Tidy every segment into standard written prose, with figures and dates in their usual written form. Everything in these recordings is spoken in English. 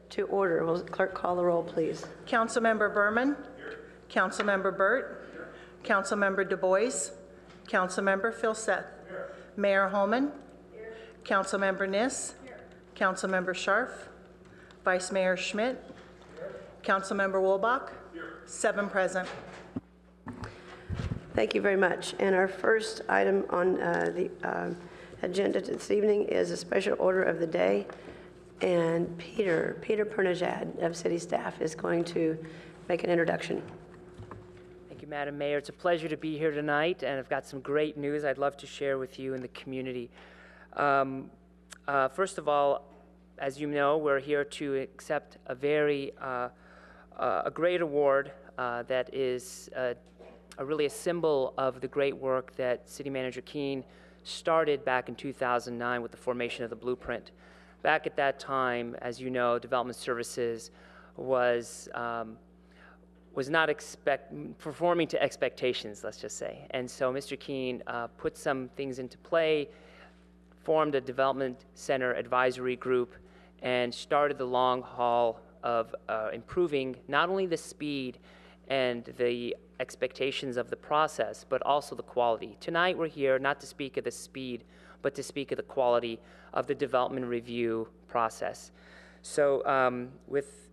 to order. Will the clerk call the roll, please? Councilmember Berman. Here. Councilmember Burt. Here. Councilmember Du Bois. Councilmember Filseth. Here. Mayor Holman. Here. Councilmember Niss. Here. Councilmember Scharf. Vice Mayor Schmidt. Here. Councilmember Wolbach. Here. 7 present. Thank you very much. And our first item on the agenda this evening is a special order of the day. And Peter Pernajad of City Staff is going to make an introduction. Thank you, Madam Mayor. It's a pleasure to be here tonight, and I've got some great news I'd love to share with you in the community. First of all, as you know, we're here to accept a very a great award that is really a symbol of the great work that City Manager Keene started back in 2009 with the formation of the blueprint. Back at that time, as you know, Development Services was not performing to expectations, let's just say. And so Mr. Keene put some things into play, formed a development center advisory group, and started the long haul of improving not only the speed and the expectations of the process, but also the quality. Tonight we're here not to speak of the speed, but to speak of the quality of the development review process. So with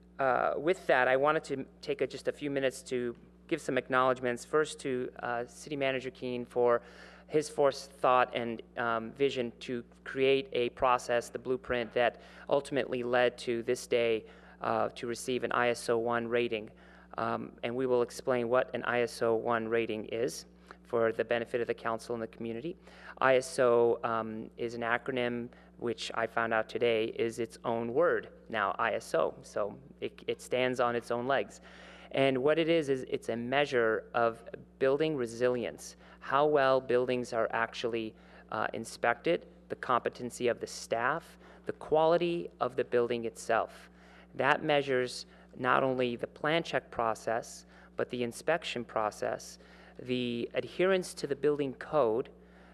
that, I wanted to take just a few minutes to give some acknowledgments. First to City Manager Keene for his forethought and vision to create a process, the blueprint, that ultimately led to this day to receive an ISO 1 rating. And we will explain what an ISO 1 rating is for the benefit of the council and the community. ISO is an acronym which I found out today is its own word now, ISO. So it stands on its own legs. And what it is it's a measure of building resilience, how well buildings are actually inspected, the competency of the staff, the quality of the building itself. That measures not only the plan check process, but the inspection process, the adherence to the building code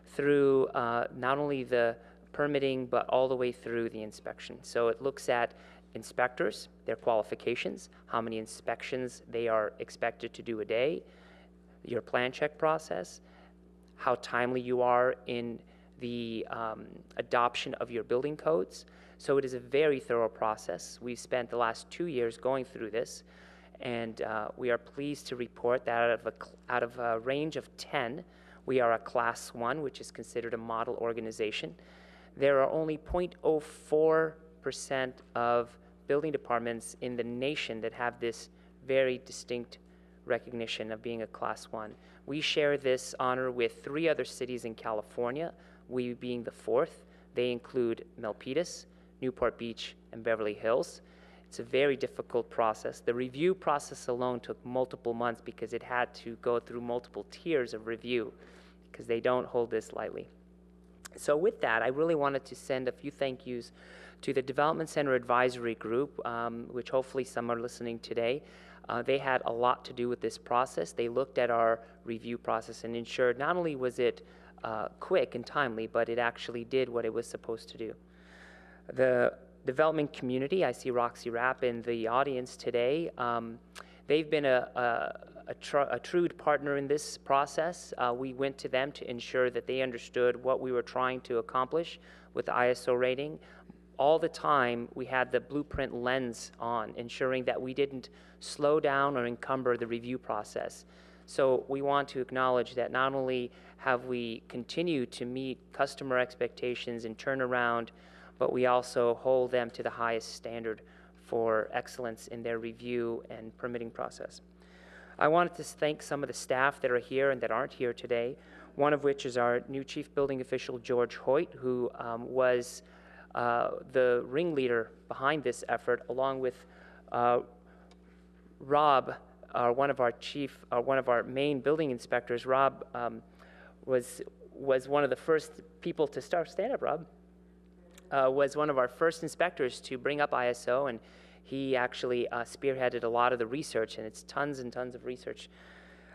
through not only the permitting, but all the way through the inspection. So it looks at inspectors, their qualifications, how many inspections they are expected to do a day, your plan check process, how timely you are in the adoption of your building codes. So it is a very thorough process. We've spent the last 2 years going through this, and we are pleased to report that out of a range of 10, we are a Class 1, which is considered a model organization. There are only 0.04% of building departments in the nation that have this very distinct recognition of being a Class 1. We share this honor with 3 other cities in California, we being the 4th. They include Milpitas, Newport Beach, and Beverly Hills. It's a very difficult process. The review process alone took multiple months because it had to go through multiple tiers of review because they don't hold this lightly. So with that, I really wanted to send a few thank yous to the Development Center Advisory Group, which hopefully some are listening today. They had a lot to do with this process. They looked at our review process and ensured not only was it quick and timely, but it actually did what it was supposed to do. The development community, I see Roxy Rapp in the audience today. They've been a true partner in this process. We went to them to ensure that they understood what we were trying to accomplish with the ISO rating. All the time, we had the blueprint lens on, ensuring that we didn't slow down or encumber the review process. So we want to acknowledge that not only have we continued to meet customer expectations and turnaround, but we also hold them to the highest standard for excellence in their review and permitting process. I wanted to thank some of the staff that are here and that aren't here today, one of which is our new Chief Building Official, George Hoyt, who was the ringleader behind this effort, along with Rob, one of our main building inspectors. Rob was one of the first people to start. Stand up, Rob. Was one of our first inspectors to bring up ISO, and he actually spearheaded a lot of the research, and it's tons and tons of research.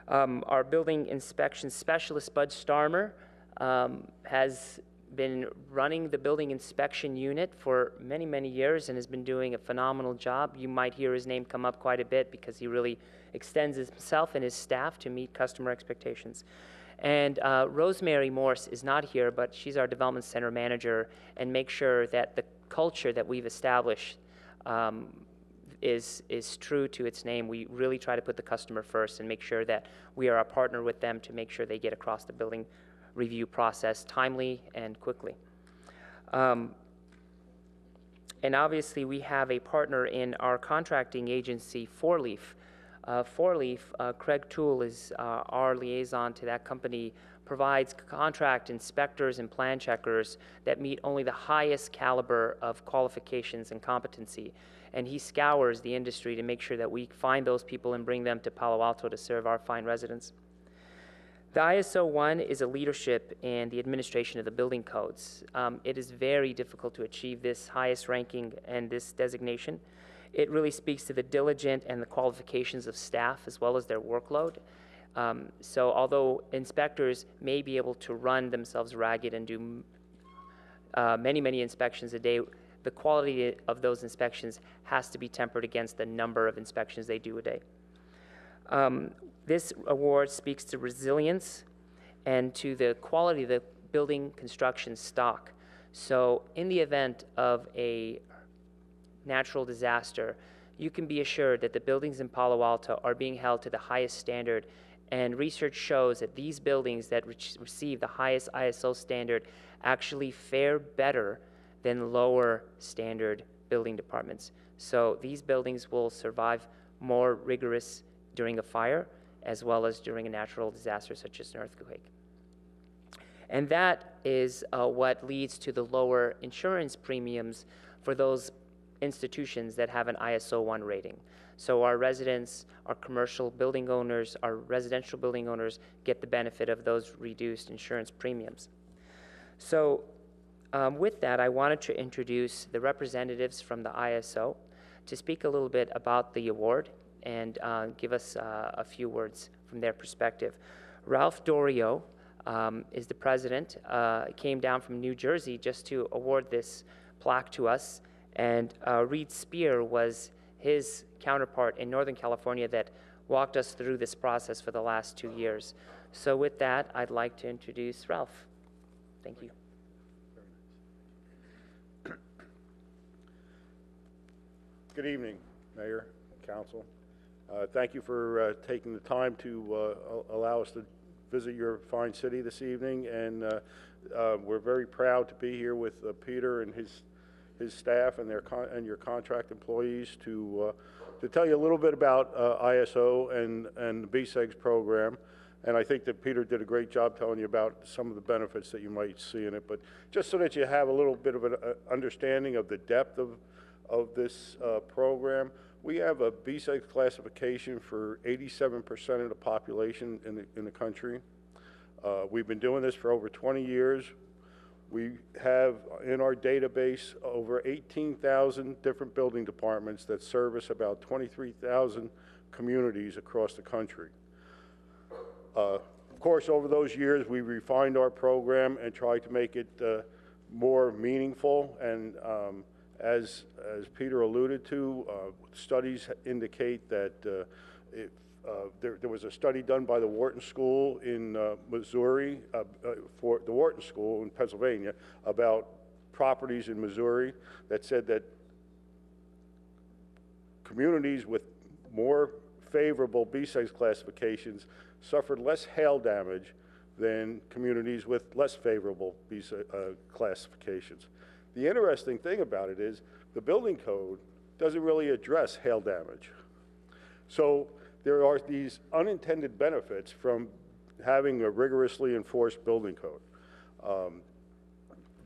Our building inspection specialist, Bud Starmer, has been running the building inspection unit for many, many years and has been doing a phenomenal job. You might hear his name come up quite a bit because he really extends himself and his staff to meet customer expectations. And Rosemary Morse is not here, but she's our development center manager and makes sure that the culture that we've established is true to its name. We really try to put the customer first and make sure that we are a partner with them to make sure they get across the building review process timely and quickly. And obviously we have a partner in our contracting agency, Four Leaf. Craig Toole is our liaison to that company, provides contract inspectors and plan checkers that meet only the highest caliber of qualifications and competency. And he scours the industry to make sure that we find those people and bring them to Palo Alto to serve our fine residents. The ISO 1 is a leadership in the administration of the building codes. It is very difficult to achieve this highest ranking and this designation. It really speaks to the diligent and the qualifications of staff as well as their workload. So although inspectors may be able to run themselves ragged and do many, many inspections a day, the quality of those inspections has to be tempered against the number of inspections they do a day. This award speaks to resilience and to the quality of the building construction stock. So in the event of a natural disaster, you can be assured that the buildings in Palo Alto are being held to the highest standard, and research shows that these buildings that receive the highest ISO standard actually fare better than lower standard building departments. So these buildings will survive more rigorous during a fire as well as during a natural disaster such as an earthquake. And that is what leads to the lower insurance premiums for those institutions that have an ISO 1 rating. So our residents, our commercial building owners, our residential building owners get the benefit of those reduced insurance premiums. So with that, I wanted to introduce the representatives from the ISO to speak a little bit about the award and give us a few words from their perspective. Ralph Dorio is the president, came down from New Jersey just to award this plaque to us, and Reed Spear was his counterpart in Northern California that walked us through this process for the last 2 years. So with that, I'd like to introduce Ralph. Thank you. Good evening, Mayor, Council. Thank you for taking the time to allow us to visit your fine city this evening, and we're very proud to be here with Peter and his staff and your contract employees to tell you a little bit about ISO and the BSEGS program. And I think that Peter did a great job telling you about some of the benefits that you might see in it. But just so that you have a little bit of an understanding of the depth of this program, we have a BSEGS classification for 87% of the population in the country. We've been doing this for over 20 years. We have in our database over 18,000 different building departments that service about 23,000 communities across the country. Of course, over those years, we refined our program and tried to make it more meaningful. And as Peter alluded to, studies indicate that there was a study done by the Wharton School in Missouri, for the Wharton School in Pennsylvania, about properties in Missouri that said that communities with more favorable BSEGS classifications suffered less hail damage than communities with less favorable classifications. The interesting thing about it is the building code doesn't really address hail damage. So there are these unintended benefits from having a rigorously enforced building code.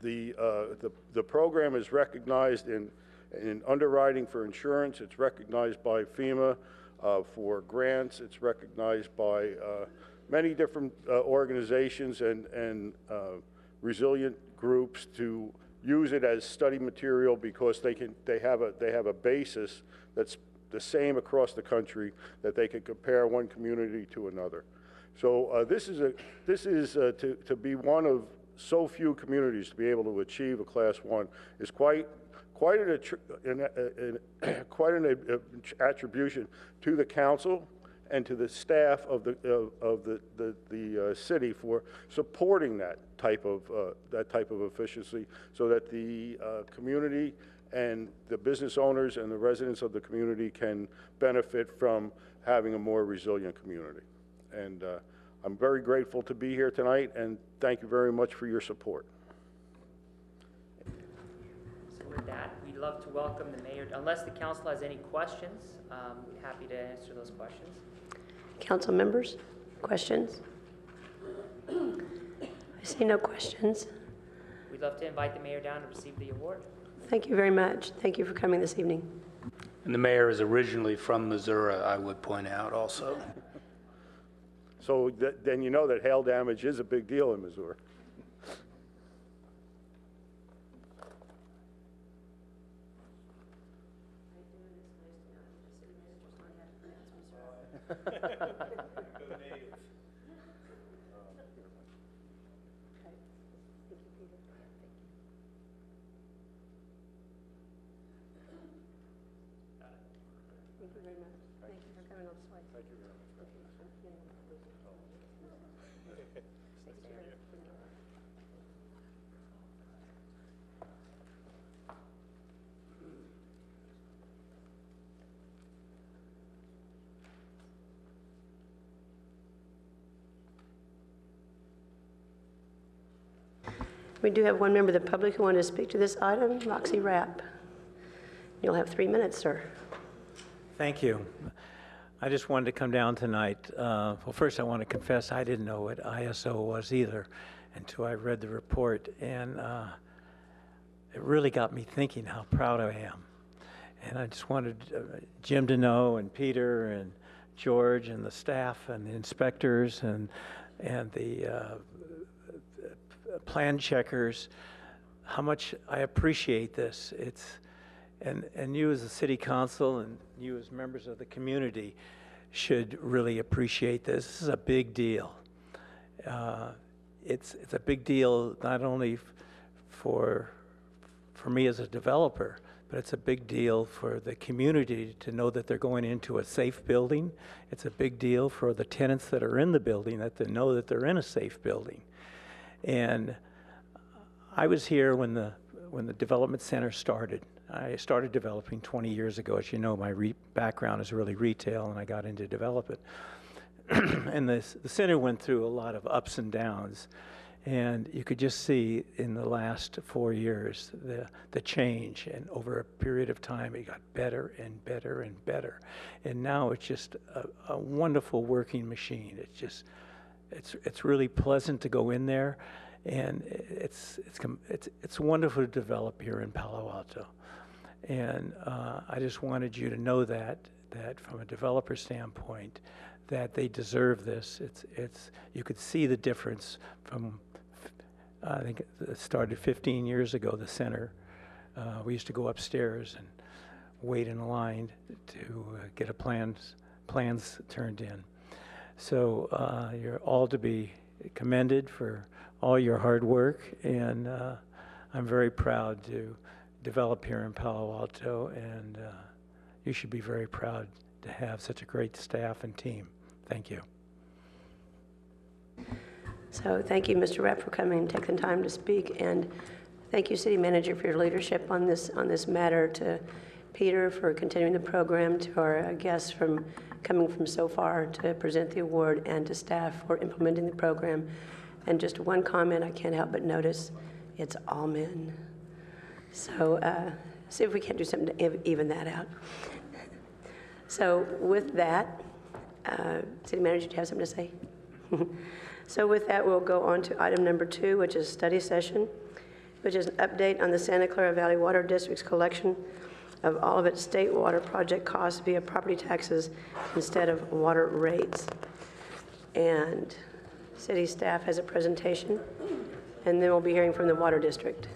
The program is recognized in underwriting for insurance. It's recognized by FEMA for grants. It's recognized by many different organizations and resilient groups to use it as study material because they have a basis that's the same across the country, that they can compare one community to another. So this is to be one of so few communities to be able to achieve a Class 1 is quite an attribution to the council and to the staff of the city for supporting that type of efficiency, so that the community and the business owners and the residents of the community can benefit from having a more resilient community. And I'm very grateful to be here tonight, and thank you very much for your support. So with that, we'd love to welcome the mayor. Unless the council has any questions, we're happy to answer those questions. Council members, questions? I see no questions. We'd love to invite the mayor down to receive the award. Thank you very much. Thank you for coming this evening. And the mayor is originally from Missouri, I would point out also. So then you know that hail damage is a big deal in Missouri. Thank you very much. Thank you for coming all this way. Thank you very much. We do have one member of the public who wanted to speak to this item, Roxy Rapp. You'll have 3 minutes, sir. Thank you. I just wanted to come down tonight. Well, first I want to confess I didn't know what ISO was either until I read the report, and it really got me thinking how proud I am. And I just wanted Jim to know, and Peter, and George, and the staff, and the inspectors, and the plan checkers, how much I appreciate this. And you as a city council and you as members of the community should really appreciate this. This is a big deal. It's a big deal not only for me as a developer, but it's a big deal for the community to know that they're going into a safe building. It's a big deal for the tenants that are in the building, that they know that they're in a safe building. And I was here when the development center started. I started developing 20 years ago. As you know, my background is really retail, and I got into development. And the center went through a lot of ups and downs. And you could just see in the last 4 years the change. And over a period of time, it got better and better and better. And now it's just a wonderful working machine. It's really pleasant to go in there. And it's wonderful to develop here in Palo Alto. And I just wanted you to know that from a developer standpoint, that they deserve this. You could see the difference from, I think it started 15 years ago, the center. We used to go upstairs and wait in a line to get a plans turned in. So you're all to be commended for all your hard work, and I'm very proud to develop here in Palo Alto, and you should be very proud to have such a great staff and team. Thank you. So thank you, Mr. Rapp, for coming and taking the time to speak, and thank you, City Manager, for your leadership on this matter, to Peter for continuing the program, to our guests coming from so far to present the award, and to staff for implementing the program. And just one comment I can't help but notice, it's all men. So see if we can't do something to even that out. So with that, City Manager, do you have something to say? So with that, we'll go on to item number 2, which is study session, which is an update on the Santa Clara Valley Water District's collection of all of its state water project costs via property taxes instead of water rates. And city staff has a presentation, and then we'll be hearing from the Water District.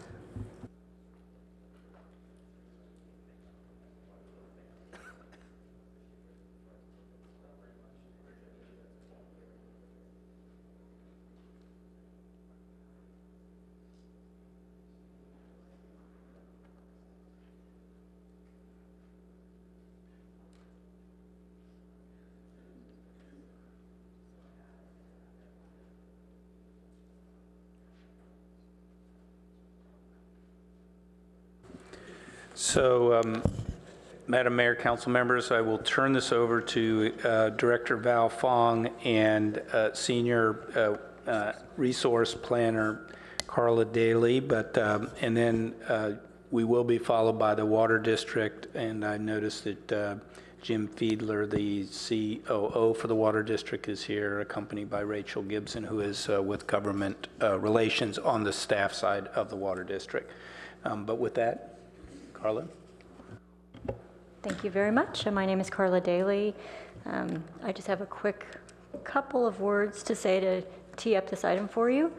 So, Madam Mayor, council members, I will turn this over to Director Val Fong and Senior Resource Planner Carla Daly, and then we will be followed by the Water District, and I noticed that Jim Fiedler, the COO for the Water District, is here, accompanied by Rachel Gibson, who is with Government Relations on the staff side of the Water District. But with that, Carla? Thank you very much. My name is Carla Daly. I just have a quick couple of words to say to tee up this item for you.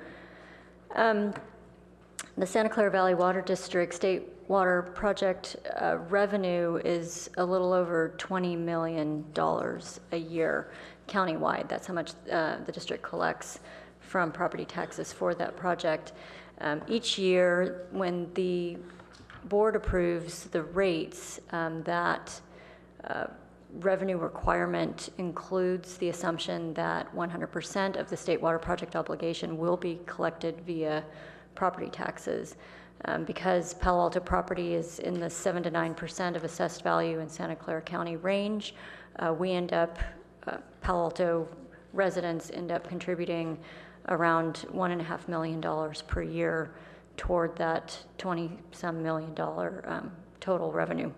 The Santa Clara Valley Water District State Water Project revenue is a little over $20 million a year countywide. That's how much the district collects from property taxes for that project. Each year, when the board approves the rates, that revenue requirement includes the assumption that 100% of the state water project obligation will be collected via property taxes. Because Palo Alto property is in the 7 to 9% of assessed value in Santa Clara County range, we end up, Palo Alto residents end up contributing around $1.5 million per year toward that 20-some million dollar total revenue.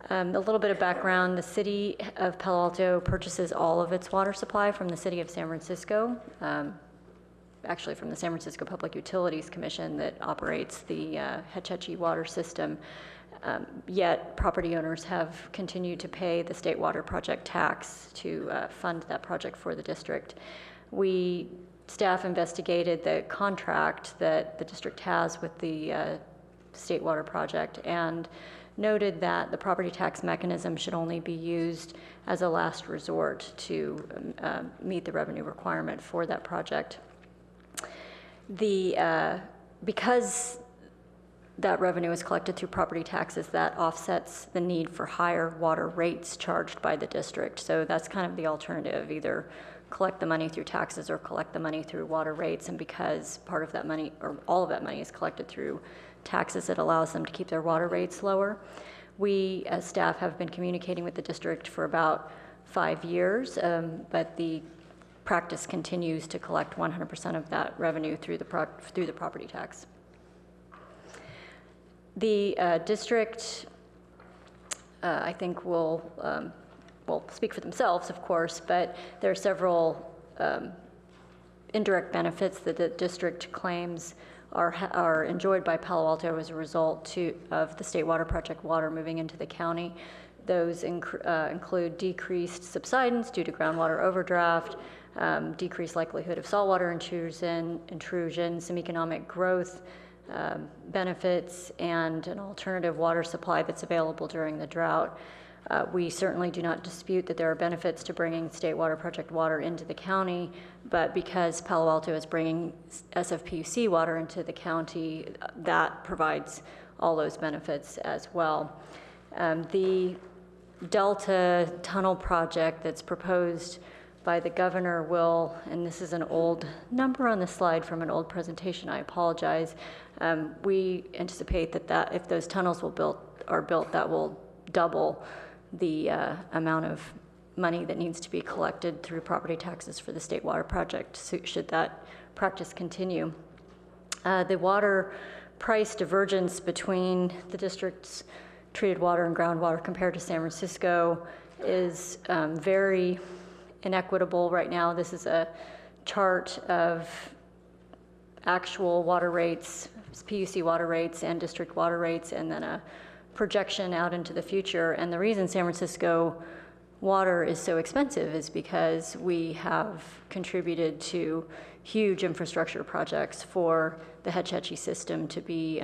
A little bit of background, the city of Palo Alto purchases all of its water supply from the city of San Francisco, actually from the San Francisco Public Utilities Commission that operates the Hetch Hetchy water system. Yet property owners have continued to pay the state water project tax to fund that project for the district. Staff investigated the contract that the district has with the state water project and noted that the property tax mechanism should only be used as a last resort to meet the revenue requirement for that project. Because that revenue is collected through property taxes, that offsets the need for higher water rates charged by the district. So that's kind of the alternative, either collect the money through taxes or collect the money through water rates. And because part of that money, or all of that money, is collected through taxes, it allows them to keep their water rates lower. We, as staff, have been communicating with the district for about 5 years, but the practice continues to collect 100% of that revenue through the property tax. The district, I think, will speak for themselves, of course, but there are several indirect benefits that the district claims are enjoyed by Palo Alto as a result of the state water project water moving into the county. Those include decreased subsidence due to groundwater overdraft, decreased likelihood of saltwater intrusion, some economic growth benefits, and an alternative water supply that's available during the drought. We certainly do not dispute that there are benefits to bringing state water project water into the county, but because Palo Alto is bringing SFPUC water into the county, that provides all those benefits as well. The Delta Tunnel project that's proposed by the governor will, and this is an old number on the slide from an old presentation, I apologize. We anticipate that if those tunnels are built, that will double the amount of money that needs to be collected through property taxes for the state water project, should that practice continue. The water price divergence between the district's treated water and groundwater compared to San Francisco is very inequitable right now. This is a chart of actual water rates, PUC water rates and district water rates, and then a projection out into the future. And the reason San Francisco water is so expensive is because we have contributed to huge infrastructure projects for the Hetch Hetchy system to be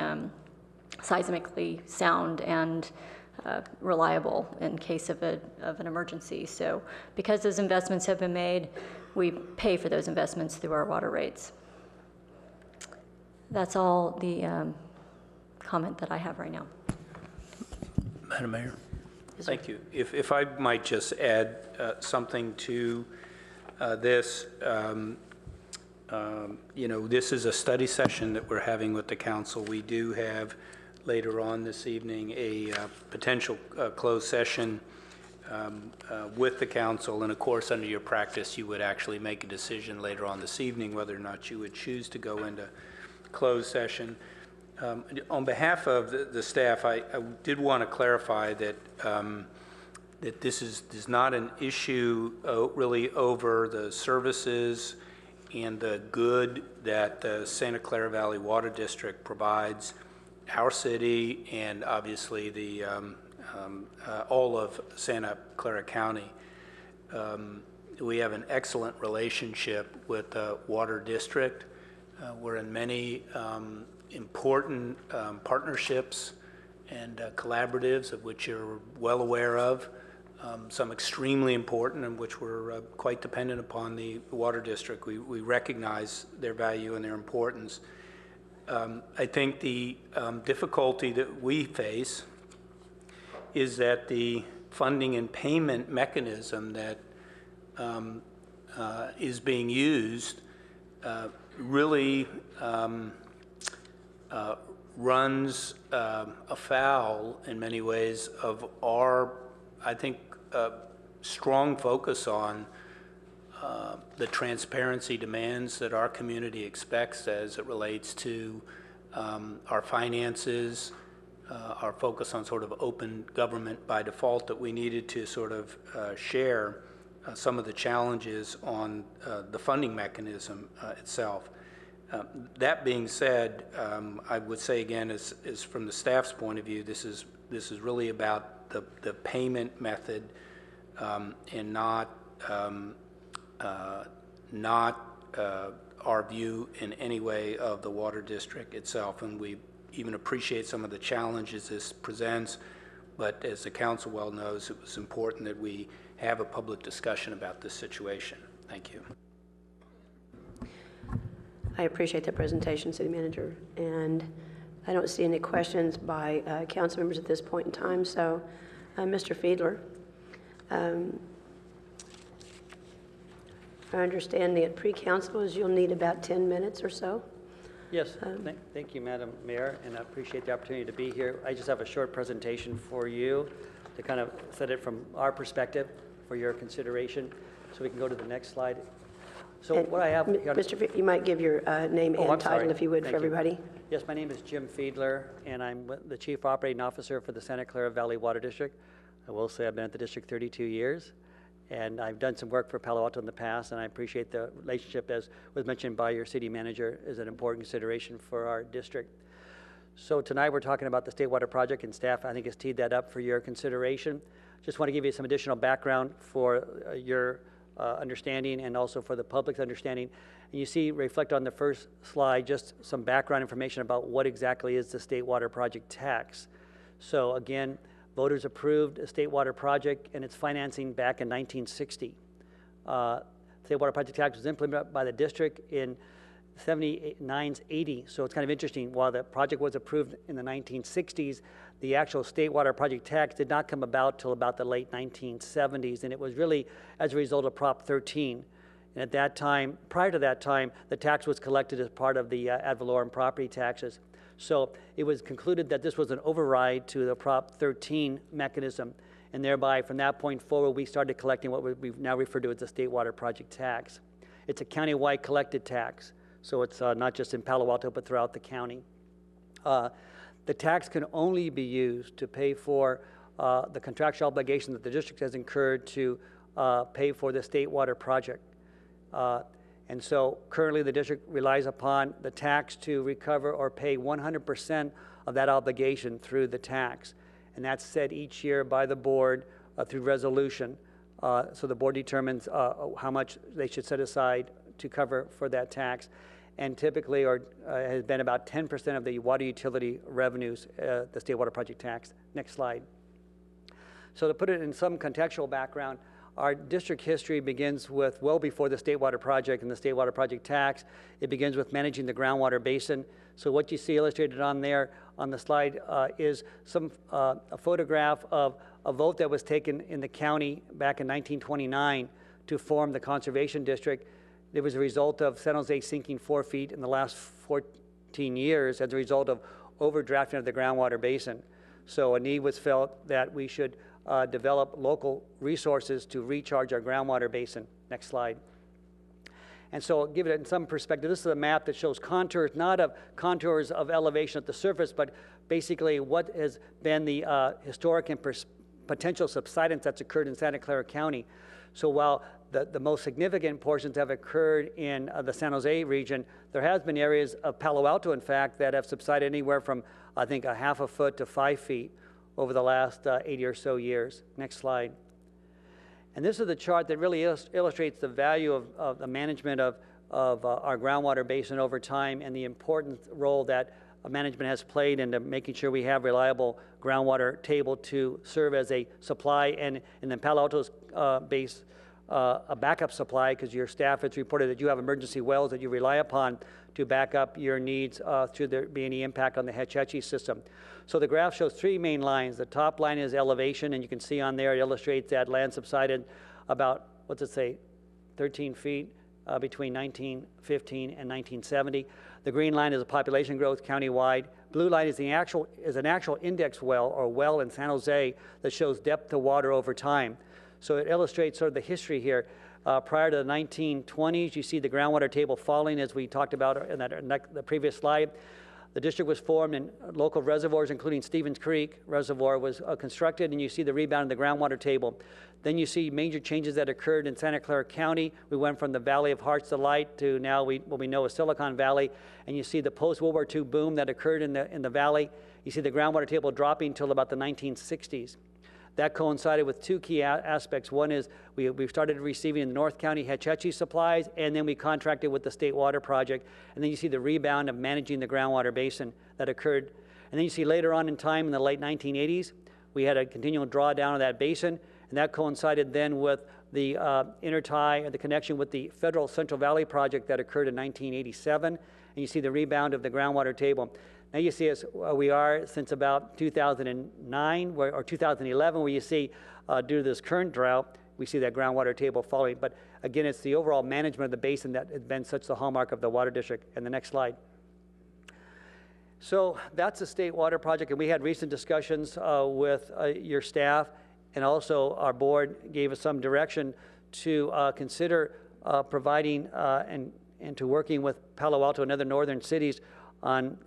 seismically sound and reliable in case of an emergency. So because those investments have been made, we pay for those investments through our water rates. That's all the comment that I have right now. Madam Mayor? Thank you. If I might just add something to this, this is a study session that we're having with the council. We do have later on this evening a potential closed session with the council, and of course, under your practice, you would actually make a decision later on this evening whether or not you would choose to go into closed session. On behalf of the staff, I did want to clarify that that this is not an issue really over the services and the good that the Santa Clara Valley Water District provides our city and obviously the all of Santa Clara County. We have an excellent relationship with the Water District. We're in many important partnerships and collaboratives of which you're well aware of. Some extremely important and which we're quite dependent upon the Water District. We recognize their value and their importance. I think the difficulty that we face is that the funding and payment mechanism that is being used really runs afoul in many ways of our, I think, strong focus on the transparency demands that our community expects as it relates to our finances, our focus on sort of open government by default, that we needed to sort of share some of the challenges on the funding mechanism itself. That being said, I would say again, is from the staff's point of view, this is really about the payment method and not our view in any way of the Water District itself. And we even appreciate some of the challenges this presents, but as the council well knows, it was important that we have a public discussion about this situation. Thank you. I appreciate the presentation, City Manager, and I don't see any questions by council members at this point in time. So, Mr. Fiedler, our understanding at pre-council is you'll need about 10 minutes or so. Yes, thank you, Madam Mayor, and I appreciate the opportunity to be here. I just have a short presentation for you to kind of set it from our perspective for your consideration. So we can go to the next slide. So And what I have... Mr. Fiedler, you might give your name and I'm title, sorry. if you would, Thank for everybody. Yes, my name is Jim Fiedler, and I'm the Chief Operating Officer for the Santa Clara Valley Water District. I will say I've been at the district 32 years, and I've done some work for Palo Alto in the past, and I appreciate the relationship, as was mentioned by your city manager, is an important consideration for our district. So tonight we're talking about the State Water Project, and staff, I think, has teed that up for your consideration. Just want to give you some additional background for your understanding and also for the public's understanding. And you see, reflect on the first slide, just some background information about what exactly is the State Water Project tax. So again, voters approved a State Water Project and its financing back in 1960. State Water Project tax was implemented by the district in 79-80. So it's kind of interesting. While the project was approved in the 1960s, the actual State Water Project tax did not come about till about the late 1970s, and it was really as a result of Prop 13. And at that time, prior to that time, the tax was collected as part of the ad valorem property taxes. So it was concluded that this was an override to the Prop 13 mechanism, and thereby from that point forward, we started collecting what we now refer to as the State Water Project tax. It's a county-wide collected tax, so it's not just in Palo Alto, but throughout the county. The tax can only be used to pay for the contractual obligation that the district has incurred to pay for the State Water Project. And so currently the district relies upon the tax to recover or pay 100% of that obligation through the tax. And that's set each year by the board through resolution. So the board determines how much they should set aside to cover for that tax. And typically has been about 10% of the water utility revenues, the State Water Project tax. Next slide. So to put it in some contextual background, our district history begins with well before the State Water Project and the State Water Project tax. It begins with managing the groundwater basin. So what you see illustrated on there on the slide is a photograph of a vote that was taken in the county back in 1929 to form the Conservation District. It was a result of San Jose sinking 4 feet in the last 14 years as a result of overdrafting of the groundwater basin. So a need was felt that we should develop local resources to recharge our groundwater basin. Next slide. And so I'll give it in some perspective. This is a map that shows contours, not of contours of elevation at the surface, but basically what has been the historic and potential subsidence that's occurred in Santa Clara County. So while the most significant portions have occurred in the San Jose region, there has been areas of Palo Alto, in fact, that have subsided anywhere from, I think, 1/2 foot to 5 feet over the last 80 or so years. Next slide. And this is the chart that really illustrates the value of the management of our groundwater basin over time and the important role that management has played into making sure we have reliable groundwater table to serve as a supply and then Palo Alto's base a backup supply, because your staff has reported that you have emergency wells that you rely upon to back up your needs should there be any impact on the Hetch Hetchy system. So the graph shows 3 main lines. The top line is elevation, and you can see on there it illustrates that land subsided about, what's it say, 13 feet between 1915 and 1970. The green line is a population growth countywide. Blue line is an actual index well or well in San Jose that shows depth of water over time. So it illustrates sort of the history here. Prior to the 1920s, you see the groundwater table falling, as we talked about in the previous slide. The district was formed and local reservoirs, including Stevens Creek Reservoir, was constructed, and you see the rebound in the groundwater table. Then you see major changes that occurred in Santa Clara County. We went from the Valley of Heart's Delight to now what we know as Silicon Valley, and you see the post-World War II boom that occurred in the valley. You see the groundwater table dropping until about the 1960s. That coincided with 2 key aspects. One is we started receiving in the North County Hetch Hetchy supplies, and then we contracted with the State Water Project. And then you see the rebound of managing the groundwater basin that occurred. And then you see later on in time, in the late 1980s, we had a continual drawdown of that basin, and that coincided then with the intertie, or the connection with the Federal Central Valley Project that occurred in 1987. And you see the rebound of the groundwater table. Now you see us, we are since about 2009 or 2011, where you see, due to this current drought, we see that groundwater table falling. But again, it's the overall management of the basin that has been such the hallmark of the water district. And the next slide. So that's the State Water Project, and we had recent discussions with your staff, and also our board gave us some direction to consider providing and to working with Palo Alto and other northern cities on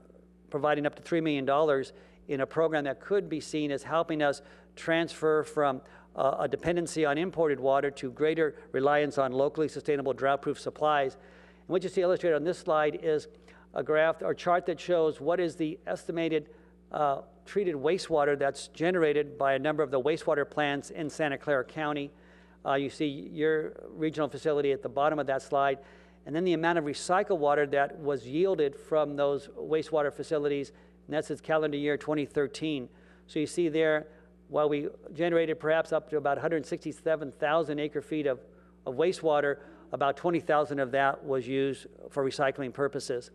providing up to $3 million in a program that could be seen as helping us transfer from a dependency on imported water to greater reliance on locally sustainable drought-proof supplies. And what you see illustrated on this slide is a graph or chart that shows what is the estimated treated wastewater that's generated by a number of the wastewater plants in Santa Clara County. You see your regional facility at the bottom of that slide, and then the amount of recycled water that was yielded from those wastewater facilities, and that's its calendar year 2013. So you see there, while we generated perhaps up to about 167,000 acre feet of wastewater, about 20,000 of that was used for recycling purposes.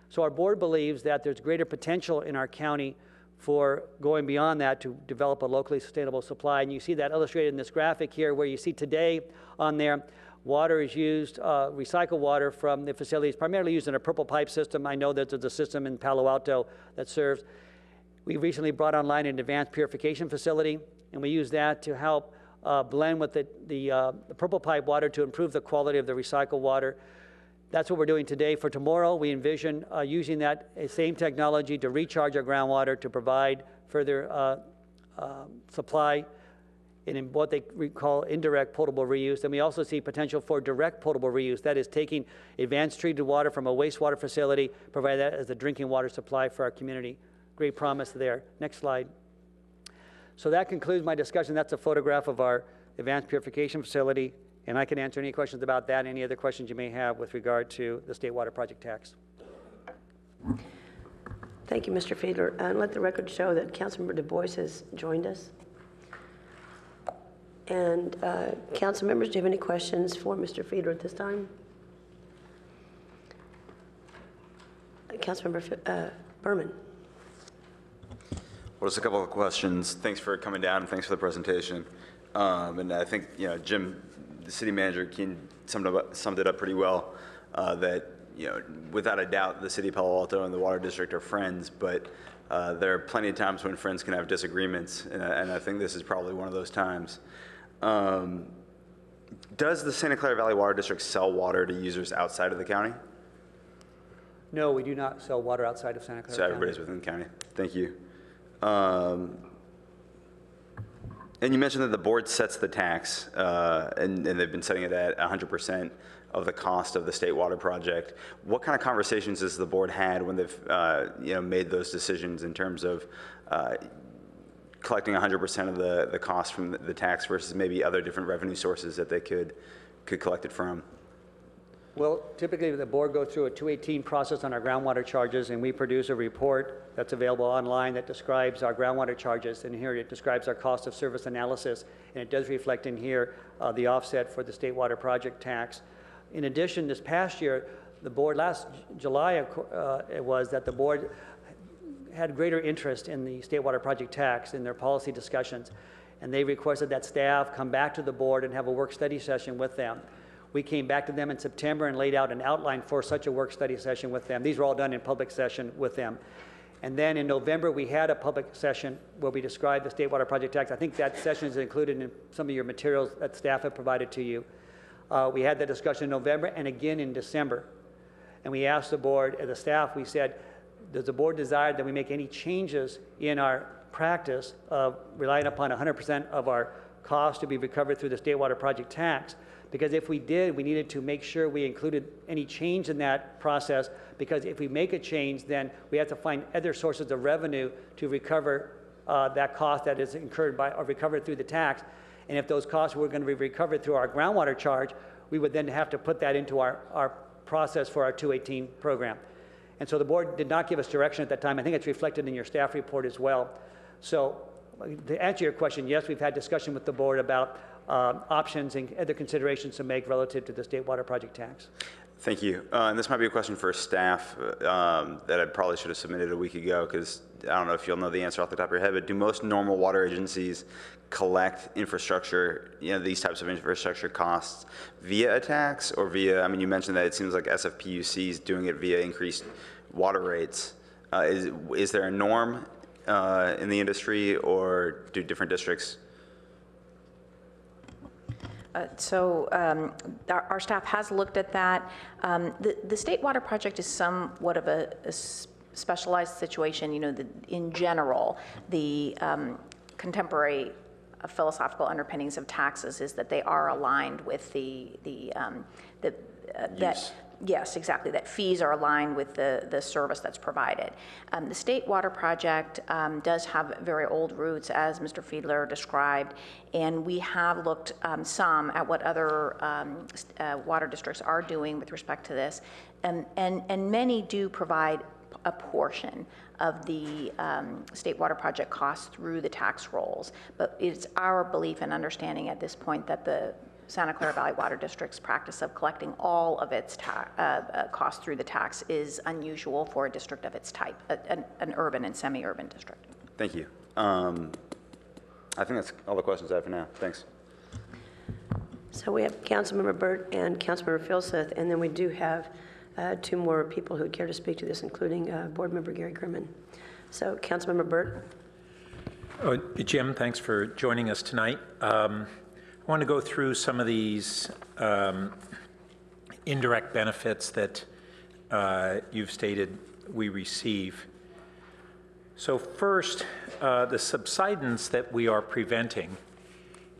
So our board believes that there's greater potential in our county for going beyond that to develop a locally sustainable supply. And you see that illustrated in this graphic here, where you see today on there, water is used, recycled water from the facilities, primarily used in a purple pipe system. I know that there's a system in Palo Alto that serves. We recently brought online an advanced purification facility, and we use that to help blend with the purple pipe water to improve the quality of the recycled water. That's what we're doing today. For tomorrow, we envision using that same technology to recharge our groundwater to provide further supply in what they call indirect potable reuse. And we also see potential for direct potable reuse. That is taking advanced treated water from a wastewater facility, provide that as a drinking water supply for our community. Great promise there. Next slide. So that concludes my discussion. That's a photograph of our advanced purification facility. And I can answer any questions about that, any other questions you may have with regard to the State Water Project tax. Thank you, Mr. Fiedler. And let the record show that Councilmember Du Bois has joined us. And council members, do you have any questions for Mr. Fiedler at this time? Councilmember Berman. Well, just a couple of questions. Thanks for coming down, and thanks for the presentation. And I think, Jim, the city manager, Keen, summed it up pretty well, that, without a doubt, the city of Palo Alto and the water district are friends, but There are plenty of times when friends can have disagreements, and I think this is probably one of those times. Does the Santa Clara Valley Water District sell water to users outside of the county? No, we do not sell water outside of Santa Clara So County. everybody's within the county. Thank you. And you mentioned that the board sets the tax, and they've been setting it at 100% of the cost of the state water project. What kind of conversations has the board had when they've made those decisions in terms of collecting 100% of the cost from the tax versus maybe other different revenue sources that they could collect it from? Well, typically the board goes through a 218 process on our groundwater charges, and we produce a report that's available online that describes our groundwater charges, and here it describes our cost of service analysis, and it does reflect in here the offset for the state water project tax. In addition, this past year, the board, last July, it was that the board had greater interest in the state water project tax in their policy discussions, and they requested that staff come back to the board and have a work study session with them. We came back to them in September and laid out an outline for such a work study session with them. These were all done in public session with them. And then in November, we had a public session where we described the state water project tax. I think that session is included in some of your materials that staff have provided to you. We had that discussion in November and again in December. And we asked the board and the staff, we said, does the board desire that we make any changes in our practice of relying upon 100% of our costs to be recovered through the state water project tax? Because if we did, we needed to make sure we included any change in that process, because if we make a change, then we have to find other sources of revenue to recover that cost that is incurred by or recovered through the tax. And if those costs were going to be recovered through our groundwater charge, we would then have to put that into our process for our 218 program. And so the board did not give us direction at that time. I think it's reflected in your staff report as well. So to answer your question, yes, we've had discussion with the board about options and other considerations to make relative to the state water project tax. Thank you. And this might be a question for staff that I probably should have submitted a week ago, because I don't know if you'll know the answer off the top of your head, but do most normal water agencies collect infrastructure, these types of infrastructure costs via a tax or via, I mean, you mentioned that it seems like SFPUC is doing it via increased water rates. Is there a norm in the industry, or do different districts? Our staff has looked at that. The state water project is somewhat of a specialized situation. In general, the contemporary philosophical underpinnings of taxes is that they are aligned with Yes, exactly, that fees are aligned with the service that's provided. The state water project does have very old roots, as Mr. Fiedler described, and we have looked some at what other water districts are doing with respect to this, and many do provide a portion of the state water project costs through the tax rolls. But it's our belief and understanding at this point that the Santa Clara Valley Water District's practice of collecting all of its costs through the tax is unusual for a district of its type, an urban and semi-urban district. Thank you. I think that's all the questions I have for now. Thanks. So we have Councilmember Burt and Councilmember Filseth, and then we do have two more people who would care to speak to this, including Board Member Gary Grimman. So Councilmember Burt. Jim, thanks for joining us tonight. I want to go through some of these indirect benefits that you've stated we receive. So first, the subsidence that we are preventing,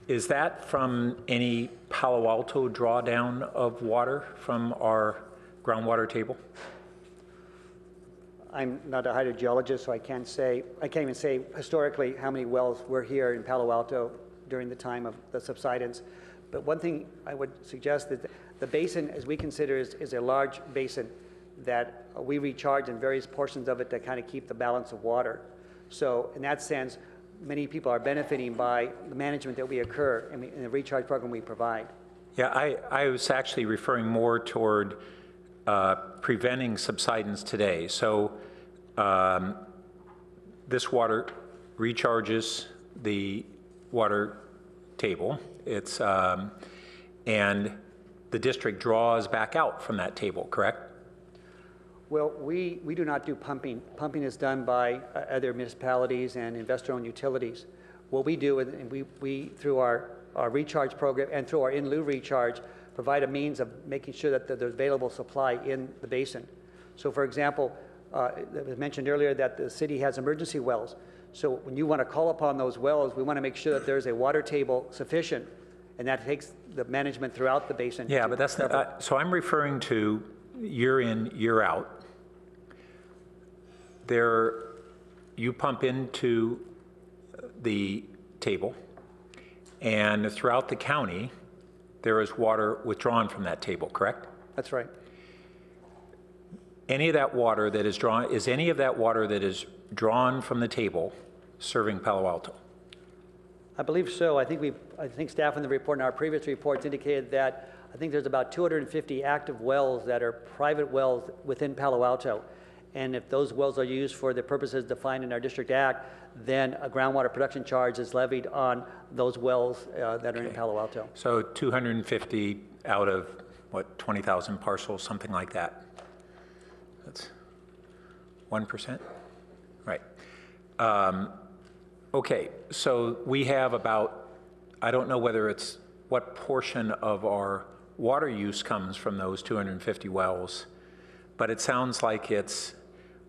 is that from any Palo Alto drawdown of water from our groundwater table? I'm not a hydrogeologist, so I can't even say historically how many wells were here in Palo Alto during the time of the subsidence. But one thing I would suggest is that the basin, as we consider, is a large basin that we recharge in various portions of it to kind of keep the balance of water. So in that sense, many people are benefiting by the management that we occur in the recharge program we provide. Yeah, I was actually referring more toward preventing subsidence today. So this water recharges the water table. It's and the district draws back out from that table, correct? Well, we do not do pumping. Pumping is done by other municipalities and investor-owned utilities. What we do, and we through our recharge program and through our in lieu recharge, provide a means of making sure that there's available supply in the basin. So for example, it was mentioned earlier that the city has emergency wells. So when you want to call upon those wells, we want to make sure that there's a water table sufficient, and that takes the management throughout the basin. Yeah, but that's not, so I'm referring to year in, year out. You pump into the table, and throughout the county, there is water withdrawn from that table, correct? That's right. Any of that water that is drawn, is any of that water that is drawn from the table serving Palo Alto? I believe so. I think staff in the report and our previous reports indicated that I think there's about 250 active wells that are private wells within Palo Alto. And if those wells are used for the purposes defined in our district act, then a groundwater production charge is levied on those wells that are in Palo Alto. So 250 out of, what, 20,000 parcels, something like that? That's 1%? Right. Okay, so we have about, I don't know whether it's what portion of our water use comes from those 250 wells, but it sounds like it's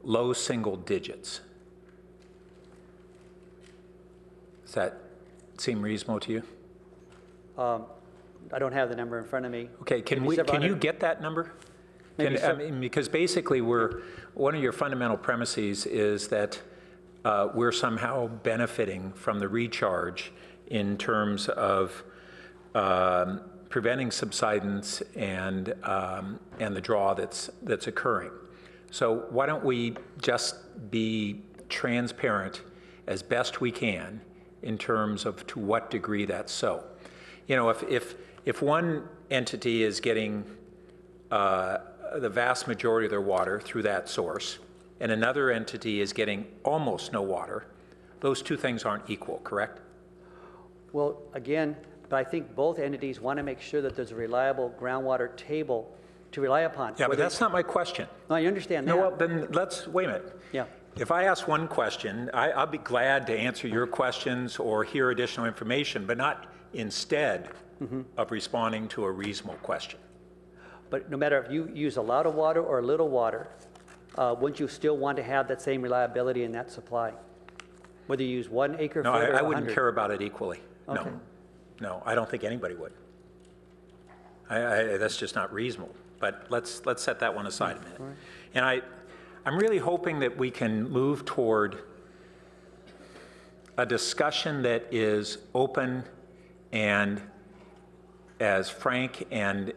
low single digits. Does that seem reasonable to you? I don't have the number in front of me. Okay, can you get that number? I mean, because basically one of your fundamental premises is that we're somehow benefiting from the recharge in terms of preventing subsidence and the draw that's occurring. So why don't we just be transparent as best we can in terms of to what degree that's so. You know, if one entity is getting the vast majority of their water through that source, and another entity is getting almost no water, those two things aren't equal, correct? Well, again, but I think both entities want to make sure that there's a reliable groundwater table to rely upon. Yeah, but that's not my question. No, I understand that. No, well, then wait a minute. Yeah. If I ask one question, I'll be glad to answer your questions or hear additional information, but not instead of responding to a reasonable question. But no matter if you use a lot of water or a little water, wouldn't you still want to have that same reliability in that supply? Whether you use 1 acre No, foot or 100? I wouldn't care about it equally. Okay. No, I don't think anybody would. That's just not reasonable. But let's set that one aside a minute. Right. And I'm really hoping that we can move toward a discussion that is open and as frank and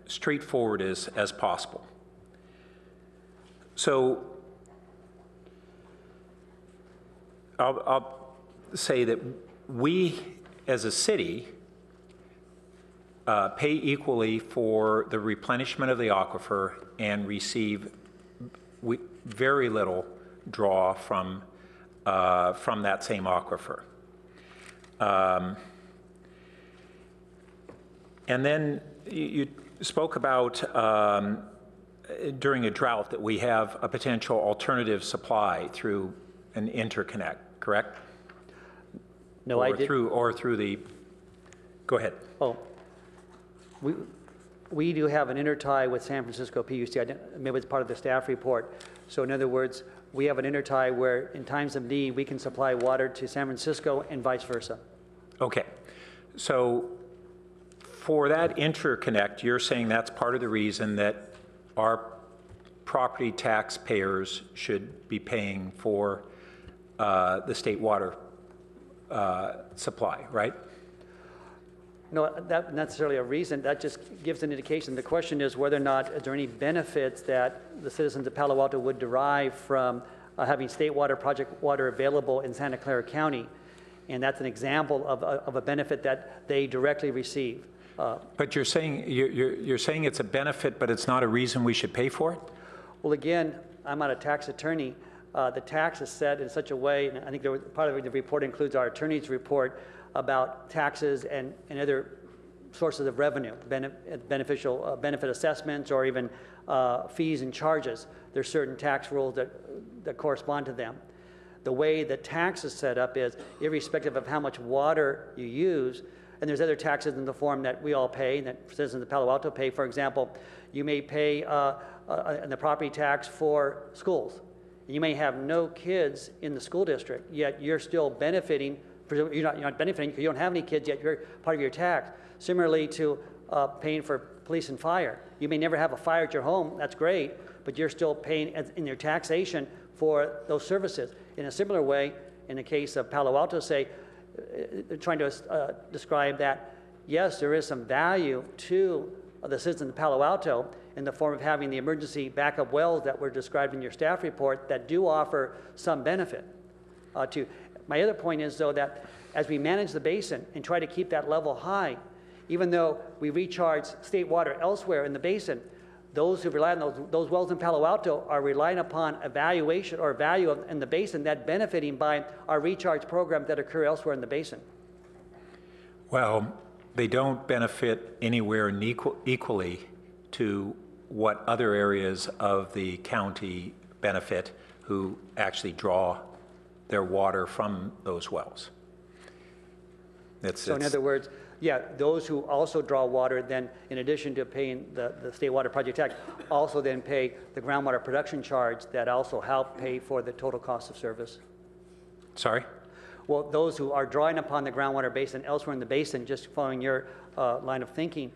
straightforward as possible. So I'll say that we as a city pay equally for the replenishment of the aquifer and receive very little draw from that same aquifer. And then you spoke about during a drought that we have a potential alternative supply through an interconnect, correct? No, I did. Or through the, go ahead. Oh, we do have an intertie with San Francisco PUC. Maybe it's part of the staff report. So in other words, we have an intertie where in times of need, we can supply water to San Francisco and vice versa. Okay. So for that interconnect, you're saying that's part of the reason that our property taxpayers should be paying for the state water supply, right? No, that's not necessarily a reason. That just gives an indication. The question is whether or not is there any benefits that the citizens of Palo Alto would derive from having state water project water available in Santa Clara County. And that's an example of a benefit that they directly receive. But you're saying it's a benefit, but it's not a reason we should pay for it? Well, again, I'm not a tax attorney. The tax is set in such a way, and I think part of the report includes our attorney's report about taxes and other sources of revenue, benefit assessments, or even fees and charges. There's certain tax rules that correspond to them. The way the tax is set up is, irrespective of how much water you use, and there's other taxes in the form that we all pay, and that citizens of Palo Alto pay. For example, you may pay the property tax for schools. You may have no kids in the school district, yet you're still benefiting. You're not benefiting because you don't have any kids, yet you're part of your tax. Similarly to paying for police and fire. You may never have a fire at your home, that's great, but you're still paying in your taxation for those services. In a similar way, in the case of Palo Alto, say, trying to describe that, yes, there is some value to the citizens of Palo Alto in the form of having the emergency backup wells that were described in your staff report that do offer some benefit to. My other point is, though, that as we manage the basin and try to keep that level high, even though we recharge state water elsewhere in the basin, those who rely on those wells in Palo Alto are relying upon evaluation or value in the basin that benefiting by our recharge programs that occur elsewhere in the basin. Well, they don't benefit anywhere equally to what other areas of the county benefit who actually draw their water from those wells. So in other words, yeah, those who also draw water then, in addition to paying the state water project tax, also then pay the groundwater production charge that also help pay for the total cost of service. Sorry? Well, those who are drawing upon the groundwater basin elsewhere in the basin, just following your line of thinking,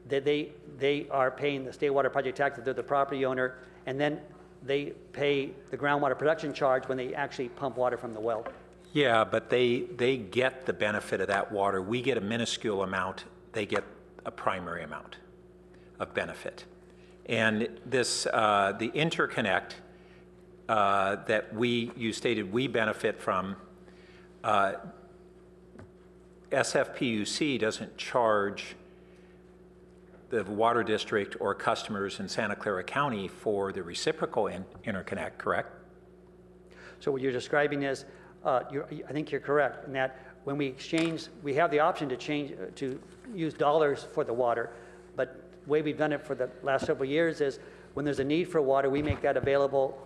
that they are paying the state water project tax if they're the property owner, and then they pay the groundwater production charge when they actually pump water from the well. Yeah, but they get the benefit of that water. We get a minuscule amount. They get a primary amount of benefit. And this, the interconnect that you stated we benefit from, SFPUC doesn't charge the water district or customers in Santa Clara County for the reciprocal interconnect, correct? So what you're describing is, I think you're correct in that when we exchange, we have the option to use dollars for the water, but the way we've done it for the last several years is when there's a need for water, we make that available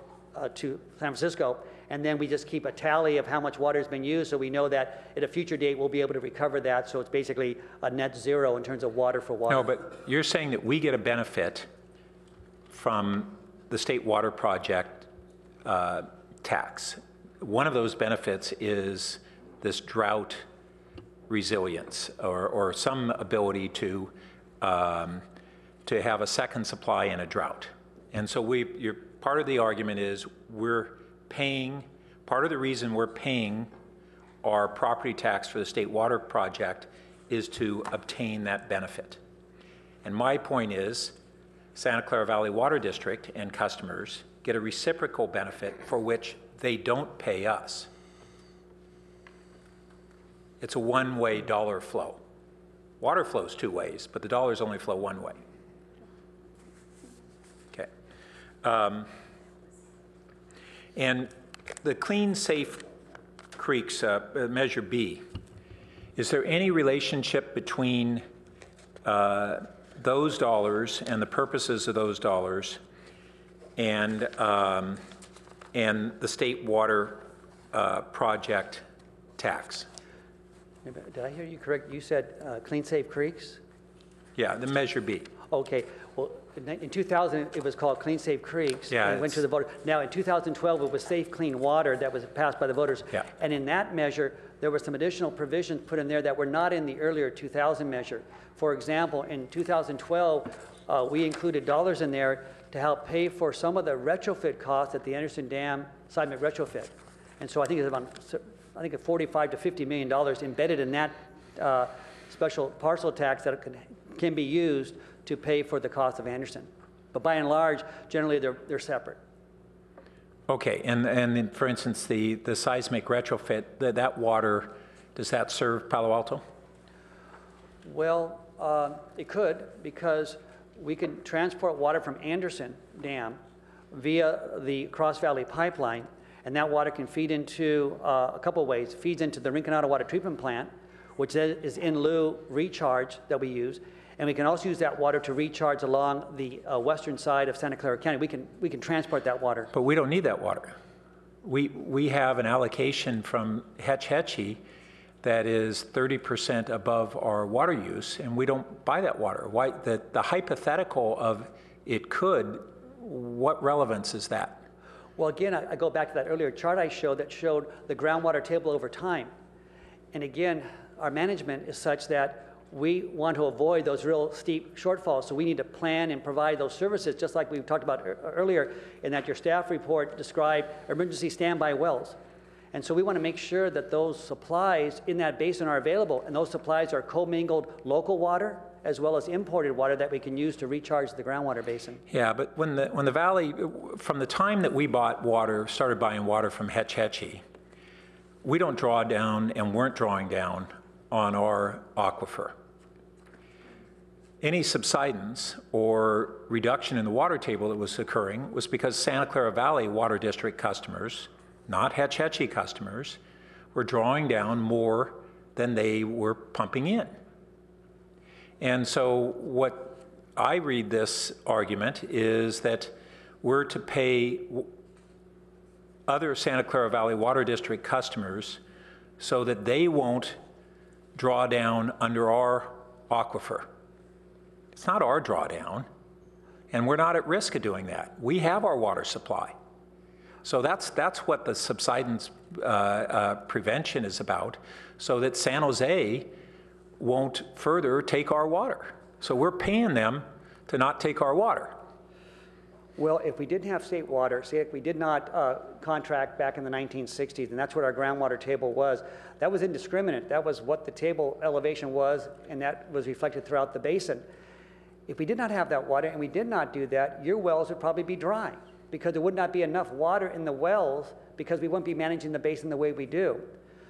to San Francisco, and then we just keep a tally of how much water has been used, so we know that at a future date we'll be able to recover that. So it's basically a net zero in terms of water for water. No, but you're saying that we get a benefit from the state water project tax. One of those benefits is this drought resilience, or some ability to have a second supply in a drought. And so part of the argument is we're paying, part of the reason we're paying our property tax for the state water project is to obtain that benefit. And my point is Santa Clara Valley Water District and customers get a reciprocal benefit for which they don't pay us. It's a one-way dollar flow. Water flows two ways, but the dollars only flow one way. Okay. And the Clean Safe Creeks, Measure B, is there any relationship between those dollars and the purposes of those dollars and the state water project tax? Did I hear you correct? You said Clean Safe Creeks? Yeah, the Measure B. Okay. Well, in 2000, it was called Clean Safe Creeks. Yeah, and it went to the voter. Now, in 2012, it was Safe Clean Water that was passed by the voters. Yeah. And in that measure, there were some additional provisions put in there that were not in the earlier 2000 measure. For example, in 2012, we included dollars in there to help pay for some of the retrofit costs at the Anderson Dam seismic retrofit. And so I think it's about, $45 to $50 million embedded in that special parcel tax that can be used to pay for the cost of Anderson. But by and large, generally they're separate. Okay, and then, for instance, the seismic retrofit, that water, does that serve Palo Alto? Well, it could, because we could transport water from Anderson Dam via the Cross Valley Pipeline, and that water can feed into a couple of ways. It feeds into the Rinconado Water Treatment Plant, which is in lieu recharge that we use. And we can also use that water to recharge along the western side of Santa Clara County. We can transport that water. But we don't need that water. We have an allocation from Hetch Hetchy that is 30% above our water use, and we don't buy that water. Why? The hypothetical of it could, what relevance is that? Well, again, I go back to that earlier chart I showed that showed the groundwater table over time. And again, our management is such that we want to avoid those real steep shortfalls. So we need to plan and provide those services, just like we talked about earlier, in that your staff report described emergency standby wells. And so we want to make sure that those supplies in that basin are available, and those supplies are commingled local water as well as imported water that we can use to recharge the groundwater basin. Yeah, but when the valley, from the time that we started buying water from Hetch Hetchy, we don't draw down and weren't drawing down on our aquifer. Any subsidence or reduction in the water table that was occurring was because Santa Clara Valley Water District customers, not Hetch Hetchy customers, were drawing down more than they were pumping in. And so what I read this argument is that we're to pay other Santa Clara Valley Water District customers so that they won't draw down under our aquifer. It's not our drawdown, and we're not at risk of doing that. We have our water supply. So that's what the subsidence prevention is about, so that San Jose won't further take our water. So we're paying them to not take our water. Well, if we didn't have state water, say if we did not contract back in the 1960s, and that's what our groundwater table was, that was indiscriminate. That was what the table elevation was, and that was reflected throughout the basin. If we did not have that water and we did not do that, your wells would probably be dry because there would not be enough water in the wells because we wouldn't be managing the basin the way we do.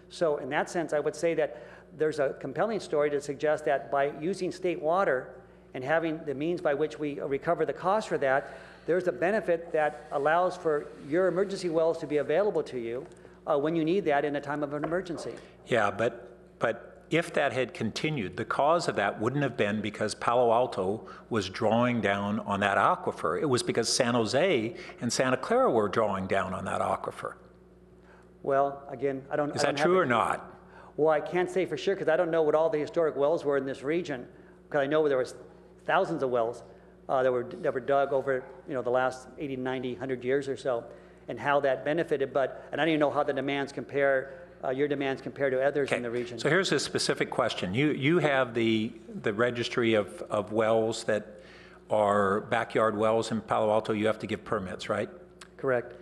So in that sense, I would say that there's a compelling story to suggest that by using state water and having the means by which we recover the cost for that, there's a benefit that allows for your emergency wells to be available to you when you need that in a time of an emergency. Yeah, but if that had continued, the cause of that wouldn't have been because Palo Alto was drawing down on that aquifer. It was because San Jose and Santa Clara were drawing down on that aquifer. Well, again, I don't. Is that true or not? Well, I can't say for sure because I don't know what all the historic wells were in this region. Because I know there was thousands of wells that were dug over the last 80, 90, 100 years or so, and how that benefited. And I don't even know how the demands compare. Your demands compare to others in the region. So here's a specific question. You have the registry of wells that are backyard wells in Palo Alto. You have to give permits, right? Correct.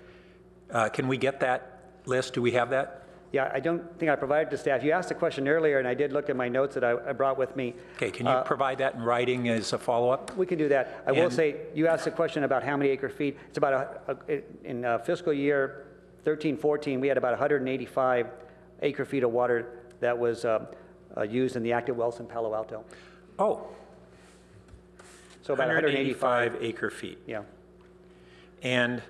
Can we get that list? Do we have that? Yeah, I don't think I provided to staff. You asked a question earlier, and I did look at my notes that I brought with me. Okay, can you provide that in writing as a follow-up? We can do that. I will say, you asked a question about how many acre feet. It's about, in fiscal year 13-14, we had about 185 acre feet of water that was used in the active wells in Palo Alto. Oh. So about 185 acre feet. Yeah. And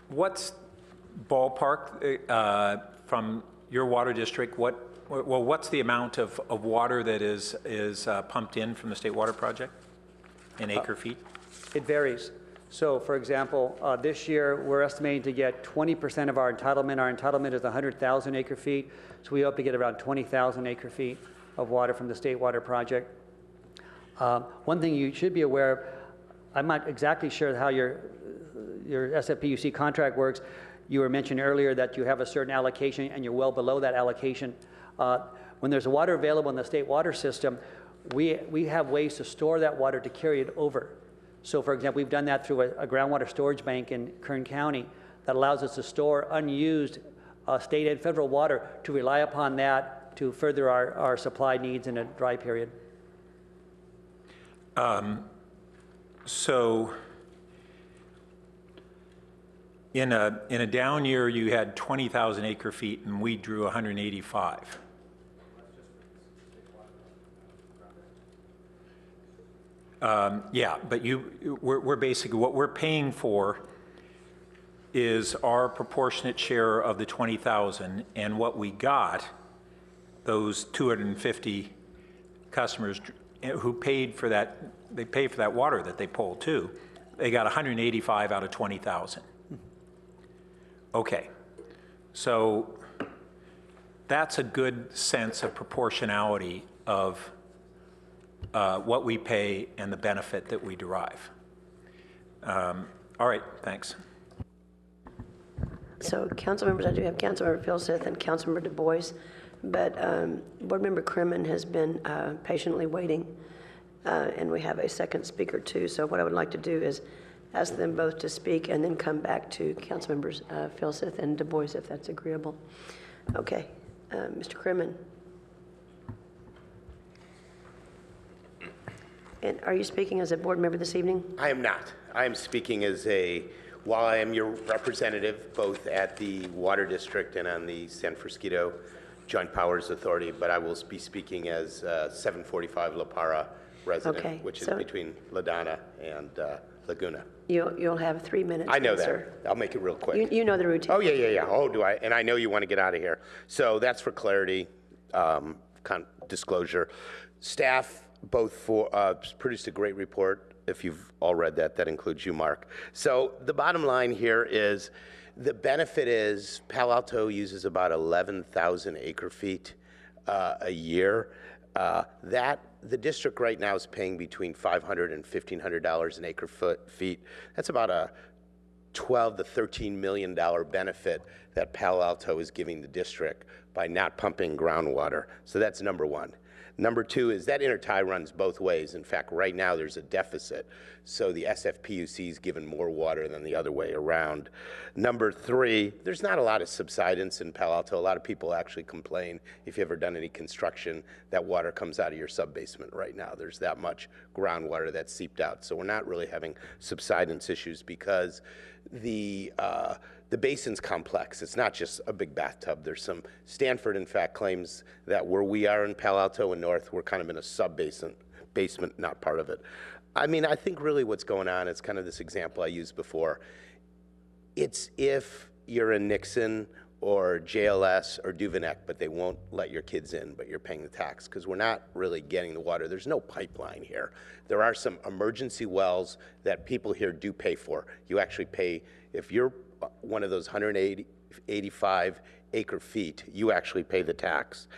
what's ballpark from your water district? What's the amount of water that is pumped in from the State Water Project in acre feet? It varies. So, for example, this year we're estimating to get 20% of our entitlement. Our entitlement is 100,000 acre feet, so we hope to get around 20,000 acre feet of water from the State Water Project. One thing you should be aware of, I'm not exactly sure how your SFPUC contract works. You were mentioning earlier that you have a certain allocation and you're well below that allocation. When there's water available in the state water system, we have ways to store that water to carry it over. So, for example, we've done that through a groundwater storage bank in Kern County that allows us to store unused state and federal water to rely upon that to further our supply needs in a dry period. So in a down year, you had 20,000 acre feet, and we drew 185. Yeah, but we're basically, what we're paying for is our proportionate share of the 20,000, and what we got, those 250 customers who paid for that, they paid for that water that they pulled too, they got 185 out of 20,000. Okay, so that's a good sense of proportionality of what we pay and the benefit that we derive. All right, thanks. So council members, I do have Councilmember Philseth and Councilmember Du Bois, but Board Member Crimmen has been patiently waiting, and we have a second speaker too. So what I would like to do is ask them both to speak and then come back to Councilmembers Philseth and Du Bois, if that's agreeable. Okay, Mr. Crimmen. And are you speaking as a board member this evening? I am not. I am speaking as while I am your representative, both at the Water District and on the San Francisco Joint Powers Authority, but I will be speaking as 745 La Parra resident, Okay, which is so between Ladonna and Laguna. You'll have 3 minutes. I know then, sir. that. I'll make it real quick. You know the routine. Oh, yeah. Oh, do I? And I know you want to get out of here. So that's for clarity, disclosure. Staff both produced a great report. If you've all read that, that includes you, Mark. So the bottom line here is the benefit is Palo Alto uses about 11,000 acre feet a year. The district right now is paying between $500 and $1,500 an acre feet. That's about a $12 to $13 million benefit that Palo Alto is giving the district by not pumping groundwater. So that's number one. Number two is that intertie runs both ways. In fact, right now there's a deficit. So the SFPUC is given more water than the other way around. Number three, there's not a lot of subsidence in Palo Alto. A lot of people actually complain, if you've ever done any construction, that water comes out of your subbasement right now. There's that much groundwater that's seeped out. So we're not really having subsidence issues because the basin's complex. It's not just a big bathtub. There's some, Stanford, in fact, claims that where we are in Palo Alto and North, we're kind of in a basement, not part of it. I mean, I think really what's going on, it's kind of this example I used before. It's if you're in Nixon or JLS or Duveneck, but they won't let your kids in, but you're paying the tax, because we're not really getting the water. There's no pipeline here. There are some emergency wells that people here do pay for. You actually pay, if you're one of those 185 acre feet, you actually pay the tax.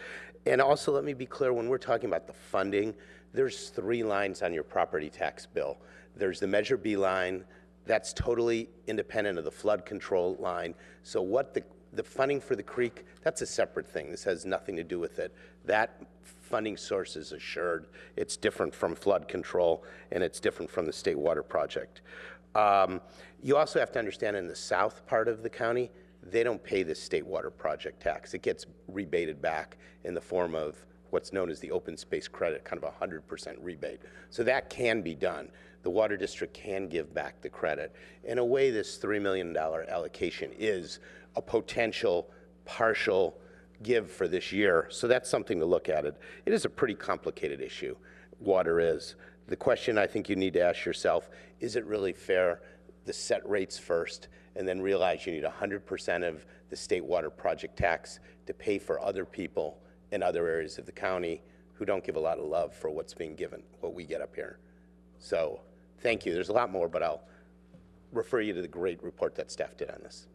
And also, let me be clear, when we're talking about the funding, there's 3 lines on your property tax bill. There's the Measure B line, that's totally independent of the flood control line. So what the funding for the creek, that's a separate thing. This has nothing to do with it. That funding source is assured. It's different from flood control, and it's different from the State Water Project. You also have to understand, in the south part of the county, they don't pay the State Water Project tax. It gets rebated back in the form of what's known as the open space credit, kind of a 100% rebate. So that can be done. The Water District can give back the credit. In a way, this $3 million allocation is a potential partial give for this year. So that's something to look at. It is a pretty complicated issue, water is. The question I think you need to ask yourself, is it really fair to set rates first and then realize you need 100% of the State Water Project tax to pay for other people in other areas of the county who don't give a lot of love for what's being given, what we get up here. So thank you. There's a lot more, but I'll refer you to the great report that staff did on this.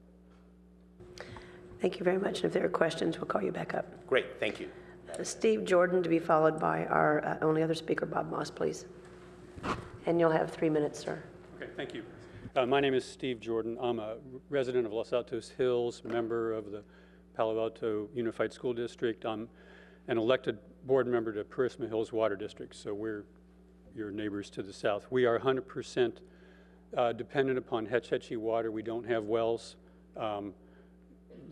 Thank you very much. And if there are questions, we'll call you back up. Great, thank you. Steve Jordan, to be followed by our only other speaker, Bob Moss, please. And you'll have 3 minutes, sir. Okay, thank you. My name is Steve Jordan. I'm a resident of Los Altos Hills, member of the Palo Alto Unified School District. I'm an elected board member to Purisima Hills Water District, so we're your neighbors to the south. We are 100% dependent upon Hetch Hetchy water. We don't have wells.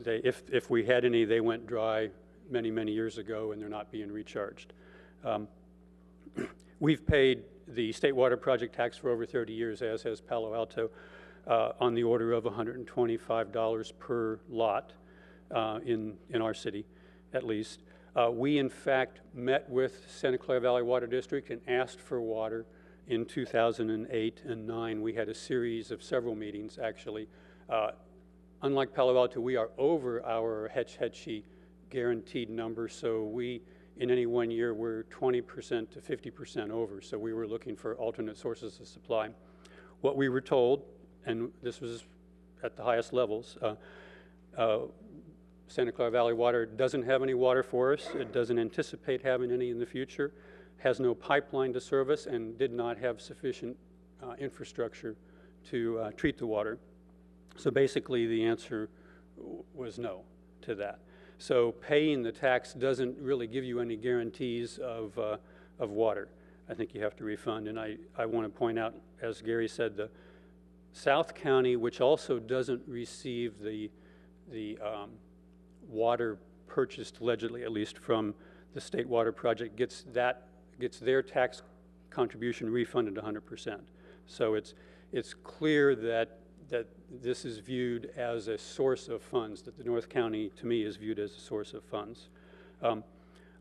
If we had any, they went dry many, many years ago, and they're not being recharged. We've paid the State Water Project tax for over 30 years, as has Palo Alto, on the order of $125 per lot in our city, at least. We, in fact, met with Santa Clara Valley Water District and asked for water in 2008 and 9. We had a series of several meetings, actually, Unlike Palo Alto, we are over our Hetch-Hetchy guaranteed number, so we, in any one year, we're 20% to 50% over, so we were looking for alternate sources of supply. What we were told, and this was at the highest levels, Santa Clara Valley Water doesn't have any water for us. It doesn't anticipate having any in the future, has no pipeline to service, and did not have sufficient infrastructure to treat the water. So basically, the answer was no to that. So paying the tax doesn't really give you any guarantees of water. I think you have to refund. And I want to point out, as Gary said, the South County, which also doesn't receive the water purchased allegedly, at least from the State Water Project, gets their tax contribution refunded 100%. So it's clear that this is viewed as a source of funds, that the North County, to me, is viewed as a source of funds.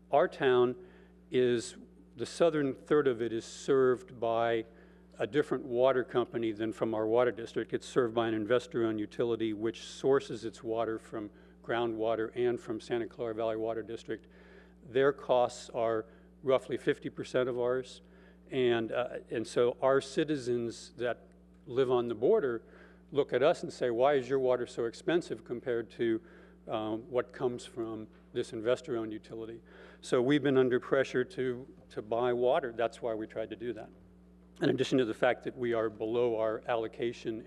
Our town is, the southern third of it is served by a different water company than from our water district. It's served by an investor-owned utility which sources its water from groundwater and from Santa Clara Valley Water District. Their costs are roughly 50% of ours, and so our citizens that live on the border look at us and say, why is your water so expensive compared to what comes from this investor-owned utility? So we've been under pressure to buy water. That's why we tried to do that. In addition to the fact that we are below our allocation,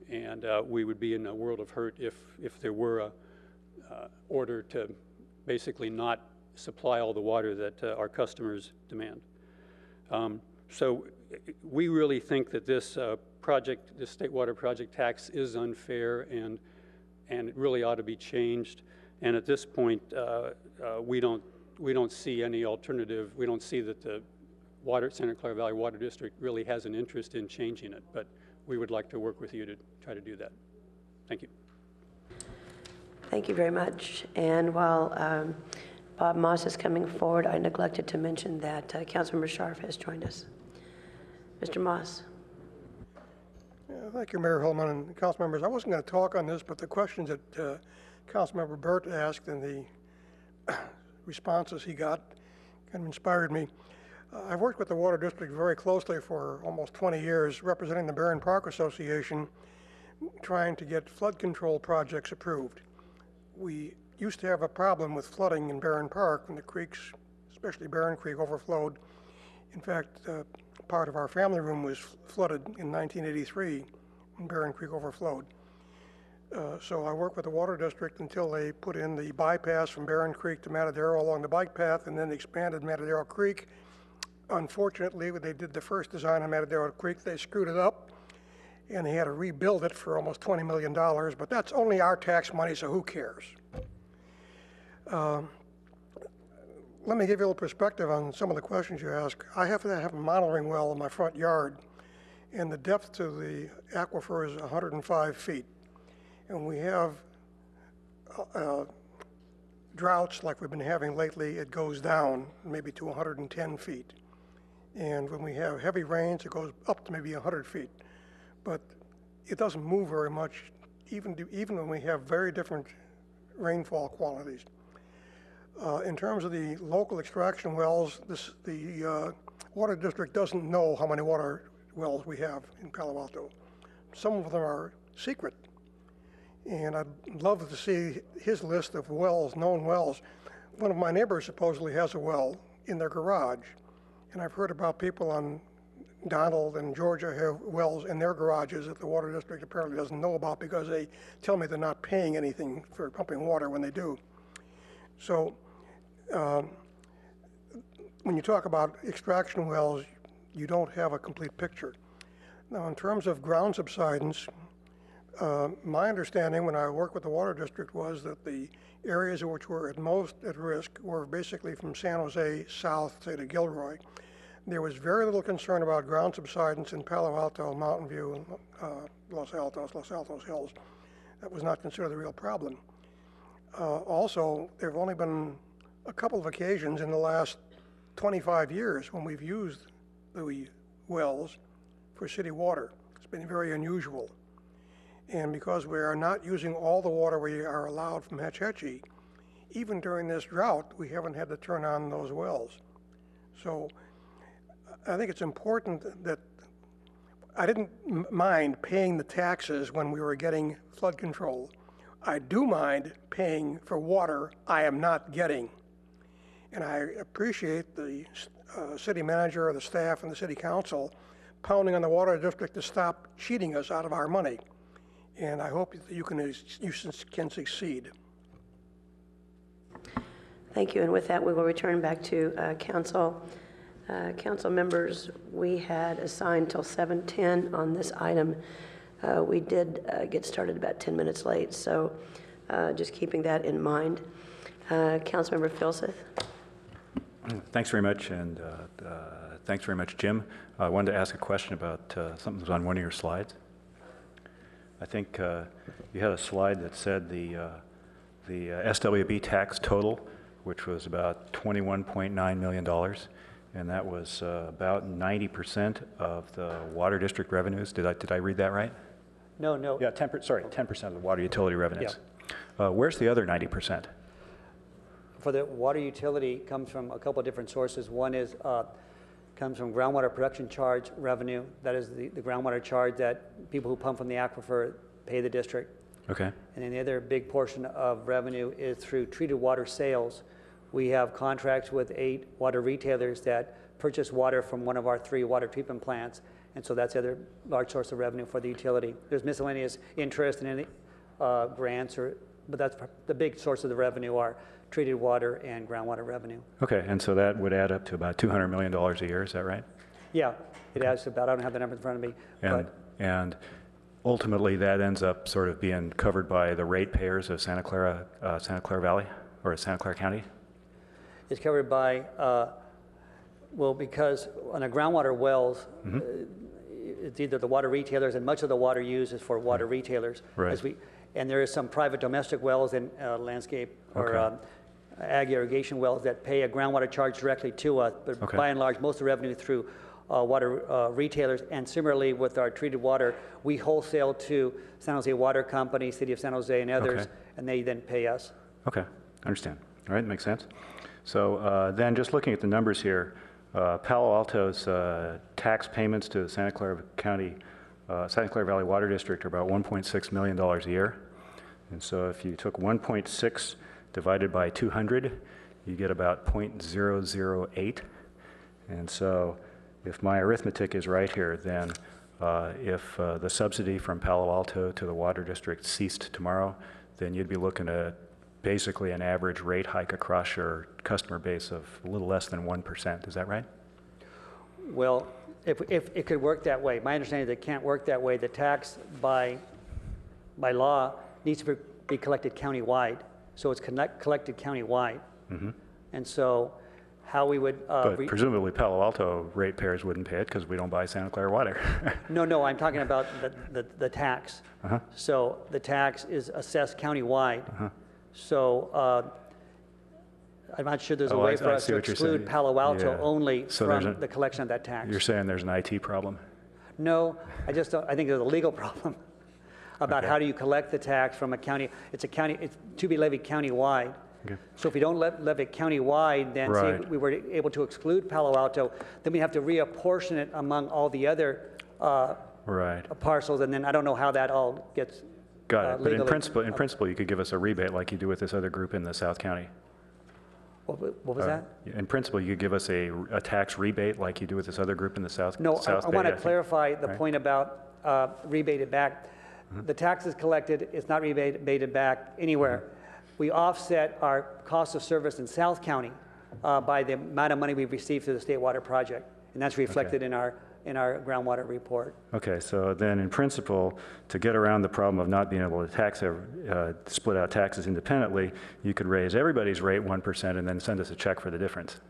and we would be in a world of hurt if there were a order to basically not supply all the water that our customers demand. So we really think that this project, this state water project tax, is unfair, and it really ought to be changed. And at this point, we don't see any alternative. We don't see that the Santa Clara Valley Water District really has an interest in changing it, but we would like to work with you to try to do that. Thank you. Thank you very much. And while Bob Moss is coming forward, I neglected to mention that Councilmember Scharf has joined us. Mr. Moss. Thank you, Mayor Holman and council members. I wasn't going to talk on this, but the questions that Councilmember Burt asked and the responses he got kind of inspired me. I've worked with the Water District very closely for almost 20 years, representing the Barron Park Association, trying to get flood control projects approved. We used to have a problem with flooding in Barron Park when the creeks, especially Barron Creek, overflowed. In fact, part of our family room was flooded in 1983 when Barron Creek overflowed. So I worked with the Water District until they put in the bypass from Barron Creek to Matadero along the bike path, and then expanded Matadero Creek. Unfortunately, when they did the first design on Matadero Creek, they screwed it up, and they had to rebuild it for almost $20 million, but that's only our tax money, so who cares? Let me give you a little perspective on some of the questions you ask. I have to have a monitoring well in my front yard, and the depth to the aquifer is 105 feet. And we have droughts like we've been having lately, it goes down maybe to 110 feet. And when we have heavy rains, it goes up to maybe 100 feet. But it doesn't move very much, even when we have very different rainfall qualities. In terms of the local extraction wells, the Water District doesn't know how many water wells we have in Palo Alto. Some of them are secret. And I'd love to see his list of wells, known wells. One of my neighbors supposedly has a well in their garage. And I've heard about people on Donald and Georgia have wells in their garages that the Water District apparently doesn't know about because they tell me they're not paying anything for pumping water when they do. So when you talk about extraction wells, you don't have a complete picture. Now, in terms of ground subsidence, my understanding when I worked with the Water District was that the areas which were at most at risk were basically from San Jose south, say, to Gilroy. There was very little concern about ground subsidence in Palo Alto, Mountain View, and Los Altos Hills. That was not considered a real problem. Also, there have only been a couple of occasions in the last 25 years when we've used the wells for city water. It's been very unusual. And because we are not using all the water we are allowed from Hetch Hetchy, even during this drought, we haven't had to turn on those wells. So I think it's important that I didn't mind paying the taxes when we were getting flood control. I do mind paying for water I am not getting. And I appreciate the city manager, the staff, and the city council pounding on the water district to stop cheating us out of our money. And I hope that you can succeed. Thank you, and with that, we will return back to council. Council members, we had assigned till 7:10 on this item. We did get started about 10 minutes late, so just keeping that in mind. Councilmember Filseth. Thanks very much, and thanks very much, Jim. I wanted to ask a question about something that was on one of your slides. I think you had a slide that said the SWB tax total, which was about $21.9 million, and that was about 90% of the water district revenues. Did I read that right? No. Yeah, 10% of the water utility revenues. Yeah. Where's the other 90%? For the water utility, comes from a couple of different sources. One is comes from groundwater production charge revenue. That is the groundwater charge that people who pump from the aquifer pay the district. Okay. And then the other big portion of revenue is through treated water sales. We have contracts with 8 water retailers that purchase water from one of our 3 water treatment plants, and so that's the other large source of revenue for the utility. There's miscellaneous interest and any grants, but that's the big source of the revenue are treated water and groundwater revenue. Okay, and so that would add up to about $200 million a year, is that right? Yeah, it adds to about, I don't have the number in front of me. And ultimately that ends up sort of being covered by the ratepayers of Santa Clara Valley, or Santa Clara County? It's covered by, well, because on the groundwater wells, it's either the water retailers, and much of the water used is for water retailers. Right. And there is some private domestic wells and landscape or ag irrigation wells that pay a groundwater charge directly to us, but by and large, most of the revenue through water retailers. And similarly with our treated water, we wholesale to San Jose Water Company, City of San Jose, and others, and they then pay us. Okay, I understand. All right, makes sense. So then just looking at the numbers here, Palo Alto's tax payments to the Santa Clara Valley Water District are about $1.6 million a year. And so if you took 1.6 divided by 200, you get about 0.008. And so if my arithmetic is right here, then if the subsidy from Palo Alto to the water district ceased tomorrow, then you'd be looking at basically an average rate hike across your customer base of a little less than 1%. Is that right? Well, if it could work that way. My understanding is it can't work that way. The tax by law needs to be collected countywide. So it's collected countywide. And so how we would... but presumably Palo Alto ratepayers wouldn't pay it because we don't buy Santa Clara water. No, I'm talking about the tax. So the tax is assessed countywide. So I'm not sure there's a way for us to exclude Palo Alto only from the collection of that tax. You're saying there's an IT problem? No, I just don't. I think there's a legal problem about how do you collect the tax from a county. It's to be levied countywide. So if we don't levy it countywide, then say we were able to exclude Palo Alto, then we have to reapportion it among all the other parcels, and then I don't know how that all gets. Got it. But in principle, you could give us a rebate like you do with this other group in the South County. What was that? In principle, you could give us a tax rebate like you do with this other group in the South. No, South I want to clarify the point about rebated back. The tax is collected; it's not rebated back anywhere. We offset our cost of service in South County by the amount of money we've received through the State Water Project, and that's reflected in our groundwater report. Okay, so then in principle, to get around the problem of not being able to split out taxes independently, you could raise everybody's rate 1% and then send us a check for the difference.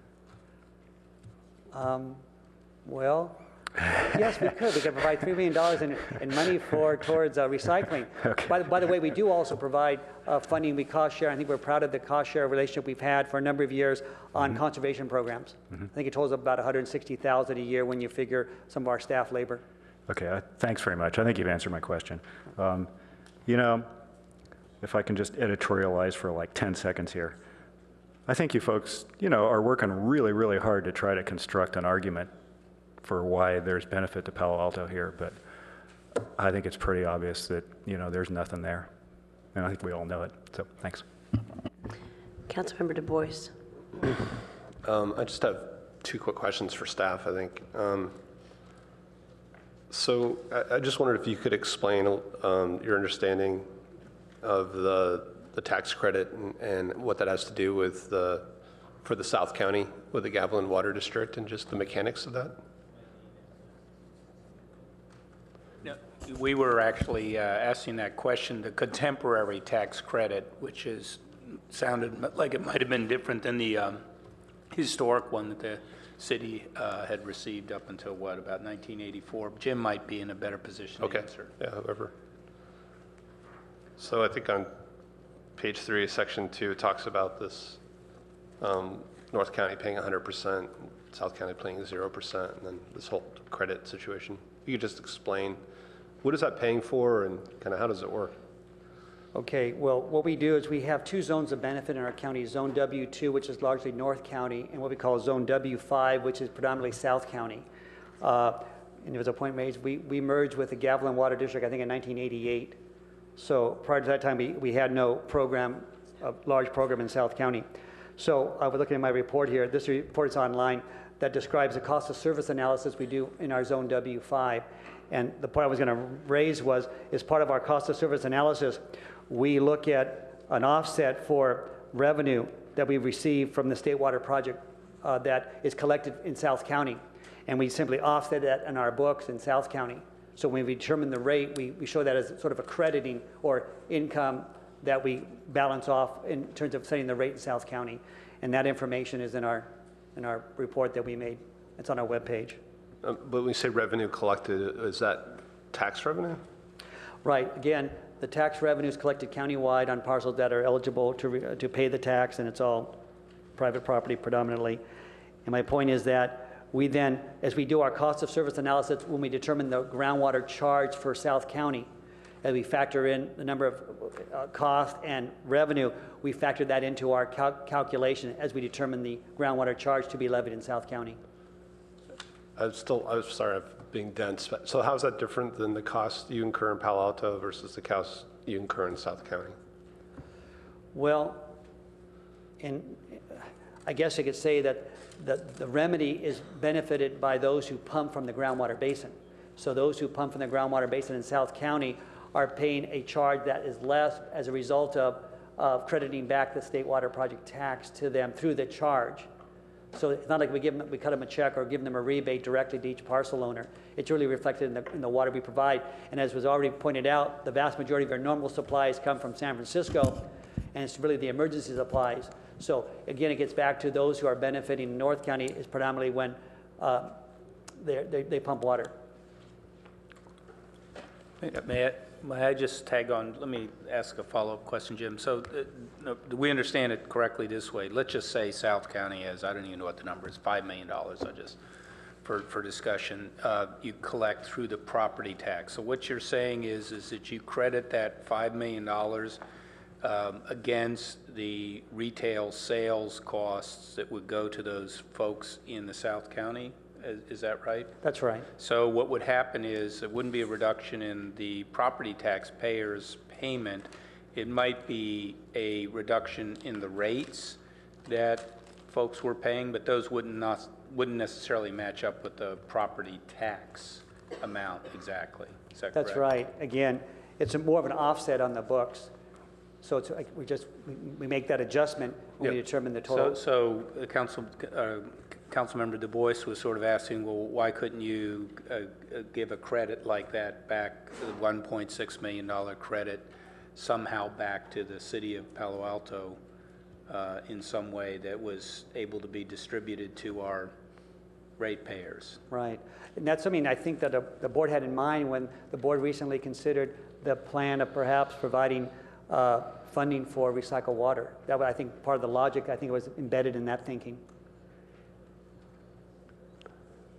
Well, yes, we could. We could provide $3 million in money towards recycling. By the way, we do also provide funding. We cost share. I think we're proud of the cost share relationship we've had for a number of years on conservation programs. I think it totals about $160,000 a year when you figure some of our staff labor. Okay, thanks very much. I think you've answered my question. You know, if I can just editorialize for like 10 seconds here, I think you folks, you know, are working really, really hard to try to construct an argument for why there's benefit to Palo Alto here, but I think it's pretty obvious that, you know, there's nothing there. And I think we all know it. So, thanks. Councilmember Du Bois. I just have two quick questions for staff, I think. So I just wondered if you could explain your understanding of the tax credit and what that has to do with for the South County with the Gavilan Water District and just the mechanics of that. We were actually asking that question, the contemporary tax credit, which sounded like it might have been different than the historic one that the city had received up until, what, about 1984? Jim might be in a better position to answer. Yeah, whoever. So I think on page 3 of section 2, it talks about this North County paying 100%, South County paying 0%, and then this whole credit situation. You could just explain, what is that paying for and kind of how does it work? Okay, well, what we do is we have two zones of benefit in our county, Zone W2, which is largely North County, and what we call Zone W5, which is predominantly South County. And there was a point made, we merged with the Gavilan Water District, I think in 1988. So prior to that time, we had no program, a large program in South County. So I was looking at my report here. This report is online that describes the cost of service analysis we do in our Zone W5. And the point I was going to raise was, as part of our cost of service analysis, we look at an offset for revenue that we receive from the State Water Project that is collected in South County. And we simply offset that in our books in South County. So when we determine the rate, we show that as sort of a crediting or income that we balance off in terms of setting the rate in South County. And that information is in our report that we made. It's on our webpage. But when you say revenue collected, is that tax revenue? Right. Again, the tax revenue is collected countywide on parcels that are eligible to pay the tax, and it's all private property predominantly. And my point is that we then, as we do our cost of service analysis, when we determine the groundwater charge for South County, as we factor in the number of cost and revenue, we factor that into our calculation as we determine the groundwater charge to be levied in South County. I was sorry, I'm being dense. But so how is that different than the cost you incur in Palo Alto versus the cost you incur in South County? Well, I guess I could say that the remedy is benefited by those who pump from the groundwater basin. So those who pump from the groundwater basin in South County are paying a charge that is less as a result of crediting back the State Water Project tax to them through the charge. So it's not like we cut them a check or give them a rebate directly to each parcel owner. It's really reflected in the water we provide. And as was already pointed out, the vast majority of our normal supplies come from San Francisco, and it's really the emergency supplies. So again, it gets back to those who are benefiting in North County is predominantly when they pump water. May I just tag on? Let me ask a follow-up question, Jim. So do we understand it correctly this way? Let's just say South County has, I don't even know what the number is, $5 million, for discussion, you collect through the property tax. So what you're saying is that you credit that $5 million against the retail sales costs that would go to those folks in the South County? Is that right? That's right. So what would happen is it wouldn't be a reduction in the property tax payer's payment. It might be a reduction in the rates that folks were paying, but those wouldn't necessarily match up with the property tax amount exactly. Is that correct? That's right. Again, it's more of an offset on the books. So it's like we make that adjustment when we determine the total. So Councilmember Du Bois was sort of asking, well, why couldn't you give a credit like that back, the $1.6 million credit, somehow back to the city of Palo Alto in some way that was able to be distributed to our ratepayers? Right. And that's something I think that the board had in mind when the board recently considered the plan of perhaps providing funding for recycled water. That was, I think, part of the logic. I think it was embedded in that thinking.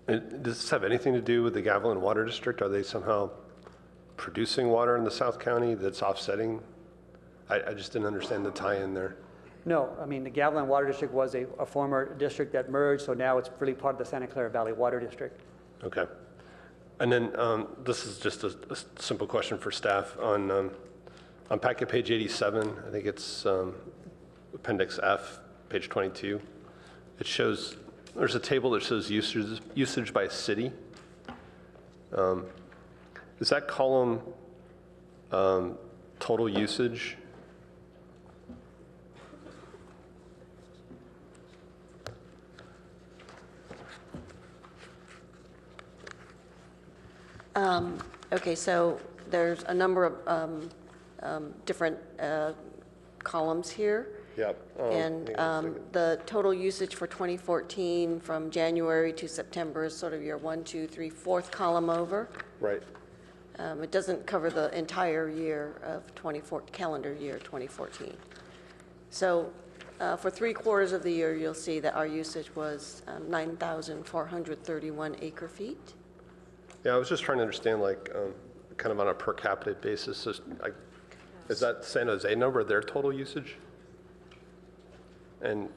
And does this have anything to do with the Gavilan Water District? Are they somehow producing water in the South County that's offsetting? I just didn't understand the tie-in there. No, I mean, the Gavilan Water District was a former district that merged, so now it's really part of the Santa Clara Valley Water District. Okay. And then this is just a simple question for staff. On packet page 87, I think it's Appendix F, page 22, it shows, there's a table that shows usage by city. Is that column total usage? Okay, so there's a number of different columns here. Yep. And the total usage for 2014 from January to September is sort of your 1, 2, 3, 4th column over. Right. It doesn't cover the entire year of calendar year 2014. So for 3/4 of the year, you'll see that our usage was 9,431 acre feet. Yeah, I was just trying to understand, like, kind of on a per capita basis. So, is that San Jose number their total usage? And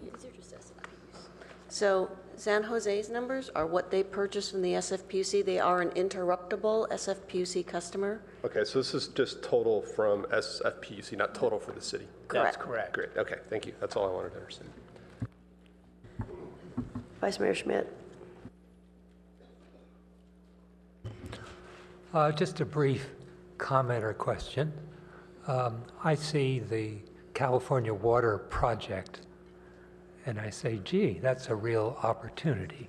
so San Jose's numbers are what they purchased from the SFPUC. They are an interruptible SFPUC customer. okay, so this is just total from SFPUC, not total for the city. Correct. That's correct. Great. Okay, thank you. That's all I wanted to understand. Vice Mayor Schmidt. Just a brief comment or question. I see the California Water Project, and I say, gee, that's a real opportunity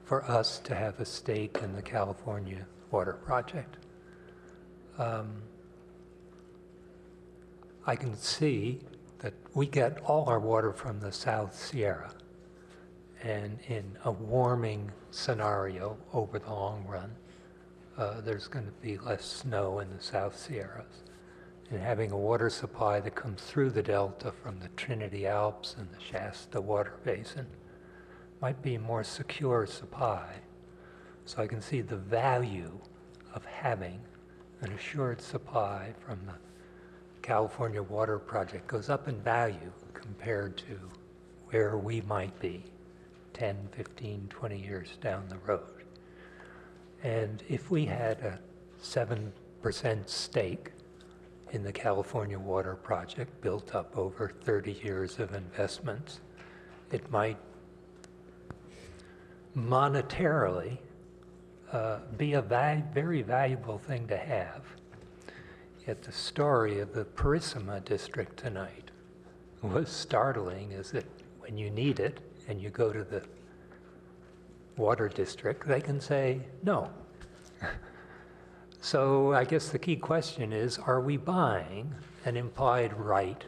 for us to have a stake in the California Water Project. I can see that we get all our water from the South Sierra, and in a warming scenario over the long run, there's going to be less snow in the South Sierras. And having a water supply that comes through the Delta from the Trinity Alps and the Shasta Water Basin might be a more secure supply. So I can see the value of having an assured supply from the California Water Project goes up in value compared to where we might be 10, 15, 20 years down the road. And if we had a 7% stake in the California Water Project built up over 30 years of investments, it might monetarily be a very valuable thing to have. Yet the story of the Purísima district tonight was startling, is that when you need it and you go to the water district, they can say no. So I guess the key question is, are we buying an implied right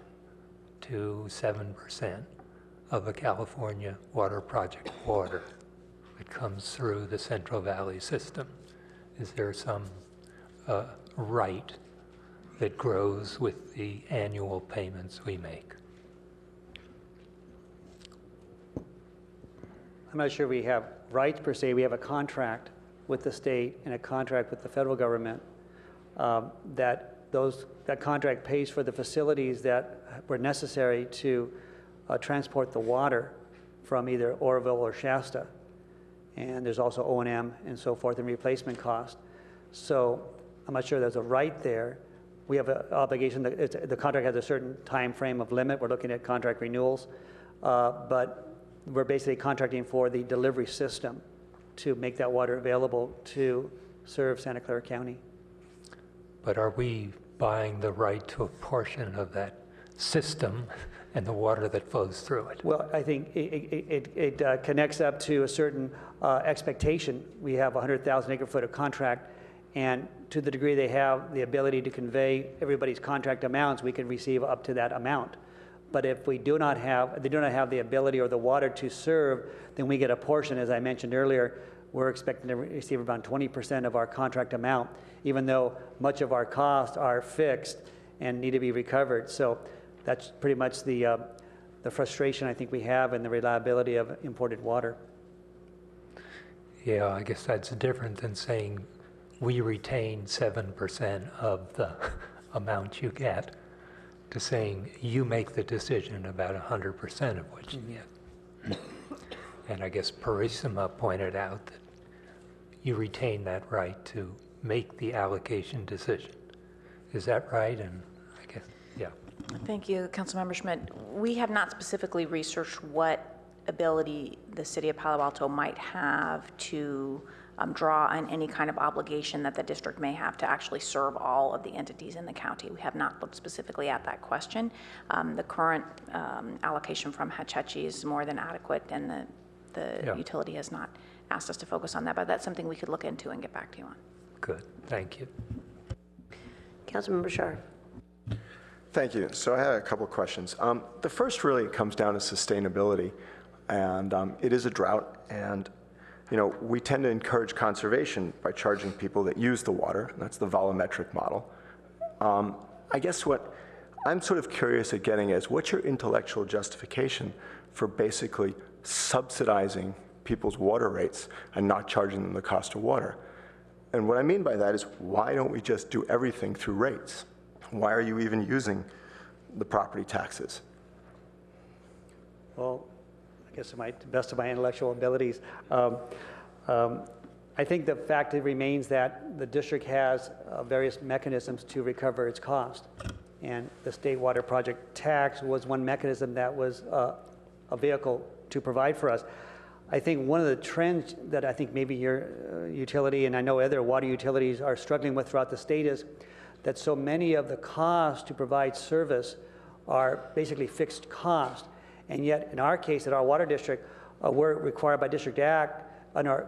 to 7% of the California Water Project water that comes through the Central Valley system? Is there some right that grows with the annual payments we make? I'm not sure we have rights per se. We have a contract with the state and a contract with the federal government that contract pays for the facilities that were necessary to transport the water from either Oroville or Shasta. And there's also O&M and so forth and replacement cost. So I'm not sure there's a right there. We have an obligation, the contract has a certain time frame of limit. We're looking at contract renewals, but we're basically contracting for the delivery system to make that water available to serve Santa Clara County. But are we buying the right to a portion of that system and the water that flows through it? Well, I think it connects up to a certain expectation. We have 100,000 acre foot of contract, and to the degree they have the ability to convey everybody's contract amounts, we can receive up to that amount. But if they do not have the ability or the water to serve, then we get a portion. As I mentioned earlier, we're expecting to receive around 20% of our contract amount, even though much of our costs are fixed and need to be recovered. So that's pretty much the frustration I think we have in the reliability of imported water. Yeah, I guess that's different than saying we retain 7% of the amount you get, to saying you make the decision about 100% of what you get. And I guess Parissima pointed out that you retain that right to make the allocation decision. Is that right? And I guess, yeah. Thank you, Councilmember Schmidt. We have not specifically researched what ability the city of Palo Alto might have to draw on any kind of obligation that the district may have to actually serve all of the entities in the county. We have not looked specifically at that question. The current allocation from Hetch Hetchy is more than adequate, and the utility has not asked us to focus on that, but that's something we could look into and get back to you on. Good, thank you. Councilmember Shar. Thank you. So I had a couple of questions. The first really comes down to sustainability, and it is a drought, and we tend to encourage conservation by charging people that use the water. That's the volumetric model. I guess what I'm sort of curious at getting is, what's your intellectual justification for basically subsidizing people's water rates and not charging them the cost of water? And what I mean by that is, why don't we just do everything through rates? Why are you even using the property taxes? Well, I guess to the best of my intellectual abilities, I think the fact remains that the district has various mechanisms to recover its cost. And the state water project tax was one mechanism that was a vehicle to provide for us. I think one of the trends that I think maybe your utility, and I know other water utilities are struggling with throughout the state, is that so many of the costs to provide service are basically fixed cost. And yet, in our case, at our water district, we're required by District Act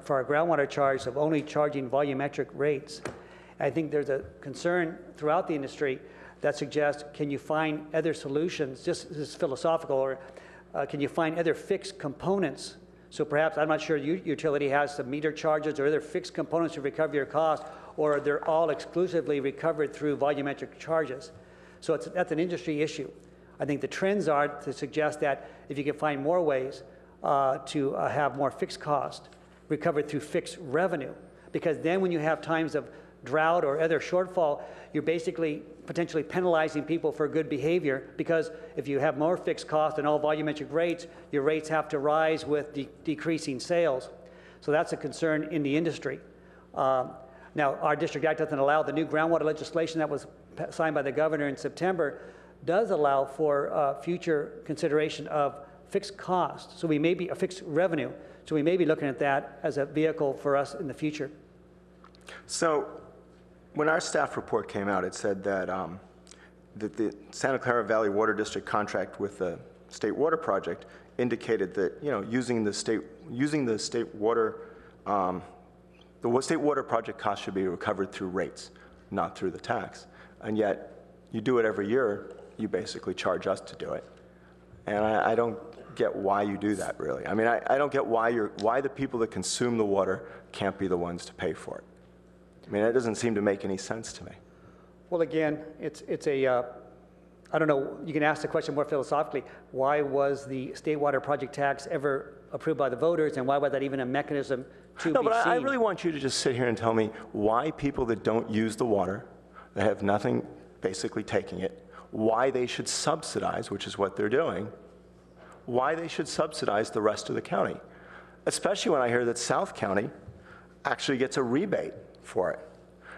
for our groundwater charge of only charging volumetric rates. And I think there's a concern throughout the industry that suggests, can you find other solutions, just this is philosophical, or can you find other fixed components? So perhaps, I'm not sure utility has some meter charges or other fixed components to recover your cost, or they're all exclusively recovered through volumetric charges. So that's an industry issue. I think the trends are to suggest that if you can find more ways to have more fixed cost recovered through fixed revenue, because then when you have times of drought or other shortfall, you're basically potentially penalizing people for good behavior, because if you have more fixed cost and all volumetric rates, your rates have to rise with decreasing sales. So that's a concern in the industry. Now, our District Act doesn't allow, the new groundwater legislation that was signed by the governor in September does allow for future consideration of fixed costs. So we may be a fixed revenue. So we may be looking at that as a vehicle for us in the future. So when our staff report came out, it said that, that the Santa Clara Valley Water District contract with the State Water Project indicated that, using the state water, the State Water Project cost should be recovered through rates, not through the tax. And yet, you do it every year, you basically charge us to do it. And I don't get why you do that, really. I mean, I don't get why the people that consume the water can't be the ones to pay for it. I mean, that doesn't seem to make any sense to me. Well, again, it's a, I don't know, you can ask the question more philosophically. Why was the State Water Project tax ever approved by the voters, and why was that even a mechanism to be seen? I really want you to just sit here and tell me why people that don't use the water, that have nothing basically taking it, why they should subsidize, which is what they're doing, why they should subsidize the rest of the county, especially when I hear that South County actually gets a rebate for it.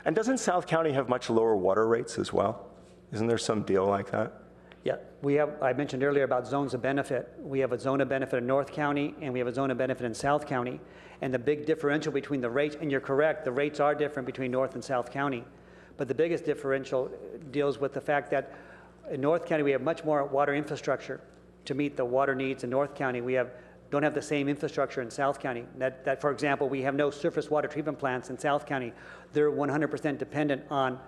And doesn't South County have much lower water rates as well? Isn't there some deal like that? Yeah, we have, I mentioned earlier about zones of benefit. We have a zone of benefit in North County, and we have a zone of benefit in South County. And the big differential between the rates, and you're correct, the rates are different between North and South County. But the biggest differential deals with the fact that in North County, we have much more water infrastructure to meet the water needs in North County. We don't have the same infrastructure in South County. That, for example, we have no surface water treatment plants in South County. They're 100% dependent on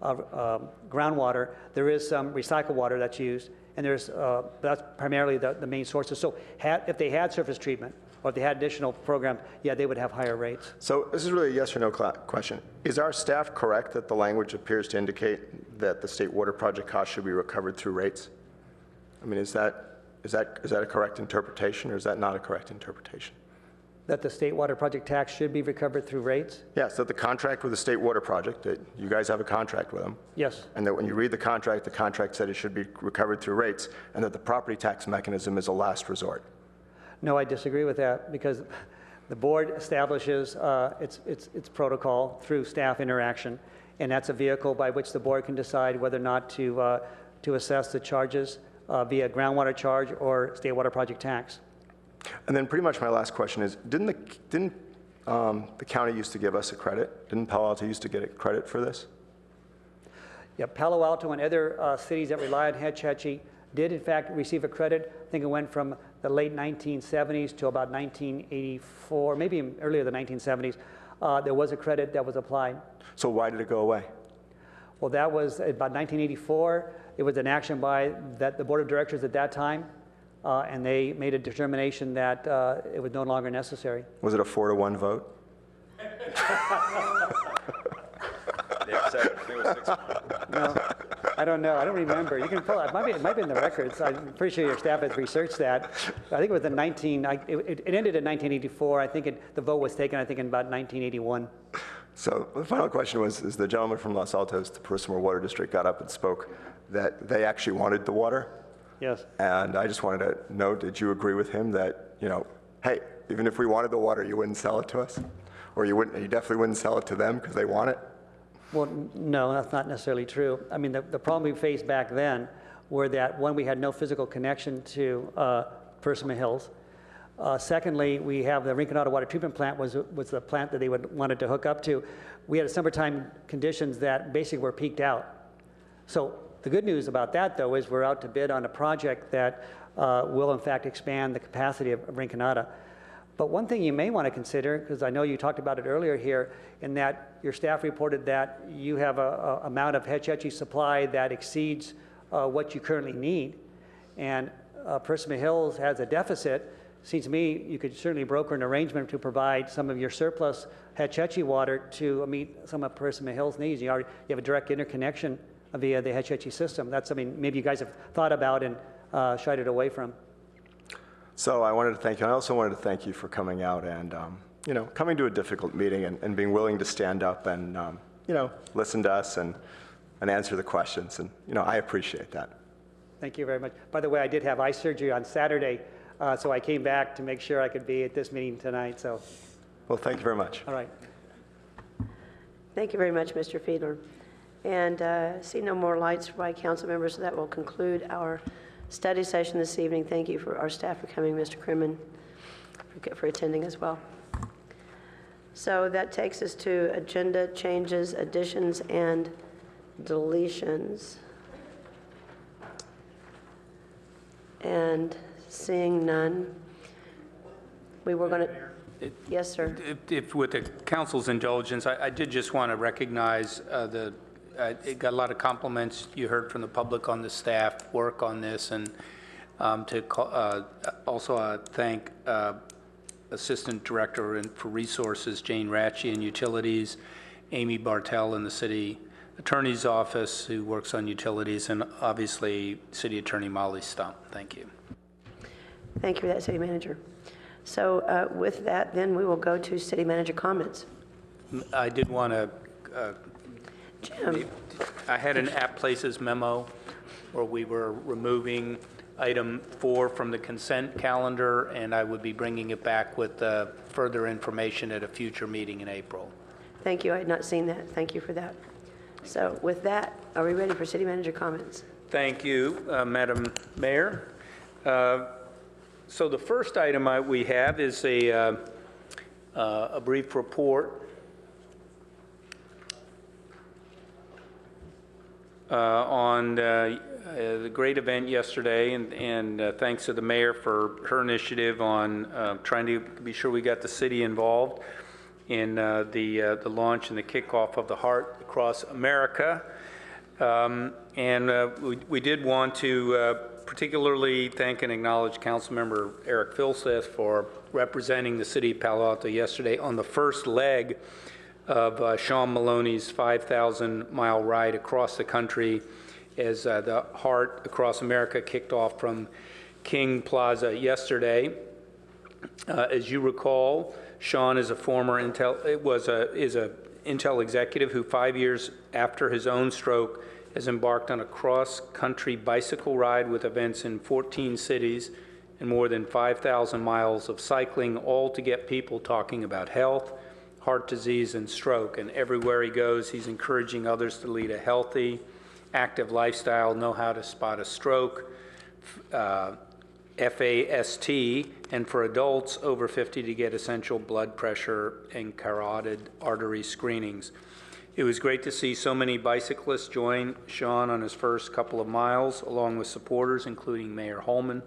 groundwater. There is some recycled water that's used, and that's primarily the main sources. So if they had surface treatment, or if they had additional programs, yeah, they would have higher rates. So this is really a yes or no question. Is our staff correct that the language appears to indicate that the State Water Project cost should be recovered through rates? I mean, is that a correct interpretation, or is that not a correct interpretation? That the state water project tax should be recovered through rates? Yes, that the contract with the state water project, that you guys have a contract with them, Yes. and that when you read the contract said it should be recovered through rates, and that the property tax mechanism is a last resort. No, I disagree with that, because the board establishes its protocol through staff interaction, and that's a vehicle by which the board can decide whether or not to assess the charges via groundwater charge or state water project tax. And then pretty much my last question is, didn't the county used to give us a credit? Didn't Palo Alto used to get a credit for this? Yeah, Palo Alto and other cities that rely on Hetch Hetchy did in fact receive a credit. I think it went from the late 1970s to about 1984, maybe earlier the 1970s. There was a credit that was applied. So why did it go away? Well, that was about 1984. It was an action by the board of directors at that time, and they made a determination that it was no longer necessary. Was it a 4-to-1 vote? No, I don't know. I don't remember. You can pull it. It might be in the records. I'm pretty sure your staff has researched that. I think it was it ended in 1984. I think the vote was taken, I think, in about 1981. So the final question was, is the gentleman from Los Altos, the Purísimo Water District, got up and spoke that they actually wanted the water. Yes. And I just wanted to know, did you agree with him that, hey, even if we wanted the water, you wouldn't sell it to us? Or you definitely wouldn't sell it to them because they want it? Well, no, that's not necessarily true. I mean, the problem we faced back then were that, one, we had no physical connection to Purísimo Hills. Secondly, we have the Rinconada Water Treatment Plant was the plant that they wanted to hook up to. We had summertime conditions that basically were peaked out. So the good news about that, though, is we're out to bid on a project that will, in fact, expand the capacity of Rinconada. But one thing you may want to consider, because I know you talked about it earlier here, in that your staff reported that you have an amount of Hetch Hetchy supply that exceeds what you currently need, and Purísimo Hills has a deficit. Seems to me you could certainly broker an arrangement to provide some of your surplus Hetch Hetchy water to meet some of Purísimo Hills' needs. You have a direct interconnection via the Hetch Hetchy system. That's something maybe you guys have thought about and shied it away from. So I wanted to thank you. I also wanted to thank you for coming out and, coming to a difficult meeting and being willing to stand up and, listen to us and answer the questions. And, I appreciate that. Thank you very much. By the way, I did have eye surgery on Saturday, so I came back to make sure I could be at this meeting tonight. So, well, thank you very much. All right. Thank you very much, Mr. Fiedler. And see no more lights by council members, so that will conclude our study session this evening. Thank you for our staff for coming, Mr. Crimmen, for attending as well. So that takes us to agenda changes, additions, and deletions. And seeing none, we were going to, yes, sir. If with the council's indulgence, I did just want to recognize it got a lot of compliments you heard from the public on the staff work on this, and also thank Assistant Director for Resources Jane Ratchey and Utilities, Amy Bartell in the City Attorney's Office who works on utilities, and obviously City Attorney Molly Stump. Thank you. Thank you for that, City Manager. So with that, then we will go to City Manager comments. I did want to Jim. I had an app places memo where we were removing item 4 from the consent calendar, and I would be bringing it back with further information at a future meeting in April. Thank you. I had not seen that. Thank you for that. So with that, are we ready for City Manager comments? Thank you, Madam Mayor. So the first item we have is a brief report on the great event yesterday, and thanks to the mayor for her initiative on trying to be sure we got the city involved in the launch and the kickoff of the Heart Across America. We did want to particularly thank and acknowledge Councilmember Eric Filseth for representing the city of Palo Alto yesterday on the first leg of Sean Maloney's 5,000-mile ride across the country as the Heart Across America kicked off from King Plaza yesterday. As you recall, Sean is a former is a Intel executive who 5 years after his own stroke has embarked on a cross-country bicycle ride with events in 14 cities and more than 5,000 miles of cycling, all to get people talking about health, heart disease, and stroke. And everywhere he goes, he's encouraging others to lead a healthy, active lifestyle, know how to spot a stroke, FAST, and for adults over 50 to get essential blood pressure and carotid artery screenings. It was great to see so many bicyclists join Sean on his first couple of miles, along with supporters, including Mayor Holman,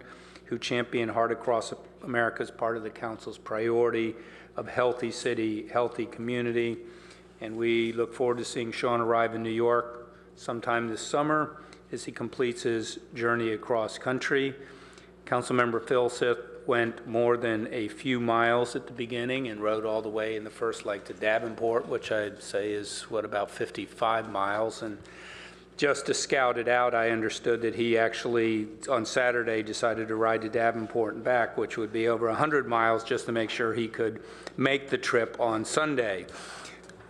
who championed Heart Across America as part of the council's priority of healthy city, healthy community. And we look forward to seeing Sean arrive in New York sometime this summer as he completes his journey across country. Councilmember Phil Sith went more than a few miles at the beginning and rode all the way in the first leg to Davenport, which I'd say is, what, about 55 miles. And just to scout it out, I understood that he actually, on Saturday, decided to ride to Davenport and back, which would be over 100 miles, just to make sure he could make the trip on Sunday.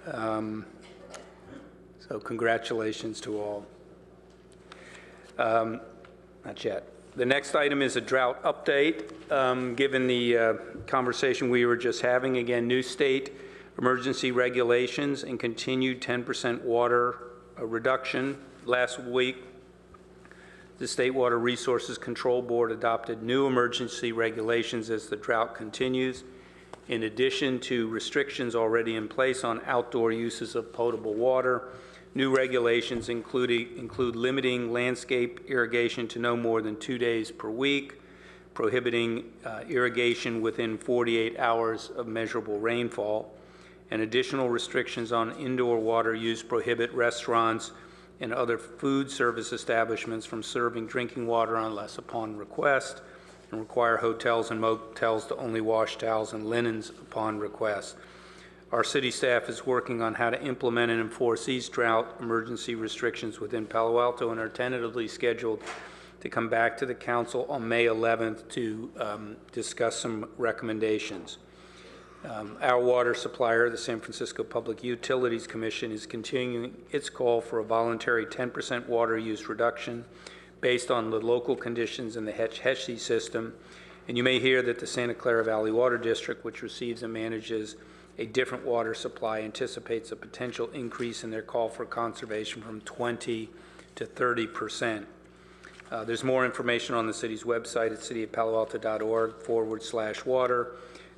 So congratulations to all. Not yet. The next item is a drought update. Given the conversation we were just having, again, new state emergency regulations and continued 10% water reduction. Last week, the State Water Resources Control Board adopted new emergency regulations as the drought continues, in addition to restrictions already in place on outdoor uses of potable water. New regulations include limiting landscape irrigation to no more than 2 days per week, prohibiting irrigation within 48 hours of measurable rainfall, and additional restrictions on indoor water use prohibit restaurants and other food service establishments from serving drinking water unless upon request, and require hotels and motels to only wash towels and linens upon request. Our city staff is working on how to implement and enforce these drought emergency restrictions within Palo Alto and are tentatively scheduled to come back to the council on May 11th to discuss some recommendations. Our water supplier, the San Francisco Public Utilities Commission, is continuing its call for a voluntary 10% water use reduction based on the local conditions in the Hetch-Hetchy system. And you may hear that the Santa Clara Valley Water District, which receives and manages a different water supply, anticipates a potential increase in their call for conservation from 20 to 30%. There's more information on the city's website at cityofpaloalto.org/water.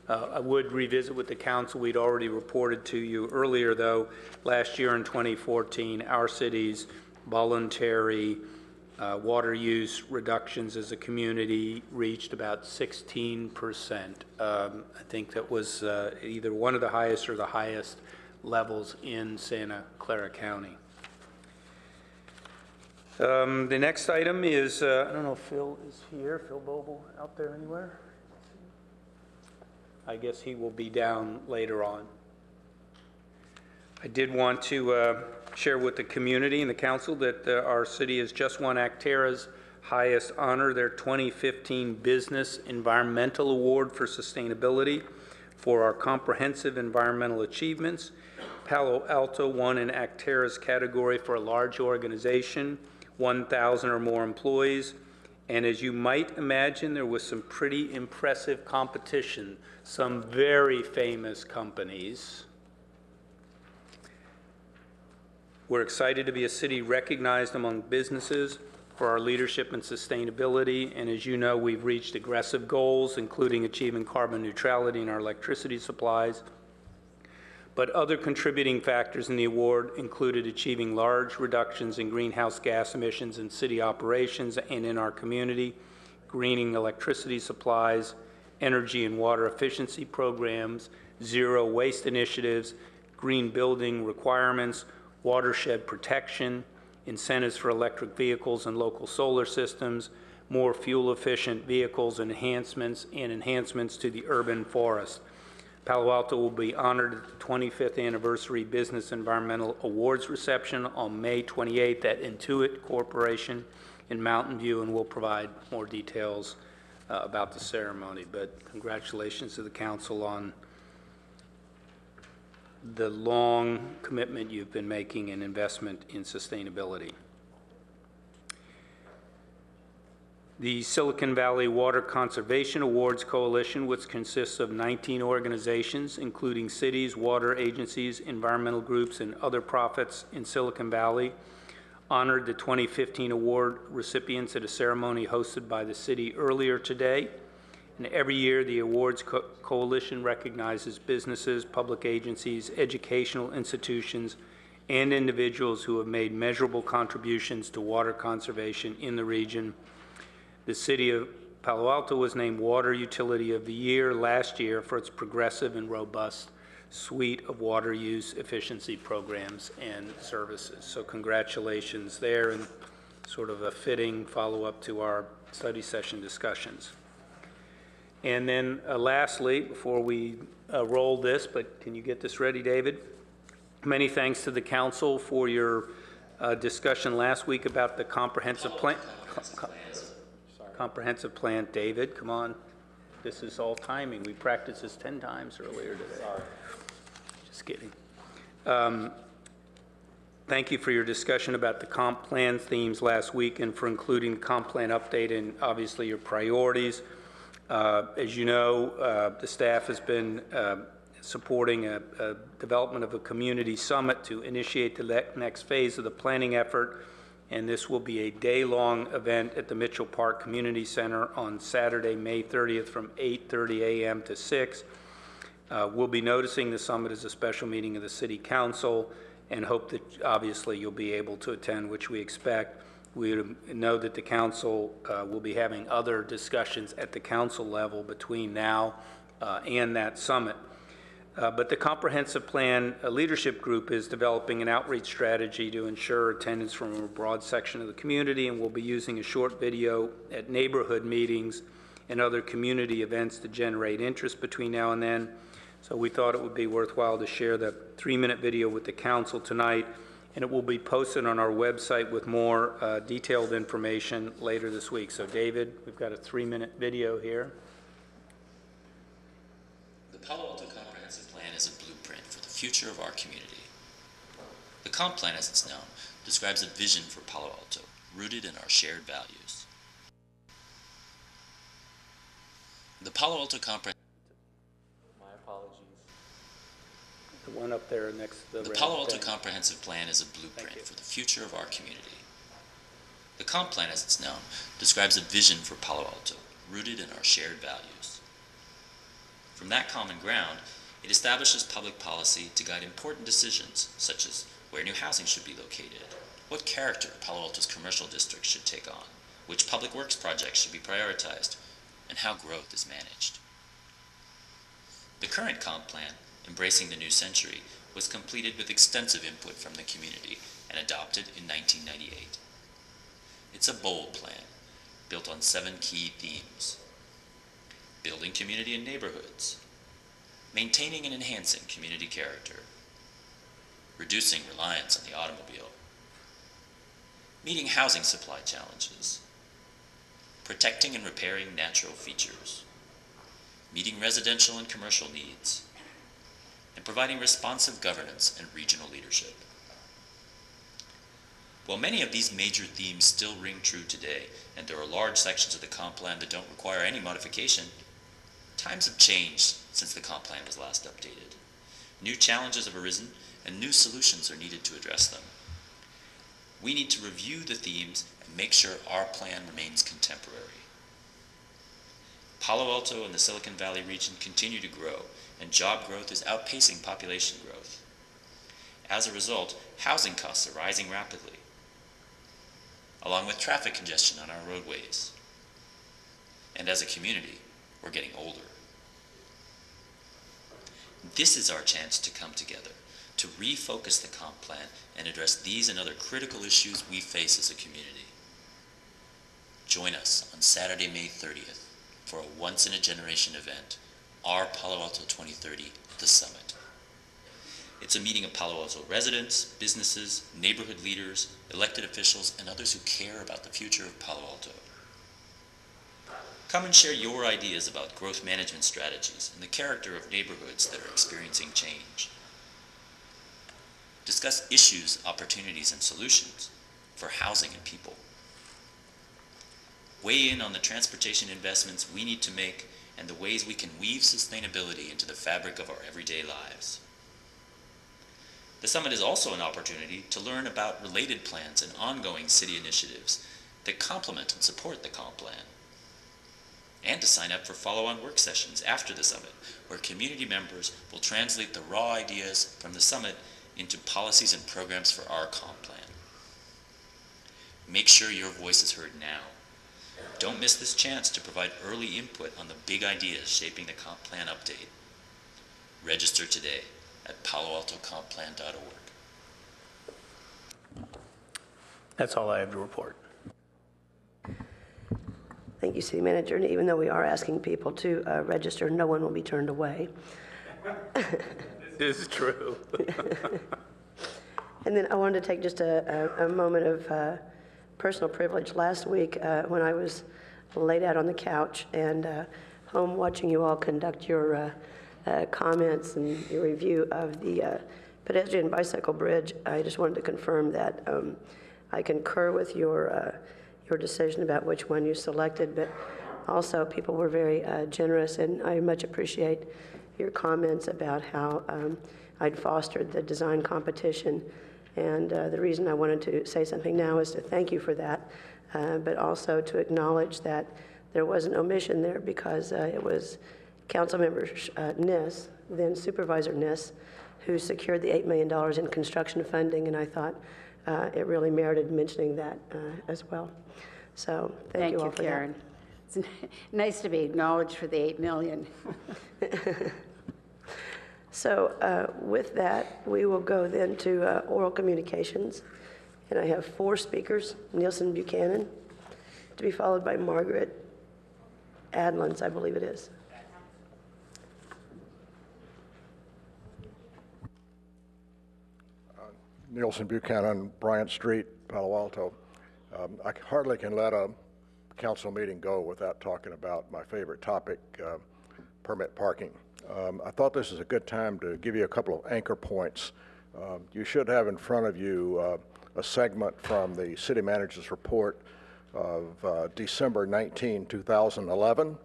I would revisit with the council. We'd already reported to you earlier, though, last year in 2014, our city's voluntary water use reductions as a community reached about 16%. I think that was either one of the highest or the highest levels in Santa Clara County. The next item is, I don't know if Phil is here, Phil Boble out there anywhere? I guess he will be down later on. I did want to share with the community and the council that our city has just won Actera's highest honor, their 2015 Business Environmental Award for Sustainability for our comprehensive environmental achievements. Palo Alto won in Actera's category for a large organization, 1,000 or more employees. And as you might imagine, there was some pretty impressive competition, some very famous companies. We're excited to be a city recognized among businesses for our leadership in sustainability. And as you know, we've reached aggressive goals, including achieving carbon neutrality in our electricity supplies. But other contributing factors in the award included achieving large reductions in greenhouse gas emissions in city operations and in our community, greening electricity supplies, energy and water efficiency programs, zero waste initiatives, green building requirements, watershed protection, incentives for electric vehicles and local solar systems, more fuel-efficient vehicles, enhancements to the urban forest. Palo Alto will be honored at the 25th Anniversary Business Environmental Awards reception on May 28th at Intuit Corporation in Mountain View, and we'll provide more details about the ceremony, but congratulations to the council on the long commitment you've been making and investment in sustainability. The Silicon Valley Water Conservation Awards Coalition, which consists of 19 organizations, including cities, water agencies, environmental groups, and other profits in Silicon Valley, honored the 2015 award recipients at a ceremony hosted by the city earlier today. And every year, the Awards Coalition recognizes businesses, public agencies, educational institutions, and individuals who have made measurable contributions to water conservation in the region. The City of Palo Alto was named Water Utility of the Year last year for its progressive and robust suite of water use efficiency programs and services. So congratulations there, and sort of a fitting follow-up to our study session discussions. And then lastly, before we roll this, but can you get this ready, David? Many thanks to the council for your discussion last week about the comprehensive plan. Comprehensive plan, David, come on. This is all timing. We practiced this 10 times earlier today. Sorry. Just kidding. Thank you for your discussion about the comp plan themes last week and for including the comp plan update and obviously your priorities. As you know, the staff has been supporting a development of a community summit to initiate the next phase of the planning effort. And this will be a day-long event at the Mitchell Park Community Center on Saturday, May 30th from 8:30 a.m. to 6. We'll be noticing the summit as a special meeting of the City Council and hope that obviously you'll be able to attend, which we expect. We know that the Council will be having other discussions at the Council level between now and that summit. But the Comprehensive Plan Leadership Group is developing an outreach strategy to ensure attendance from a broad section of the community, and we'll be using a short video at neighborhood meetings and other community events to generate interest between now and then. So we thought it would be worthwhile to share the 3-minute video with the council tonight, and it will be posted on our website with more detailed information later this week. So David, we've got a 3-minute video here. The Palo Alto Comprehensive Plan is a blueprint for the future of our community. The comp plan, as it's known, describes a vision for Palo Alto, rooted in our shared values. The Palo Alto Comprehensive The one up there next to the Palo Alto Comprehensive Plan is a blueprint for the future of our community. The comp plan, as it's known, describes a vision for Palo Alto, rooted in our shared values. From that common ground, it establishes public policy to guide important decisions, such as where new housing should be located, what character Palo Alto's commercial district should take on, which public works projects should be prioritized, and how growth is managed. The current comp plan, Embracing the New Century, was completed with extensive input from the community and adopted in 1998. It's a bold plan, built on 7 key themes: building community and neighborhoods, maintaining and enhancing community character, reducing reliance on the automobile, meeting housing supply challenges, protecting and repairing natural features, meeting residential and commercial needs, and providing responsive governance and regional leadership. While many of these major themes still ring true today, and there are large sections of the comp plan that don't require any modification, times have changed since the comp plan was last updated. New challenges have arisen, and new solutions are needed to address them. We need to review the themes and make sure our plan remains contemporary. Palo Alto and the Silicon Valley region continue to grow, and job growth is outpacing population growth. As a result, housing costs are rising rapidly, along with traffic congestion on our roadways. And as a community, we're getting older. This is our chance to come together, to refocus the comp plan and address these and other critical issues we face as a community. Join us on Saturday, May 30th for a once-in-a-generation event, Our Palo Alto 2030, The Summit. It's a meeting of Palo Alto residents, businesses, neighborhood leaders, elected officials, and others who care about the future of Palo Alto. Come and share your ideas about growth management strategies and the character of neighborhoods that are experiencing change. Discuss issues, opportunities, and solutions for housing and people. Weigh in on the transportation investments we need to make and the ways we can weave sustainability into the fabric of our everyday lives. The summit is also an opportunity to learn about related plans and ongoing city initiatives that complement and support the comp plan, and to sign up for follow-on work sessions after the summit, where community members will translate the raw ideas from the summit into policies and programs for our comp plan. Make sure your voice is heard now. Don't miss this chance to provide early input on the big ideas shaping the comp plan update. Register today at paloaltocomplan.org. That's all I have to report. Thank you, City Manager. And even though we are asking people to register, no one will be turned away. This is true. And then I wanted to take just a moment of personal privilege. Last week, when I was laid out on the couch and home watching you all conduct your comments and your review of the pedestrian bicycle bridge, I just wanted to confirm that I concur with your decision about which one you selected, but also people were very generous, and I much appreciate your comments about how I'd fostered the design competition. And the reason I wanted to say something now is to thank you for that, but also to acknowledge that there was an omission there because it was Councilmember Niss, then Supervisor Niss, who secured the $8 million in construction funding, and I thought it really merited mentioning that as well. So thank you all for Karen. It's nice to be acknowledged for the $8 million. So with that, we will go then to oral communications. And I have 4 speakers: Nielsen Buchanan, to be followed by Margaret Adlins, I believe it is. Nielsen Buchanan, Bryant Street, Palo Alto. I hardly can let a council meeting go without talking about my favorite topic, permit parking. I thought this is a good time to give you a couple of anchor points. You should have in front of you a segment from the city manager's report of December 19, 2011.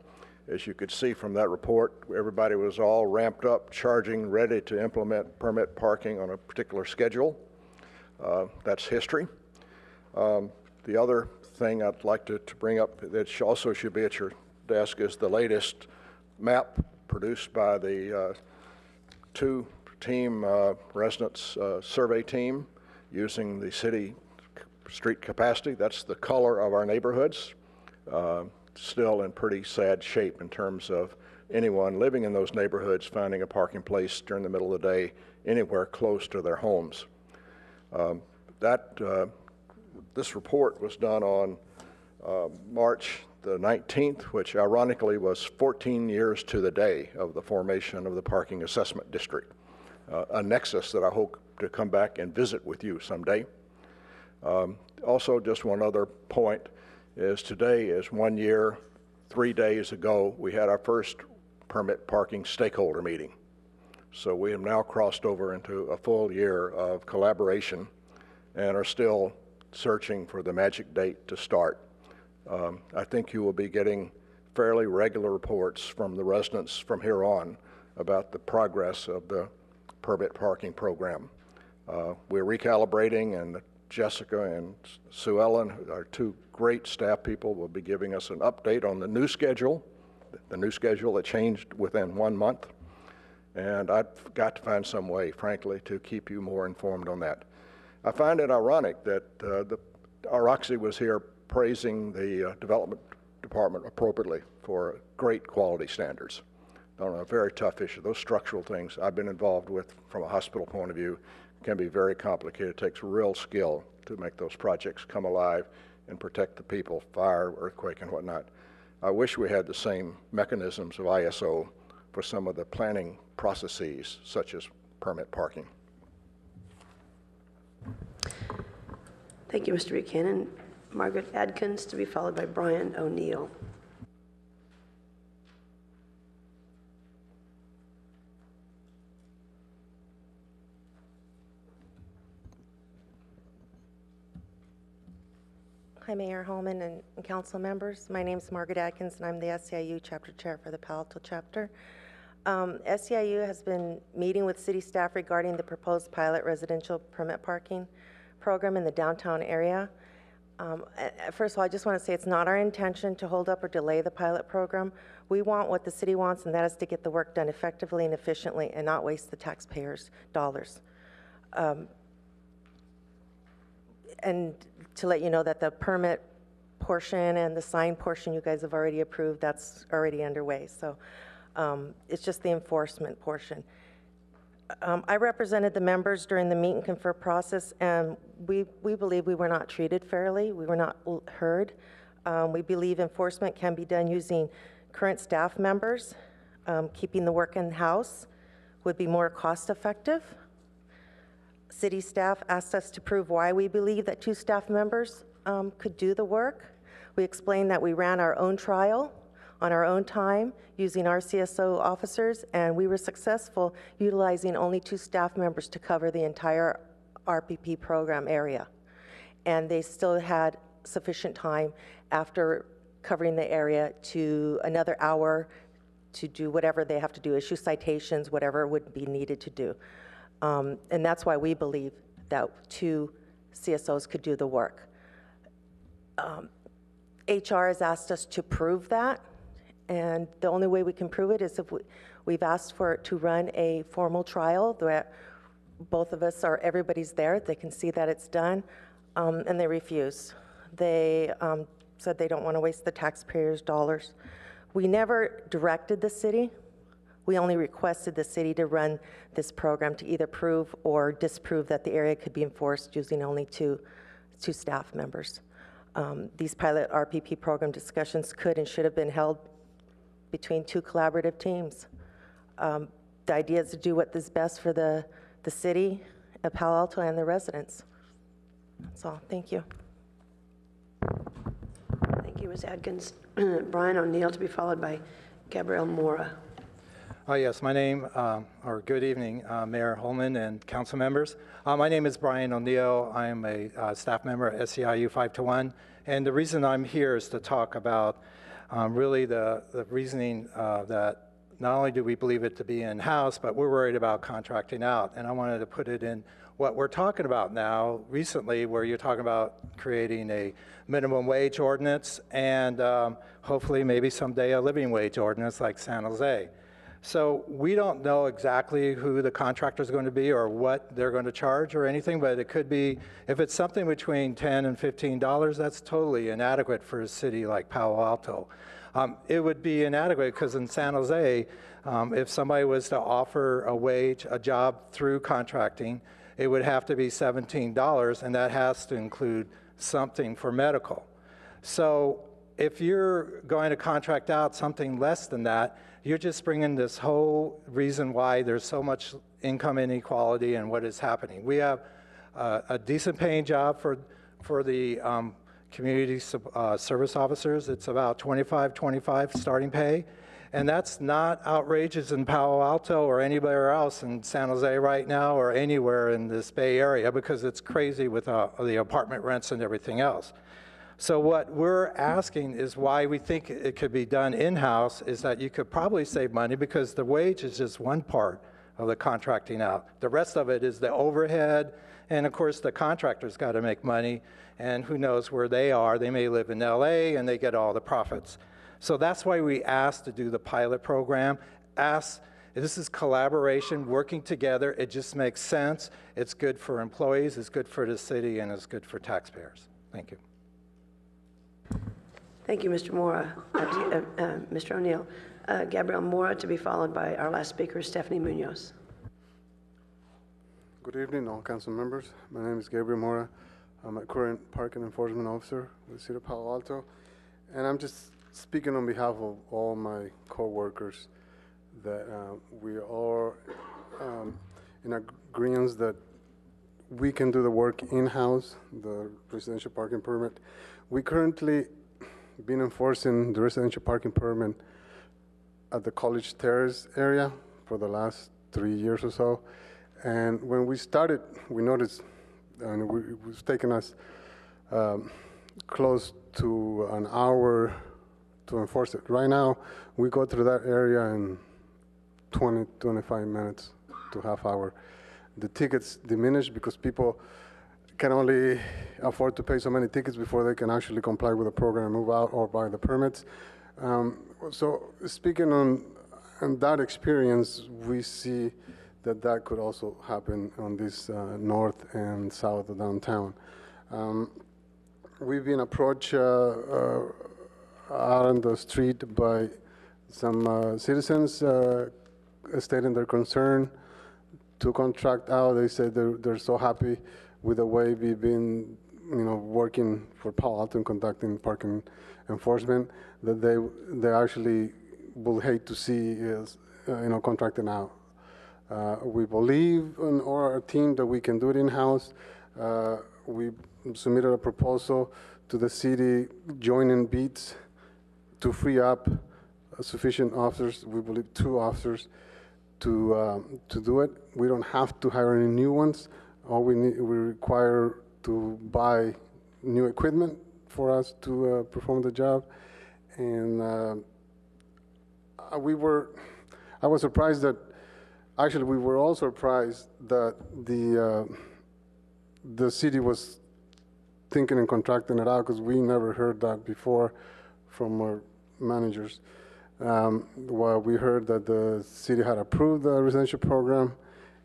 As you could see from that report, everybody was all ramped up, charging, ready to implement permit parking on a particular schedule. That's history. The other thing I'd like to bring up that also should be at your desk is the latest map produced by the 2-team residents survey team using the city street capacity. That's the color of our neighborhoods. Still in pretty sad shape in terms of anyone living in those neighborhoods finding a parking place during the middle of the day anywhere close to their homes. This report was done on March the 19th, which ironically was 14 years to the day of the formation of the Parking Assessment District, a nexus that I hope to come back and visit with you someday. Also, just one other point is today is 1 year, 3 days ago, we had our first permit parking stakeholder meeting. So we have now crossed over into a full year of collaboration and are still searching for the magic date to start. I think you will be getting fairly regular reports from the residents from here on about the progress of the permit parking program. We're recalibrating, and Jessica and Sue Ellen, our 2 great staff people, will be giving us an update on the new schedule that changed within 1 month. And I've got to find some way, frankly, to keep you more informed on that. I find it ironic that our Oxy was here praising the development department appropriately for great quality standards on a very tough issue. Those structural things I've been involved with from a hospital point of view can be very complicated. It takes real skill to make those projects come alive and protect the people, fire, earthquake, and whatnot. I wish we had the same mechanisms of ISO for some of the planning processes, such as permit parking. Thank you, Mr. Buchanan. Margaret Adkins, to be followed by Brian O'Neill. Hi, Mayor Holman and council members. My name is Margaret Atkins, and I'm the SEIU chapter chair for the Palo Alto chapter. SEIU has been meeting with city staff regarding the proposed pilot residential permit parking program in the downtown area. First of all, I just want to say it's not our intention to hold up or delay the pilot program. We want what the city wants, and that is to get the work done effectively and efficiently and not waste the taxpayers' dollars. And to let you know that the permit portion and the sign portion you guys have already approved, that's already underway. So it's just the enforcement portion. I represented the members during the meet and confer process, and we believe we were not treated fairly. We were not heard. We believe enforcement can be done using current staff members. Keeping the work in-house would be more cost-effective. City staff asked us to prove why we believe that 2 staff members could do the work. We explained that we ran our own trial on our own time using our CSO officers, and we were successful utilizing only 2 staff members to cover the entire RPP program area. And they still had sufficient time after covering the area to another hour to do whatever they have to do, issue citations, whatever would be needed to do. And that's why we believe that 2 CSOs could do the work. HR has asked us to prove that, and the only way we can prove it is if we've asked for it to run a formal trial where both of us or everybody's there, they can see that it's done, and they refused. They said they don't want to waste the taxpayers' dollars. We never directed the city. We only requested the city to run this program to either prove or disprove that the area could be enforced using only two staff members. These pilot RPP program discussions could and should have been held between 2 collaborative teams. The idea is to do what is best for the city of Palo Alto and the residents. That's all. Thank you. Thank you, Ms. Adkins. Brian O'Neill to be followed by Gabrielle Mora. Yes, my name, or good evening, Mayor Holman and council members. My name is Brian O'Neill. I am a staff member at SEIU 521, and the reason I'm here is to talk about really the reasoning that not only do we believe it to be in-house, but we're worried about contracting out. And I wanted to put it in what we're talking about now recently, where you're talking about creating a minimum wage ordinance and hopefully maybe someday a living wage ordinance like San Jose. So we don't know exactly who the contractor is going to be or what they're going to charge or anything, but it could be, if it's something between $10 and $15, that's totally inadequate for a city like Palo Alto. It would be inadequate because in San Jose, if somebody was to offer a job through contracting, it would have to be $17, and that has to include something for medical. So if you're going to contract out something less than that, you're just bringing this whole reason why there's so much income inequality and what is happening. We have a decent paying job for the community service officers. It's about $25 starting pay. And that's not outrageous in Palo Alto or anywhere else in San Jose right now or anywhere in this Bay Area because it's crazy with the apartment rents and everything else. So what we're asking is why we think it could be done in-house is that you could probably save money because the wage is just one part of the contracting out. The rest of it is the overhead, and of course the contractor's got to make money, and who knows where they are. They may live in LA and they get all the profits. So that's why we asked to do the pilot program. This is collaboration, working together. It just makes sense. It's good for employees, it's good for the city, and it's good for taxpayers. Thank you. Thank you, Mr. Mora. Mr. O'Neill. Gabrielle Mora to be followed by our last speaker, Stephanie Munoz. Good evening, all council members. My name is Gabriel Mora. I'm a current parking enforcement officer with the City of Palo Alto. And I'm just speaking on behalf of all my co-workers that we are in agreement that we can do the work in-house, the residential parking permit. We currently been enforcing the residential parking permit at the College Terrace area for the last 3 years or so. And when we started, we noticed, and it was taking us close to an hour to enforce it. Right now, we go through that area in 20, 25 minutes to half hour. The tickets diminish because people can only afford to pay so many tickets before they can actually comply with the program and move out or buy the permits. So speaking on that experience, we see that that could also happen on this north and south of downtown. We've been approached out on the street by some citizens stating their concern to contract out. They said they're so happy with the way we've been, working for Palo Alto and conducting parking enforcement that they actually will hate to see is, contracting out. We believe in our team that we can do it in-house. We submitted a proposal to the city joining beats to free up sufficient officers, we believe 2 officers, to do it. We don't have to hire any new ones. All we require to buy new equipment for us to perform the job. And I was surprised that, actually we were all surprised that the city was thinking and contracting it out, because we never heard that before from our managers. Well, we heard that the city had approved the residential program,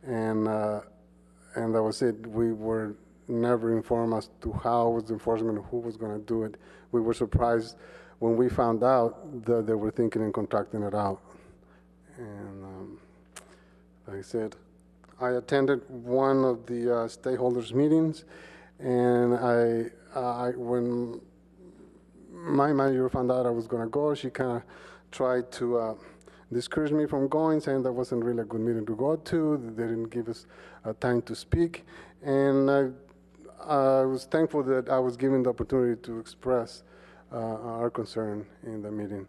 and that was it. We were never informed as to how was the enforcement, who was going to do it. We were surprised when we found out that they were thinking and contracting it out. And like I said, I attended one of the stakeholders meetings, and when my manager found out I was going to go, she kind of tried to discourage me from going, saying that wasn't really a good meeting to go to. They didn't give us time to speak. And I was thankful that I was given the opportunity to express our concern in the meeting.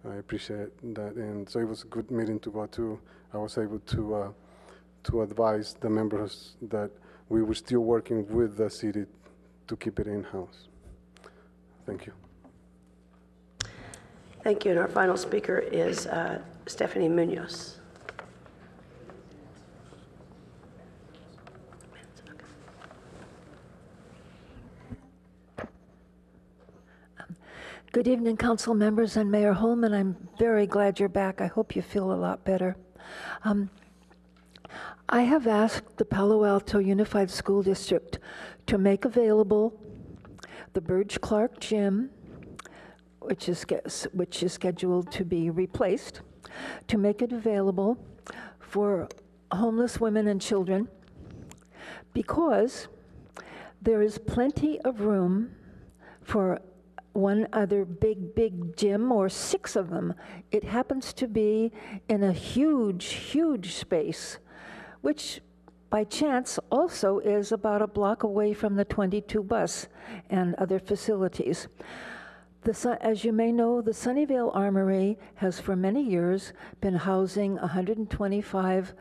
I appreciate that. And so it was a good meeting to go to. I was able to advise the members that we were still working with the city to keep it in-house. Thank you. Thank you. And our final speaker is Stephanie Munoz. Good evening, council members and Mayor Holman. I'm very glad you're back. I hope you feel a lot better. I have asked the Palo Alto Unified School District to make available the Burge Clark Gym, which is scheduled to be replaced, to make it available for homeless women and children, because there is plenty of room for one other big gym, or 6 of them. It happens to be in a huge space, which by chance also is about a block away from the 22 bus and other facilities. As you may know, the Sunnyvale Armory has for many years been housing 125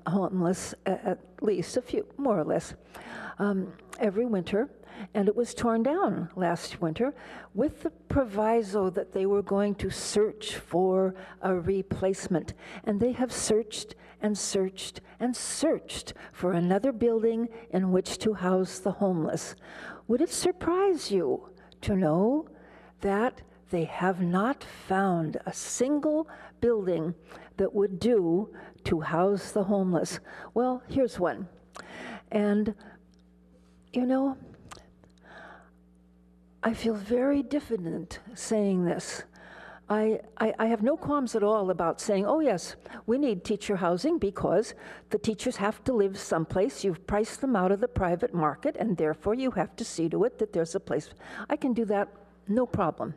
homeless, at least a few, more or less, every winter. And it was torn down last winter with the proviso that they were going to search for a replacement. And they have searched and searched and searched for another building in which to house the homeless. Would it surprise you to know that they have not found a single building that would do to house the homeless? Well, here's one. And, I feel very diffident saying this. I have no qualms at all about saying, oh yes, we need teacher housing because the teachers have to live someplace. You've priced them out of the private market, and therefore you have to see to it that there's a place. I can do that, no problem.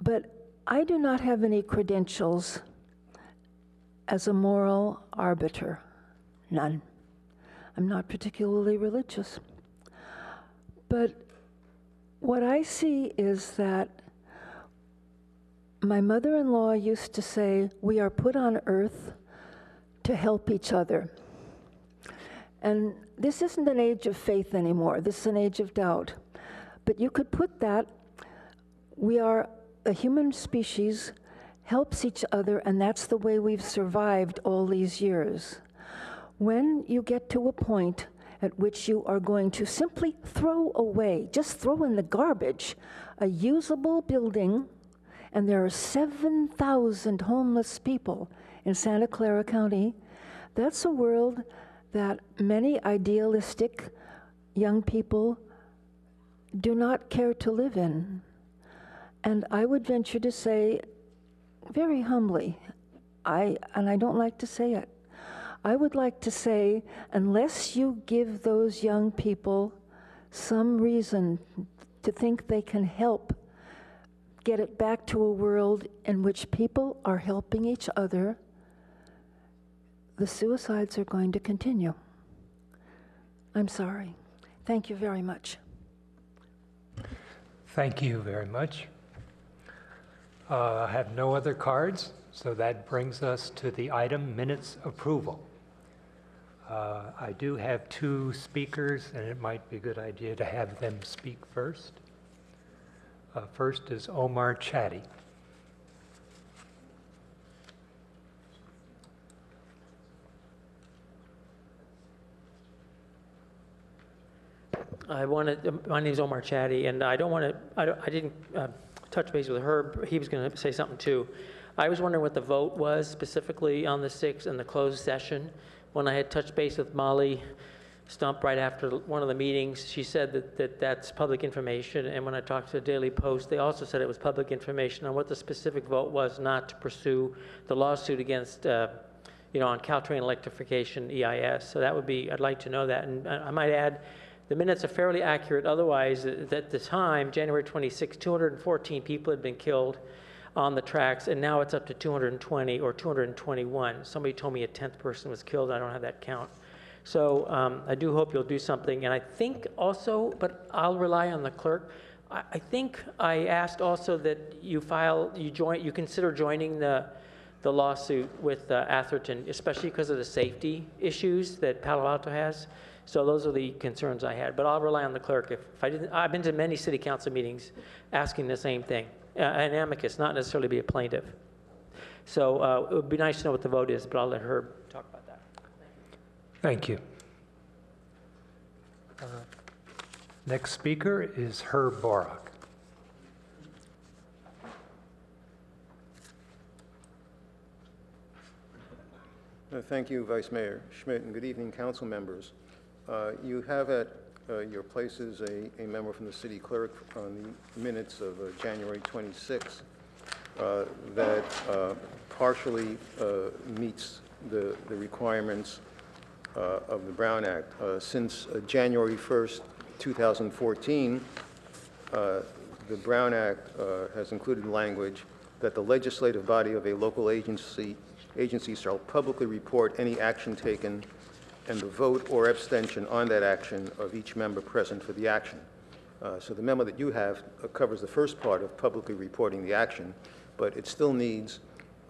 But I do not have any credentials as a moral arbiter, none. I'm not particularly religious. But what I see is that my mother-in-law used to say, we are put on earth to help each other. And this isn't an age of faith anymore. This is an age of doubt. But you could put that, we are a human species, helps each other, and that's the way we've survived all these years. When you get to a point at which you are going to simply throw away, just throw in the garbage, a usable building, and there are 7,000 homeless people in Santa Clara County, that's a world that many idealistic young people do not care to live in. And I would venture to say, very humbly, and I don't like to say it, I would like to say, unless you give those young people some reason to think they can help get it back to a world in which people are helping each other, the suicides are going to continue. I'm sorry. Thank you very much. Thank you very much. I have no other cards, so that brings us to the item minutes approval. I do have two speakers, and it might be a good idea to have them speak first. First is Omar Chatty. My name is Omar Chatty, and I didn't touch base with Herb. He was going to say something too. I was wondering what the vote was specifically on the 6th and the closed session. When I had touched base with Molly Stump right after one of the meetings, she said that's public information. And when I talked to the Daily Post, they also said it was public information on what the specific vote was not to pursue the lawsuit against, on Caltrain electrification EIS. So that would be, I'd like to know that. And I might add, the minutes are fairly accurate. Otherwise, at the time, January 26, 214 people had been killed on the tracks, and now it's up to 220 or 221. Somebody told me a 10th person was killed. I don't have that count. So I do hope you'll do something. And I think also, but I'll rely on the clerk, I think I asked also that you consider joining the lawsuit with Atherton, especially because of the safety issues that Palo Alto has. So those are the concerns I had, but I'll rely on the clerk. If I didn't, I've been to many city council meetings asking the same thing. An amicus, not necessarily be a plaintiff. So it would be nice to know what the vote is, but I'll let Herb talk about that. Thank you. Next speaker is Herb Borak. Thank you, Vice Mayor Schmidt, and good evening, council members. You have at your places a memo from the city clerk on the minutes of January 26 that partially meets the requirements of the Brown Act. Since January 1st, 2014, the Brown Act has included language that the legislative body of a local agency shall publicly report any action taken and the vote or abstention on that action of each member present for the action. So the memo that you have covers the first part of publicly reporting the action, but it still needs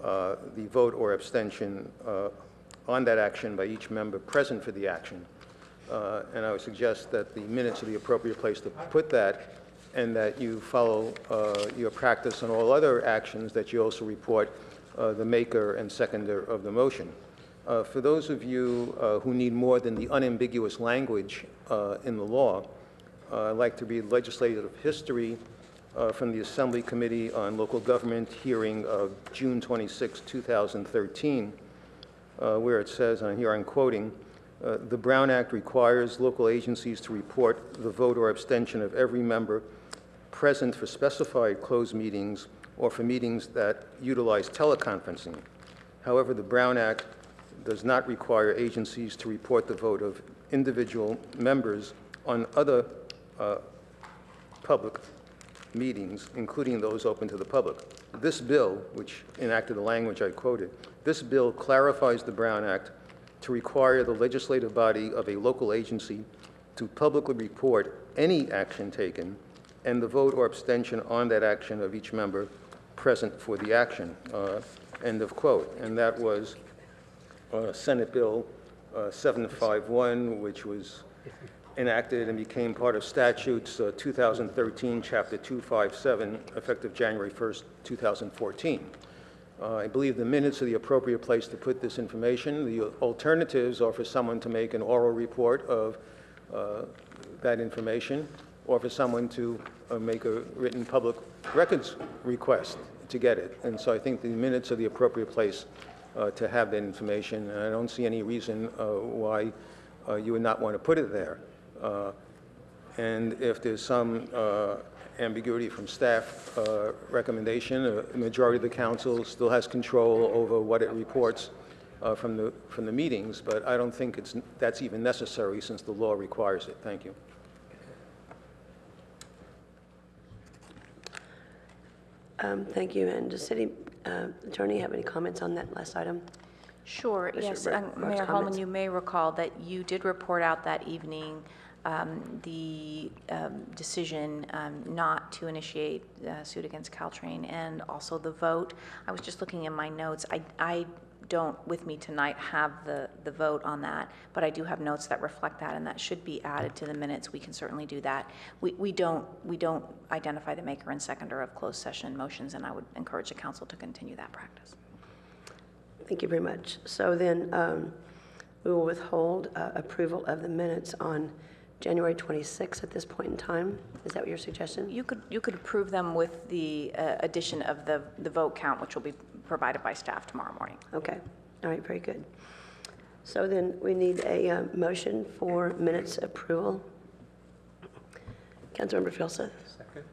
the vote or abstention on that action by each member present for the action. And I would suggest that the minutes are the appropriate place to put that, and that you follow your practice on all other actions, that you also report the maker and seconder of the motion. For those of you who need more than the unambiguous language in the law, I'd like to read legislative history from the Assembly Committee on Local Government hearing of June 26, 2013, where it says, and here I'm quoting, the Brown Act requires local agencies to report the vote or abstention of every member present for specified closed meetings or for meetings that utilize teleconferencing. However, the Brown Act does not require agencies to report the vote of individual members on other public meetings, including those open to the public. This bill, which enacted the language I quoted, this bill clarifies the Brown Act to require the legislative body of a local agency to publicly report any action taken and the vote or abstention on that action of each member present for the action. End of quote. And that was Senate Bill 751, which was enacted and became part of statutes 2013, Chapter 257, effective January 1st, 2014. I believe the minutes are the appropriate place to put this information. The alternatives are for someone to make an oral report of that information, or for someone to make a written public records request to get it. And so I think the minutes are the appropriate place to have that information. And I don't see any reason why you would not want to put it there. And if there's some ambiguity from staff recommendation, the majority of the council still has control over what it reports from the meetings, but I don't think that's even necessary since the law requires it. Thank you. Thank you. And does City Attorney have any comments on that last item? Sure, yes. Mark's Mayor Holman, comments. you may recall that you did report out that evening the decision not to initiate suit against Caltrain and also the vote. I was just looking in my notes. I don't, with me tonight, have the vote on that, but I do have notes that reflect that, and that should be added to the minutes. We can certainly do that. We don't identify the maker and seconder of closed session motions, and I would encourage the council to continue that practice. Thank you very much. So then we will withhold approval of the minutes on January 26th at this point in time. Is that what your suggestion? You could approve them with the addition of the vote count, which will be provided by staff tomorrow morning. Okay. All right, very good. So then we need a motion for minutes approval. Councilmember Filson. Second.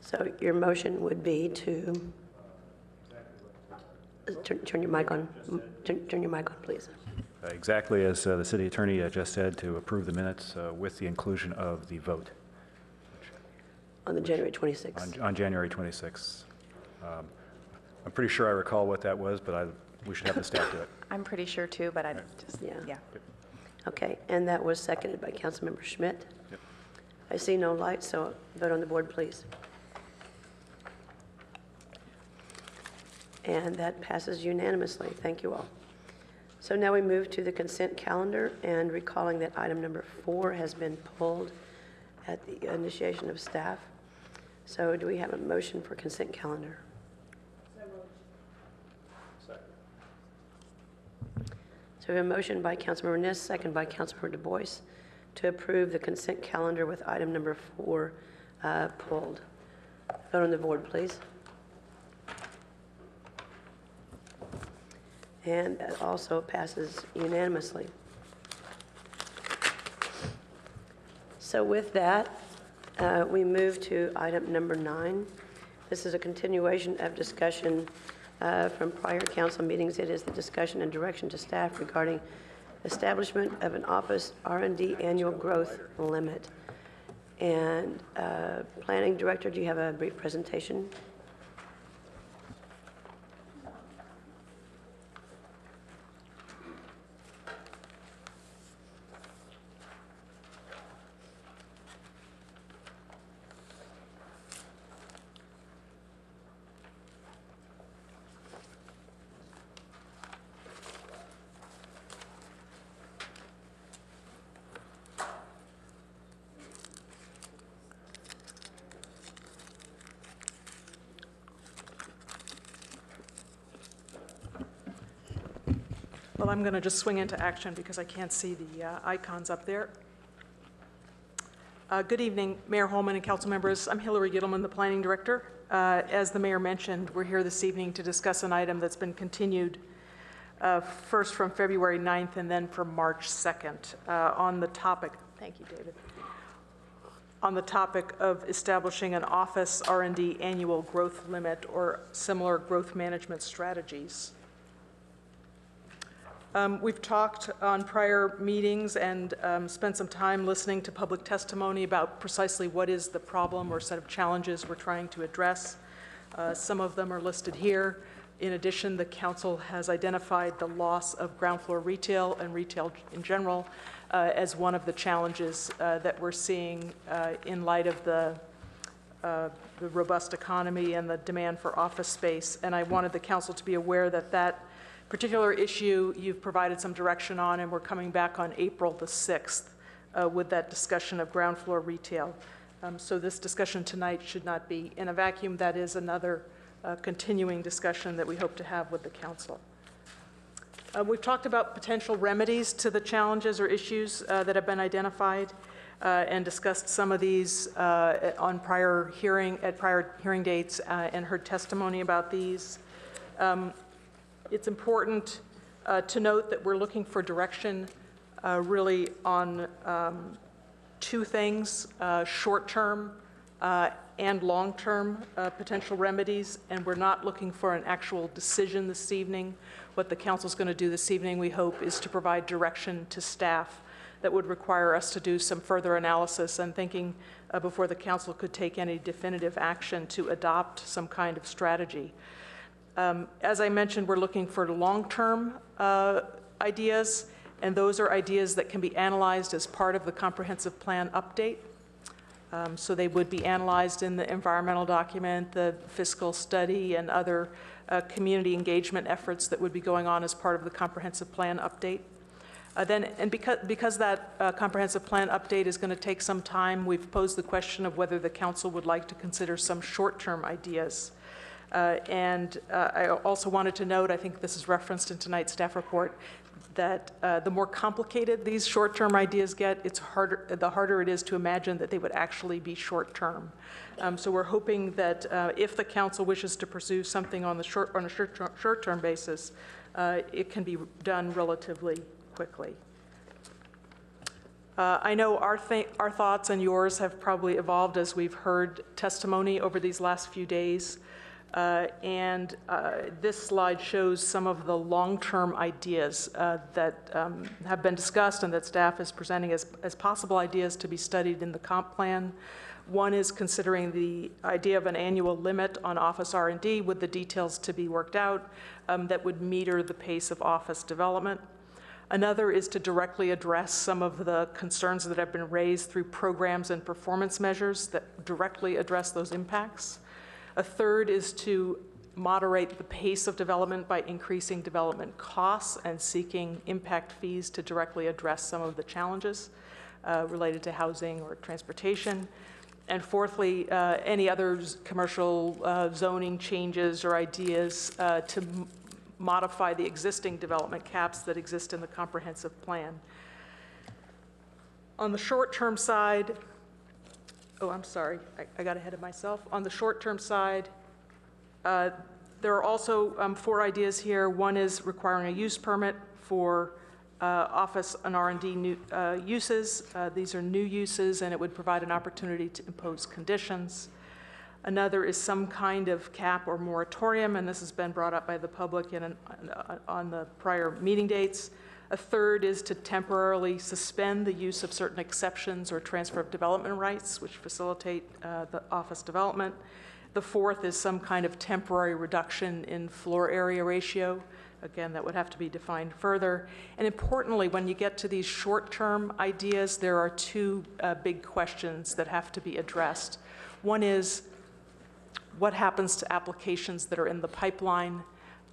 So your motion would be to turn your mic on. Turn your mic on, please. Exactly as the city attorney just said, to approve the minutes with the inclusion of the vote. On the January 26th. On January 26th. I'm pretty sure I recall what that was, but we should have the staff do it. I'm pretty sure too, but I just, yeah. Okay, and that was seconded by Councilmember Schmidt. Yep. I see no light, so vote on the board, please. And that passes unanimously. Thank you all. So now we move to the consent calendar, and recalling that item number 4 has been pulled at the initiation of staff. So do we have a motion for consent calendar? So we have a motion by Councilmember Niss, second by Councilmember Du Bois, to approve the consent calendar with item number 4 pulled. Vote on the board, please. And that also passes unanimously. So with that, we move to item number 9. This is a continuation of discussion from prior council meetings. It is the discussion and direction to staff regarding establishment of an office R&D annual growth limit. And Planning Director, do you have a brief presentation? Well, I'm going to just swing into action because I can't see the icons up there. Good evening, Mayor Holman and council members. I'm Hillary Gittleman, the Planning Director. As the mayor mentioned, we're here this evening to discuss an item that's been continued first from February 9th and then from March 2nd on the topic, thank you, David, on the topic of establishing an office R&D annual growth limit or similar growth management strategies. We've talked on prior meetings and spent some time listening to public testimony about precisely what is the problem or set of challenges we're trying to address. Some of them are listed here. In addition, the council has identified the loss of ground floor retail and retail in general as one of the challenges that we're seeing in light of the robust economy and the demand for office space. And I wanted the council to be aware that that particular issue you've provided some direction on, and we're coming back on April the 6th with that discussion of ground floor retail. So this discussion tonight should not be in a vacuum. That is another continuing discussion that we hope to have with the council. We've talked about potential remedies to the challenges or issues that have been identified and discussed some of these on prior hearing dates and heard testimony about these. It's important to note that we're looking for direction really on two things, short-term and long-term potential remedies, and we're not looking for an actual decision this evening. What the council's going to do this evening, we hope, is to provide direction to staff that would require us to do some further analysis and thinking before the council could take any definitive action to adopt some kind of strategy. As I mentioned, we're looking for long-term ideas, and those are ideas that can be analyzed as part of the comprehensive plan update. So they would be analyzed in the environmental document, the fiscal study, and other community engagement efforts that would be going on as part of the comprehensive plan update. Because that comprehensive plan update is going to take some time, we've posed the question of whether the council would like to consider some short-term ideas. I also wanted to note, I think this is referenced in tonight's staff report, that the more complicated these short-term ideas get, the harder it is to imagine that they would actually be short-term. So we're hoping that if the council wishes to pursue something on a short-term basis, it can be done relatively quickly. I know our thoughts and yours have probably evolved as we've heard testimony over these last few days. This slide shows some of the long-term ideas that have been discussed and that staff is presenting as possible ideas to be studied in the comp plan. One is considering the idea of an annual limit on office R&D with the details to be worked out that would meter the pace of office development. Another is to directly address some of the concerns that have been raised through programs and performance measures that directly address those impacts. A third is to moderate the pace of development by increasing development costs and seeking impact fees to directly address some of the challenges related to housing or transportation. And fourthly, any other commercial zoning changes or ideas to modify the existing development caps that exist in the comprehensive plan. On the short-term side, oh, I'm sorry, I got ahead of myself. On the short-term side, there are also 4 ideas here. One is requiring a use permit for office and R&D uses. These are new uses, and it would provide an opportunity to impose conditions. Another is some kind of cap or moratorium, and this has been brought up by the public on the prior meeting dates. A third is to temporarily suspend the use of certain exceptions or transfer of development rights, which facilitate the office development. The fourth is some kind of temporary reduction in floor area ratio. Again, that would have to be defined further. And importantly, when you get to these short-term ideas, there are 2 big questions that have to be addressed. One is, what happens to applications that are in the pipeline?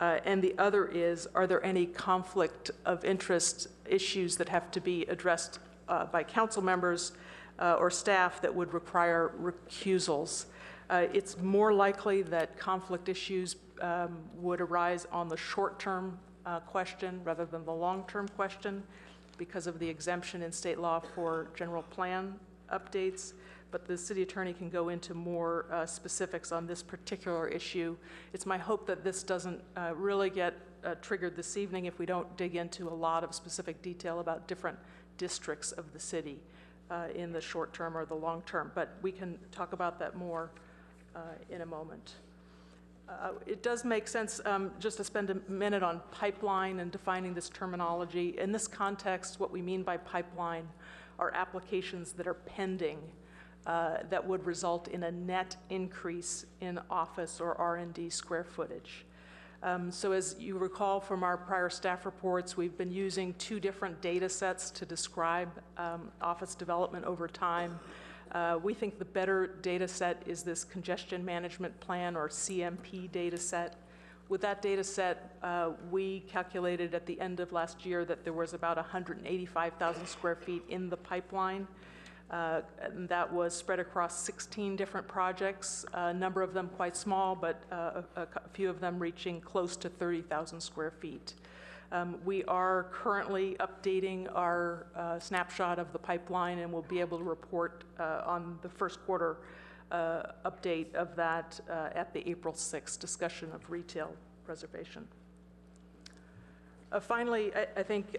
And the other is, are there any conflict of interest issues that have to be addressed by council members or staff that would require recusals? It's more likely that conflict issues would arise on the short-term question rather than the long-term question because of the exemption in state law for general plan updates. But the city attorney can go into more specifics on this particular issue. It's my hope that this doesn't really get triggered this evening if we don't dig into a lot of specific detail about different districts of the city in the short term or the long term. But we can talk about that more in a moment. It does make sense just to spend a minute on pipeline and defining this terminology. In this context, what we mean by pipeline are applications that are pending that would result in a net increase in office or R&D square footage. So as you recall from our prior staff reports, we've been using 2 different data sets to describe office development over time. We think the better data set is this congestion management plan or CMP data set, With that data set, we calculated at the end of last year that there was about 185,000 square feet in the pipeline. And that was spread across 16 different projects, a number of them quite small, but a few of them reaching close to 30,000 square feet. We are currently updating our snapshot of the pipeline, and we'll be able to report on the first quarter update of that at the April 6th discussion of retail preservation. Finally, I think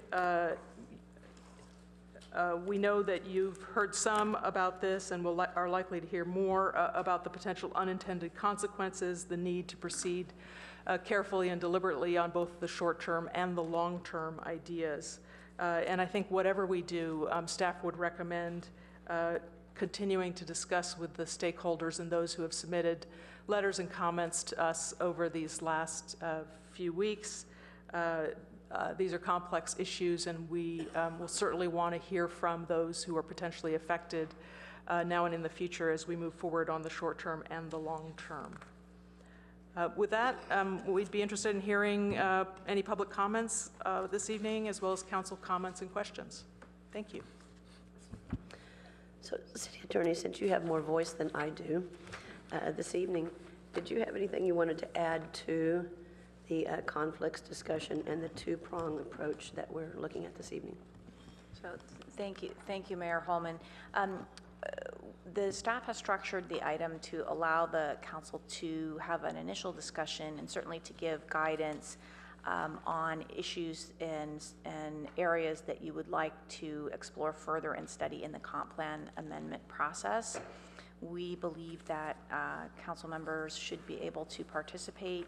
we know that you've heard some about this and are likely to hear more about the potential unintended consequences, the need to proceed carefully and deliberately on both the short-term and the long-term ideas. And I think whatever we do, staff would recommend continuing to discuss with the stakeholders and those who have submitted letters and comments to us over these last few weeks. These are complex issues, and we will certainly want to hear from those who are potentially affected now and in the future as we move forward on the short term and the long term. With that, we'd be interested in hearing any public comments this evening, as well as council comments and questions. Thank you. So, City Attorney, since you have more voice than I do this evening, did you have anything you wanted to add to the conflicts discussion and the two-prong approach that we're looking at this evening? So thank you, Mayor Holman. The staff has structured the item to allow the council to have an initial discussion and certainly to give guidance on issues and areas that you would like to explore further and study in the comp plan amendment process. We believe that council members should be able to participate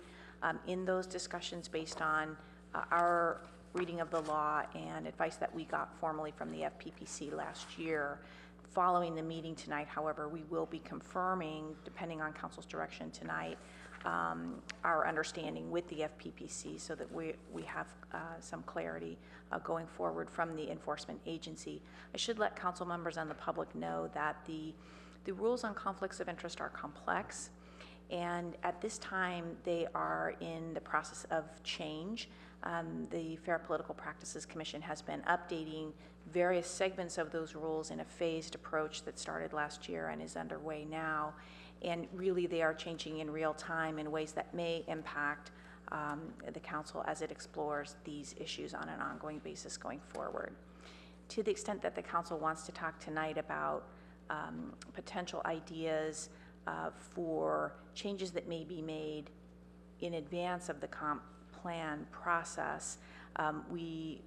in those discussions based on our reading of the law and advice that we got formally from the FPPC last year. Following the meeting tonight, however, we will be confirming, depending on council's direction tonight, our understanding with the FPPC so that we have some clarity going forward from the enforcement agency. I should let council members and the public know that the rules on conflicts of interest are complex, and at this time they are in the process of change. The Fair Political Practices Commission has been updating various segments of those rules in a phased approach that started last year and is underway now. And really they are changing in real time in ways that may impact the council as it explores these issues on an ongoing basis going forward. To the extent that the council wants to talk tonight about potential ideas for changes that may be made in advance of the comp plan process, we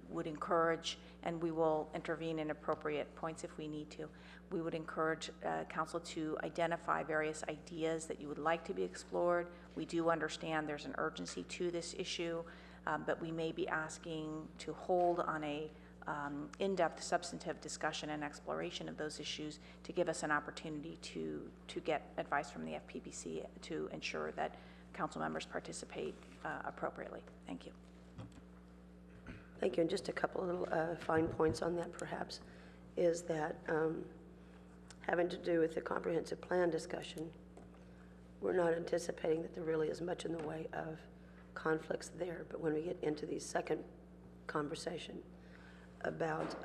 would encourage, and we will intervene in appropriate points if we need to, we would encourage council to identify various ideas that you would like to be explored. We do understand there's an urgency to this issue, but we may be asking to hold on a in-depth substantive discussion and exploration of those issues to give us an opportunity to get advice from the FPPC to ensure that council members participate appropriately. Thank you. Thank you. And just a couple of little fine points on that, perhaps, is that having to do with the comprehensive plan discussion, we're not anticipating that there really is much in the way of conflicts there. But when we get into the second conversation about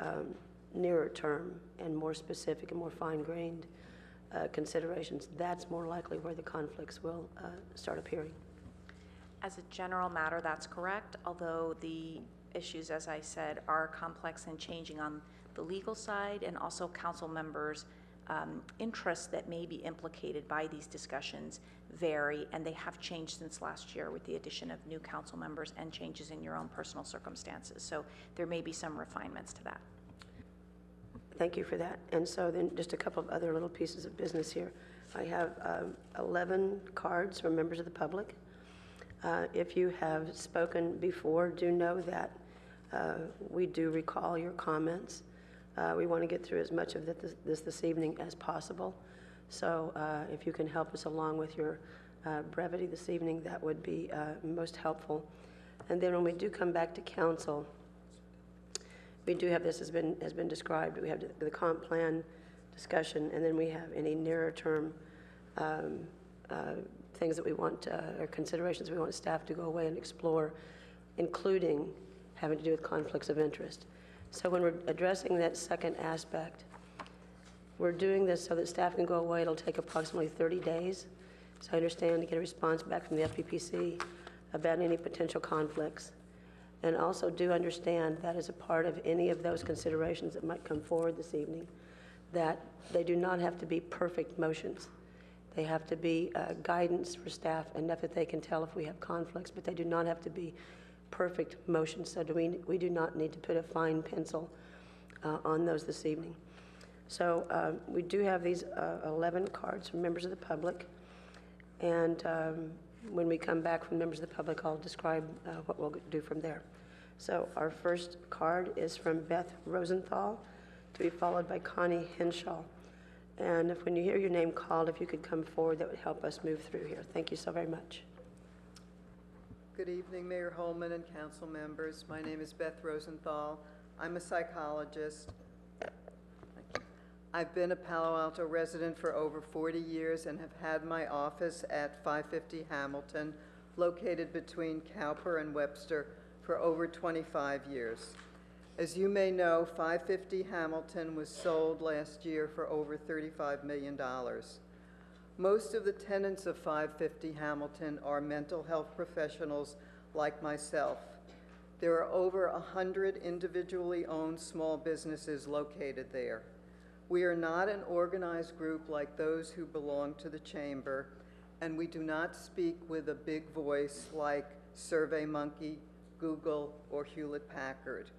nearer term and more specific and more fine-grained considerations, that's more likely where the conflicts will start appearing. As a general matter, that's correct, although the issues, as I said, are complex and changing on the legal side, and also council members' interests that may be implicated by these discussions vary, and they have changed since last year with the addition of new council members and changes in your own personal circumstances. So there may be some refinements to that. Thank you for that. And so then just a couple of other little pieces of business here. I have 11 cards from members of the public. If you have spoken before, do know that we do recall your comments. We want to get through as much of this evening as possible. So if you can help us along with your brevity this evening, that would be most helpful. And then when we do come back to council, we do have, this has been described, we have the comp plan discussion, and then we have any nearer term things that we want, or considerations we want staff to go away and explore, including having to do with conflicts of interest. So when we're addressing that second aspect, we're doing this so that staff can go away. It'll take approximately 30 days. So I understand to get a response back from the FPPC about any potential conflicts. And also do understand that as a part of any of those considerations that might come forward this evening, that they do not have to be perfect motions. They have to be guidance for staff enough that they can tell if we have conflicts, but they do not have to be perfect motions. So we do not need to put a fine pencil on those this evening. So we do have these 11 cards from members of the public. And when we come back from members of the public, I'll describe what we'll do from there. So our first card is from Beth Rosenthal, to be followed by Connie Henshaw. And when you hear your name called, if you could come forward, that would help us move through here. Thank you so very much. Good evening, Mayor Holman and council members. My name is Beth Rosenthal. I'm a psychologist. I've been a Palo Alto resident for over 40 years and have had my office at 550 Hamilton, located between Cowper and Webster, for over 25 years. As you may know, 550 Hamilton was sold last year for over $35 million. Most of the tenants of 550 Hamilton are mental health professionals like myself. There are over 100 individually owned small businesses located there. We are not an organized group like those who belong to the chamber, and we do not speak with a big voice like SurveyMonkey, Google, or Hewlett-Packard.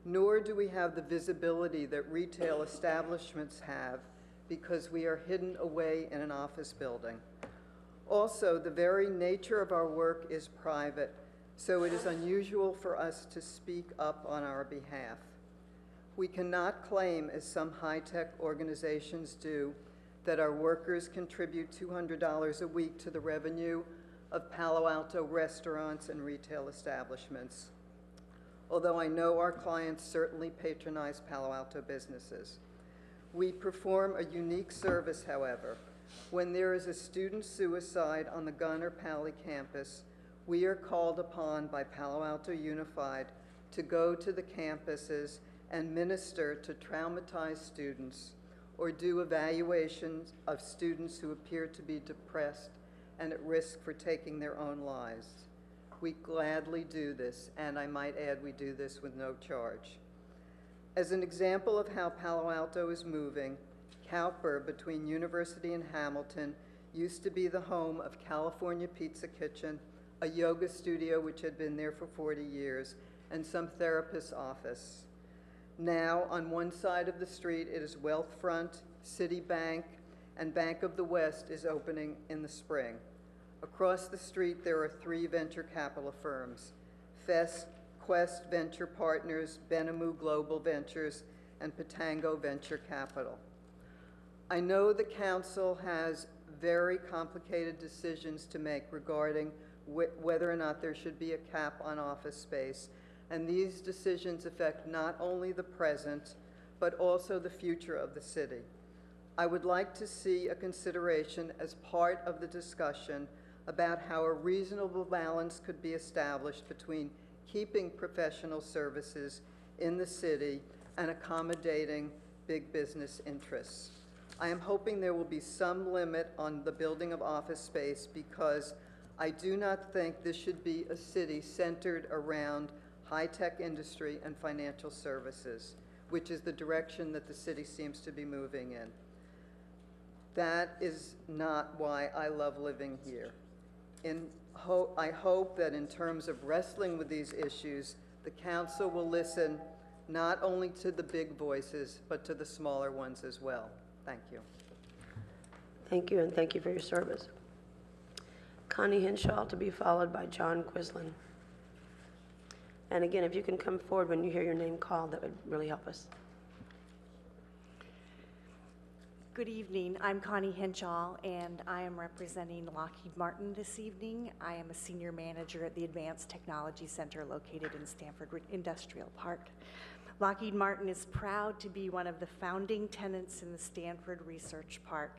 Nor do we have the visibility that retail establishments have, because we are hidden away in an office building. Also, the very nature of our work is private, so it is unusual for us to speak up on our behalf. We cannot claim, as some high-tech organizations do, that our workers contribute $200 a week to the revenue of Palo Alto restaurants and retail establishments, although I know our clients certainly patronize Palo Alto businesses. We perform a unique service, however. When there is a student suicide on the Gunner Pali campus, we are called upon by Palo Alto Unified to go to the campuses and minister to traumatized students or do evaluations of students who appear to be depressed and at risk for taking their own lives. We gladly do this, and I might add we do this with no charge. As an example of how Palo Alto is moving, Cowper, between University and Hamilton, used to be the home of California Pizza Kitchen, a yoga studio which had been there for 40 years, and some therapist's office. Now, on one side of the street, it is Wealthfront, Citibank, and Bank of the West is opening in the spring. Across the street, there are 3 venture capital firms, Quest Venture Partners, Benamu Global Ventures, and Patango Venture Capital. I know the council has very complicated decisions to make regarding whether or not there should be a cap on office space, and these decisions affect not only the present, but also the future of the city. I would like to see a consideration as part of the discussion about how a reasonable balance could be established between keeping professional services in the city and accommodating big business interests. I am hoping there will be some limit on the building of office space, because I do not think this should be a city centered around high-tech industry and financial services, which is the direction that the city seems to be moving in. That is not why I love living here. I hope that in terms of wrestling with these issues, the council will listen not only to the big voices, but to the smaller ones as well. Thank you. Thank you, and thank you for your service. Connie Henshaw, to be followed by John Quislin. And again, if you can come forward when you hear your name called, that would really help us. Good evening. I'm Connie Henshaw, and I am representing Lockheed Martin this evening. I am a senior manager at the Advanced Technology Center located in Stanford Industrial Park. Lockheed Martin is proud to be one of the founding tenants in the Stanford Research Park.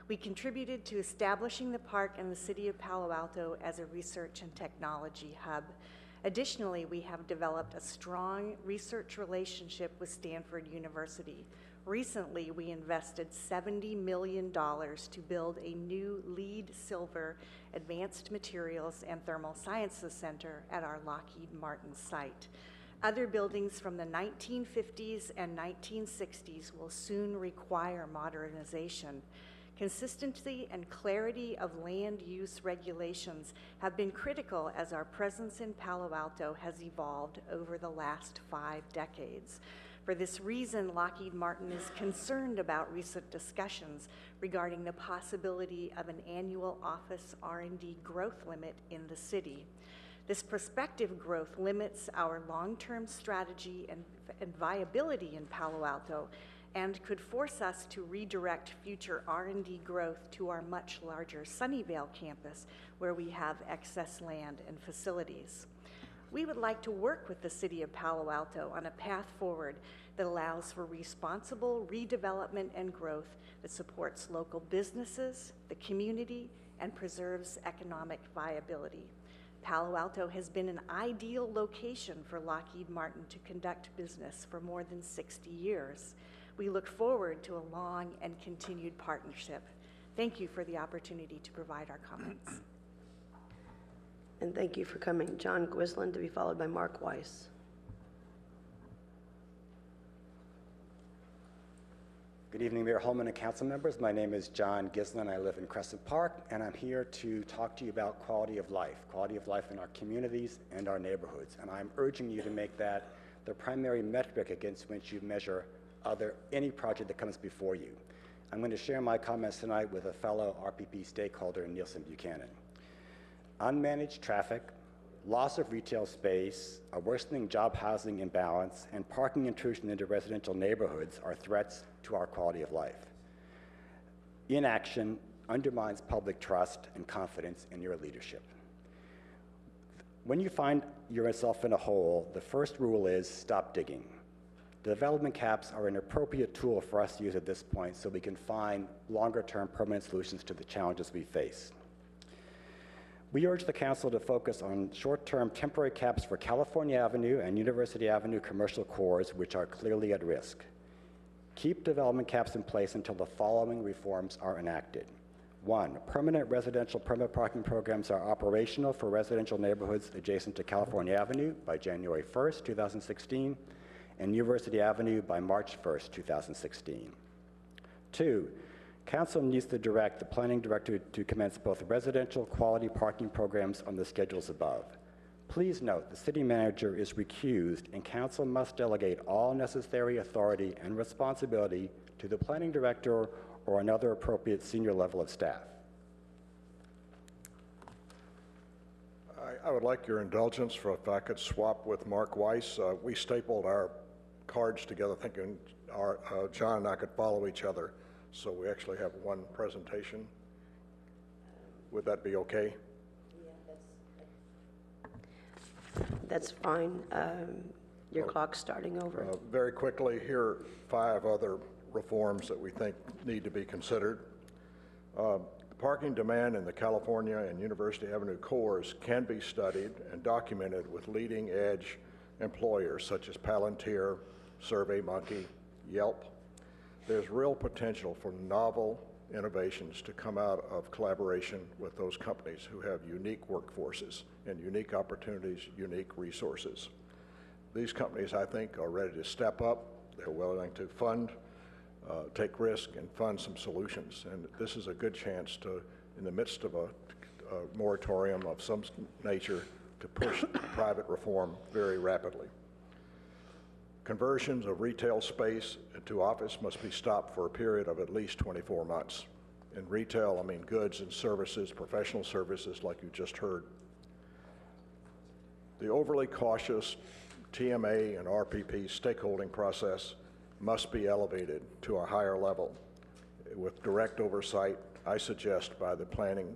We contributed to establishing the park and the City of Palo Alto as a research and technology hub. Additionally, we have developed a strong research relationship with Stanford University. Recently, we invested $70 million to build a new LEED Silver Advanced Materials and Thermal Sciences Center at our Lockheed Martin site. Other buildings from the 1950s and 1960s will soon require modernization. Consistency and clarity of land use regulations have been critical as our presence in Palo Alto has evolved over the last 5 decades. For this reason, Lockheed Martin is concerned about recent discussions regarding the possibility of an annual office R&D growth limit in the city. This prospective growth limits our long-term strategy and viability in Palo Alto and could force us to redirect future R&D growth to our much larger Sunnyvale campus, where we have excess land and facilities. We would like to work with the City of Palo Alto on a path forward that allows for responsible redevelopment and growth that supports local businesses, the community, and preserves economic viability. Palo Alto has been an ideal location for Lockheed Martin to conduct business for more than 60 years. We look forward to a long and continued partnership. Thank you for the opportunity to provide our comments. And thank you for coming. John Gwislin, to be followed by Mark Weiss. Good evening, Mayor Holman and council members. My name is John Gislin. I live in Crescent Park, and I'm here to talk to you about quality of life in our communities and our neighborhoods. And I'm urging you to make that the primary metric against which you measure any project that comes before you. I'm going to share my comments tonight with a fellow RPP stakeholder, Nielsen Buchanan. Unmanaged traffic, loss of retail space, a worsening job housing imbalance, and parking intrusion into residential neighborhoods are threats to our quality of life. Inaction undermines public trust and confidence in your leadership. When you find yourself in a hole, the first rule is stop digging. Development caps are an appropriate tool for us to use at this point so we can find longer-term permanent solutions to the challenges we face. We urge the council to focus on short-term temporary caps for California Avenue and University Avenue commercial cores, which are clearly at risk. Keep development caps in place until the following reforms are enacted. 1, permanent residential permit parking programs are operational for residential neighborhoods adjacent to California Avenue by January 1st, 2016, and University Avenue by March 1st, 2016. 2, council needs to direct the planning director to commence both residential quality parking programs on the schedules above. Please note the city manager is recused, and council must delegate all necessary authority and responsibility to the planning director or another appropriate senior level of staff. I would like your indulgence for if I could swap with Mark Weiss. We stapled our cards together thinking John and I could follow each other, so we actually have one presentation. Would that be okay? That's fine. Your clock's starting over. Very quickly, here are 5 other reforms that we think need to be considered. The parking demand in the California and University Avenue cores can be studied and documented with leading-edge employers such as Palantir, SurveyMonkey, Yelp. There's real potential for novel innovations to come out of collaboration with those companies who have unique workforces and unique opportunities, unique resources. These companies, I think, are ready to step up. They're willing to fund, take risk, and fund some solutions. And this is a good chance to, in the midst of a moratorium of some nature, to push private reform very rapidly. Conversions of retail space to office must be stopped for a period of at least 24 months. In retail, I mean goods and services, professional services like you just heard. The overly cautious TMA and RPP stakeholding process must be elevated to a higher level with direct oversight, I suggest, by the Planning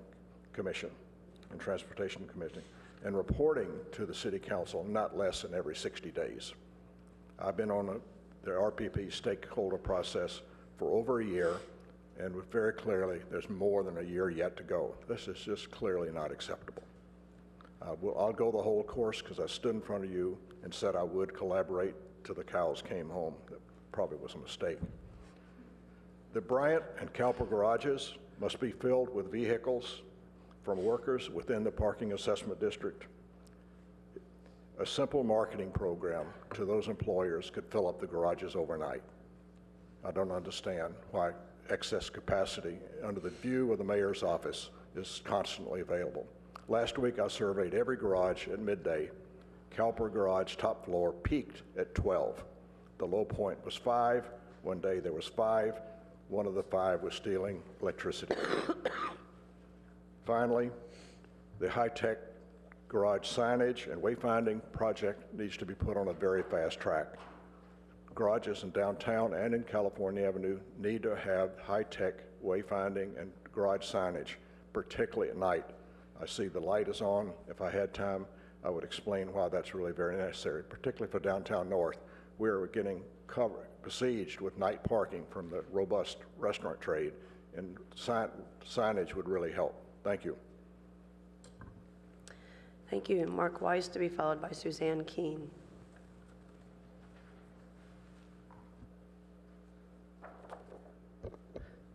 Commission and Transportation Commission, and reporting to the City Council not less than every 60 days. I've been on the RPP stakeholder process for over a year. And very clearly, there's more than a year yet to go. This is just clearly not acceptable. I'll go the whole course because I stood in front of you and said I would collaborate till the cows came home. That probably was a mistake. The Bryant and Cowper garages must be filled with vehicles from workers within the parking assessment district. A simple marketing program to those employers could fill up the garages overnight. I don't understand why excess capacity under the view of the mayor's office is constantly available. Last week I surveyed every garage at midday. Cowper garage top floor peaked at 12. The low point was 5. One day there was 5. One of the 5 was stealing electricity. Finally, the high-tech garage signage and wayfinding project needs to be put on a very fast track. Garages in downtown and in California Avenue need to have high-tech wayfinding and garage signage, particularly at night. I see the light is on. If I had time, I would explain why that's really very necessary, particularly for downtown north. We're getting besieged with night parking from the robust restaurant trade, and signage would really help. Thank you. Thank you. Mark Weiss to be followed by Suzanne Keene.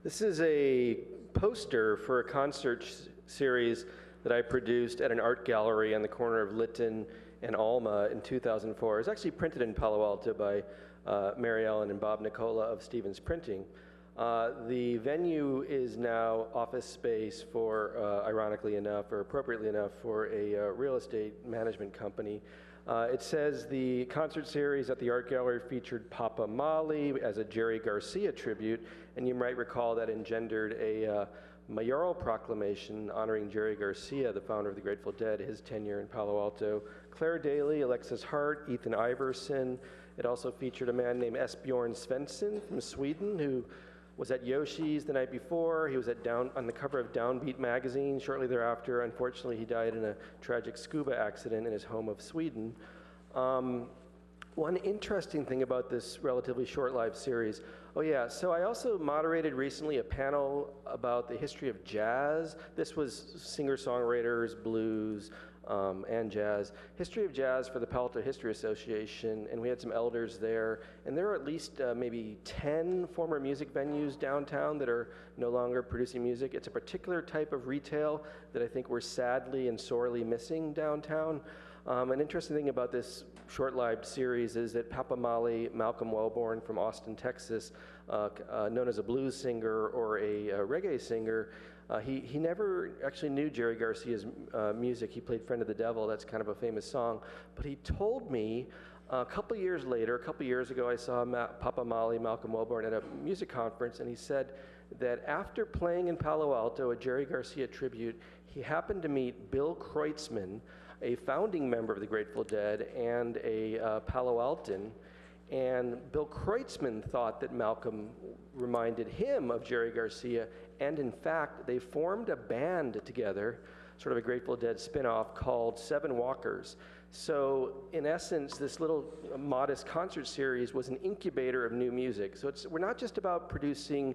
This is a poster for a concert series that I produced at an art gallery on the corner of Lytton and Alma in 2004. It was actually printed in Palo Alto by Mary Ellen and Bob Nicola of Stevens Printing. The venue is now office space for, ironically enough, or appropriately enough, for a real estate management company. It says the concert series at the art gallery featured Papa Mali as a Jerry Garcia tribute, and you might recall that engendered a mayoral proclamation honoring Jerry Garcia, the founder of the Grateful Dead, his tenure in Palo Alto. Claire Daly, Alexis Hart, Ethan Iverson. It also featured a man named Esbjorn Svensson from Sweden who was at Yoshi's the night before. He was on the cover of Downbeat magazine shortly thereafter. Unfortunately, he died in a tragic scuba accident in his home of Sweden. One interesting thing about this relatively short-lived series, so I also moderated recently a panel about the history of jazz. This was singer-songwriters, blues, and jazz. History of jazz for the Palo Alto History Association, and we had some elders there. And there are at least maybe 10 former music venues downtown that are no longer producing music. It's a particular type of retail that I think we're sadly and sorely missing downtown. An interesting thing about this short-lived series is that Papa Mali, Malcolm Wellborn from Austin, Texas, known as a blues singer or a reggae singer, he never actually knew Jerry Garcia's music. He played Friend of the Devil. That's kind of a famous song. But he told me a couple years ago, I saw Papa Mali, Malcolm Wellborn at a music conference, and he said that after playing in Palo Alto, a Jerry Garcia tribute, he happened to meet Bill Kreutzmann, a founding member of the Grateful Dead and a Palo Altan. And Bill Kreutzmann thought that Malcolm reminded him of Jerry Garcia, and in fact, they formed a band together, sort of a Grateful Dead spin-off called Seven Walkers. So in essence, this little modest concert series was an incubator of new music. So we're not just about producing,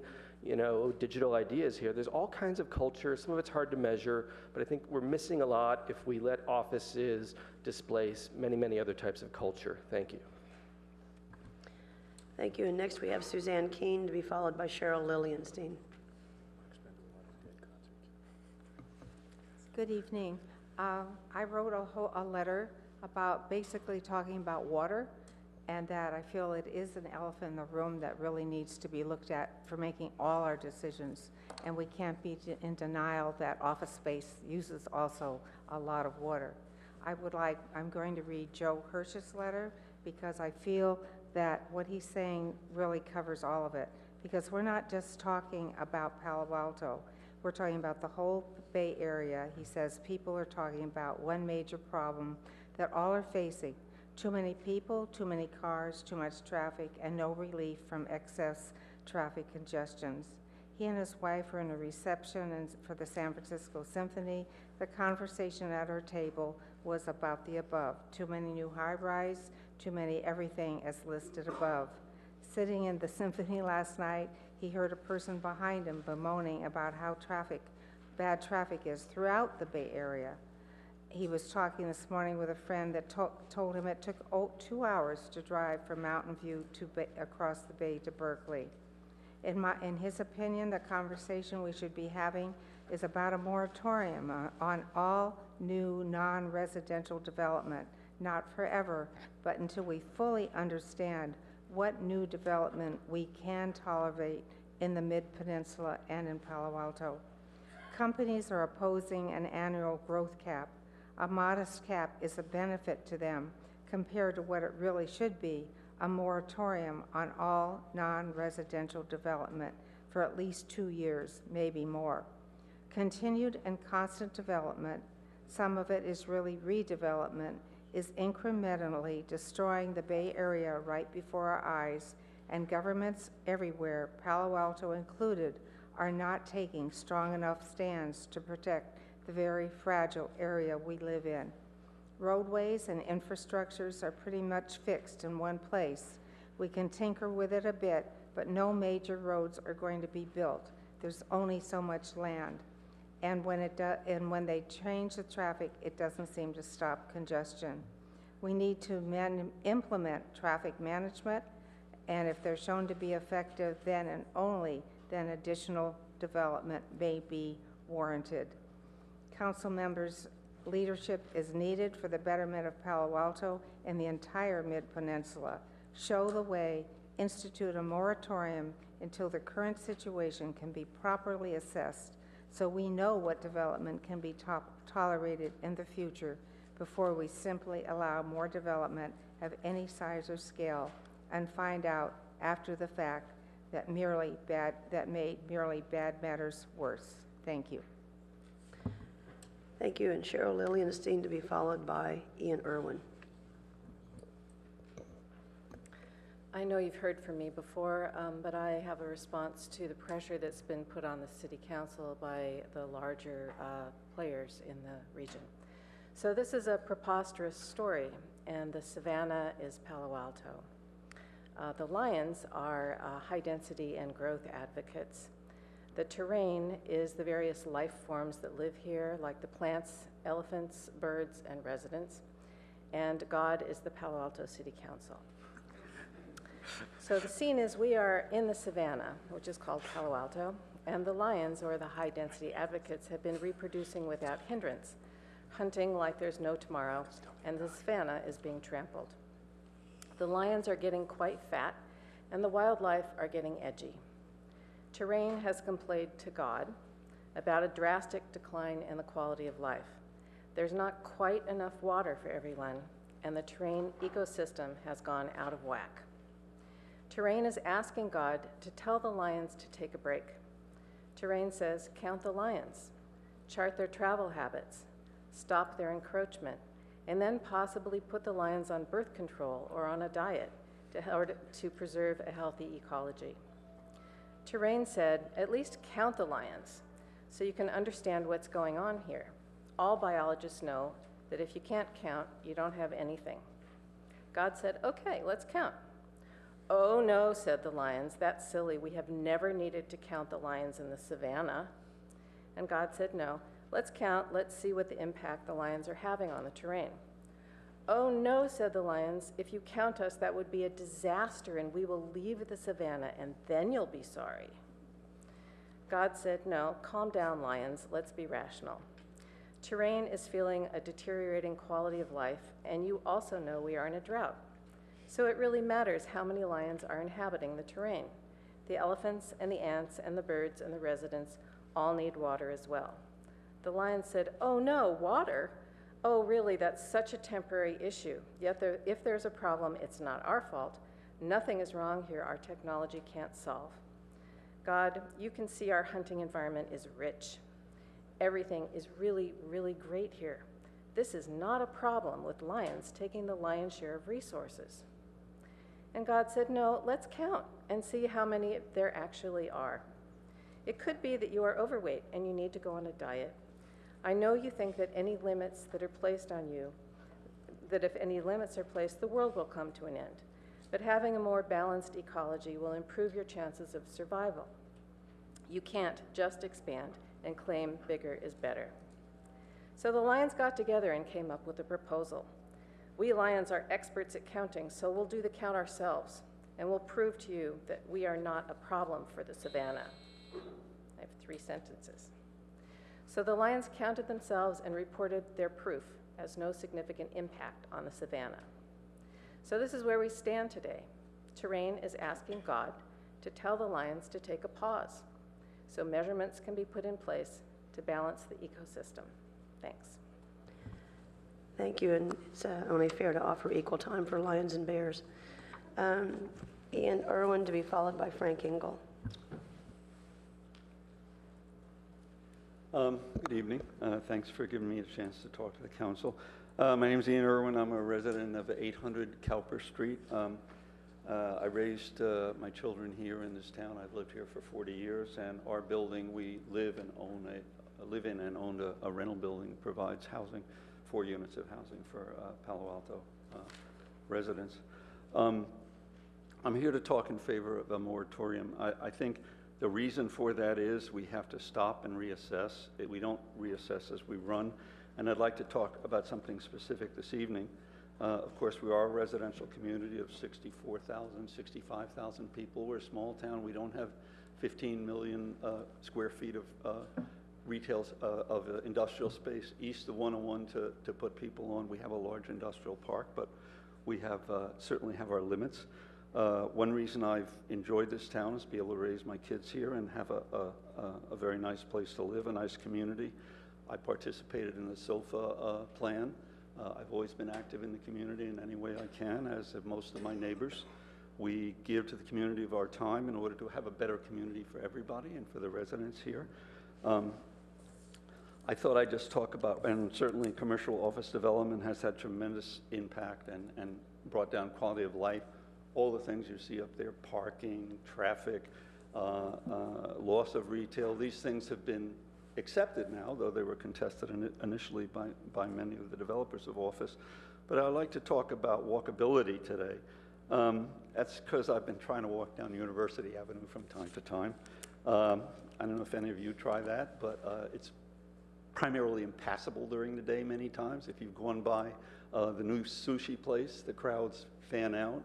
digital ideas here. There's all kinds of culture. Some of it's hard to measure, but I think we're missing a lot if we let offices displace many, many other types of culture. Thank you. Thank you. And next we have Suzanne Keene to be followed by Cheryl Lilienstein. Good evening. I wrote a letter about basically talking about water, and that I feel it is an elephant in the room that really needs to be looked at for making all our decisions. And we can't be in denial that office space uses also a lot of water. I'm going to read Joe Hirsch's letter because I feel that what he's saying really covers all of it. Because we're not just talking about Palo Alto, we're talking about the whole Bay Area. He says people are talking about one major problem that all are facing: too many people, too many cars, too much traffic, and no relief from excess traffic congestions. He and his wife were in a reception for the San Francisco Symphony. The conversation at her table was about the above: too many new high-rise, too many everything as listed above. Sitting in the symphony last night, he heard a person behind him bemoaning about how bad traffic is throughout the Bay Area. He was talking this morning with a friend that told him it took 2 hours to drive from Mountain View across the bay to Berkeley. In his opinion, the conversation we should be having is about a moratorium on all new non-residential development, not forever, but until we fully understand what new development we can tolerate in the Mid-Peninsula and in Palo Alto. Companies are opposing an annual growth cap. A modest cap is a benefit to them compared to what it really should be, a moratorium on all non-residential development for at least 2 years, maybe more. Continued and constant development, some of it is really redevelopment, is incrementally destroying the Bay Area right before our eyes, and governments everywhere, Palo Alto included, are not taking strong enough stands to protect the very fragile area we live in. Roadways and infrastructures are pretty much fixed in one place. We can tinker with it a bit, but no major roads are going to be built. There's only so much land. And when they change the traffic, it doesn't seem to stop congestion. We need to implement traffic management, and if they're shown to be effective, then and only then additional development may be warranted. Council members, leadership is needed for the betterment of Palo Alto and the entire Mid-Peninsula. Show the way, institute a moratorium until the current situation can be properly assessed, so we know what development can be tolerated in the future before we simply allow more development of any size or scale and find out after the fact that made merely bad matters worse. Thank you. Thank you, and Cheryl Lillienstein to be followed by Ian Irwin. I know you've heard from me before, but I have a response to the pressure that's been put on the City Council by the larger players in the region. So this is a preposterous story, and the Savannah is Palo Alto. The Lions are high density and growth advocates. The terrain is the various life forms that live here, like the plants, elephants, birds, and residents. And God is the Palo Alto City Council. So the scene is we are in the Savannah, which is called Palo Alto, and the Lions, or the high-density advocates, have been reproducing without hindrance, hunting like there's no tomorrow, and the Savannah is being trampled. The lions are getting quite fat, and the wildlife are getting edgy. Terrain has complained to God about a drastic decline in the quality of life. There's not quite enough water for everyone, and the terrain ecosystem has gone out of whack. Terrain is asking God to tell the lions to take a break. Terrain says, count the lions, chart their travel habits, stop their encroachment, and then possibly put the lions on birth control or on a diet to preserve a healthy ecology. Terrain said, at least count the lions so you can understand what's going on here. All biologists know that if you can't count, you don't have anything. God said, okay, let's count. Oh no, said the lions, that's silly. We have never needed to count the lions in the savannah. And God said, no, let's count, let's see what the impact the lions are having on the terrain. Oh no, said the lions, if you count us, that would be a disaster and we will leave the savannah and then you'll be sorry. God said, no, calm down, lions, let's be rational. Terrain is feeling a deteriorating quality of life, and you also know we are in a drought. So it really matters how many lions are inhabiting the terrain. The elephants and the ants and the birds and the residents all need water as well. The lions said, oh no, water? Oh really, that's such a temporary issue. Yet if there's a problem, it's not our fault. Nothing is wrong here our technology can't solve. God, you can see our hunting environment is rich. Everything is really, really great here. This is not a problem with lions taking the lion's share of resources. And God said, no, let's count and see how many there actually are. It could be that you are overweight and you need to go on a diet. I know you think that any limits that are placed on you, that if any limits are placed, the world will come to an end. But having a more balanced ecology will improve your chances of survival. You can't just expand and claim bigger is better. So the Lions got together and came up with a proposal. We Lions are experts at counting, so we'll do the count ourselves, and we'll prove to you that we are not a problem for the Savannah. I have 3 sentences. So the Lions counted themselves and reported their proof as no significant impact on the Savannah. So this is where we stand today. Terrain is asking God to tell the Lions to take a pause so measurements can be put in place to balance the ecosystem. Thanks. Thank you, and it's only fair to offer equal time for lions and bears. Ian Irwin to be followed by Frank Engel. Good evening. Thanks for giving me a chance to talk to the council. My name is Ian Irwin. I'm a resident of 800 Cowper Street. I raised my children here in this town. I've lived here for 40 years, and our building we live in and own a rental building, provides housing, 4 units of housing for Palo Alto residents. I'm here to talk in favor of a moratorium. I think the reason for that is we have to stop and reassess. We don't reassess as we run. And I'd like to talk about something specific this evening. Of course, we are a residential community of 64,000, 65,000 people. We're a small town. We don't have 15 million square feet of retail, of industrial space east of 101 to put people on. We have a large industrial park, but we have certainly have our limits. One reason I've enjoyed this town is to be able to raise my kids here and have a very nice place to live, a nice community. I participated in the SOFA plan. I've always been active in the community in any way I can, as have most of my neighbors. We give to the community of our time in order to have a better community for everybody and for the residents here. I thought I'd just talk about, and certainly commercial office development has had tremendous impact and brought down quality of life. All the things you see up there, parking, traffic, loss of retail, these things have been accepted now, though they were contested initially by many of the developers of office. But I'd like to talk about walkability today. That's because I've been trying to walk down University Avenue from time to time. I don't know if any of you try that, but it's primarily impassable during the day many times. If you've gone by the new sushi place, the crowds fan out.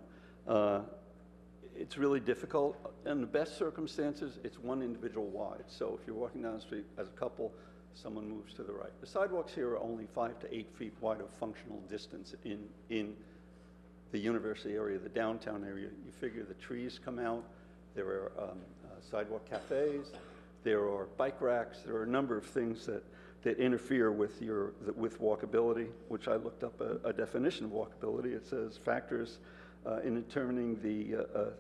It's really difficult. In the best circumstances, it's one individual wide. So if you're walking down the street as a couple, someone moves to the right. The sidewalks here are only 5 to 8 feet wide of functional distance in the university area, the downtown area. You figure the trees come out, there are sidewalk cafes, there are bike racks, there are a number of things that interfere with walkability, which I looked up a definition of walkability. It says factors in determining the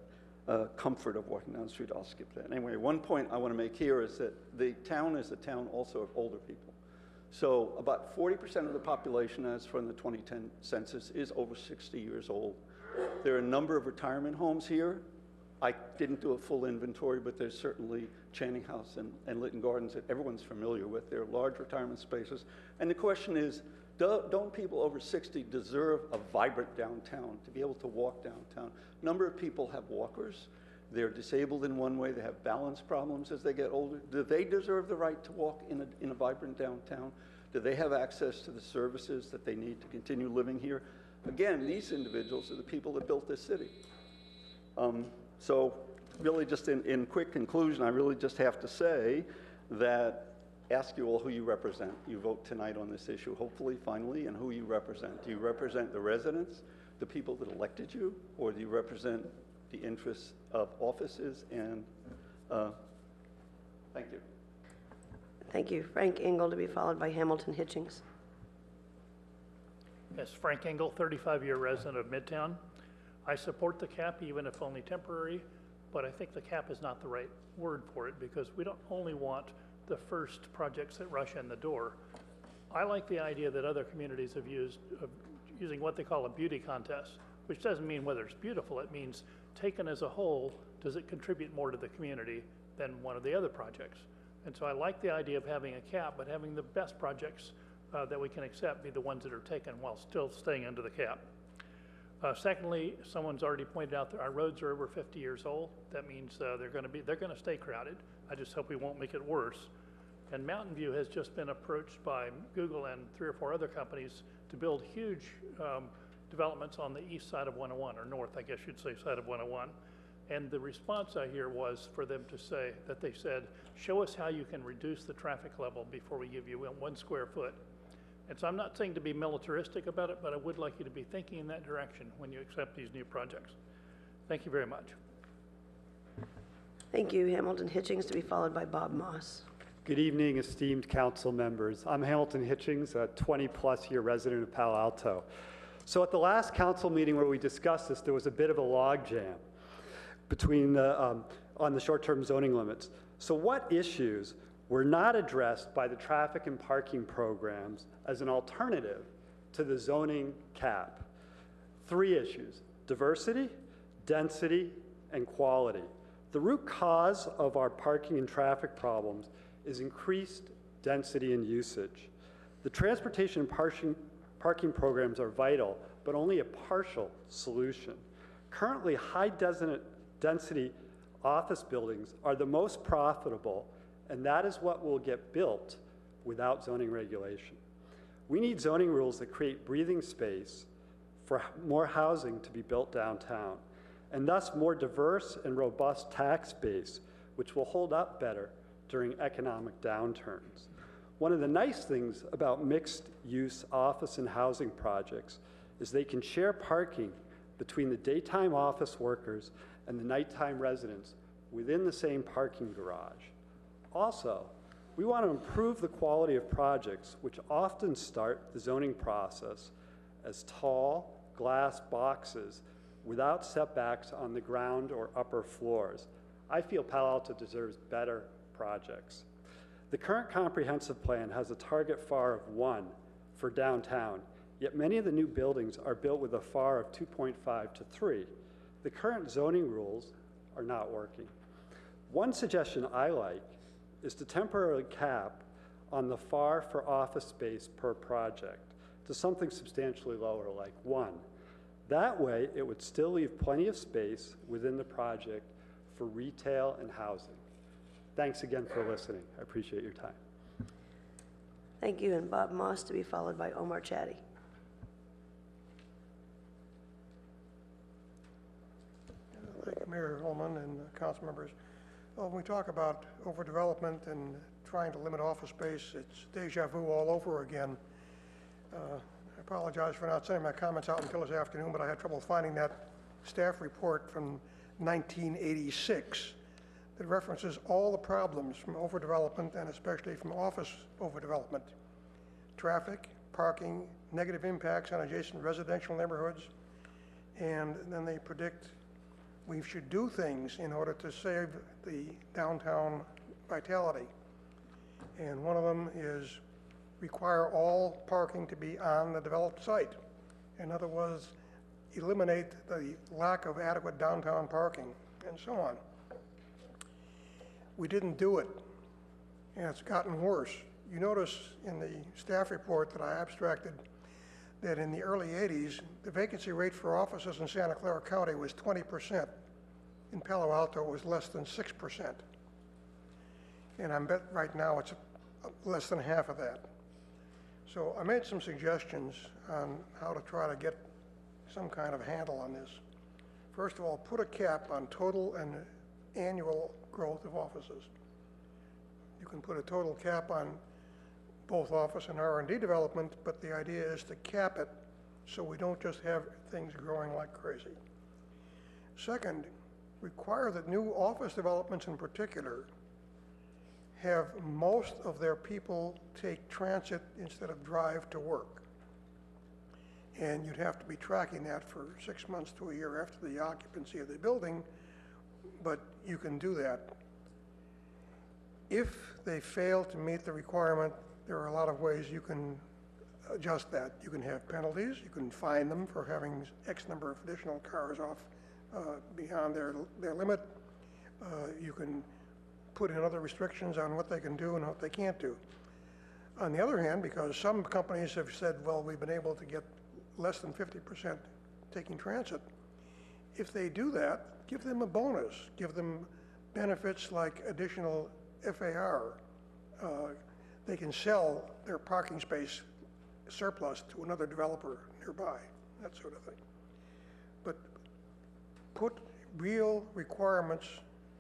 comfort of walking down the street. I'll skip that. Anyway, one point I want to make here is that the town is a town also of older people. So about 40% of the population, as from the 2010 census, is over 60 years old. There are a number of retirement homes here. I didn't do a full inventory, but there's certainly Channing House and Lytton Gardens that everyone's familiar with. They're large retirement spaces. And the question is, don't people over 60 deserve a vibrant downtown, to be able to walk downtown? A number of people have walkers. They're disabled in one way. They have balance problems as they get older. Do they deserve the right to walk in a vibrant downtown? Do they have access to the services that they need to continue living here? Again, these individuals are the people that built this city. So really just in quick conclusion, I really just have to say that ask you all who you represent. You vote tonight on this issue, hopefully, finally, and who you represent. Do you represent the residents, the people that elected you, or do you represent the interests of offices? And thank you. Thank you. Frank Engel to be followed by Hamilton Hitchings. Yes, Frank Engel, 35-year resident of Midtown. I support the cap, even if only temporary, but I think the cap is not the right word for it, because we don't only want the first projects that rush in the door. I like the idea that other communities have used of using what they call a beauty contest, which doesn't mean whether it's beautiful. It means taken as a whole, does it contribute more to the community than one of the other projects? And so I like the idea of having a cap, but having the best projects that we can accept be the ones that are taken while still staying under the cap. Secondly, someone's already pointed out that our roads are over 50 years old. That means they're going to stay crowded. I just hope we won't make it worse. And Mountain View has just been approached by Google and 3 or 4 other companies to build huge developments on the east side of 101, or north, I guess you'd say, side of 101. And the response I hear was for them to say that they said, show us how you can reduce the traffic level before we give you 1 square foot. And so I'm not saying to be militaristic about it, but I would like you to be thinking in that direction when you accept these new projects. Thank you very much. Thank you. Hamilton Hitchings, to be followed by Bob Moss. Good evening, esteemed council members. I'm Hamilton Hitchings, a 20-plus year resident of Palo Alto. So at the last council meeting where we discussed this, there was a bit of a logjam between on the short-term zoning limits. So what issues were not addressed by the traffic and parking programs as an alternative to the zoning cap? 3 issues: diversity, density, and quality. The root cause of our parking and traffic problems is increased density and usage. The transportation and parking programs are vital, but only a partial solution. Currently, high density office buildings are the most profitable, and that is what will get built without zoning regulation. We need zoning rules that create breathing space for more housing to be built downtown, and thus more diverse and robust tax base, which will hold up better during economic downturns. One of the nice things about mixed-use office and housing projects is they can share parking between the daytime office workers and the nighttime residents within the same parking garage. Also, we want to improve the quality of projects, which often start the zoning process as tall glass boxes without setbacks on the ground or upper floors. I feel Palo Alto deserves better projects. The current comprehensive plan has a target FAR of 1 for downtown, yet many of the new buildings are built with a FAR of 2.5 to 3. The current zoning rules are not working. One suggestion I like is to temporarily cap on the FAR for office space per project to something substantially lower, like 1. That way, it would still leave plenty of space within the project for retail and housing. Thanks again for listening. I appreciate your time. Thank you, and Bob Moss, to be followed by Omar Chatty. Thank you, Mayor Holman and council members. Well, when we talk about overdevelopment and trying to limit office space, it's deja vu all over again. I apologize for not sending my comments out until this afternoon, but I had trouble finding that staff report from 1986 that references all the problems from overdevelopment and especially from office overdevelopment. Traffic, parking, negative impacts on adjacent residential neighborhoods, and then they predict we should do things in order to save the downtown vitality. And one of them is require all parking to be on the developed site. In other words, eliminate the lack of adequate downtown parking, and so on. We didn't do it, and it's gotten worse. You notice in the staff report that I abstracted that in the early 80s, the vacancy rate for offices in Santa Clara County was 20%. In Palo Alto, it was less than 6%. And I bet right now it's less than half of that. So I made some suggestions on how to try to get some kind of handle on this. First of all, put a cap on total and annual growth of offices. You can put a total cap on both office and R&D development, but the idea is to cap it so we don't just have things growing like crazy. Second, require that new office developments in particular have most of their people take transit instead of drive to work. And you'd have to be tracking that for 6 months to a year after the occupancy of the building, but you can do that. If they fail to meet the requirement, there are a lot of ways you can adjust that. You can have penalties, you can fine them for having X number of additional cars off beyond their limit. You can put in other restrictions on what they can do and what they can't do. On the other hand, because some companies have said, well, we've been able to get less than 50% taking transit. If they do that, give them a bonus, give them benefits like additional FAR. They can sell their parking space surplus to another developer nearby, that sort of thing. But put real requirements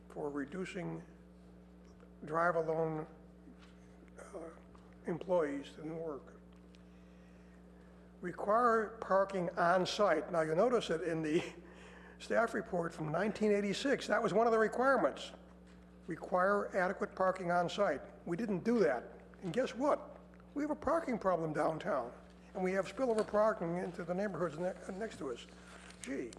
for reducing drive-alone employees that didn't work. Require parking on site. Now, you notice that in the staff report from 1986, that was one of the requirements. Require adequate parking on site. We didn't do that. And guess what? We have a parking problem downtown, and we have spillover parking into the neighborhoods next to us. Gee,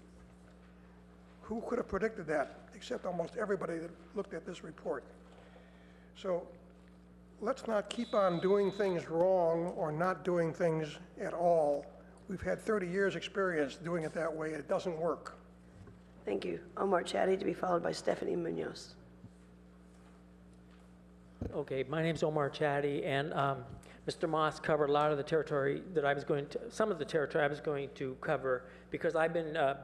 who could have predicted that, except almost everybody that looked at this report? So let's not keep on doing things wrong or not doing things at all. We've had 30 years experience doing it that way. It doesn't work. Thank you. Omar Chatty, to be followed by Stephanie Munoz. Okay, my name's Omar Chatty, and Mr. Moss covered a lot of the territory that I was going to, some of the territory I was going to cover, because I've been a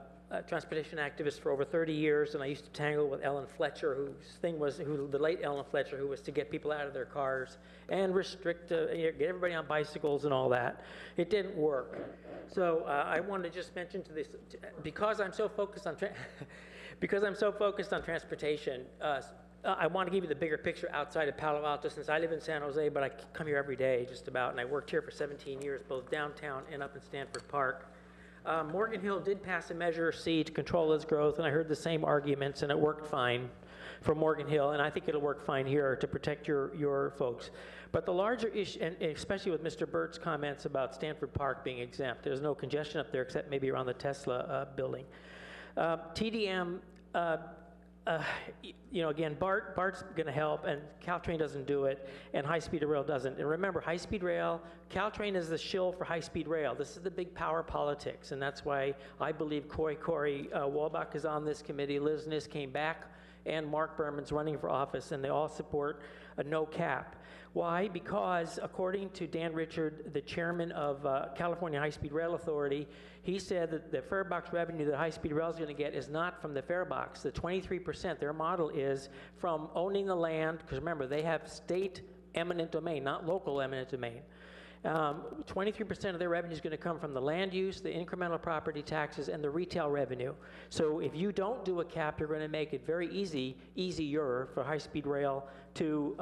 transportation activist for over 30 years, and I used to tangle with Ellen Fletcher, the late Ellen Fletcher, who was to get people out of their cars and restrict, get everybody on bicycles and all that. It didn't work. So I wanted to just mention to this, because I'm so focused on transportation, I want to give you the bigger picture outside of Palo Alto, since I live in San Jose, but I come here every day just about, and I worked here for 17 years, both downtown and up in Stanford Park. Morgan Hill did pass a Measure C to control its growth, and I heard the same arguments, and it worked fine for Morgan Hill, and I think it'll work fine here to protect your folks. But the larger issue, and especially with Mr. Burt's comments about Stanford Park being exempt, there's no congestion up there except maybe around the Tesla building. TDM, again, BART's going to help, and Caltrain doesn't do it, and high-speed rail doesn't. And remember, high-speed rail, Caltrain is the shill for high-speed rail. This is the big power politics, and that's why I believe Corey Walbach is on this committee, Liz Nis came back, and Mark Berman's running for office, and they all support a no cap. Why? Because according to Dan Richard, the chairman of California High-Speed Rail Authority, he said that the fare box revenue that high-speed rail is going to get is not from the fare box. The 23%, their model is from owning the land, because remember, they have state eminent domain, not local eminent domain. 23% of their revenue is going to come from the land use, the incremental property taxes, and the retail revenue. So if you don't do a cap, you're going to make it very easier for high-speed rail to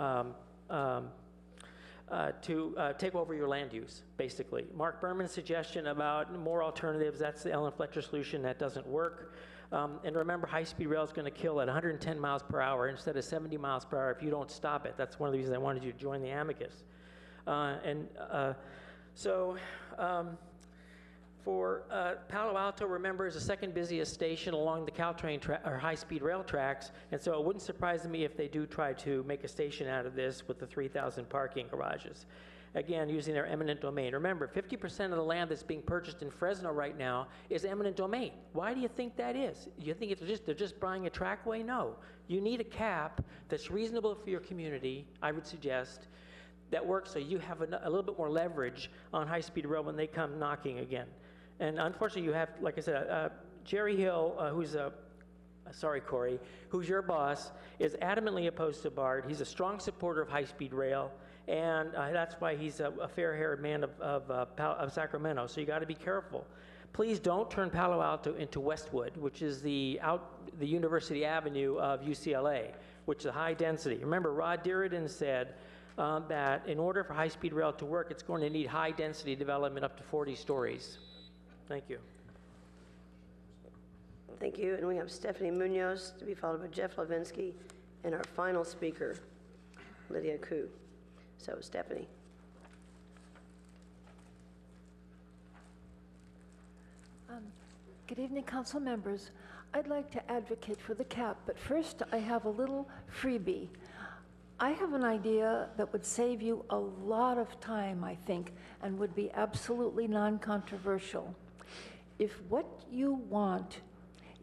take over your land use, basically. Mark Berman's suggestion about more alternatives, that's the Ellen Fletcher solution, that doesn't work. And remember, high-speed rail is going to kill at 110 miles per hour instead of 70 miles per hour if you don't stop it. That's one of the reasons I wanted you to join the amicus. For Palo Alto, remember, is the second busiest station along the Caltrain or high-speed rail tracks, and so it wouldn't surprise me if they do try to make a station out of this with the 3,000 parking garages. Again, using their eminent domain. Remember, 50% of the land that's being purchased in Fresno right now is eminent domain. Why do you think that is? You think they're just buying a trackway? No. You need a cap that's reasonable for your community, I would suggest, that works so you have a little bit more leverage on high-speed rail when they come knocking again. And unfortunately, you have, like I said, Jerry Hill, Corey, who's your boss, is adamantly opposed to BART. He's a strong supporter of high-speed rail, and that's why he's a fair-haired man of Sacramento. So you got to be careful. Please don't turn Palo Alto into Westwood, which is the University Avenue of UCLA, which is high density. Remember, Rod Dearden said that in order for high-speed rail to work, it's going to need high-density development up to 40 stories. Thank you. Thank you. And we have Stephanie Munoz to be followed by Jeff Levinsky, and our final speaker, Lydia Koo. So, Stephanie. Good evening, council members. I'd like to advocate for the cap, but first I have a little freebie. I have an idea that would save you a lot of time, I think, and would be absolutely non-controversial. If what you want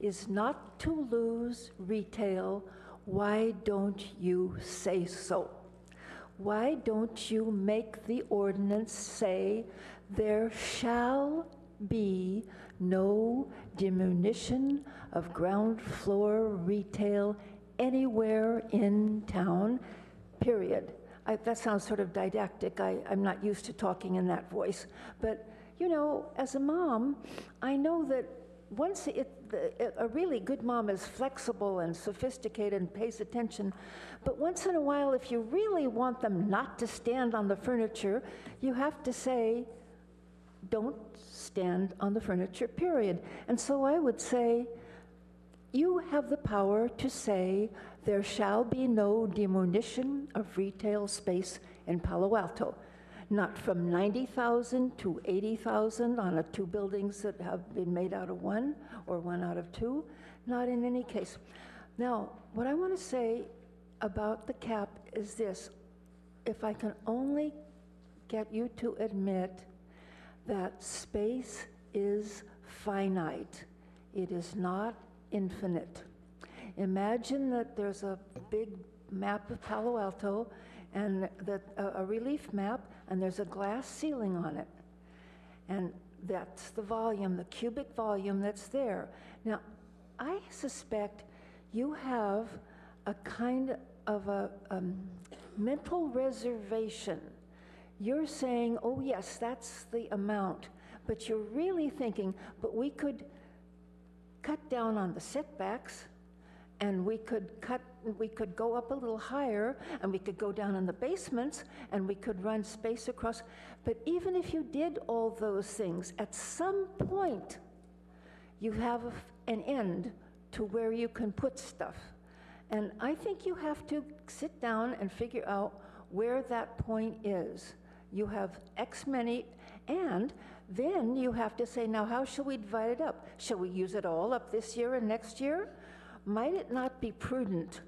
is not to lose retail, why don't you say so? Why don't you make the ordinance say there shall be no diminution of ground floor retail anywhere in town, period. That sounds sort of didactic. I'm not used to talking in that voice. But, you know, as a mom, I know that once a really good mom is flexible and sophisticated and pays attention, but once in a while, if you really want them not to stand on the furniture, you have to say, don't stand on the furniture, period. And so I would say, you have the power to say there shall be no diminution of retail space in Palo Alto. Not from 90,000 to 80,000 on 2 buildings that have been made out of 1 or 1 out of 2, not in any case. Now, what I want to say about the cap is this. If I can only get you to admit that space is finite, it is not infinite. Imagine that there's a big map of Palo Alto and a relief map, and there's a glass ceiling on it. And that's the volume, the cubic volume that's there. Now, I suspect you have a kind of a mental reservation. You're saying, oh yes, that's the amount, but you're really thinking, but we could cut down on the setbacks, and we could go up a little higher, and we could go down in the basements, and we could run space across. But even if you did all those things, at some point, you have an end to where you can put stuff. And I think you have to sit down and figure out where that point is. You have X many, and then you have to say, now how shall we divide it up? Shall we use it all up this year and next year? Might it not be prudent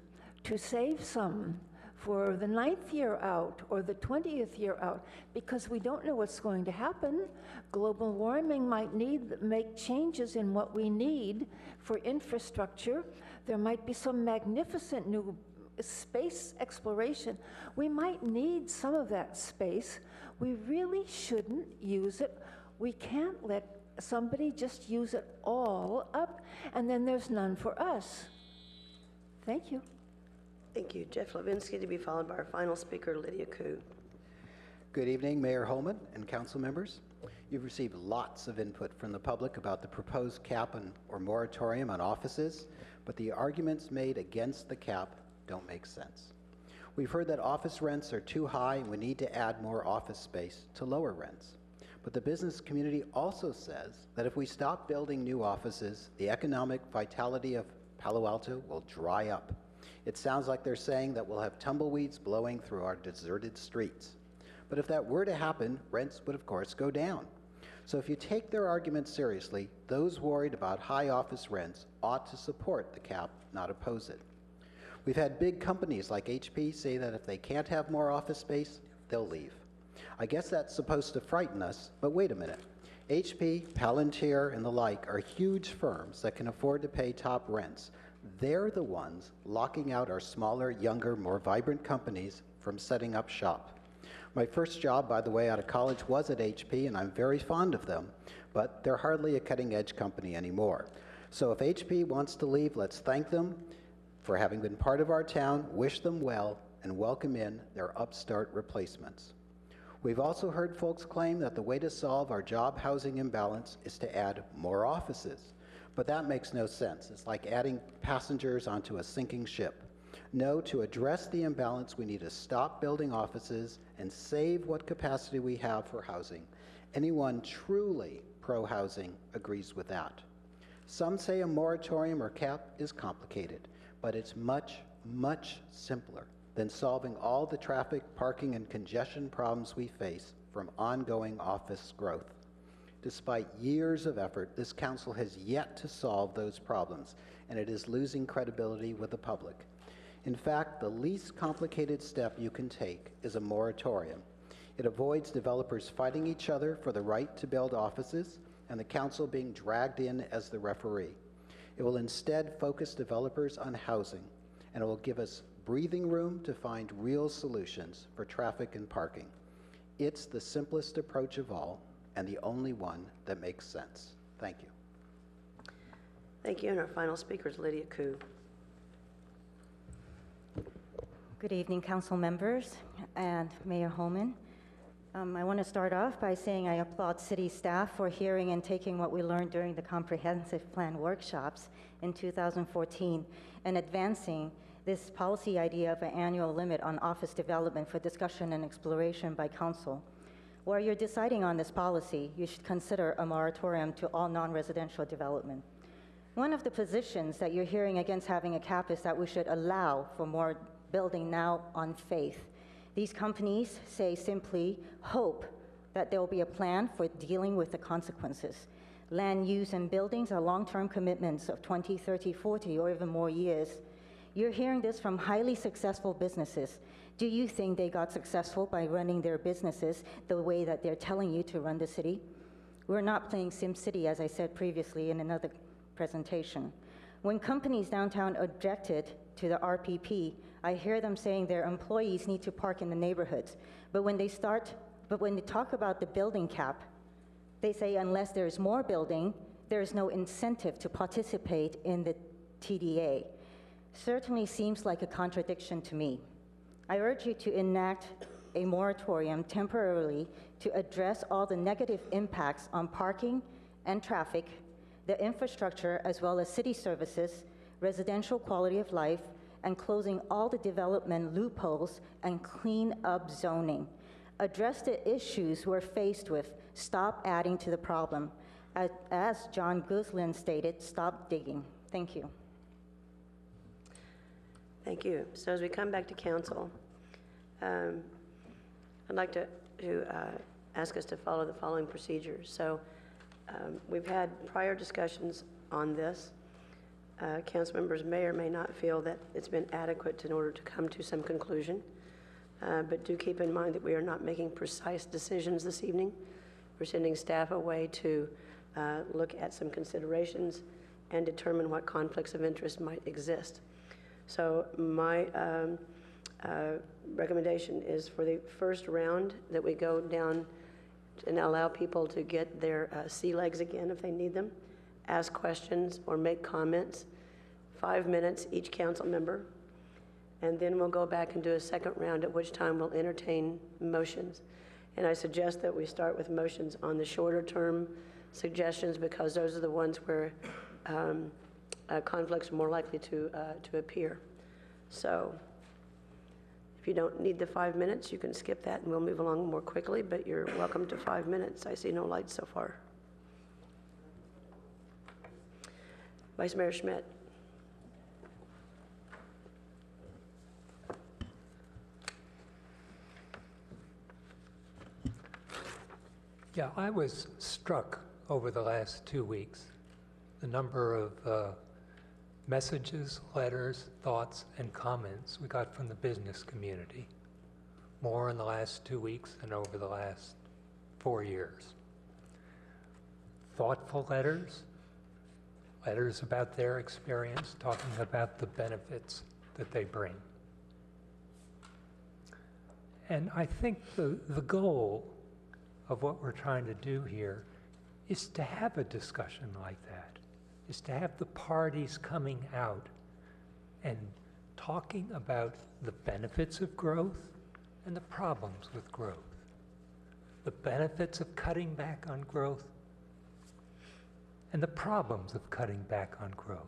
to save some for the 9th year out or the 20th year out? Because we don't know what's going to happen. Global warming might make changes in what we need for infrastructure. There might be some magnificent new space exploration. We might need some of that space. We really shouldn't use it. We can't let somebody just use it all up, and then there's none for us. Thank you. Thank you. Jeff Levinsky, to be followed by our final speaker, Lydia Koo. Good evening, Mayor Holman and council members. You've received lots of input from the public about the proposed cap or moratorium on offices, but the arguments made against the cap don't make sense. We've heard that office rents are too high and we need to add more office space to lower rents. But the business community also says that if we stop building new offices, the economic vitality of Palo Alto will dry up. It sounds like they're saying that we'll have tumbleweeds blowing through our deserted streets. But if that were to happen, rents would of course go down. So if you take their arguments seriously, those worried about high office rents ought to support the cap, not oppose it. We've had big companies like HP say that if they can't have more office space, they'll leave. I guess that's supposed to frighten us, but wait a minute. HP, Palantir, and the like are huge firms that can afford to pay top rents. They're the ones locking out our smaller, younger, more vibrant companies from setting up shop. My first job, by the way, out of college was at HP, and I'm very fond of them, but they're hardly a cutting-edge company anymore. So if HP wants to leave, let's thank them for having been part of our town, wish them well, and welcome in their upstart replacements. We've also heard folks claim that the way to solve our job housing imbalance is to add more offices. But that makes no sense. It's like adding passengers onto a sinking ship. No, to address the imbalance, we need to stop building offices and save what capacity we have for housing. Anyone truly pro-housing agrees with that. Some say a moratorium or cap is complicated, but it's much, much simpler than solving all the traffic, parking, and congestion problems we face from ongoing office growth. Despite years of effort, this council has yet to solve those problems, and it is losing credibility with the public. In fact, the least complicated step you can take is a moratorium. It avoids developers fighting each other for the right to build offices and the council being dragged in as the referee. It will instead focus developers on housing, and it will give us breathing room to find real solutions for traffic and parking. It's the simplest approach of all, and the only one that makes sense. Thank you. Thank you. And our final speaker is Lydia Koo. Good evening, council members and Mayor Holman. I want to start off by saying I applaud city staff for hearing and taking what we learned during the comprehensive plan workshops in 2014 and advancing this policy idea of an annual limit on office development for discussion and exploration by council. While you're deciding on this policy, you should consider a moratorium to all non-residential development. One of the positions that you're hearing against having a cap is that we should allow for more building now on faith. These companies say simply hope that there will be a plan for dealing with the consequences. Land use and buildings are long-term commitments of 20, 30, 40, or even more years. You're hearing this from highly successful businesses. Do you think they got successful by running their businesses the way that they're telling you to run the city? We're not playing SimCity, as I said previously in another presentation. When companies downtown objected to the RPP, I hear them saying their employees need to park in the neighborhoods. But when they talk about the building cap, they say unless there's more building, there's no incentive to participate in the TDA. Certainly seems like a contradiction to me. I urge you to enact a moratorium temporarily to address all the negative impacts on parking and traffic, the infrastructure, as well as city services, residential quality of life, and closing all the development loopholes and clean up zoning. Address the issues we're faced with. Stop adding to the problem. As John Guzlin stated, stop digging. Thank you. Thank you. So as we come back to council, I'd like to ask us to follow the following procedures. So we've had prior discussions on this. Council members may or may not feel that it's been adequate in order to come to some conclusion. But do keep in mind that we are not making precise decisions this evening. We're sending staff away to look at some considerations and determine what conflicts of interest might exist. So my recommendation is for the first round that we go down and allow people to get their sea legs again if they need them, ask questions or make comments, 5 minutes each council member, and then we'll go back and do a second round, at which time we'll entertain motions. And I suggest that we start with motions on the shorter term suggestions because those are the ones where conflicts are more likely to appear. So if you don't need the 5 minutes, you can skip that and we'll move along more quickly, but you're welcome to 5 minutes. I see no lights so far. Vice Mayor Schmidt. Yeah, I was struck over the last 2 weeks, the number of messages, letters, thoughts, and comments we got from the business community, more in the last 2 weeks than over the last 4 years. Thoughtful letters, letters about their experience, talking about the benefits that they bring. And I think the goal of what we're trying to do here is to have a discussion like that, is to have the parties coming out and talking about the benefits of growth and the problems with growth, the benefits of cutting back on growth and the problems of cutting back on growth.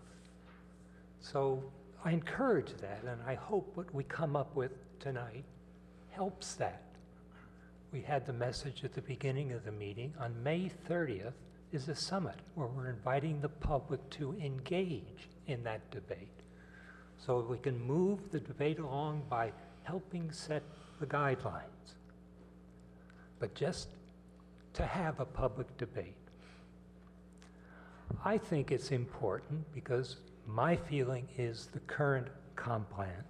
So I encourage that, and I hope what we come up with tonight helps that. We had the message at the beginning of the meeting. On May 30th is a summit where we're inviting the public to engage in that debate. So we can move the debate along by helping set the guidelines. But just to have a public debate. I think it's important because my feeling is the current comp plan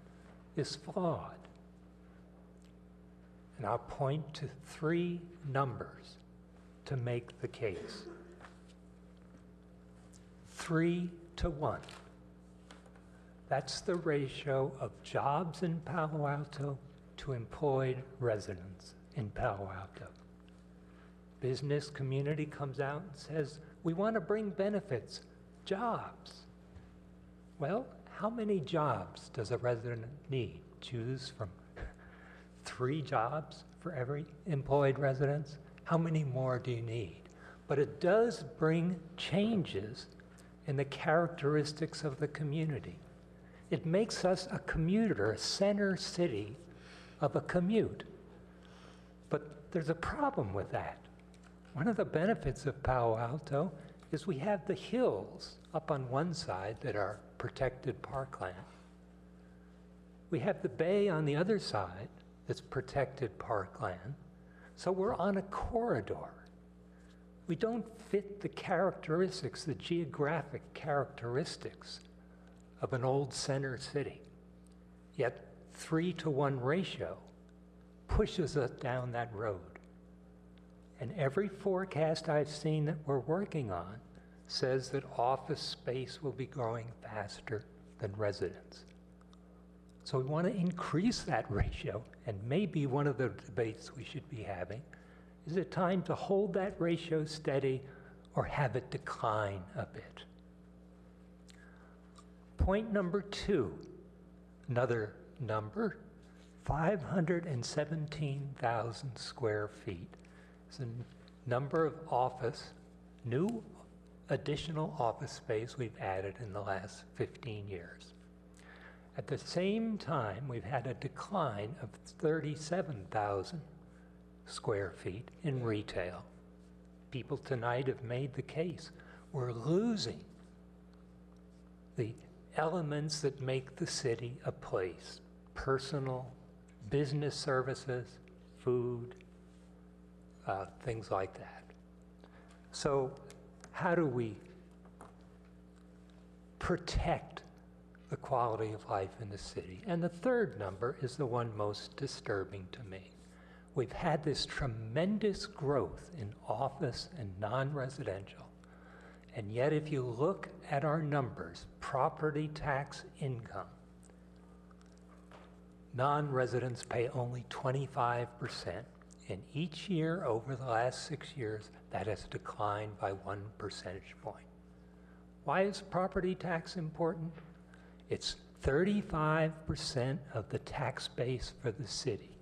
is flawed. And I'll point to 3 numbers to make the case. 3 to 1. That's the ratio of jobs in Palo Alto to employed residents in Palo Alto. Business community comes out and says, we want to bring benefits Jobs. Well, how many jobs does a resident need? Choose from 3 jobs for every employed residence? How many more do you need? But it does bring changes in the characteristics of the community. It makes us a commuter, a center city of a commute. But there's a problem with that. One of the benefits of Palo Alto is we have the hills up on one side that are protected parkland. We have the bay on the other side that's protected parkland. So we're on a corridor. We don't fit the characteristics, the geographic characteristics of an old center city. Yet 3-to-1 ratio pushes us down that road. And every forecast I've seen that we're working on says that office space will be growing faster than residents. So we want to increase that ratio, and maybe one of the debates we should be having, is it time to hold that ratio steady or have it decline a bit? Point number 2, another number, 517,000 square feet. It's the number of new additional office space we've added in the last 15 years. At the same time, we've had a decline of 37,000 square feet in retail. People tonight have made the case. We're losing the elements that make the city a place: personal, business services, food, things like that. So how do we protect the quality of life in the city? And the third number is the one most disturbing to me. We've had this tremendous growth in office and non-residential, and yet if you look at our numbers, property tax income, non-residents pay only 25%, and each year over the last 6 years, that has declined by 1 percentage point. Why is property tax important? It's 35% of the tax base for the city.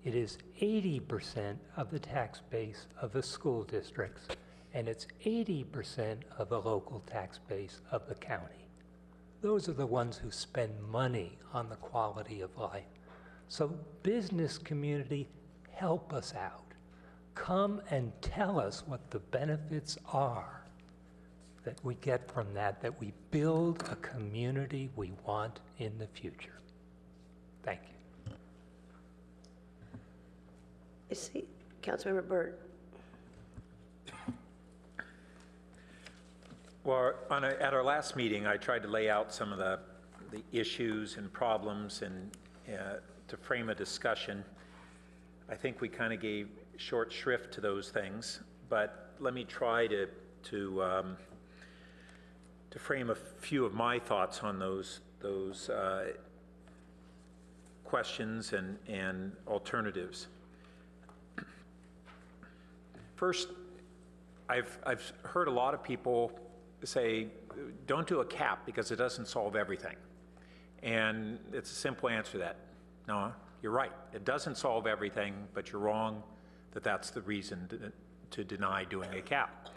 It is 80% of the tax base of the school districts, and it's 80% of the local tax base of the county. Those are the ones who spend money on the quality of life. So business community, help us out. Come and tell us what the benefits are that we get from that we build a community we want in the future. Thank you. I see. Councilmember Burt. Well, at our last meeting, I tried to lay out some of the issues and problems and to frame a discussion. I think we kind of gave short shrift to those things, but let me try to frame a few of my thoughts on those questions and alternatives. First, I've heard a lot of people say, don't do a cap because it doesn't solve everything. And it's a simple answer to that. No, you're right. It doesn't solve everything, but you're wrong that that's the reason to deny doing a cap.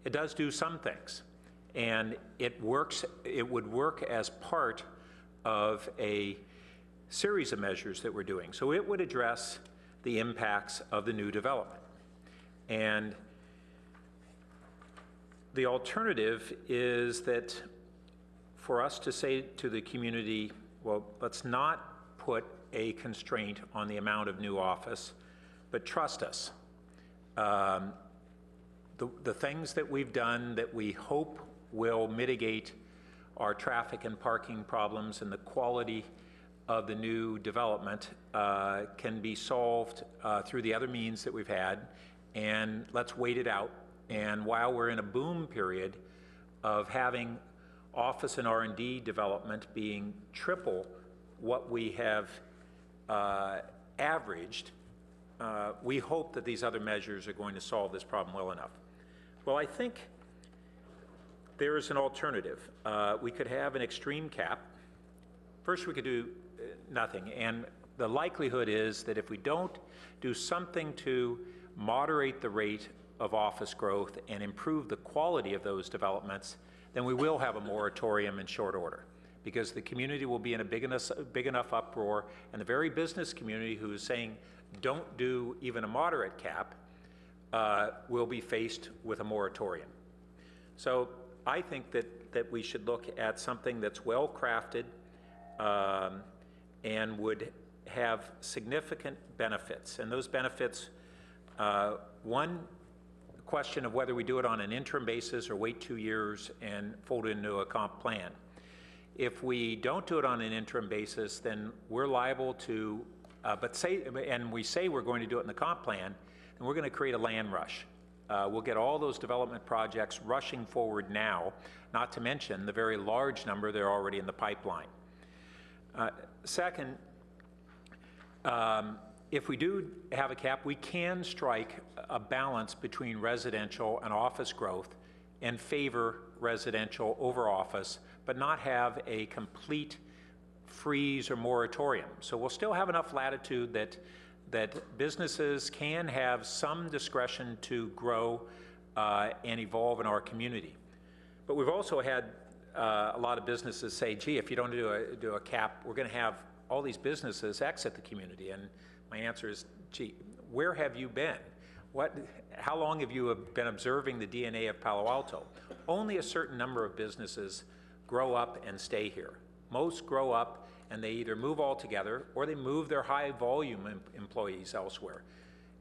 It does do some things, and it would work as part of a series of measures that we're doing. So it would address the impacts of the new development. And the alternative is that for us to say to the community, well, let's not put a constraint on the amount of new office, but trust us. The things that we've done that we hope will mitigate our traffic and parking problems and the quality of the new development can be solved through the other means that we've had, and let's wait it out. And while we're in a boom period of having office and R&D development being triple what we have averaged, we hope that these other measures are going to solve this problem well enough. Well, I think there is an alternative. We could have an extreme cap. First, we could do nothing. And the likelihood is that if we don't do something to moderate the rate of office growth and improve the quality of those developments, then we will have a moratorium in short order, because the community will be in a big enough uproar, and the very business community who is saying don't do even a moderate cap will be faced with a moratorium. So I think that we should look at something that's well crafted and would have significant benefits. And those benefits, one, question of whether we do it on an interim basis or wait 2 years and fold it into a comp plan. If we don't do it on an interim basis, then we're liable to, we say we're going to do it in the comp plan, and we're going to create a land rush. We'll get all those development projects rushing forward now, not to mention the very large number that are already in the pipeline. Second, if we do have a cap, we can strike a balance between residential and office growth and favor residential over office, but not have a complete freeze or moratorium. So we'll still have enough latitude that businesses can have some discretion to grow and evolve in our community. But we've also had a lot of businesses say, gee, if you don't do a cap, we're going to have all these businesses exit the community. And my answer is, gee, where have you been? How long have you been observing the DNA of Palo Alto? Only a certain number of businesses grow up and stay here. Most grow up and they either move altogether or they move their high volume employees elsewhere.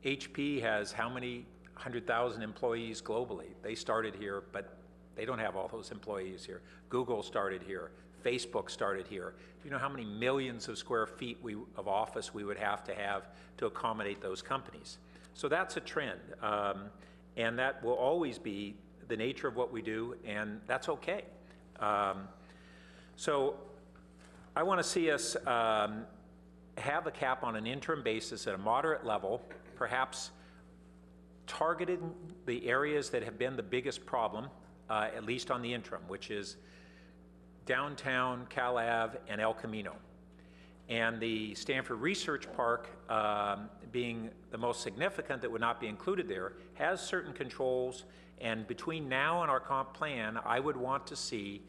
HP has how many 100,000 employees globally? They started here, but they don't have all those employees here. Google started here. Facebook started here. Do you know how many millions of square feet of office we would have to accommodate those companies? So that's a trend, and that will always be the nature of what we do, and that's okay. So I want to see us have a cap on an interim basis at a moderate level, perhaps targeting the areas that have been the biggest problem, at least on the interim, which is downtown, Cal Ave, and El Camino. And the Stanford Research Park, being the most significant that would not be included there, has certain controls, and between now and our comp plan, I would want to see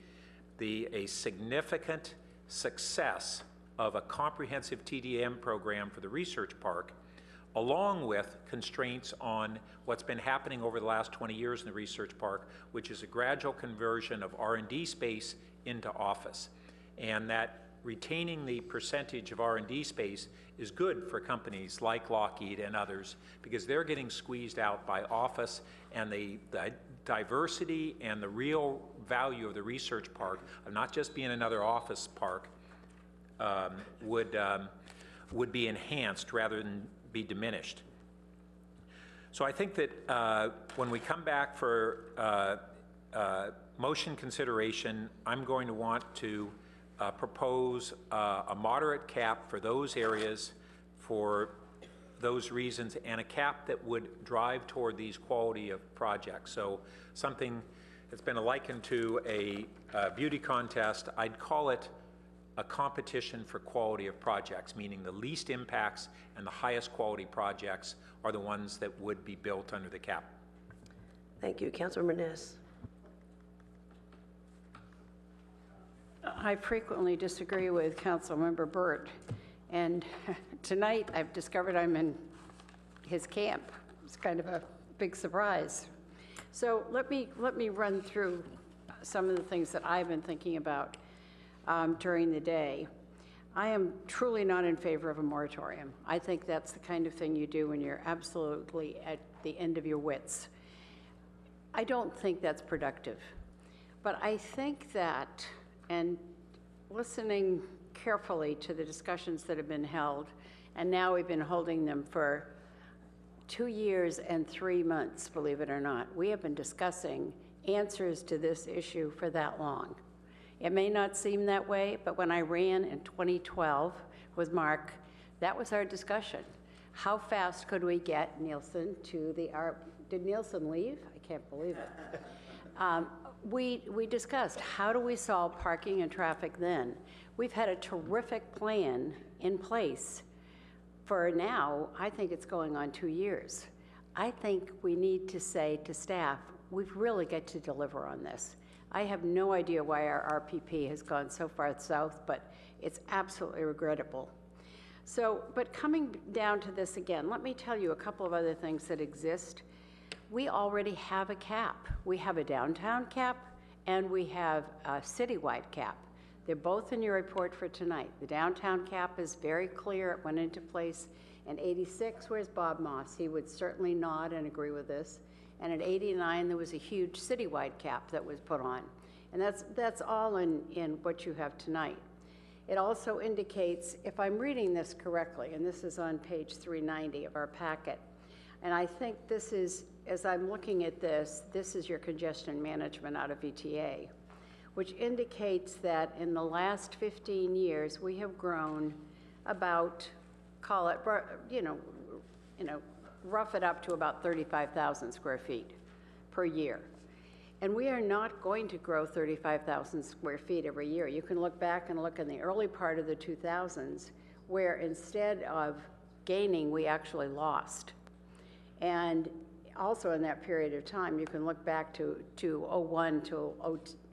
a significant success of a comprehensive TDM program for the research park, along with constraints on what's been happening over the last 20 years in the research park, which is a gradual conversion of R&D space into office. And that retaining the percentage of R&D space is good for companies like Lockheed and others, because they're getting squeezed out by office, and the diversity and the real value of the research park, of not just being another office park, would be enhanced rather than be diminished. So I think that when we come back for motion consideration, I'm going to want to propose a moderate cap for those areas for those reasons, and a cap that would drive toward these quality of projects. So something that's been likened to a beauty contest, I'd call it a competition for quality of projects, meaning the least impacts and the highest quality projects are the ones that would be built under the cap. Thank you. Councilmember Ness. I frequently disagree with Councilmember Burt, and tonight I've discovered I'm in his camp. It's kind of a big surprise. So let me run through some of the things that I've been thinking about during the day. I am truly not in favor of a moratorium. I think that's the kind of thing you do when you're absolutely at the end of your wits. I don't think that's productive. But I think that, and listening carefully to the discussions that have been held, and now we've been holding them for 2 years and 3 months, believe it or not. We have been discussing answers to this issue for that long. It may not seem that way, but when I ran in 2012 with Mark, that was our discussion. How fast could we get Nielsen to did Nielsen leave? I can't believe it. we discussed, how do we solve parking and traffic then? We've had a terrific plan in place for now, I think it's going on 2 years. I think we need to say to staff, we've really got to deliver on this. I have no idea why our RPP has gone so far south, but it's absolutely regrettable. So, but coming down to this again, let me tell you a couple of other things that exist. We already have a cap. We have a downtown cap and we have a citywide cap. They're both in your report for tonight. The downtown cap is very clear. It went into place in '86. Where's Bob Moss? He would certainly nod and agree with this. And in '89, there was a huge citywide cap that was put on. And that's all in what you have tonight. It also indicates, if I'm reading this correctly, and this is on page 390 of our packet, and I think this is, as I'm looking at this is your congestion management out of VTA, which indicates that in the last 15 years, we have grown about, call it, rough it up to about 35,000 square feet per year. And we are not going to grow 35,000 square feet every year. You can look back and look in the early part of the 2000s, where instead of gaining, we actually lost. And also in that period of time, you can look back to 01 to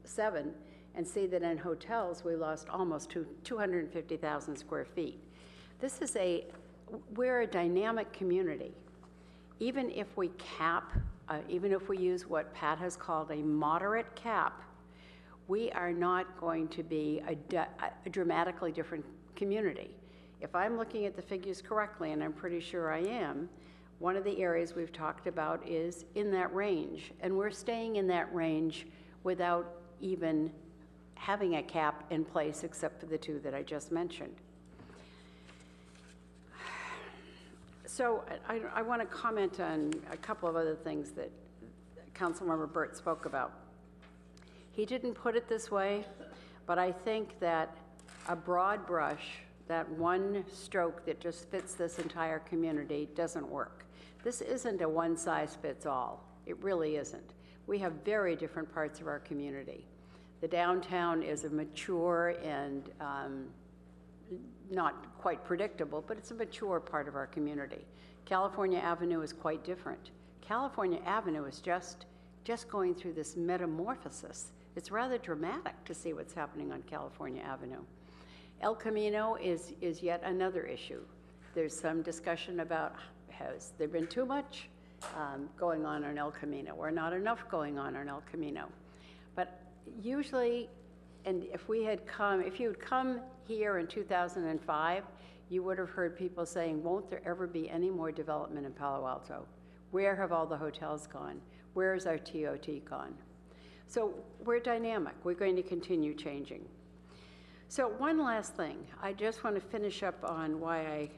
07 and see that in hotels, we lost almost 250,000 square feet. We're a dynamic community. Even if we cap, even if we use what Pat has called a moderate cap, we are not going to be a dramatically different community. If I'm looking at the figures correctly, and I'm pretty sure I am, one of the areas we've talked about is in that range, and we're staying in that range without even having a cap in place except for the two that I just mentioned. So I want to comment on a couple of other things that Councilmember Burt spoke about. He didn't put it this way, but I think that a broad brush, that one stroke that just fits this entire community doesn't work. This isn't a one-size-fits-all. It really isn't. We have very different parts of our community. The downtown is a mature and not quite predictable, but it's a mature part of our community. California Avenue is quite different. California Avenue is just going through this metamorphosis. It's rather dramatic to see what's happening on California Avenue. El Camino is yet another issue. There's some discussion about, has there been too much going on El Camino, or not enough going on El Camino? But usually, and if you had come here in 2005, you would have heard people saying, won't there ever be any more development in Palo Alto? Where have all the hotels gone? Where is our TOT gone? So we're dynamic. We're going to continue changing. So one last thing. I just want to finish up on why I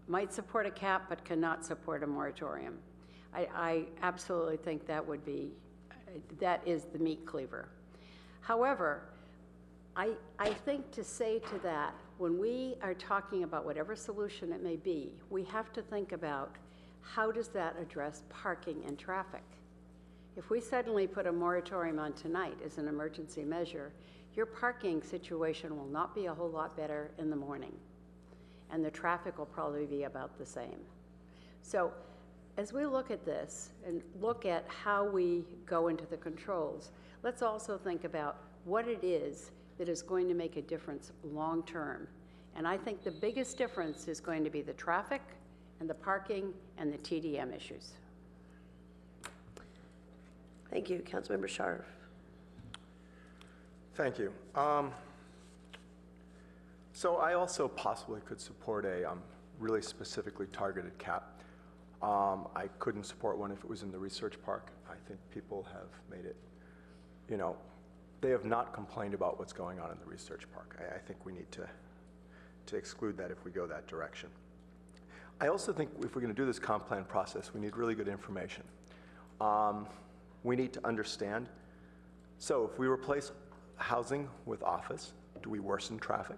might support a cap but cannot support a moratorium. I absolutely think that is the meat cleaver. However, I think to say to that, when we are talking about whatever solution it may be, we have to think about how does that address parking and traffic. If we suddenly put a moratorium on tonight as an emergency measure, your parking situation will not be a whole lot better in the morning, and the traffic will probably be about the same. So as we look at this and look at how we go into the controls, let's also think about what it is that is going to make a difference long term. And I think the biggest difference is going to be the traffic and the parking and the TDM issues. Thank you. Councilmember Sharf. Thank you. So I also possibly could support a really specifically targeted cap. I couldn't support one if it was in the research park. I think people have made it, they have not complained about what's going on in the research park. I think we need to exclude that if we go that direction. I also think if we're going to do this comp plan process, we need really good information. We need to understand. So if we replace housing with office, do we worsen traffic?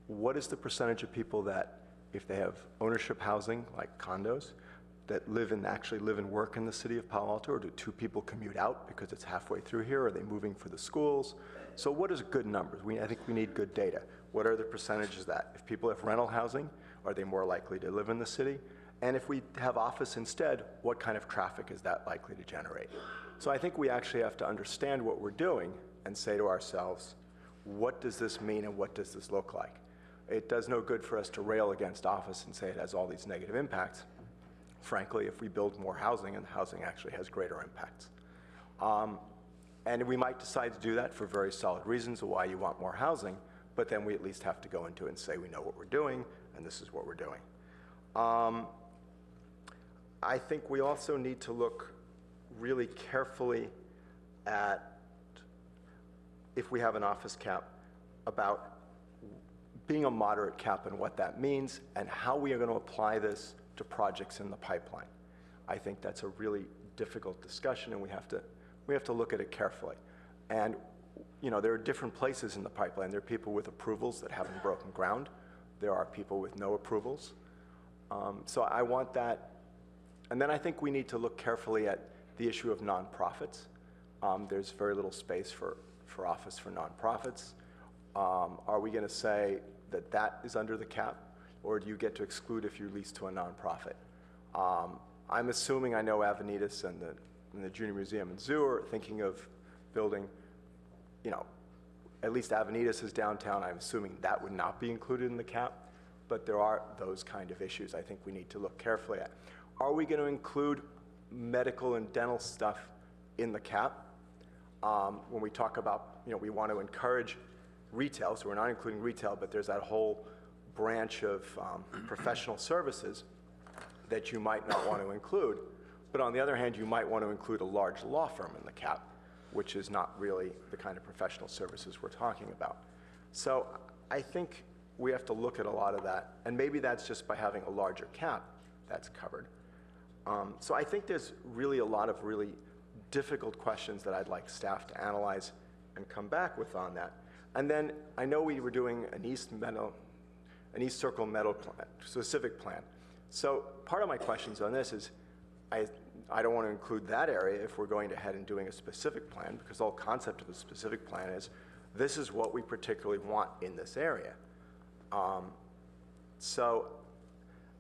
What is the percentage of people that, if they have ownership housing, like condos, that actually live and work in the city of Palo Alto, or do 2 people commute out because it's halfway through here? Are they moving for the schools? So what is good numbers? I think we need good data. What are the percentages of that? If people have rental housing, are they more likely to live in the city? And if we have office instead, what kind of traffic is that likely to generate? So I think we actually have to understand what we're doing and say to ourselves, what does this mean and what does this look like? It does no good for us to rail against office and say it has all these negative impacts. Frankly, if we build more housing, and housing actually has greater impacts. And we might decide to do that for very solid reasons of why you want more housing, but then we at least have to go into it and say we know what we're doing, and this is what we're doing. I think we also need to look really carefully at, if we have an office cap, about being a moderate cap and what that means, and how we are going to apply this to projects in the pipeline. I think that's a really difficult discussion, and we have to look at it carefully. And there are different places in the pipeline. There are people with approvals that haven't broken ground. There are people with no approvals. So I want that. And then I think we need to look carefully at the issue of nonprofits. There's very little space for office for nonprofits. Are we going to say that is under the cap, or do you get to exclude if you lease to a nonprofit? I'm assuming, I know Avenidas and the Junior Museum and Zoo are thinking of building, at least Avenidas is downtown. I'm assuming that would not be included in the cap, but there are those kind of issues I think we need to look carefully at. Are we going to include medical and dental stuff in the cap? When we talk about, we want to encourage retail, so we're not including retail, but there's that whole branch of professional services that you might not want to include. But on the other hand, you might want to include a large law firm in the cap, which is not really the kind of professional services we're talking about. So I think we have to look at a lot of that, and maybe that's just by having a larger cap that's covered. So I think there's really a lot of really difficult questions that I'd like staff to analyze and come back with on that. And then I know we were doing an East Circle Meadow plan, specific plan. So part of my questions on this is, I don't want to include that area if we're going ahead and doing a specific plan, because the whole concept of a specific plan is, this is what we particularly want in this area.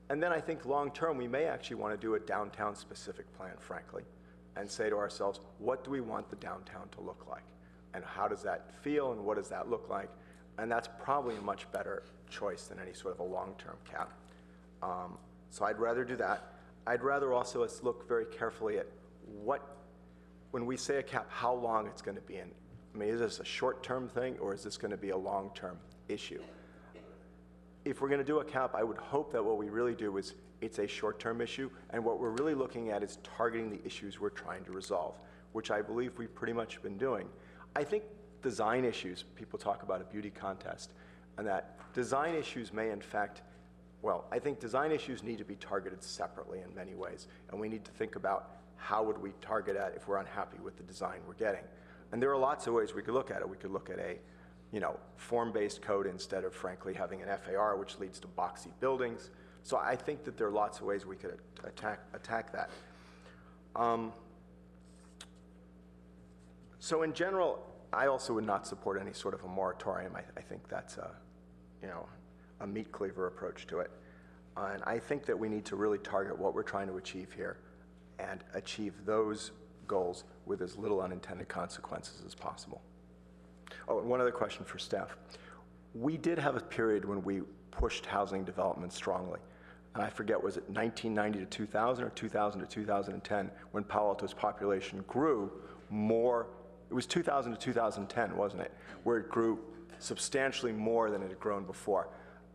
And then I think long-term, we may actually want to do a downtown-specific plan, frankly, and say to ourselves, what do we want the downtown to look like? And how does that feel, and what does that look like? And that's probably a much better choice than any sort of a long-term cap. So I'd rather do that. I'd rather also us look very carefully at when we say a cap, how long it's going to be in. I mean, is this a short-term thing, or is this going to be a long-term issue? If we're going to do a cap, I would hope that what we really do is it's a short-term issue, and what we're really looking at is targeting the issues we're trying to resolve, which I believe we've pretty much been doing. I think design issues, people talk about a beauty contest, and that design issues may in fact, I think design issues need to be targeted separately in many ways, and we need to think about how would we target that if we're unhappy with the design we're getting. And there are lots of ways we could look at it. We could look at a form-based code instead of, frankly, having an FAR, which leads to boxy buildings. So I think that there are lots of ways we could attack that. So in general, I also would not support any sort of a moratorium. I think that's a meat cleaver approach to it. And I think that we need to really target what we're trying to achieve here and achieve those goals with as little unintended consequences as possible. Oh, and one other question for staff. We did have a period when we pushed housing development strongly. And I forget, was it 1990 to 2000 or 2000 to 2010 when Palo Alto's population grew more? It was 2000 to 2010, wasn't it? Where it grew substantially more than it had grown before.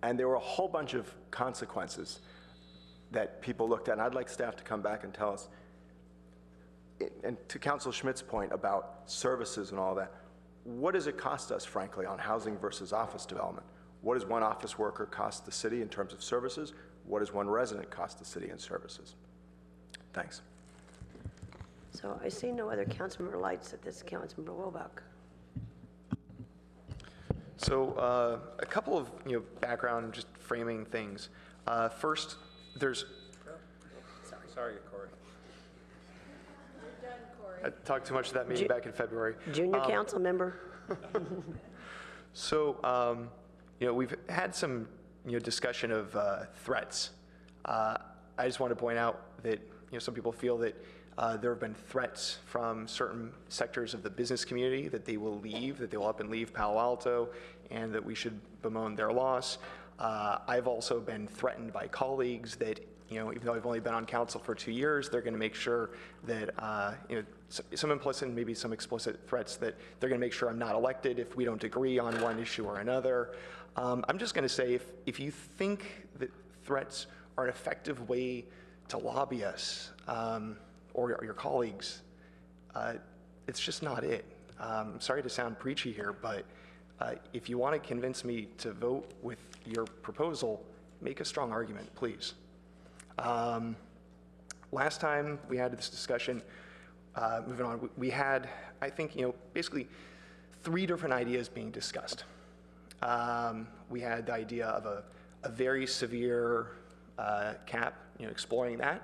And there were a whole bunch of consequences that people looked at. And I'd like staff to come back and tell us, and to Councilor Schmidt's point about services and all that, what does it cost us, frankly, on housing versus office development? What does one office worker cost the city in terms of services? What does one resident cost the city in services? Thanks. So I see no other council member lights at this. Councilmember Wilbach. So a couple of background, just framing things. First, there's Sorry, Corey. I talked too much at that meeting back in February. Junior council member. So, we've had some, discussion of threats. I just want to point out that, some people feel that there have been threats from certain sectors of the business community that they will leave, that they will up and leave Palo Alto, and that we should bemoan their loss. I've also been threatened by colleagues that, even though I've only been on council for 2 years, they're going to make sure that, some implicit and maybe some explicit threats that they're going to make sure I'm not elected if we don't agree on one issue or another. I'm just going to say, if you think that threats are an effective way to lobby us or your colleagues, it's just not it. I'm sorry to sound preachy here, but if you want to convince me to vote with your proposal, make a strong argument, please. Last time we had this discussion, moving on, we had, I think, basically 3 different ideas being discussed. We had the idea of a very severe cap, exploring that.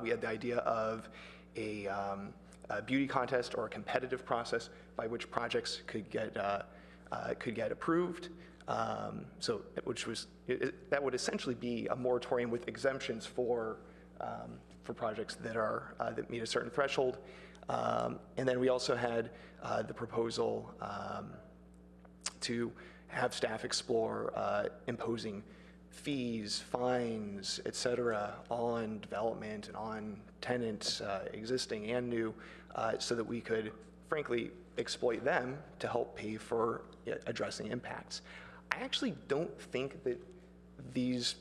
We had the idea of a beauty contest or a competitive process by which projects could get approved. That would essentially be a moratorium with exemptions for projects that meet a certain threshold. And then we also had the proposal to have staff explore imposing fees, fines, et cetera, on development and on tenants, existing and new, so that we could, frankly, exploit them to help pay for addressing impacts. I actually don't think that these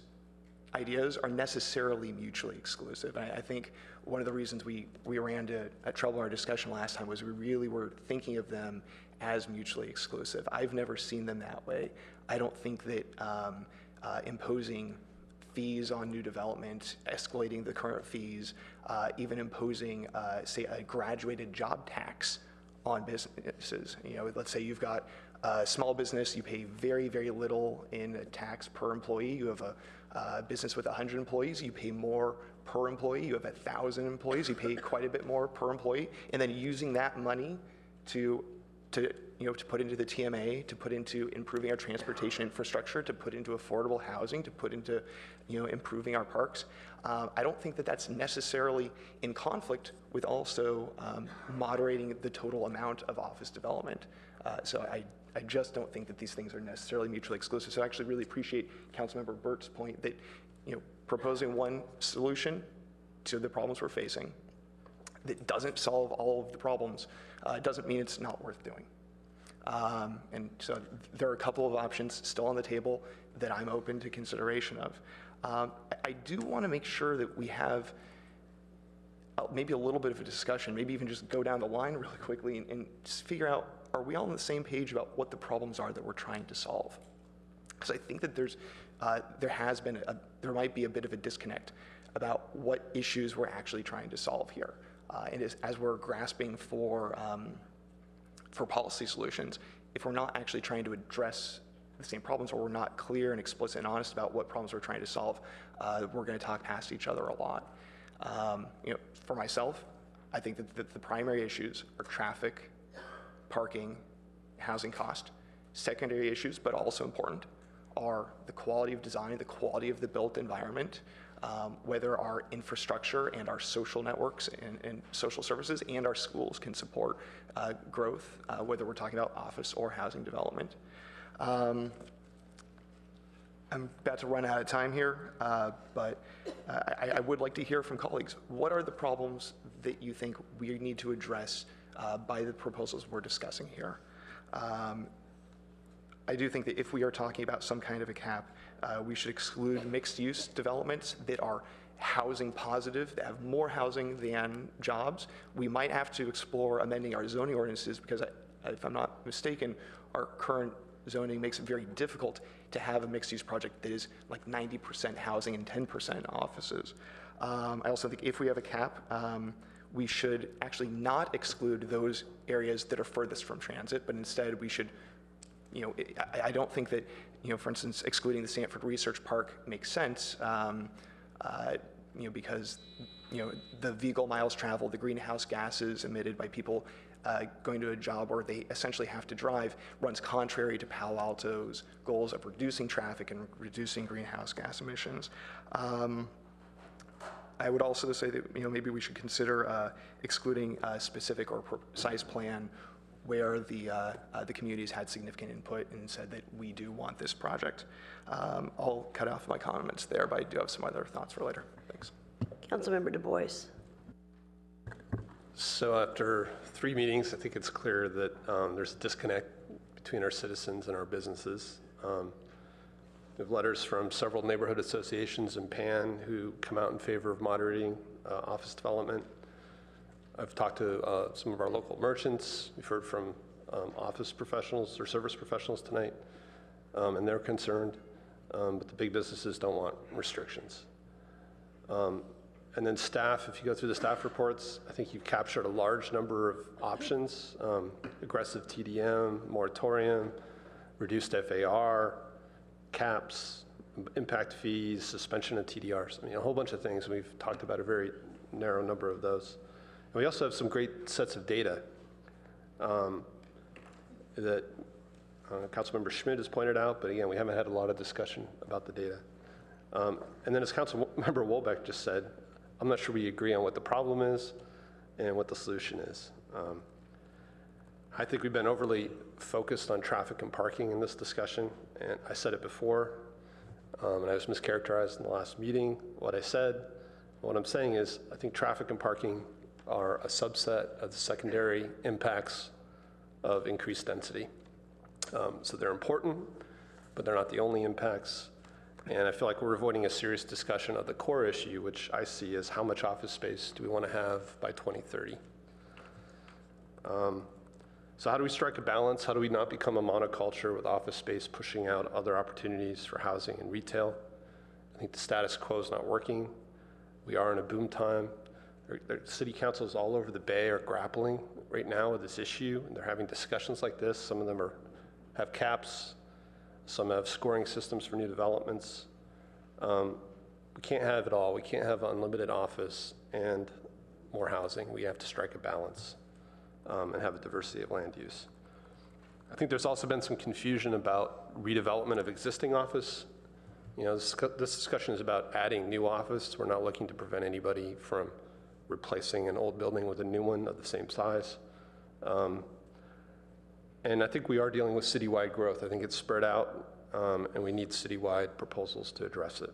ideas are necessarily mutually exclusive. I think one of the reasons we ran into trouble in our discussion last time was we really were thinking of them as mutually exclusive. I've never seen them that way. I don't think that imposing fees on new development, escalating the current fees, even imposing, say, a graduated job tax on businesses. Let's say you've got a small business, you pay very, very little in tax per employee. You have a business with 100 employees, you pay more per employee. You have 1,000 employees, you pay quite a bit more per employee. And then using that money to put into the TMA, to put into improving our transportation infrastructure, to put into affordable housing, to put into, improving our parks. I don't think that that's necessarily in conflict with also moderating the total amount of office development. So I just don't think that these things are necessarily mutually exclusive. So I actually really appreciate Councilmember Burt's point that, proposing one solution to the problems we're facing that doesn't solve all of the problems doesn't mean it's not worth doing. And so there are a couple of options still on the table that I'm open to consideration of. I do want to make sure that we have maybe a little bit of a discussion, maybe even just go down the line really quickly and just figure out, are we all on the same page about what the problems are that we're trying to solve? Because I think that there might be a bit of a disconnect about what issues we're actually trying to solve here. And as we're grasping for policy solutions, if we're not actually trying to address the same problems, or we're not clear and explicit and honest about what problems we're trying to solve, we're going to talk past each other a lot. For myself, I think that the primary issues are traffic, parking, housing cost. Secondary issues, but also important, are the quality of design, the quality of the built environment, whether our infrastructure and our social networks and social services and our schools can support growth, whether we're talking about office or housing development. I'm about to run out of time here, but I would like to hear from colleagues. What are the problems that you think we need to address by the proposals we're discussing here? I do think that if we are talking about some kind of a cap, we should exclude mixed-use developments that are housing positive, that have more housing than jobs. We might have to explore amending our zoning ordinances because, if I'm not mistaken, our current zoning makes it very difficult to have a mixed-use project that is like 90% housing and 10% offices. I also think if we have a cap, we should actually not exclude those areas that are furthest from transit, but instead we should, I don't think that, for instance, excluding the Stanford Research Park makes sense. because, the vehicle miles traveled, the greenhouse gases emitted by people going to a job where they essentially have to drive runs contrary to Palo Alto's goals of reducing traffic and reducing greenhouse gas emissions. I would also say that maybe we should consider excluding a specific or precise plan where the community's had significant input and said that we do want this project. I'll cut off my comments there, but I do have some other thoughts for later. Thanks. Councilmember Du Bois. So after 3 meetings, I think it's clear that there's a disconnect between our citizens and our businesses. We have letters from several neighborhood associations in Pan who come out in favor of moderating office development. I've talked to some of our local merchants. We've heard from office professionals or service professionals tonight, and they're concerned. But the big businesses don't want restrictions. And then staff, if you go through the staff reports, I think you've captured a large number of options: aggressive TDM, moratorium, reduced FAR, caps, impact fees, suspension of TDRs. I mean, a whole bunch of things. We've talked about a very narrow number of those. And we also have some great sets of data that Councilmember Schmidt has pointed out, but again, we haven't had a lot of discussion about the data. And then as Councilmember Wolbeck just said, I'm not sure we agree on what the problem is and what the solution is. I think we've been overly focused on traffic and parking in this discussion, and I said it before, and I was mischaracterized in the last meeting. What I said, what I'm saying is, I think traffic and parking are a subset of the secondary impacts of increased density. So they're important, but they're not the only impacts. And I feel like we're avoiding a serious discussion of the core issue, which I see as how much office space do we want to have by 2030? So how do we strike a balance? How do we not become a monoculture with office space pushing out other opportunities for housing and retail? I think the status quo is not working. We are in a boom time. City councils all over the Bay are grappling right now with this issue, and they're having discussions like this. Some of them have caps. Some have scoring systems for new developments. We can't have it all. We can't have unlimited office and more housing. We have to strike a balance and have a diversity of land use. I think there's also been some confusion about redevelopment of existing office. This discussion is about adding new office. We're not looking to prevent anybody from replacing an old building with a new one of the same size. And I think we are dealing with citywide growth. I think it's spread out, and we need citywide proposals to address it.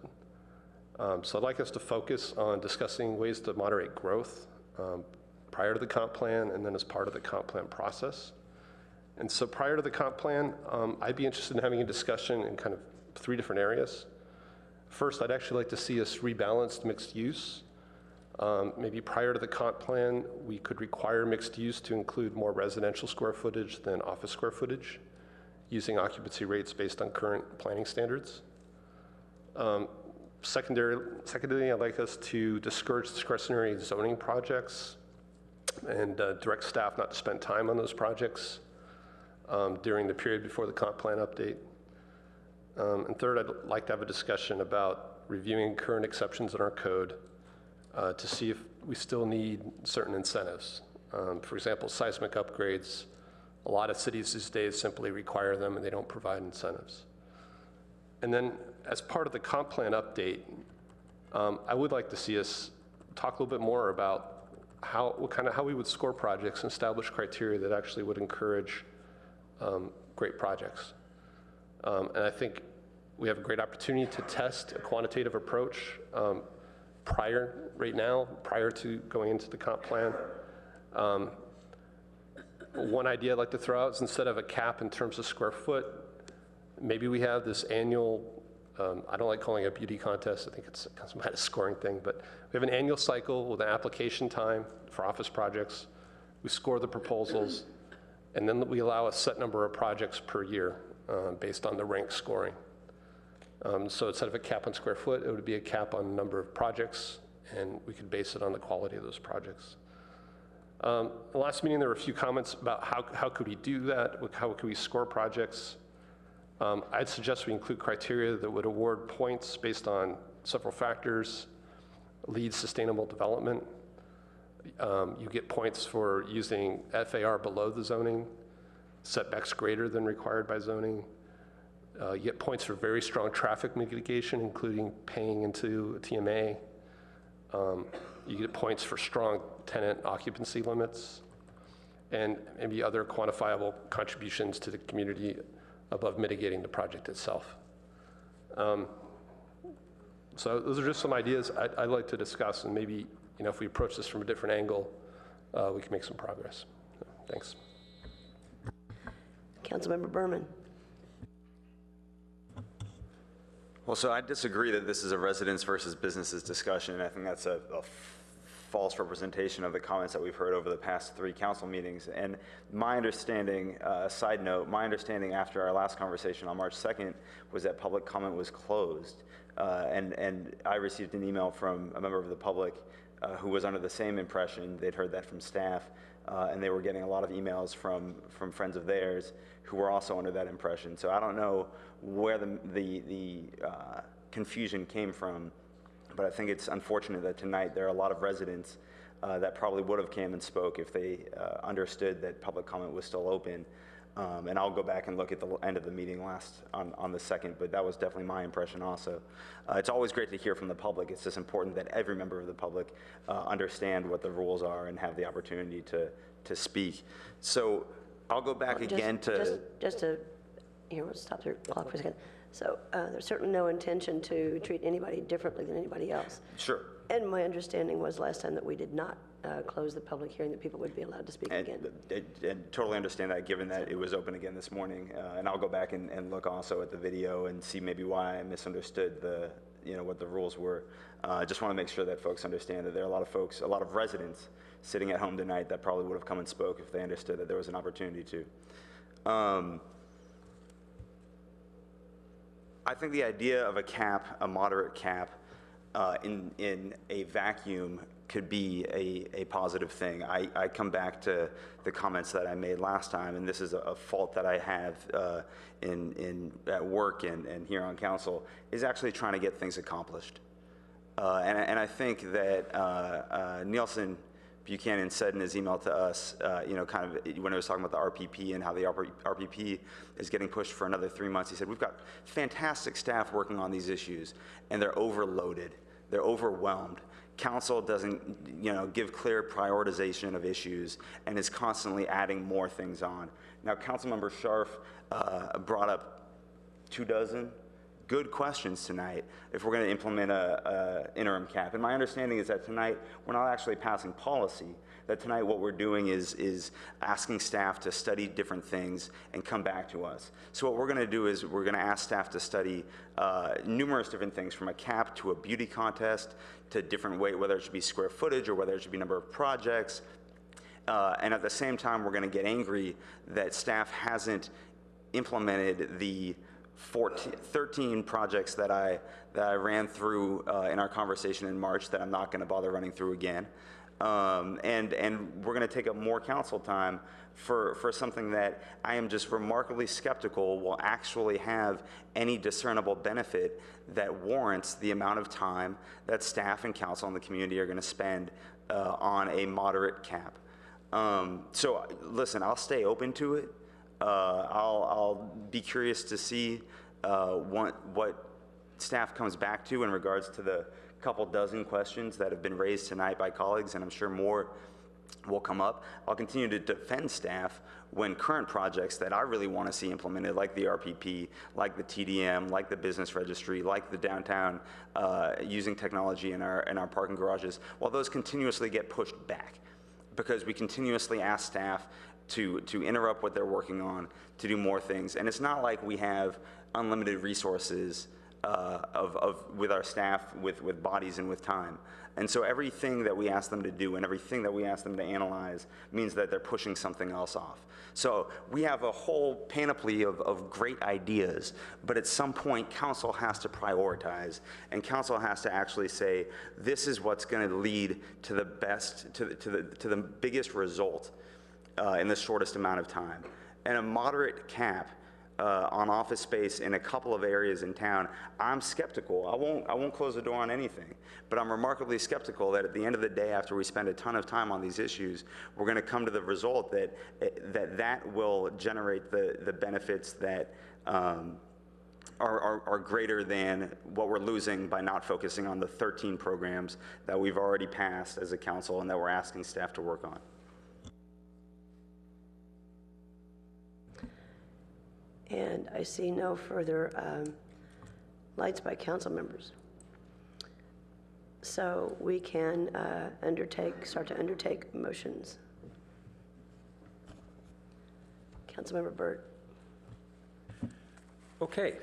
So I'd like us to focus on discussing ways to moderate growth prior to the comp plan and then as part of the comp plan process. And so prior to the comp plan, I'd be interested in having a discussion in kind of 3 different areas. First, I'd actually like to see us rebalance mixed use. Maybe prior to the comp plan, we could require mixed use to include more residential square footage than office square footage, using occupancy rates based on current planning standards. Secondarily, I'd like us to discourage discretionary zoning projects and direct staff not to spend time on those projects during the period before the comp plan update. And third, I'd like to have a discussion about reviewing current exceptions in our code to see if we still need certain incentives. For example, seismic upgrades. A lot of cities these days simply require them and they don't provide incentives. And then as part of the comp plan update, I would like to see us talk a little bit more about how we would score projects and establish criteria that actually would encourage great projects. And I think we have a great opportunity to test a quantitative approach prior to going into the comp plan. One idea I'd like to throw out is instead of a cap in terms of square foot, maybe we have this annual, I don't like calling it a beauty contest, I think it's kind of a scoring thing, but we have an annual cycle with an application time for office projects. We score the proposals, and then we allow a set number of projects per year based on the rank scoring. So instead of a cap on square foot, it would be a cap on number of projects, and we could base it on the quality of those projects. The last meeting, there were a few comments about how could we do that, how could we score projects. I'd suggest we include criteria that would award points based on several factors, lead sustainable development. You get points for using FAR below the zoning, setbacks greater than required by zoning. You get points for very strong traffic mitigation, including paying into a TMA. You get points for strong tenant occupancy limits, and maybe other quantifiable contributions to the community above mitigating the project itself. So those are just some ideas I'd like to discuss, and maybe, if we approach this from a different angle, we can make some progress. So, thanks. Councilmember Berman. Well, so I disagree that this is a residents versus businesses discussion. I think that's a false representation of the comments that we've heard over the past 3 council meetings. And my understanding, side note, my understanding after our last conversation on March 2nd was that public comment was closed. And I received an email from a member of the public who was under the same impression. They'd heard that from staff, and they were getting a lot of emails from friends of theirs who were also under that impression. So I don't know where the confusion came from, but I think it's unfortunate that tonight there are a lot of residents that probably would have came and spoke if they understood that public comment was still open. And I'll go back and look at the end of the meeting on the 2nd, but that was definitely my impression also. It's always great to hear from the public. It's just important that every member of the public understand what the rules are and have the opportunity to speak. So I'll go back again to... Here, we'll stop the clock for a second. So there's certainly no intention to treat anybody differently than anybody else. Sure. And my understanding was last time that we did not close the public hearing, that people would be allowed to speak again. And totally understand that, given that it was open again this morning. And I'll go back and look also at the video and see maybe why I misunderstood what the rules were. I just want to make sure that folks understand that there are a lot of folks, a lot of residents sitting at home tonight that probably would have come and spoke if they understood that there was an opportunity to. I think the idea of a cap, a moderate cap, in a vacuum could be a positive thing. I come back to the comments that I made last time, and this is a fault that I have at work and here on council, is actually trying to get things accomplished. And I think that Nielsen Buchanan said in his email to us, kind of when he was talking about the RPP and how the RPP is getting pushed for another 3 months, he said, we've got fantastic staff working on these issues, and they're overloaded. They're overwhelmed. Council doesn't, give clear prioritization of issues and is constantly adding more things on. Now, Councilmember Scharf brought up 24 good questions tonight if we're going to implement a interim cap. And my understanding is that tonight we're not actually passing policy, that tonight what we're doing is asking staff to study different things and come back to us. So what we're going to do is we're going to ask staff to study numerous different things, from a cap to a beauty contest to different weight, whether it should be square footage or whether it should be number of projects. And at the same time, we're going to get angry that staff hasn't implemented the 13 projects that I ran through in our conversation in March that I'm not going to bother running through again. And we're going to take up more council time for something that I am just remarkably skeptical will actually have any discernible benefit that warrants the amount of time that staff and council and the community are going to spend on a moderate cap. So listen, I'll stay open to it. I'll be curious to see what staff comes back to in regards to the couple dozen questions that have been raised tonight by colleagues, and I'm sure more will come up. I'll continue to defend staff when current projects that I really want to see implemented, like the RPP, like the TDM, like the business registry, like the downtown using technology in our parking garages, while those continuously get pushed back because we continuously ask staff to interrupt what they're working on, to do more things. And it's not like we have unlimited resources with our staff, with bodies and with time. And so everything that we ask them to do and everything that we ask them to analyze means that they're pushing something else off. So we have a whole panoply of great ideas, but at some point council has to prioritize, and council has to actually say, this is what's going to lead to the best, to the biggest result in the shortest amount of time. And a moderate cap on office space in a couple of areas in town, I'm skeptical. I won't close the door on anything, but I'm remarkably skeptical that at the end of the day, after we spend a ton of time on these issues, we're going to come to the result that that will generate the benefits that are greater than what we're losing by not focusing on the 13 programs that we've already passed as a council and that we're asking staff to work on. And I see no further lights by council members. So we can start to undertake motions. Councilmember Burt. Okay.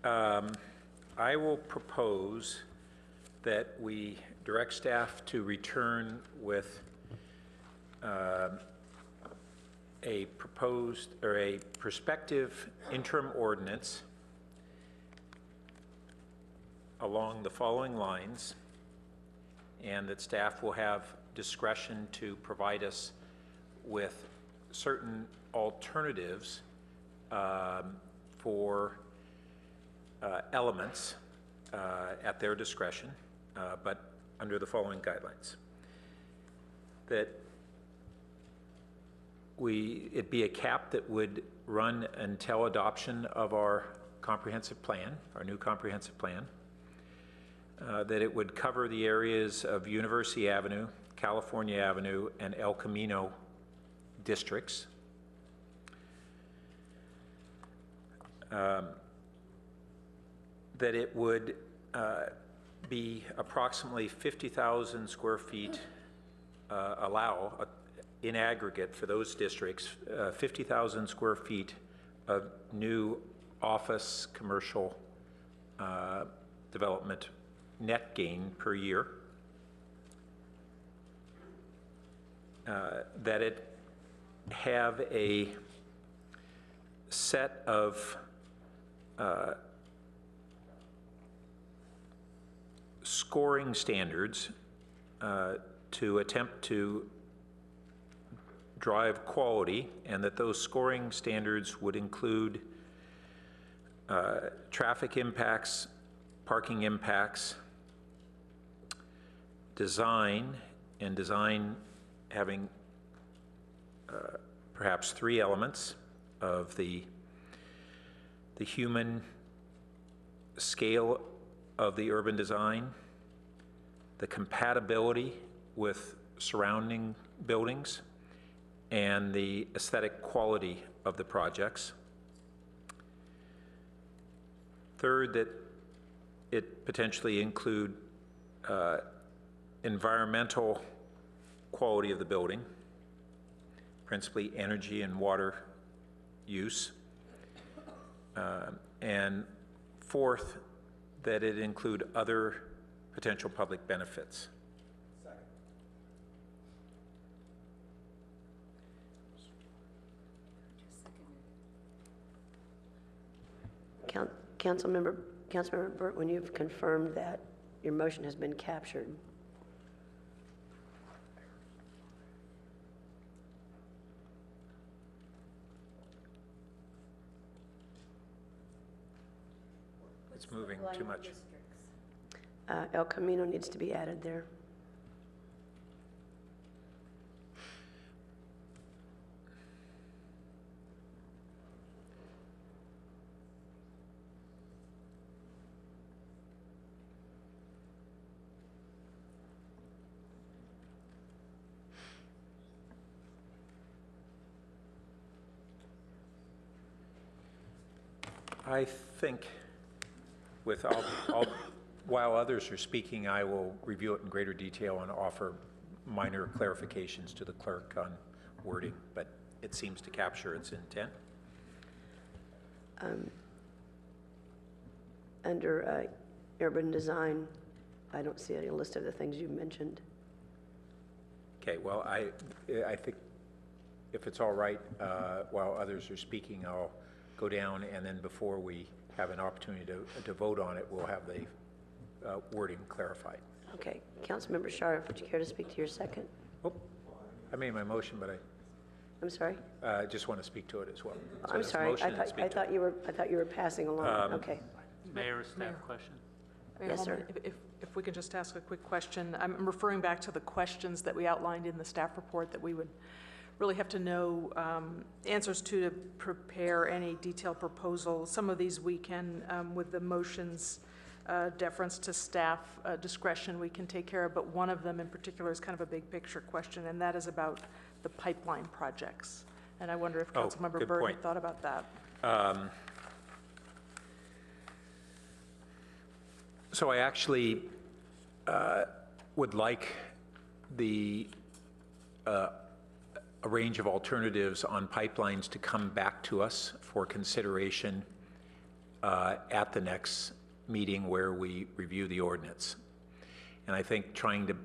I will propose that we direct staff to return with a proposed or a prospective interim ordinance along the following lines, and that staff will have discretion to provide us with certain alternatives for elements at their discretion, but under the following guidelines. That it be a cap that would run until adoption of our comprehensive plan, our new comprehensive plan, that it would cover the areas of University Avenue, California Avenue, and El Camino districts. That it would be approximately 50,000 square feet, in aggregate for those districts, 50,000 square feet of new office commercial development net gain per year. That it have a set of scoring standards to attempt to drive quality, and that those scoring standards would include traffic impacts, parking impacts, design, and design having perhaps 3 elements of the human scale of the urban design, the compatibility with surrounding buildings, and the aesthetic quality of the projects. Third, that it potentially include environmental quality of the building, principally energy and water use. And fourth, that it include other potential public benefits. Councilmember Burt, when you've confirmed that your motion has been captured. It's moving too much. El Camino needs to be added there. I think while others are speaking, I will review it in greater detail and offer minor clarifications to the clerk on wording, but it seems to capture its intent. Under urban design, I don't see any list of the things you mentioned. Okay, well, I think if it's all right, while others are speaking, I'll go down, and then before we have an opportunity to vote on it, we'll have the wording clarified. Okay, Councilmember Sharif, would you care to speak to your second? Oh, I made my motion, but I'm sorry? I just want to speak to it as well. So I'm it's sorry, motion and speak I to thought it. you were passing along, okay. Mayor, staff question. Yes, Yes, sir. If we could just ask a quick question. I'm referring back to the questions that we outlined in the staff report that we would really have to know answers to prepare any detailed proposal. Some of these we can, with the motions, deference to staff discretion, we can take care of, but one of them in particular is kind of a big picture question, and that is about the pipeline projects. And I wonder if Councilmember good Byrd point. had thought about that. So I actually would like a range of alternatives on pipelines to come back to us for consideration at the next meeting where we review the ordinance. And I think trying to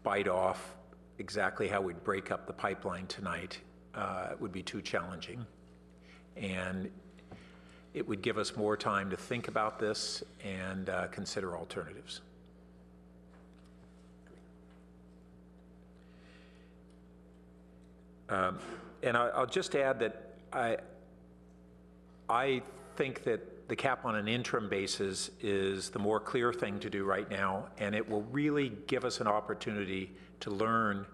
bite off exactly how we'd break up the pipeline tonight would be too challenging. And it would give us more time to think about this and consider alternatives. And I'll just add that I think that the cap on an interim basis is the more clear thing to do right now, and it will really give us an opportunity to learn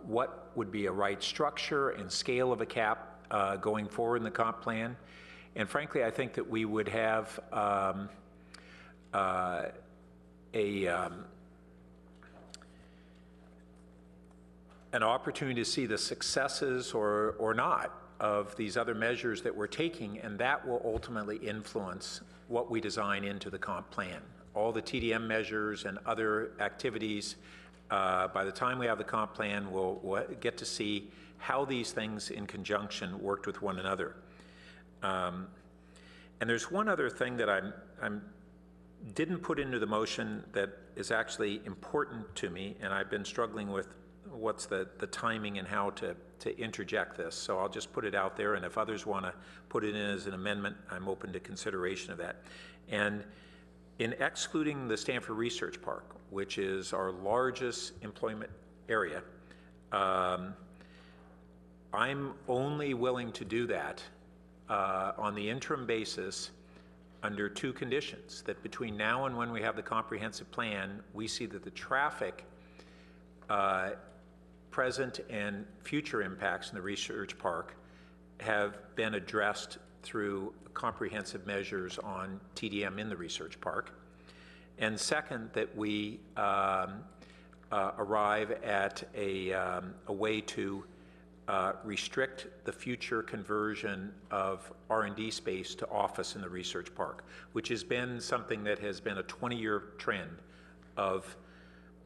what would be a right structure and scale of a cap going forward in the comp plan. And frankly, I think that we would have an opportunity to see the successes or not of these other measures that we're taking, and that will ultimately influence what we design into the comp plan. All the TDM measures and other activities, by the time we have the comp plan, we'll get to see how these things in conjunction worked with one another. And there's one other thing that I didn't put into the motion that is actually important to me, and I've been struggling with what's the timing and how to interject this. So I'll just put it out there, and if others want to put it in as an amendment, I'm open to consideration of that. And in excluding the Stanford Research Park, which is our largest employment area, I'm only willing to do that on the interim basis under two conditions: that between now and when we have the comprehensive plan, we see that the traffic present and future impacts in the research park have been addressed through comprehensive measures on TDM in the research park. And second, that we arrive at a way to restrict the future conversion of R&D space to office in the research park, which has been something that has been a 20-year trend of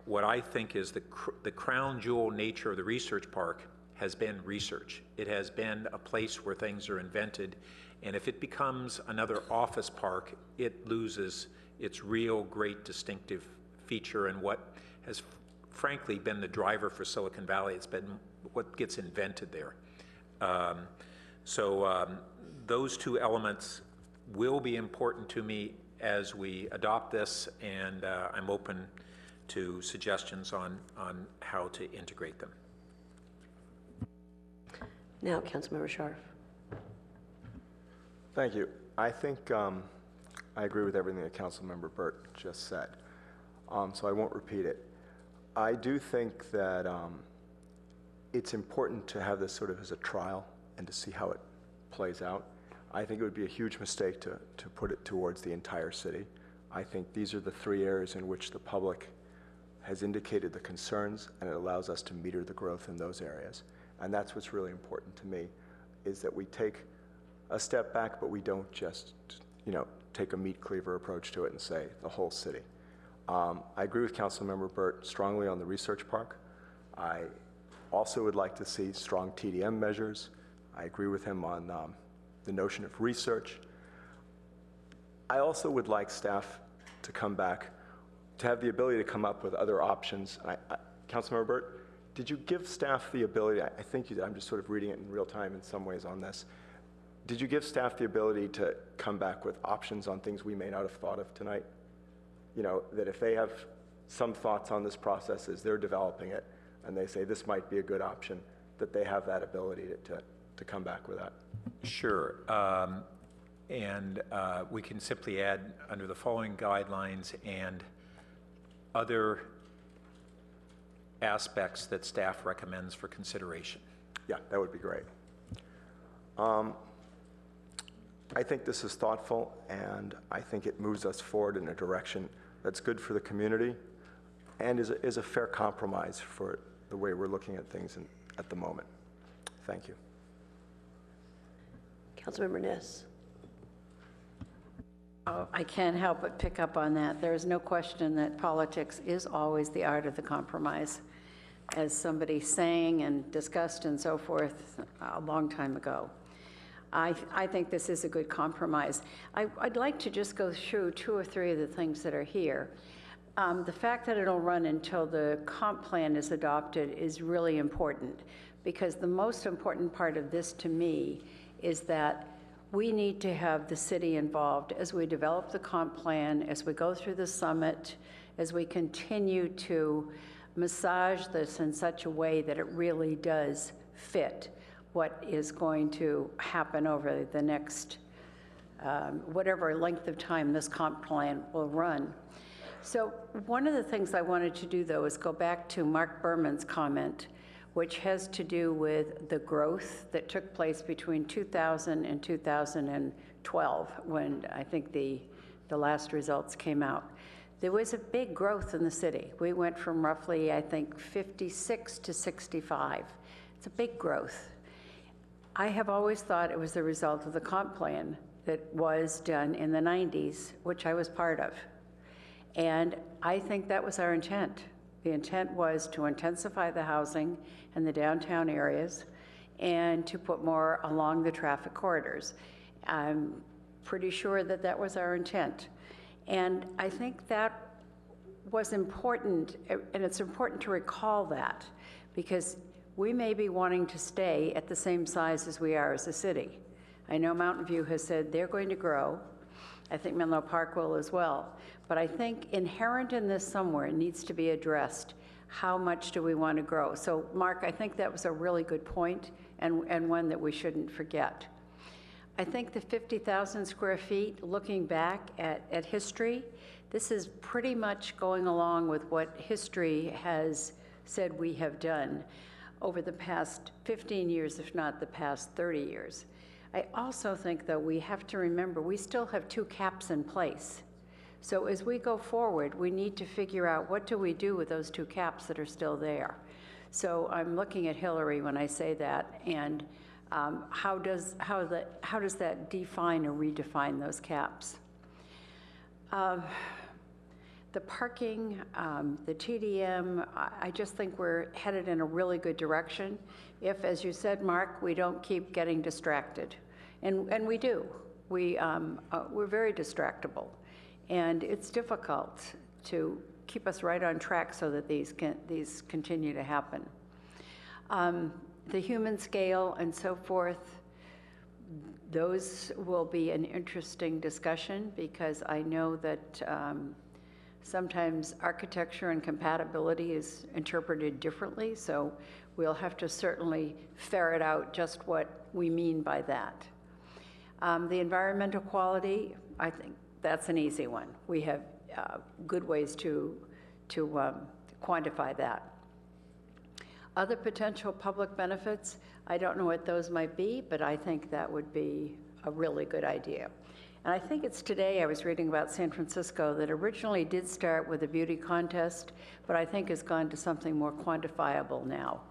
what I think is the crown jewel nature of the research park has been research. It has been a place where things are invented, and if it becomes another office park, it loses its real great distinctive feature and what has frankly been the driver for Silicon Valley. It's been what gets invented there. Those two elements will be important to me as we adopt this, and I'm open to suggestions on how to integrate them. Now, Councilmember Scharf. Thank you. I think I agree with everything that Councilmember Burt just said, so I won't repeat it. I do think that it's important to have this sort of as a trial and to see how it plays out. I think it would be a huge mistake to put it towards the entire city. I think these are the three areas in which the public has indicated the concerns, and it allows us to meter the growth in those areas. And that's what's really important to me, is that we take a step back, but we don't just, take a meat cleaver approach to it and say the whole city. I agree with Councilmember Burt strongly on the research park. I also would like to see strong TDM measures. I agree with him on the notion of research. I also would like staff to come back to have the ability to come up with other options. Councilmember Burt, did you give staff the ability, I think you did, I'm just sort of reading it in real time in some ways on this. Did you give staff the ability to come back with options on things we may not have thought of tonight? That if they have some thoughts on this process as they're developing it, and they say this might be a good option, that they have that ability to come back with that. Sure. And we can simply add under the following guidelines and other aspects that staff recommends for consideration. Yeah, that would be great. I think this is thoughtful, and I think it moves us forward in a direction that's good for the community and is a fair compromise for the way we're looking at things at the moment. Thank you. Councilmember Ness. Oh, I can't help but pick up on that. There is no question that politics is always the art of the compromise, as somebody sang and discussed and so forth a long time ago. I think this is a good compromise. I'd like to just go through 2 or 3 of the things that are here. The fact that it'll run until the comp plan is adopted is really important, because the most important part of this to me is that we need to have the city involved as we develop the comp plan, as we go through the summit, as we continue to massage this in such a way that it really does fit what is going to happen over the next, whatever length of time this comp plan will run. So one of the things I wanted to do, though, is go back to Mark Berman's comment, which has to do with the growth that took place between 2000 and 2012, when I think the last results came out. There was a big growth in the city. We went from roughly, I think, 56 to 65. It's a big growth. I have always thought it was the result of the comp plan that was done in the 90s, which I was part of. And I think that was our intent. The intent was to intensify the housing in the downtown areas and to put more along the traffic corridors. I'm pretty sure that that was our intent. And I think that was important, and it's important to recall that, because we may be wanting to stay at the same size as we are as a city. I know Mountain View has said they're going to grow. I think Menlo Park will as well. But I think inherent in this somewhere needs to be addressed. How much do we want to grow? So, Mark, I think that was a really good point, and one that we shouldn't forget. I think the 50,000 square feet, looking back at history, this is pretty much going along with what history has said we have done over the past 15 years, if not the past 30 years. I also think, though, we have to remember we still have 2 caps in place. So as we go forward, we need to figure out what do we do with those 2 caps that are still there. So I'm looking at Hillary when I say that, and how does that define or redefine those caps? The parking, the TDM, I just think we're headed in a really good direction. If, as you said, Mark, we don't keep getting distracted. And we do. We're very distractible. And it's difficult to keep us right on track so that these continue to happen. The human scale and so forth, those will be an interesting discussion, because I know that sometimes architecture and compatibility is interpreted differently, so we'll have to certainly ferret out just what we mean by that. The environmental quality, I think that's an easy one. We have good ways to quantify that. Other potential public benefits, I don't know what those might be, but I think that would be a really good idea. And I think it's today I was reading about San Francisco that originally did start with a beauty contest, but I think has gone to something more quantifiable now.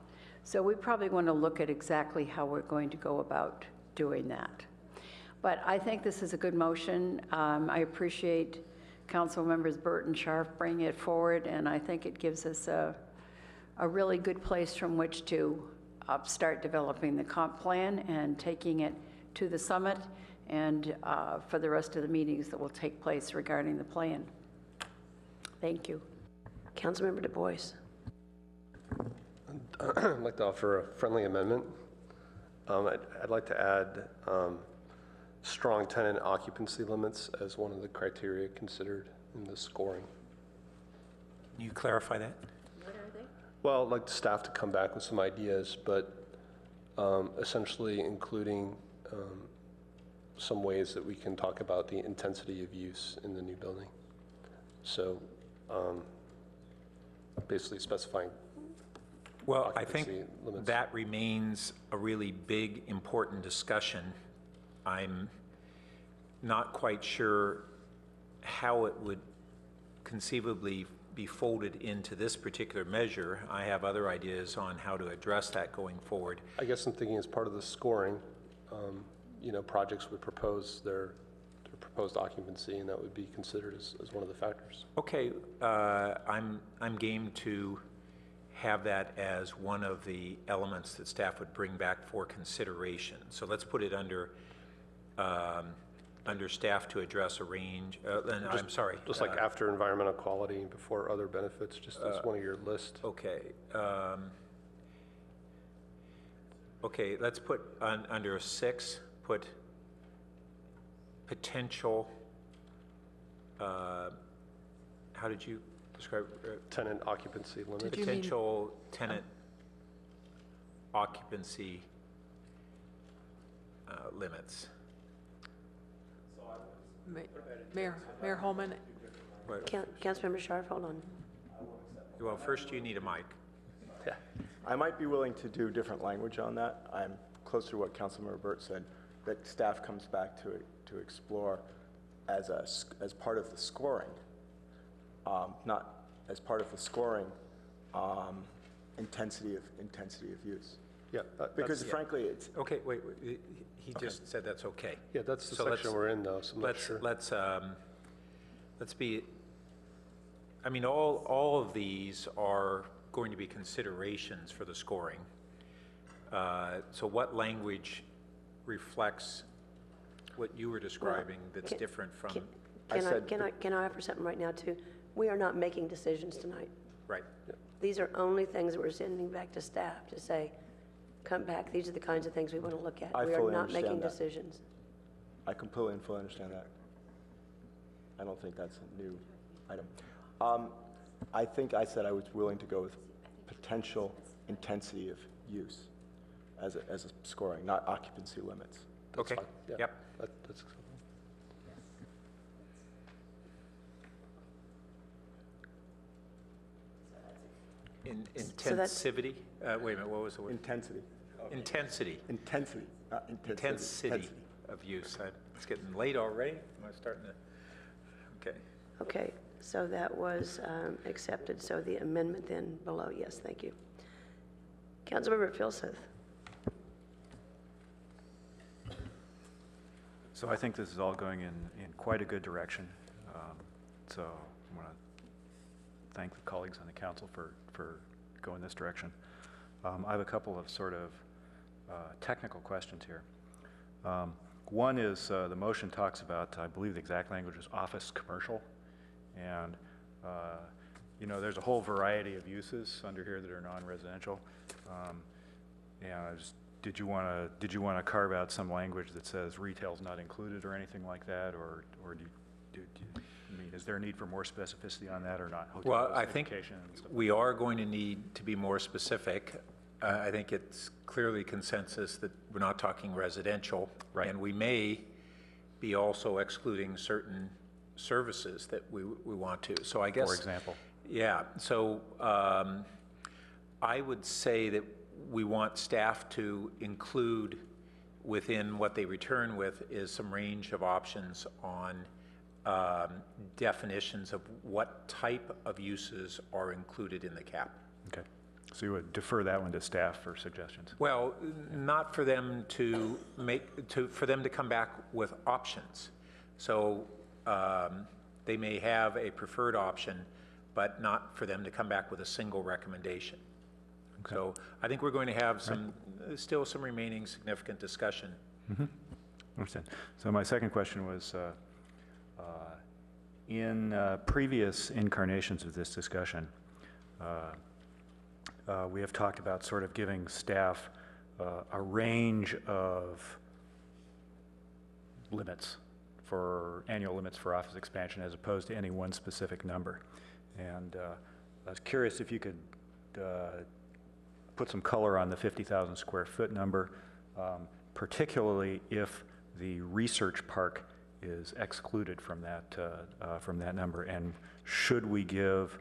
So we probably want to look at exactly how we're going to go about doing that. But I think this is a good motion. I appreciate Council Members Burt and Scharf bringing it forward, and I think it gives us a really good place from which to start developing the comp plan and taking it to the summit and for the rest of the meetings that will take place regarding the plan. Thank you. Councilmember Du Bois. I'd like to offer a friendly amendment. I'd like to add strong tenant occupancy limits as one of the criteria considered in the scoring. Can you clarify that? What are they? Well, I'd like the staff to come back with some ideas, but essentially including some ways that we can talk about the intensity of use in the new building. So basically specifying. Well, I think limits. that remains a really big, important discussion. I'm not quite sure how it would conceivably be folded into this particular measure. I have other ideas on how to address that going forward. I guess I'm thinking as part of the scoring, projects would propose their proposed occupancy, and that would be considered as one of the factors. Okay, I'm game to have that as one of the elements that staff would bring back for consideration. So let's put it under staff to address a range, I'm sorry. Just like after environmental quality, before other benefits, just as one of your list. Okay. Okay, let's put under 6, put potential, how did you describe? Tenant occupancy limit. Potential tenant occupancy limits. Mayor Holman. Councilmember Sharf, hold on. Well, first you need a mic. Yeah. I might be willing to do different language on that. I'm close to what Councilmember Burt said, that staff comes back to explore as part of the scoring, not as part of the scoring, intensity of use. Yeah. Because frankly, it's okay. Wait. He just said that's okay. Yeah, that's the section we're in, though. So I'm not sure. Let's be. I mean, all of these are going to be considerations for the scoring. So what language reflects what you were describing that's different from? Can I offer something right now too? We are not making decisions tonight. Right. These are only things that we're sending back to staff to say, come back, these are the kinds of things we want to look at. We are not making decisions. I completely and fully understand that. I don't think that's a new item. I think I said I was willing to go with potential intensity of use as a scoring, not occupancy limits. Okay. Yeah. Yep. That's acceptable. Intensivity. Wait a minute. What was the word? Intensity. Intensity. Intensity. Intensity of use. It's getting late already. Am I starting to? Okay. Okay. So that was accepted. So the amendment then below, yes, thank you. Councilmember Filseth. So I think this is all going in quite a good direction. So I want to thank the colleagues on the council for going this direction. I have a couple of sort of technical questions here. One is the motion talks about, I believe the exact language is office commercial. And, there's a whole variety of uses under here that are non-residential. Did you want to carve out some language that says retail's not included or anything like that, or is there a need for more specificity on that or not? Well, I think we are going to need to be more specific. I think it's clearly consensus that we're not talking residential, right? And we may be also excluding certain services that we want to. So I guess, for example, yeah. So I would say that we want staff to include within what they return with is some range of options on definitions of what type of uses are included in the cap. Okay. So you would defer that one to staff for suggestions? Well, not for them to for them to come back with options. So they may have a preferred option, but not for them to come back with a single recommendation. Okay. So I think we're going to have still some remaining significant discussion. Mm-hmm. Understand. So my second question was, in previous incarnations of this discussion, we have talked about sort of giving staff a range of limits for annual limits for office expansion as opposed to any one specific number. And I was curious if you could put some color on the 50,000 square foot number, particularly if the research park is excluded from that number. And should we give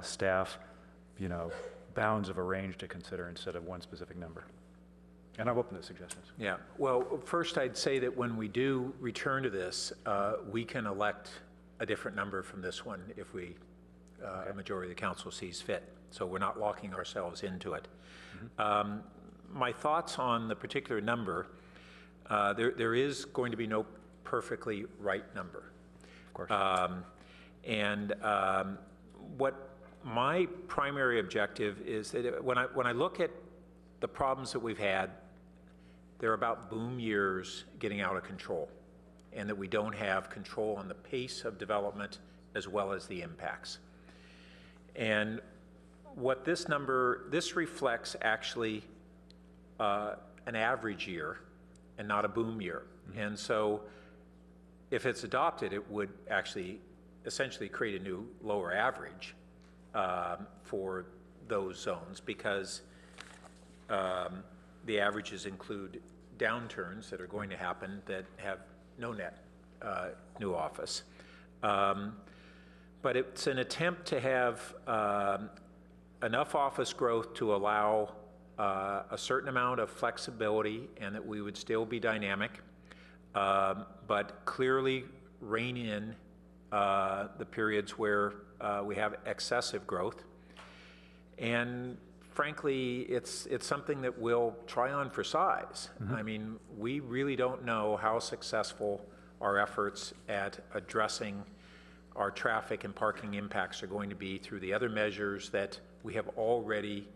staff, bounds of a range to consider instead of one specific number? And I'm open to suggestions. Yeah, well, first I'd say that when we do return to this, we can elect a different number from this one if a majority of the council sees fit. So we're not locking ourselves into it. Mm-hmm. My thoughts on the particular number, there is going to be no perfectly right number. Of course. What my primary objective is that when I look at the problems that we've had, they're about boom years getting out of control, and that we don't have control on the pace of development as well as the impacts. And what this reflects actually an average year and not a boom year. Mm-hmm. And so if it's adopted, it would actually essentially create a new lower average for those zones, because the averages include downturns that are going to happen that have no net new office. But it's an attempt to have enough office growth to allow a certain amount of flexibility, and that we would still be dynamic, but clearly rein in the periods where we have excessive growth. And frankly, it's something that we'll try on for size. Mm-hmm. I mean, we really don't know how successful our efforts at addressing our traffic and parking impacts are going to be through the other measures that we have already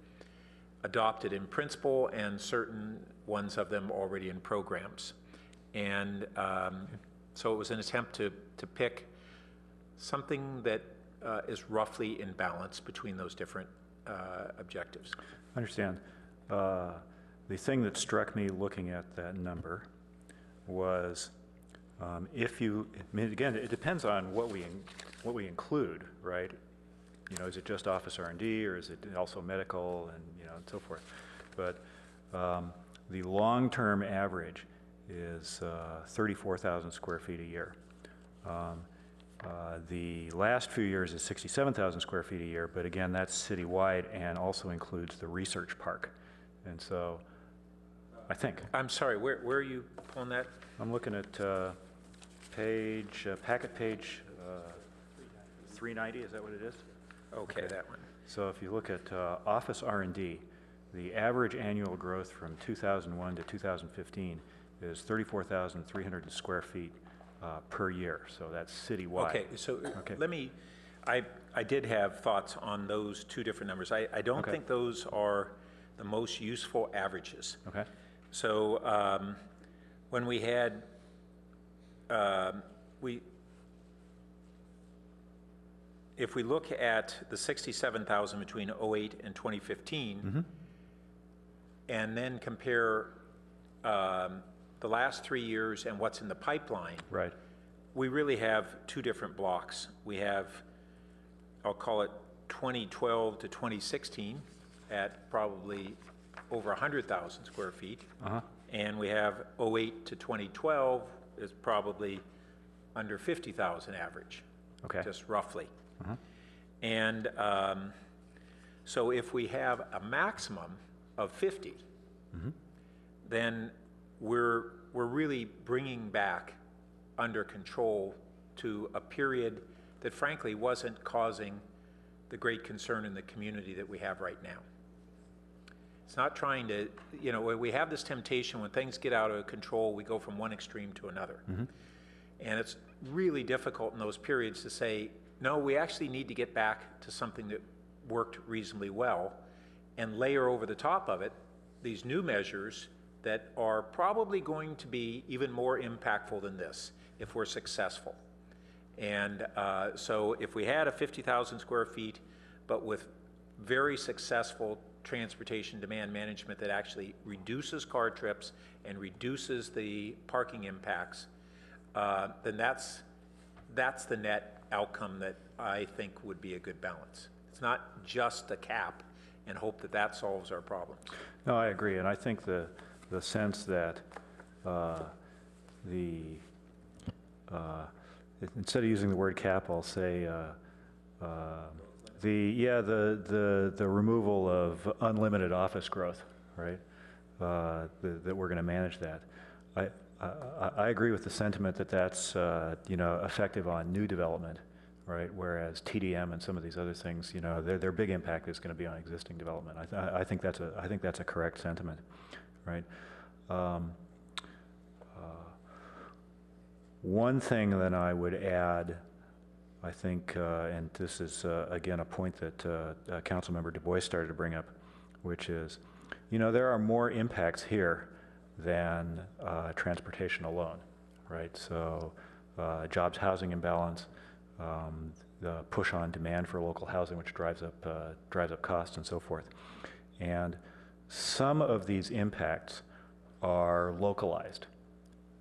adopted in principle, and certain ones of them already in programs. And so it was an attempt to pick something that is roughly in balance between those different objectives. I understand. The thing that struck me looking at that number was again, it depends on what we include, right? Is it just office R&D, or is it also medical and and so forth? But the long-term average is 34,000 square feet a year. The last few years is 67,000 square feet a year, but again, that's citywide and also includes the research park. And so, I think. I'm sorry, where are you pulling that? I'm looking at packet page 390, is that what it is? Okay, that one. So if you look at office R&D, the average annual growth from 2001 to 2015 is 34,300 square feet per year. So that's citywide. Okay, so let me, I did have thoughts on those two different numbers. I don't think those are the most useful averages. Okay. So when we had, if we look at the 67,000 between 08 and 2015, mm-hmm. and then compare the last 3 years and what's in the pipeline, right, we really have two different blocks. We have, I'll call it 2012 to 2016 at probably over 100,000 square feet. Uh-huh. And we have 08 to 2012 is probably under 50,000 average, just roughly. Uh-huh. And so if we have a maximum of 50, mm-hmm. then we're really bringing back under control to a period that frankly wasn't causing the great concern in the community that we have right now. It's not trying to, we have this temptation when things get out of control, we go from one extreme to another. Mm-hmm. And it's really difficult in those periods to say, no, we actually need to get back to something that worked reasonably well, and layer over the top of it these new measures that are probably going to be even more impactful than this if we're successful. And so if we had a 50,000 square feet, but with very successful transportation demand management that actually reduces car trips and reduces the parking impacts, then that's the net outcome that I think would be a good balance. It's not just a cap, and hope that that solves our problems. No, I agree, and I think the sense that instead of using the word cap, I'll say the removal of unlimited office growth, right? That we're going to manage that. I agree with the sentiment that that's effective on new development, right? Whereas TDM and some of these other things, their big impact is going to be on existing development. I think that's a correct sentiment, right? One thing that I would add, I think, and this is again a point that Councilmember Du Bois started to bring up, which is, there are more impacts here than transportation alone, right? So jobs housing imbalance, the push on demand for local housing, which drives up costs and so forth. And some of these impacts are localized.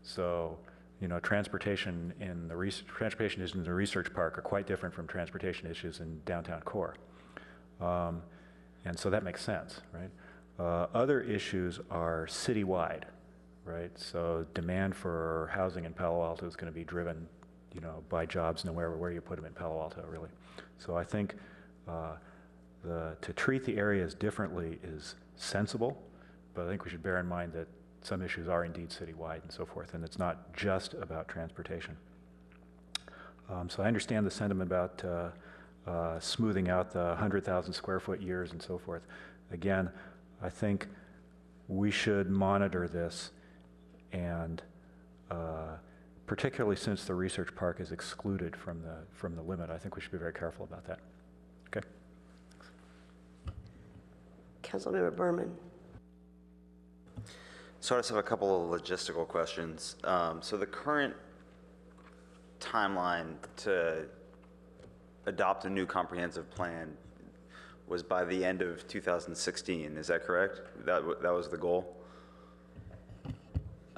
So, transportation issues in the research park are quite different from transportation issues in downtown core. And so that makes sense, right? Other issues are citywide, right? So demand for housing in Palo Alto is going to be driven, by jobs no matter where you put them in Palo Alto, really. So I think to treat the areas differently is sensible, but I think we should bear in mind that some issues are indeed citywide and so forth, and it's not just about transportation. So I understand the sentiment about smoothing out the 100,000 square foot years and so forth. Again, I think we should monitor this, and particularly since the research park is excluded from the limit, I think we should be very careful about that. Okay. Councilmember Berman. So I just have a couple of logistical questions. So the current timeline to adopt a new comprehensive plan was by the end of 2016. Is that correct? That was the goal?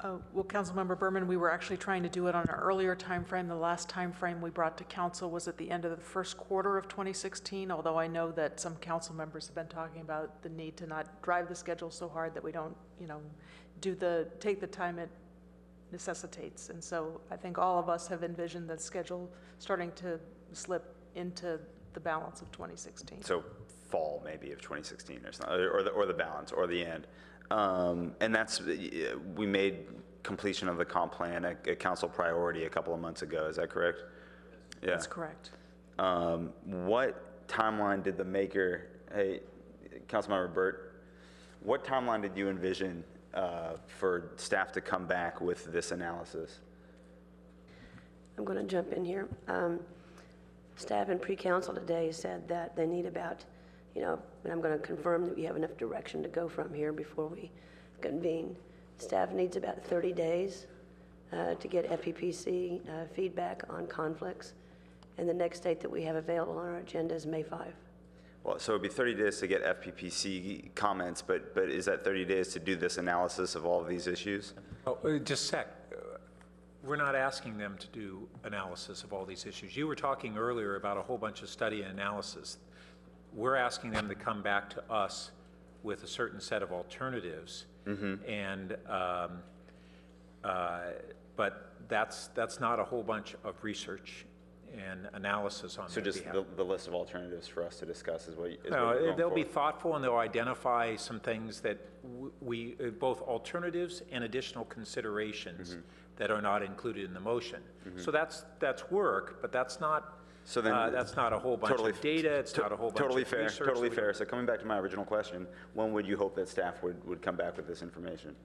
Well, Councilmember Berman, we were actually trying to do it on an earlier time frame. The last time frame we brought to council was at the end of the first quarter of 2016, although I know that some council members have been talking about the need to not drive the schedule so hard that we don't, take the time it necessitates. And so I think all of us have envisioned the schedule starting to slip into the balance of 2016. So fall maybe of 2016 or something, or the balance, or the end. And that's, we made completion of the comp plan a council priority a couple of months ago. Is that correct? Yeah. That's correct. What timeline did the maker, hey, Councilmember Burt, what timeline did you envision for staff to come back with this analysis? I'm going to jump in here. Staff in pre-council today said that they need about, and I'm going to confirm that we have enough direction to go from here before we convene. Staff needs about 30 days to get FPPC feedback on conflicts, and the next date that we have available on our agenda is May 5. Well, so it'd be 30 days to get FPPC comments, but is that 30 days to do this analysis of all of these issues? Oh, just a sec. We're not asking them to do analysis of all these issues. You were talking earlier about a whole bunch of study and analysis. We're asking them to come back to us with a certain set of alternatives, and but that's not a whole bunch of research and analysis on so their just behalf. the list of alternatives for us to discuss is what No, they'll be thoughtful, and they'll identify some things that we both alternatives and additional considerations that are not included in the motion. So that's work, but that's not. So then that's not a whole bunch of data. It's not a whole bunch of research. Totally fair. So coming back to my original question, when would you hope that staff would come back with this information?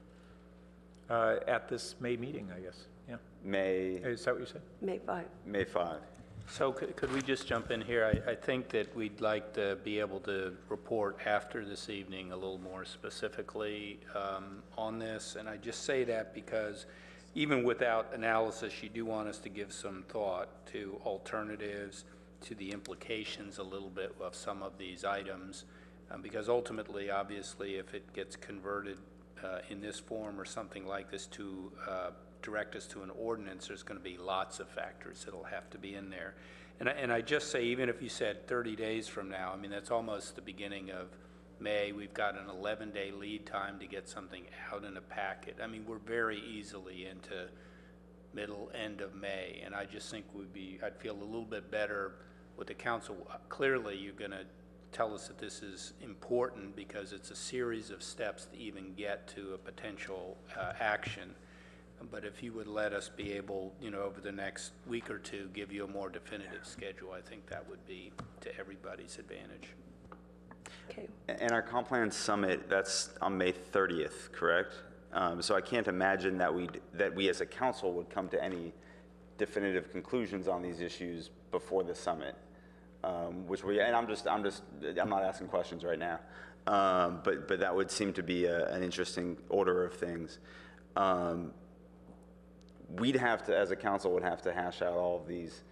At this May meeting, I guess. Yeah. May. Is that what you said? May 5. May 5. So could we just jump in here? I think that we'd like to be able to report after this evening a little more specifically on this. And I just say that because even without analysis, you do want us to give some thought to alternatives, to the implications a little bit of some of these items. Because ultimately, obviously, if it gets converted in this form or something like this to direct us to an ordinance, there's going to be lots of factors that'll have to be in there. And I just say, even if you said 30 days from now, I mean, that's almost the beginning of May. We've got an 11-day lead time to get something out in a packet. I mean, we're very easily into end of May, and I just think I'd feel a little bit better with the council. Clearly, you're going to tell us that this is important because it's a series of steps to even get to a potential action. But if you would let us be able, over the next week or two, give you a more definitive schedule, I think that would be to everybody's advantage. Okay. And our comp plan summit, that's on May 30th, correct? So I can't imagine that we as a council would come to any definitive conclusions on these issues before the summit. I'm not asking questions right now. But that would seem to be an interesting order of things. We'd have to, as a council, would have to hash out all these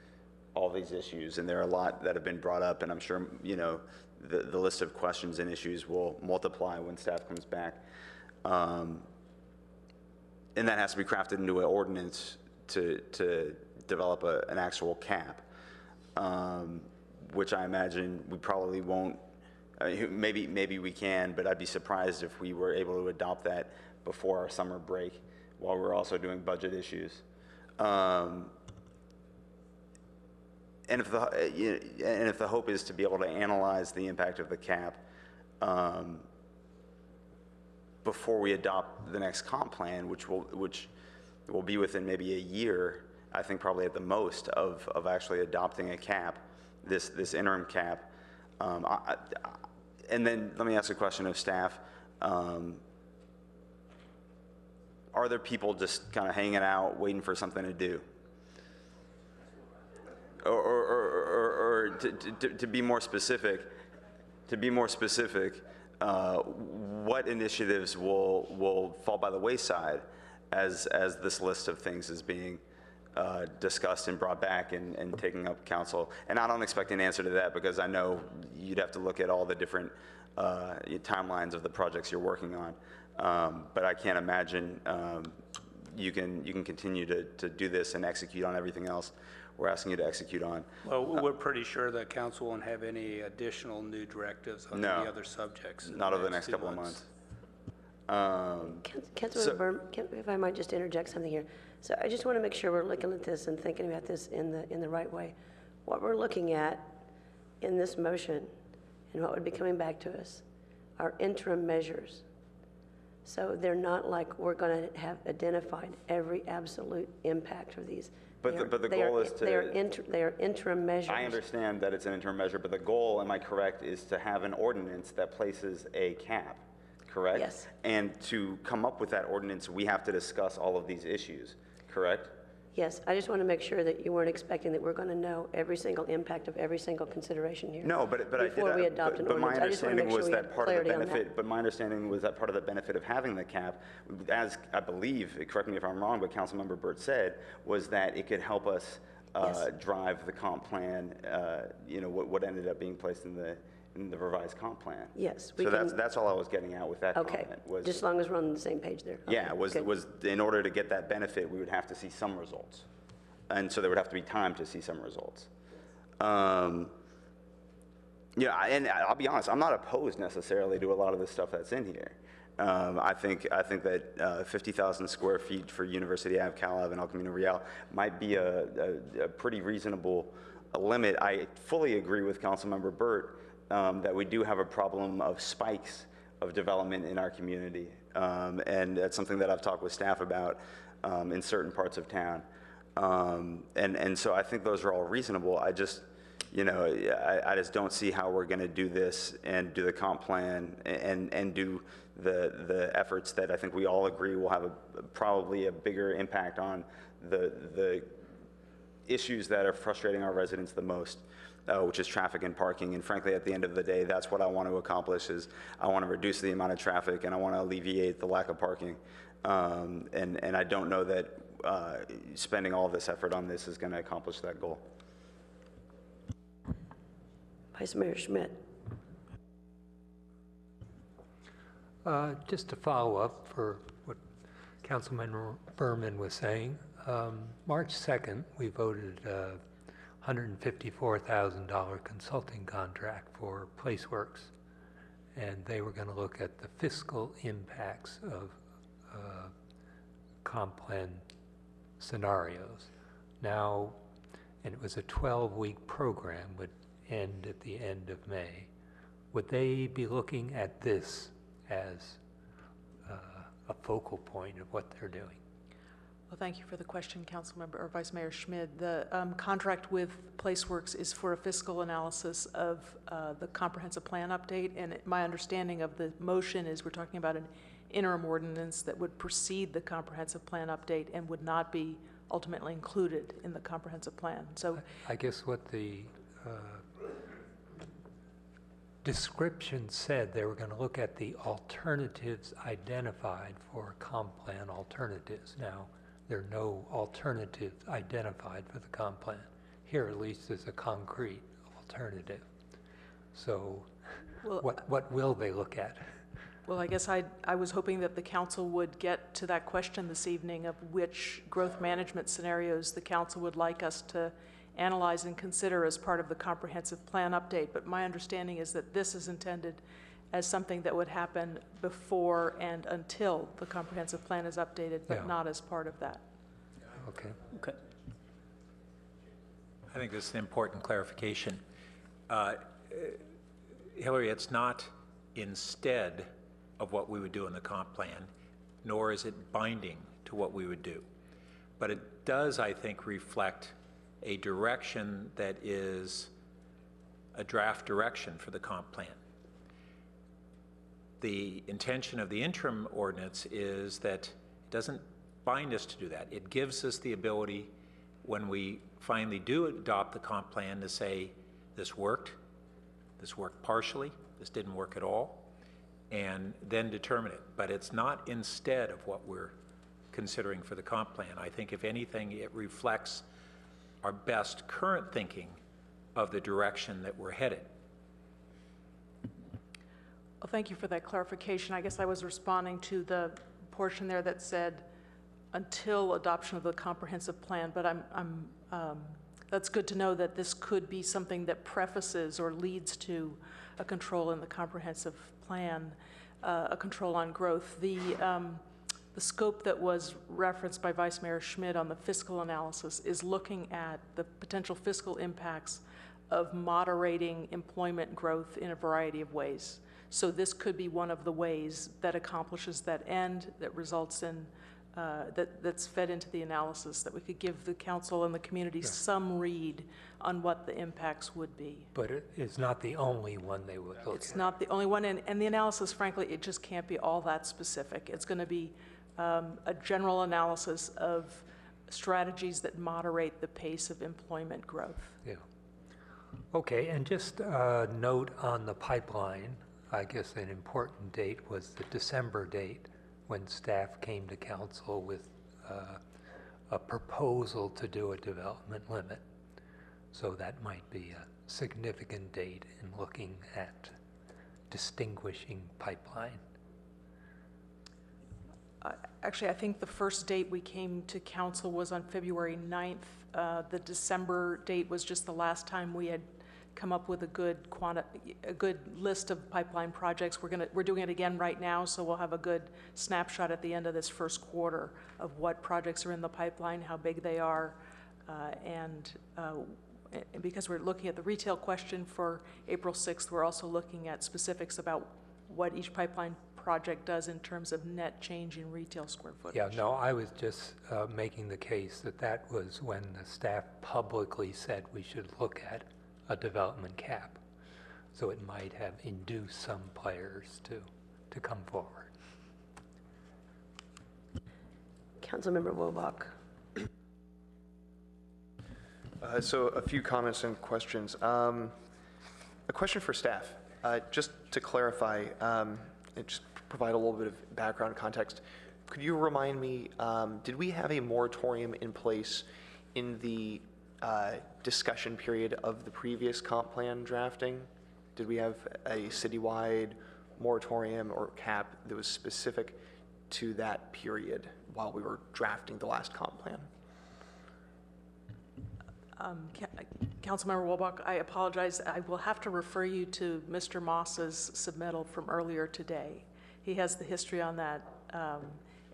issues, and there are a lot that have been brought up, and I'm sure, the list of questions and issues will multiply when staff comes back. And that has to be crafted into an ordinance to develop an actual cap, which I imagine we probably won't. Maybe we can, but I'd be surprised if we were able to adopt that before our summer break, while we're also doing budget issues. And if the hope is to be able to analyze the impact of the cap before we adopt the next comp plan, which will be within maybe a year, I think probably at the most of actually adopting a cap, this interim cap. And then let me ask a question of staff. Are there people just kind of hanging out, waiting for something to do? Or to be more specific, what initiatives will fall by the wayside as this list of things is being discussed and brought back and taking up council? And I don't expect an answer to that, because I know you'd have to look at all the different timelines of the projects you're working on. But I can't imagine you can continue to do this and execute on everything else we're asking you to execute on. Well, we're pretty sure that council won't have any additional new directives on any other subjects. Not over the next couple of months. Councilman Berm, if I might just interject something here. So I just want to make sure we're looking at this and thinking about this in the right way. What we're looking at in this motion and what would be coming back to us are interim measures. So they're not like we're going to have identified every absolute impact of these. But the goal is to... They are interim measures. I understand that it's an interim measure, but the goal, am I correct, is to have an ordinance that places a cap, correct? Yes. And to come up with that ordinance, we have to discuss all of these issues, correct? Yes, I just want to make sure that you weren't expecting that we're going to know every single impact of every single consideration here. No, but I did. Before we adopt an ordinance. My understanding was that part of the clarity on benefit. But my understanding was that part of the benefit of having the cap, as I believe, correct me if I'm wrong, but Councilmember Burt said, was that it could help us drive the comp plan. What ended up being placed in the revised comp plan. Yes. So that's all I was getting at with that comment. Was, just as long as we're on the same page there. Okay, yeah, was in order to get that benefit, we would have to see some results. And so there would have to be time to see some results. And I'll be honest, I'm not opposed necessarily to a lot of the stuff that's in here. I think that 50,000 square feet for University Ave, Cal Ave, and El Camino Real might be a pretty reasonable limit. I fully agree with Councilmember Burt that we do have a problem of spikes of development in our community. And that's something that I've talked with staff about in certain parts of town. And so I think those are all reasonable. I just don't see how we're going to do this and do the comp plan and do the efforts that I think we all agree will have probably a bigger impact on the issues that are frustrating our residents the most, which is traffic and parking. And frankly, at the end of the day, that's what I want to accomplish. Is I want to reduce the amount of traffic and I want to alleviate the lack of parking. And I don't know that spending all this effort on this is going to accomplish that goal. Vice Mayor Schmidt. Just to follow up for what Councilman Berman was saying, March 2nd, we voted a $154,000 consulting contract for PlaceWorks. and they were going to look at the fiscal impacts of comp plan scenarios. Now, and it was a 12-week program, would end at the end of May. Would they be looking at this as a focal point of what they're doing? Well, thank you for the question, Councilmember or Vice Mayor Schmid. The contract with PlaceWorks is for a fiscal analysis of the comprehensive plan update, and my understanding of the motion is we're talking about an interim ordinance that would precede the comprehensive plan update and would not be ultimately included in the comprehensive plan. So I guess what the description said, they were going to look at the alternatives identified for comp plan alternatives. Now, there are no alternatives identified for the comp plan. Here, at least, is a concrete alternative. So what will they look at? Well, I guess I was hoping that the council would get to that question this evening of which growth management scenarios the council would like us to analyze and consider as part of the comprehensive plan update. But my understanding is that this is intended as something that would happen before and until the comprehensive plan is updated, but not as part of that. Okay. Okay. I think this is an important clarification. Hillary, it's not instead of what we would do in the comp plan, nor is it binding to what we would do. But it does, I think, reflect a direction that is a draft direction for the comp plan. The intention of the interim ordinance is that it doesn't bind us to do that. It gives us the ability, when we finally do adopt the comp plan, to say, this worked partially, this didn't work at all, and then determine it. But it's not instead of what we're considering for the comp plan. I think, if anything, it reflects our best current thinking of the direction that we're headed. Well, thank you for that clarification. I guess I was responding to the portion there that said until adoption of the comprehensive plan, but that's good to know that this could be something that prefaces or leads to a control in the comprehensive plan, a control on growth. The scope that was referenced by Vice Mayor Schmid on the fiscal analysis is looking at the potential fiscal impacts of moderating employment growth in a variety of ways. So this could be one of the ways that accomplishes that end, that results in, that's fed into the analysis, that we could give the council and the community some read on what the impacts would be. But it's not the only one they would look at. It's not the only one, and the analysis, frankly, it just can't be all that specific. It's going to be a general analysis of strategies that moderate the pace of employment growth. Yeah. Okay, and just a note on the pipeline. I guess an important date was the December date when staff came to council with a proposal to do a development limit. So that might be a significant date in looking at distinguishing pipeline. Actually, I think the first date we came to council was on February 9th. The December date was just the last time we had come up with a good list of pipeline projects. We're doing it again right now, so we'll have a good snapshot at the end of this first quarter of what projects are in the pipeline, how big they are, and because we're looking at the retail question for April 6th, we're also looking at specifics about what each pipeline project does in terms of net change in retail square footage. Yeah, no, I was just making the case that was when the staff publicly said we should look at a development cap. So it might have induced some players to come forward. Councilmember Wobach. So a few comments and questions. A question for staff. Just to clarify, and just provide a little bit of background context, could you remind me, did we have a moratorium in place in the discussion period of the previous comp plan drafting? Did we have a citywide moratorium or cap that was specific to that period while we were drafting the last comp plan? Councilmember Wolbach, I apologize. I will have to refer you to Mr. Moss's submittal from earlier today. He has the history on that.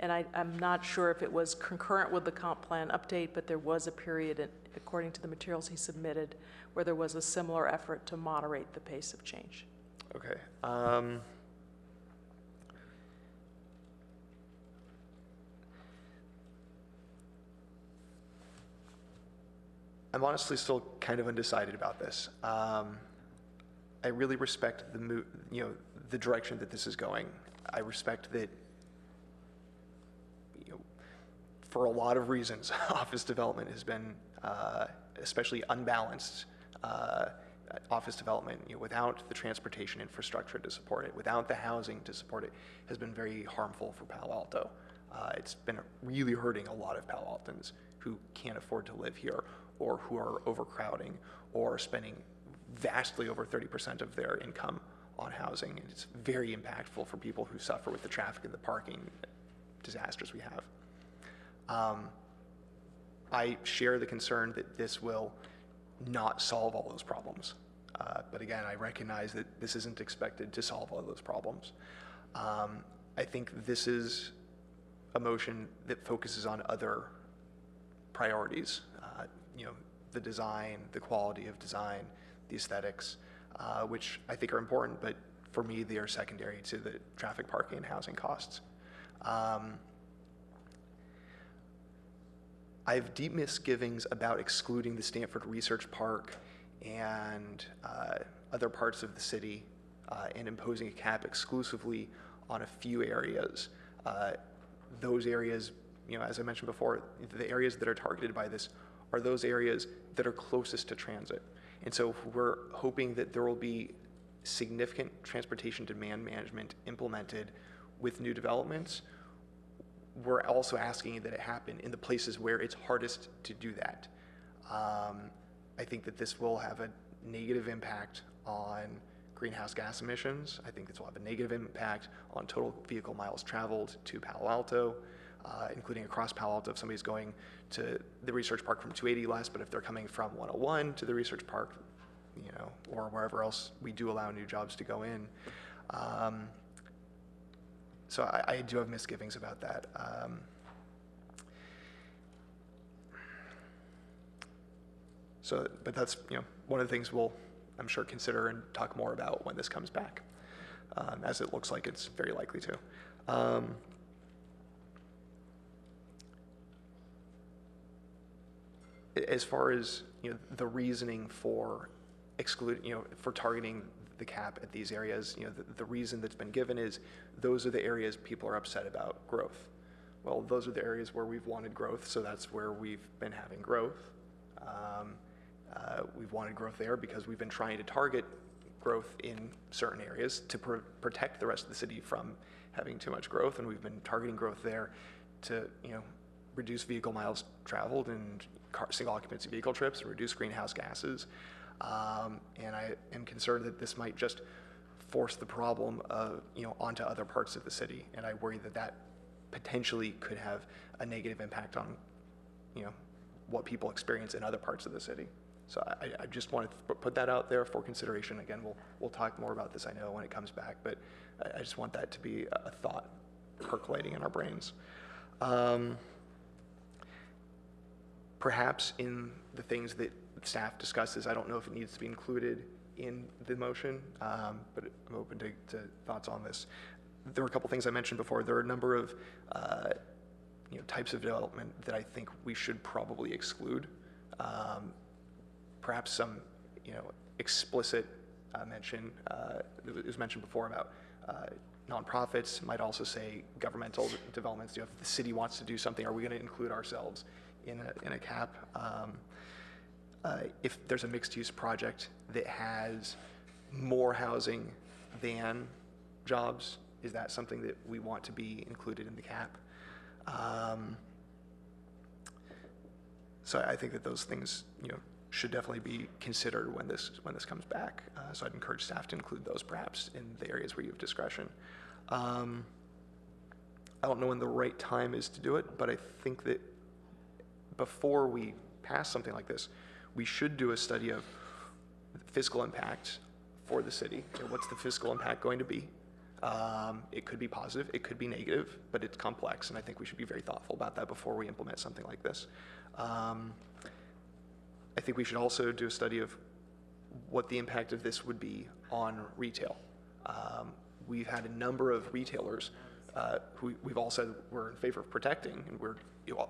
And I'm not sure if it was concurrent with the comp plan update, but there was a period, according to the materials he submitted, where there was a similar effort to moderate the pace of change. Okay. I'm honestly still kind of undecided about this. I really respect the direction that this is going. I respect that, for a lot of reasons, office development has been, especially unbalanced office development, without the transportation infrastructure to support it, without the housing to support it, has been very harmful for Palo Alto. It's been really hurting a lot of Palo Altans who can't afford to live here, or who are overcrowding, or spending vastly over 30% of their income on housing. And it's very impactful for people who suffer with the traffic and the parking disasters we have. I share the concern that this will not solve all those problems. But again, I recognize that this isn't expected to solve all those problems. I think this is a motion that focuses on other priorities, the design, the quality of design, the aesthetics, which I think are important, but for me, they are secondary to the traffic, parking, and housing costs. I have deep misgivings about excluding the Stanford Research Park and other parts of the city and imposing a cap exclusively on a few areas. Those areas, as I mentioned before, the areas that are targeted by this are those areas that are closest to transit. And so we're hoping that there will be significant transportation demand management implemented with new developments. We're also asking that it happen in the places where it's hardest to do that. I think that this will have a negative impact on greenhouse gas emissions. I think this will have a negative impact on total vehicle miles traveled to Palo Alto, including across Palo Alto. If somebody's going to the research park from 280 less, but if they're coming from 101 to the research park, or wherever else we do allow new jobs to go in. So I do have misgivings about that. But that's one of the things we'll, I'm sure, consider and talk more about when this comes back, as it looks like it's very likely to. As far as the reasoning for for targeting the cap at these areas, the reason that's been given is those are the areas people are upset about growth. Well, those are the areas where we've wanted growth, so that's where we've been having growth. We've wanted growth there because we've been trying to target growth in certain areas to protect the rest of the city from having too much growth, and we've been targeting growth there to reduce vehicle miles traveled and single occupancy vehicle trips and reduce greenhouse gases. And I am concerned that this might just force the problem onto other parts of the city, and I worry that that potentially could have a negative impact on what people experience in other parts of the city. So I just wanted to put that out there for consideration. Again, we'll talk more about this, I know, when it comes back, but I just want that to be a thought percolating in our brains. Perhaps in the things that staff discusses, I don't know if it needs to be included in the motion, but I'm open to thoughts on this. There were a couple things I mentioned before. There are a number of types of development that I think we should probably exclude. Perhaps some explicit mention, it was mentioned before about nonprofits, might also say governmental developments. If the city wants to do something, are we going to include ourselves in a cap? If there's a mixed-use project that has more housing than jobs, is that something that we want to be included in the cap? So I think that those things, should definitely be considered when this comes back. So I'd encourage staff to include those perhaps in the areas where you have discretion. I don't know when the right time is to do it, but I think that before we pass something like this, we should do a study of fiscal impact for the city. What's the fiscal impact going to be? It could be positive, it could be negative, but it's complex, and I think we should be very thoughtful about that before we implement something like this. I think we should also do a study of what the impact of this would be on retail. We've had a number of retailers who we've all said we're in favor of protecting, and we're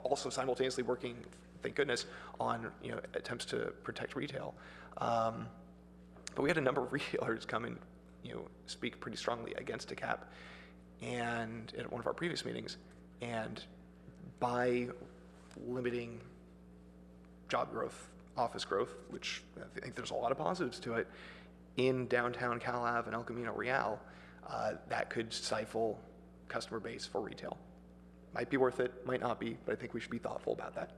also simultaneously working, thank goodness, on attempts to protect retail. But we had a number of retailers come and speak pretty strongly against a cap, and at one of our previous meetings, and by limiting job growth, office growth, which I think there's a lot of positives to it, in downtown Cal Ave and El Camino Real, that could stifle customer base for retail. Might be worth it, might not be, but I think we should be thoughtful about that.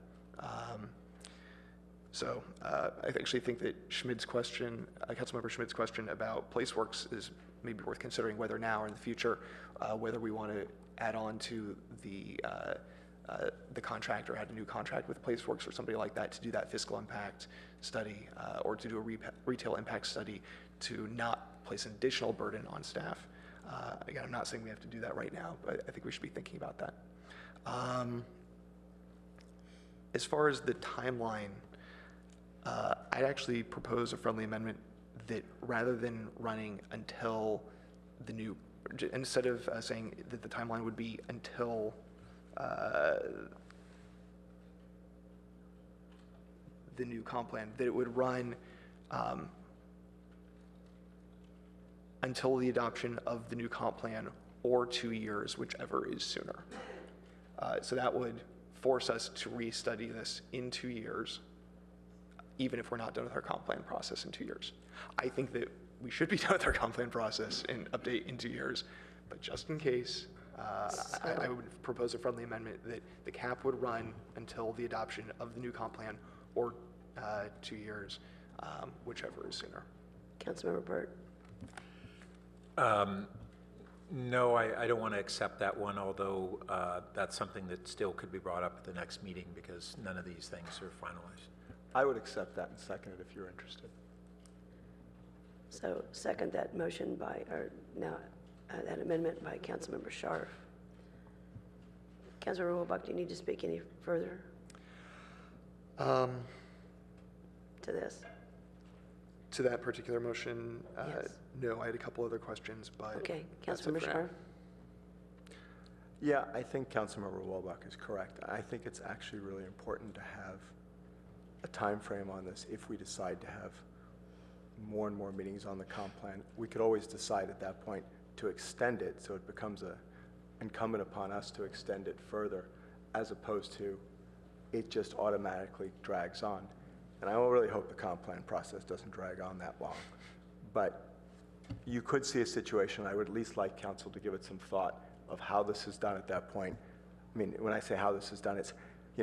So I actually think that Schmidt's question, Councilmember Schmidt's question about PlaceWorks is maybe worth considering whether now or in the future, whether we want to add on to the contract or add a new contract with PlaceWorks or somebody like that to do that fiscal impact study or to do a retail impact study to not place an additional burden on staff. Again, I'm not saying we have to do that right now, but I think we should be thinking about that. As far as the timeline, I'd actually propose a friendly amendment that rather than running until the new, instead of saying that the timeline would be until the new comp plan, that it would run until the adoption of the new comp plan or 2 years, whichever is sooner. So that would force us to restudy this in 2 years, even if we're not done with our comp plan process in 2 years. I think that we should be done with our comp plan process and update in 2 years, but just in case, I would propose a friendly amendment that the cap would run until the adoption of the new comp plan or 2 years, whichever is sooner. Councilmember Burt. No, I don't want to accept that one, although that's something that still could be brought up at the next meeting because none of these things are finalized. I would accept that and second it if you're interested. So second that motion by, or now that amendment by Councilmember Scharf. Councilmember Wilbach, do you need to speak any further to this? To that particular motion, Yes. no, I had a couple other questions, but Okay, that's it Councilmember for now. Scharf. Yeah, I think Councilmember Wilbach is correct. I think it's actually really important to have a time frame on this if we decide to have more and more meetings on the comp plan. We could always decide at that point to extend it so it becomes incumbent upon us to extend it further as opposed to it just automatically drags on. And I really hope the comp plan process doesn't drag on that long. But you could see a situation, I would at least like council to give it some thought of how this is done at that point. I mean, when I say how this is done, it's,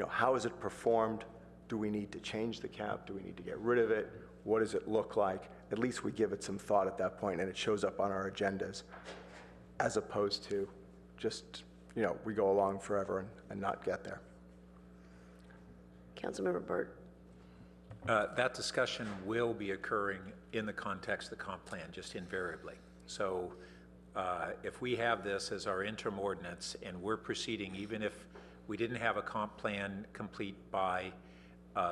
how is it performed? Do we need to change the cap? Do we need to get rid of it? What does it look like? At least we give it some thought at that point and it shows up on our agendas as opposed to just, we go along forever and not get there. Councilmember Burt. That discussion will be occurring in the context of the comp plan, just invariably. So if we have this as our interim ordinance and we're proceeding, even if we didn't have a comp plan complete by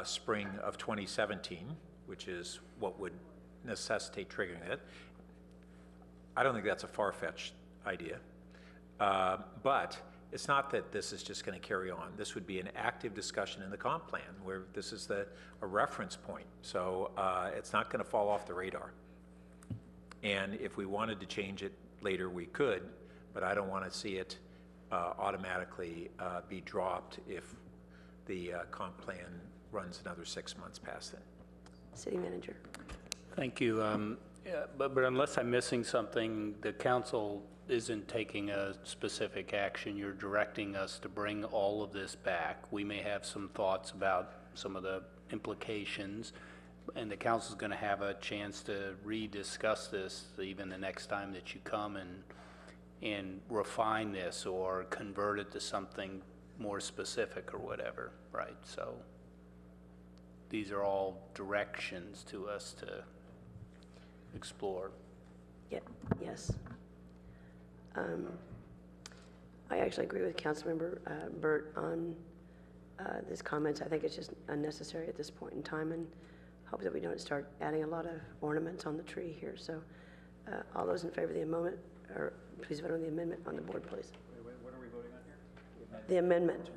spring of 2017, which is what would necessitate triggering it, I don't think that's a far-fetched idea. But it's not that this is just going to carry on. This would be an active discussion in the comp plan where this is a reference point. So it's not going to fall off the radar. And if we wanted to change it later, we could, but I don't want to see it automatically be dropped if the comp plan runs another 6 months past it. City Manager. Thank you. But unless I'm missing something, the council isn't taking a specific action. You're directing us to bring all of this back. We may have some thoughts about some of the implications, and the council's going to have a chance to rediscuss this even the next time that you come and refine this or convert it to something more specific or whatever, right? So these are all directions to us to explore. Yeah, yes. I actually agree with Councilmember Burt on his comments. I think it's just unnecessary at this point in time, and hope that we don't start adding a lot of ornaments on the tree here. So all those in favor of the amendment, or please vote on the amendment on the board, please. What are we voting on here? The amendment.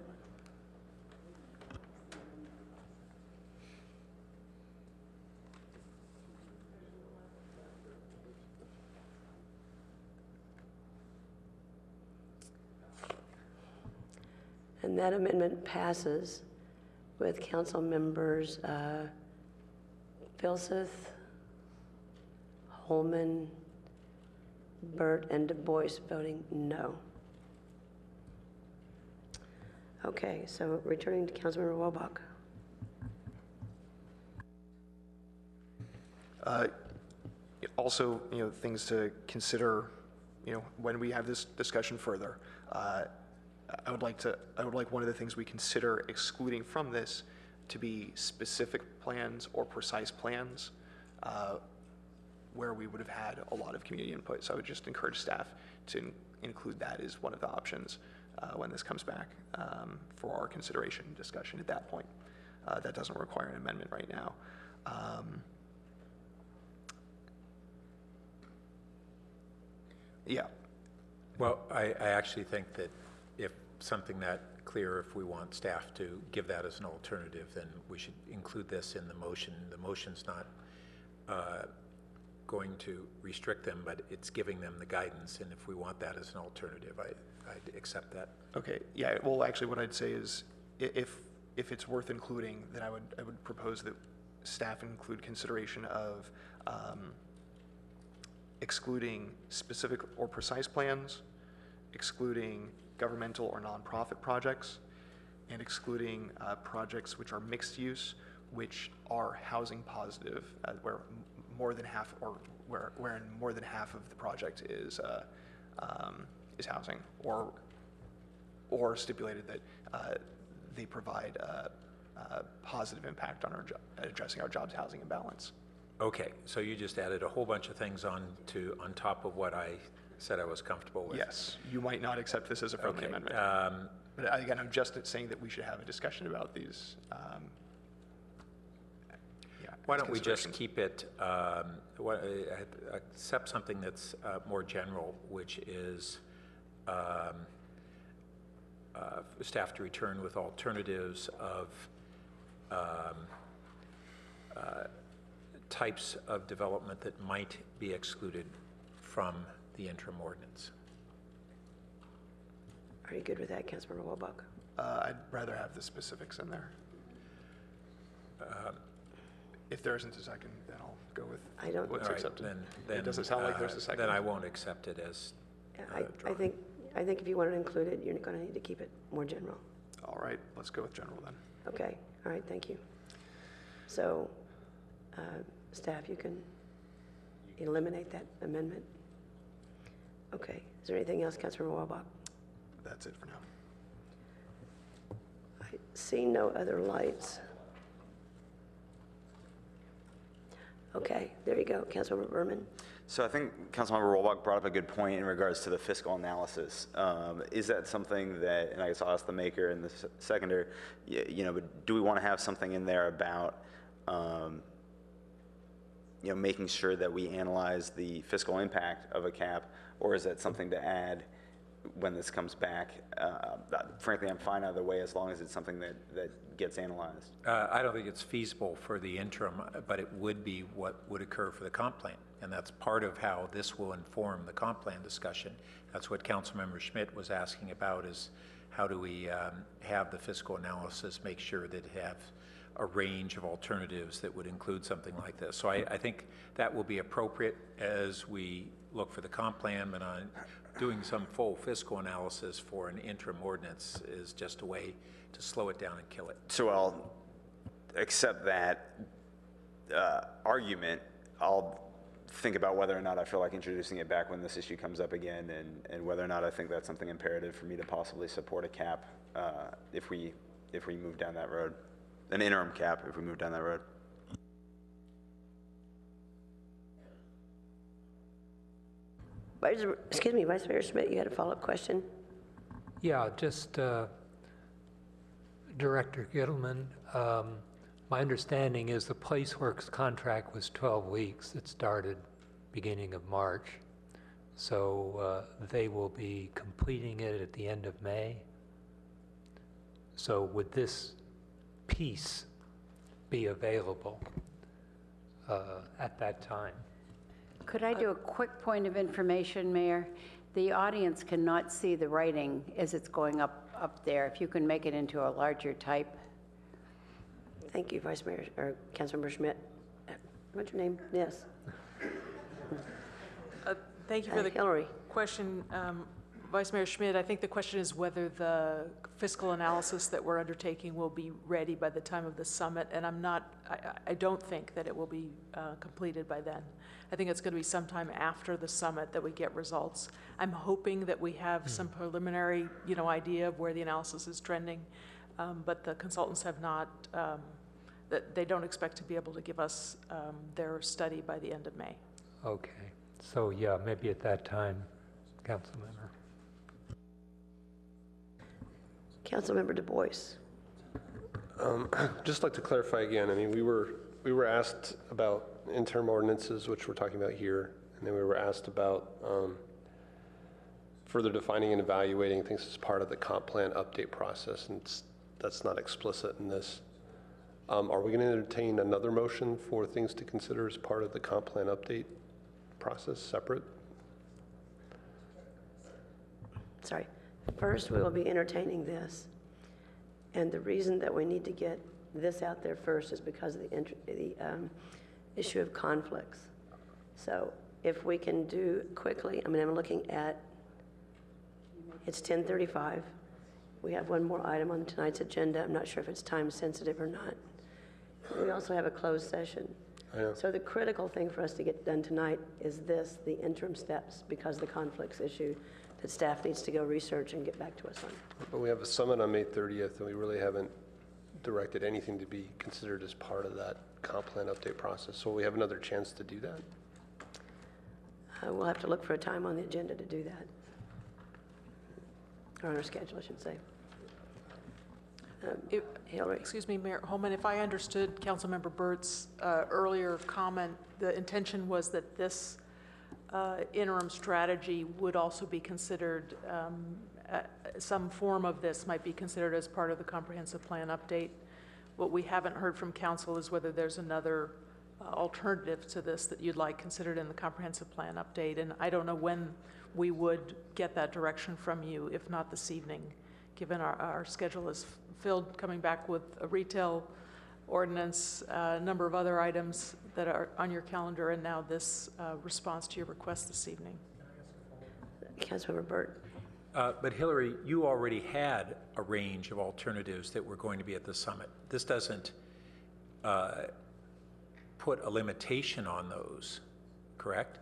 And that amendment passes with council members Filseth, Holman, Burt, and Du Bois voting no. Okay, so returning to Councilmember Wobach. Also, things to consider, when we have this discussion further. I would like one of the things we consider excluding from this to be specific plans or precise plans where we would have had a lot of community input. So I would just encourage staff to include that as one of the options when this comes back for our consideration and discussion at that point. That doesn't require an amendment right now. Yeah. Well, I actually think that if something that clear, if we want staff to give that as an alternative, then we should include this in the motion. The motion's not going to restrict them, but it's giving them the guidance, and if we want that as an alternative, I'd accept that. Okay, yeah, well, actually what I'd say is if it's worth including, then I would propose that staff include consideration of excluding specific or precise plans, excluding governmental or nonprofit projects, and excluding projects which are mixed use, which are housing positive, where more than half, or wherein more than half of the project is housing, or stipulated that they provide a positive impact on addressing our jobs, housing, and balance. Okay, so you just added a whole bunch of things on top of what I said I was comfortable with. Yes, you might not accept this as a friendly amendment. But again, I'm just saying that we should have a discussion about these. Why don't we just keep it, accept something that's more general, which is staff to return with alternatives of types of development that might be excluded from the interim ordinance. Are you good with that, Councilmember Wobach? I'd rather have the specifics in there. If there isn't a second, then I'll go with what's accepted. Then it doesn't sound like there's a second. Then I won't accept it as I think if you want to include it, you're going to need to keep it more general. All right, let's go with general then. Okay, all right, thank you. So, staff, you can eliminate that amendment. Okay, is there anything else, Councilmember Wobach? That's it for now. I see no other lights. Okay, there you go, Councilmember Berman. So I think Councilmember Rollbach brought up a good point in regards to the fiscal analysis. Is that something that, and I guess I'll ask the maker and the seconder, but do we want to have something in there about, making sure that we analyze the fiscal impact of a cap, or is that something to add when this comes back? Frankly, I'm fine either way as long as it's something that gets analyzed. I don't think it's feasible for the interim, but it would be what would occur for the comp plan. And that's part of how this will inform the comp plan discussion. That's what Councilmember Schmidt was asking about, is how do we have the fiscal analysis, make sure that it have a range of alternatives that would include something like this. So I think that will be appropriate as we look for the comp plan, but doing some full fiscal analysis for an interim ordinance is just a way to slow it down and kill it. So I'll accept that argument. I'll think about whether or not I feel like introducing it back when this issue comes up again, and whether or not I think that's something imperative for me to possibly support a cap if we move down that road. an interim cap if we move down that road. Excuse me, Vice Mayor Schmidt, you had a follow-up question? Yeah, just Director Gittleman, my understanding is the PlaceWorks contract was 12 weeks. It started beginning of March. So they will be completing it at the end of May. So would this piece be available at that time? Could I do a quick point of information, Mayor? The audience cannot see the writing as it's going up there. If you can make it into a larger type. Thank you, Vice Mayor, or Councilmember Schmidt. What's your name? Yes. Thank you for the Hillary. question, Vice Mayor Schmidt. I think the question is whether the fiscal analysis that we're undertaking will be ready by the time of the summit, and I don't think that it will be completed by then. I think it's going to be sometime after the summit that we get results. I'm hoping that we have some preliminary, idea of where the analysis is trending, but the consultants have not, that they don't expect to be able to give us their study by the end of May. Okay. So yeah, maybe at that time, Councilmember. Councilmember Du Bois. Just like to clarify again, I mean, we were asked about interim ordinances, which we're talking about here, and then we were asked about further defining and evaluating things as part of the comp plan update process, and that's not explicit in this. Are we going to entertain another motion for things to consider as part of the comp plan update process, separate? Sorry. First, we will be entertaining this. And the reason that we need to get this out there first is because of the issue of conflicts. So if we can do quickly, I'm looking at, it's 10:35. We have one more item on tonight's agenda. I'm not sure if it's time sensitive or not. We also have a closed session. So the critical thing for us to get done tonight is this, the interim steps, because of the conflicts issue that staff needs to go research and get back to us on. But we have a summit on May 30th, and we really haven't directed anything to be considered as part of that comp plan update process. So we have another chance to do that? We'll have to look for a time on the agenda to do that. Or on our schedule, I should say. Hillary. Excuse me, Mayor Holman, if I understood Councilmember Burt's earlier comment, the intention was that this interim strategy would also be considered, some form of this might be considered as part of the comprehensive plan update. What we haven't heard from council is whether there's another alternative to this that you'd like considered in the comprehensive plan update. And I don't know when we would get that direction from you, if not this evening, given our schedule is filled, coming back with a retail ordinance, a number of other items that are on your calendar, and now this response to your request this evening. Councilmember Burt. But Hillary, you already had a range of alternatives that were going to be at the summit. This doesn't put a limitation on those, correct?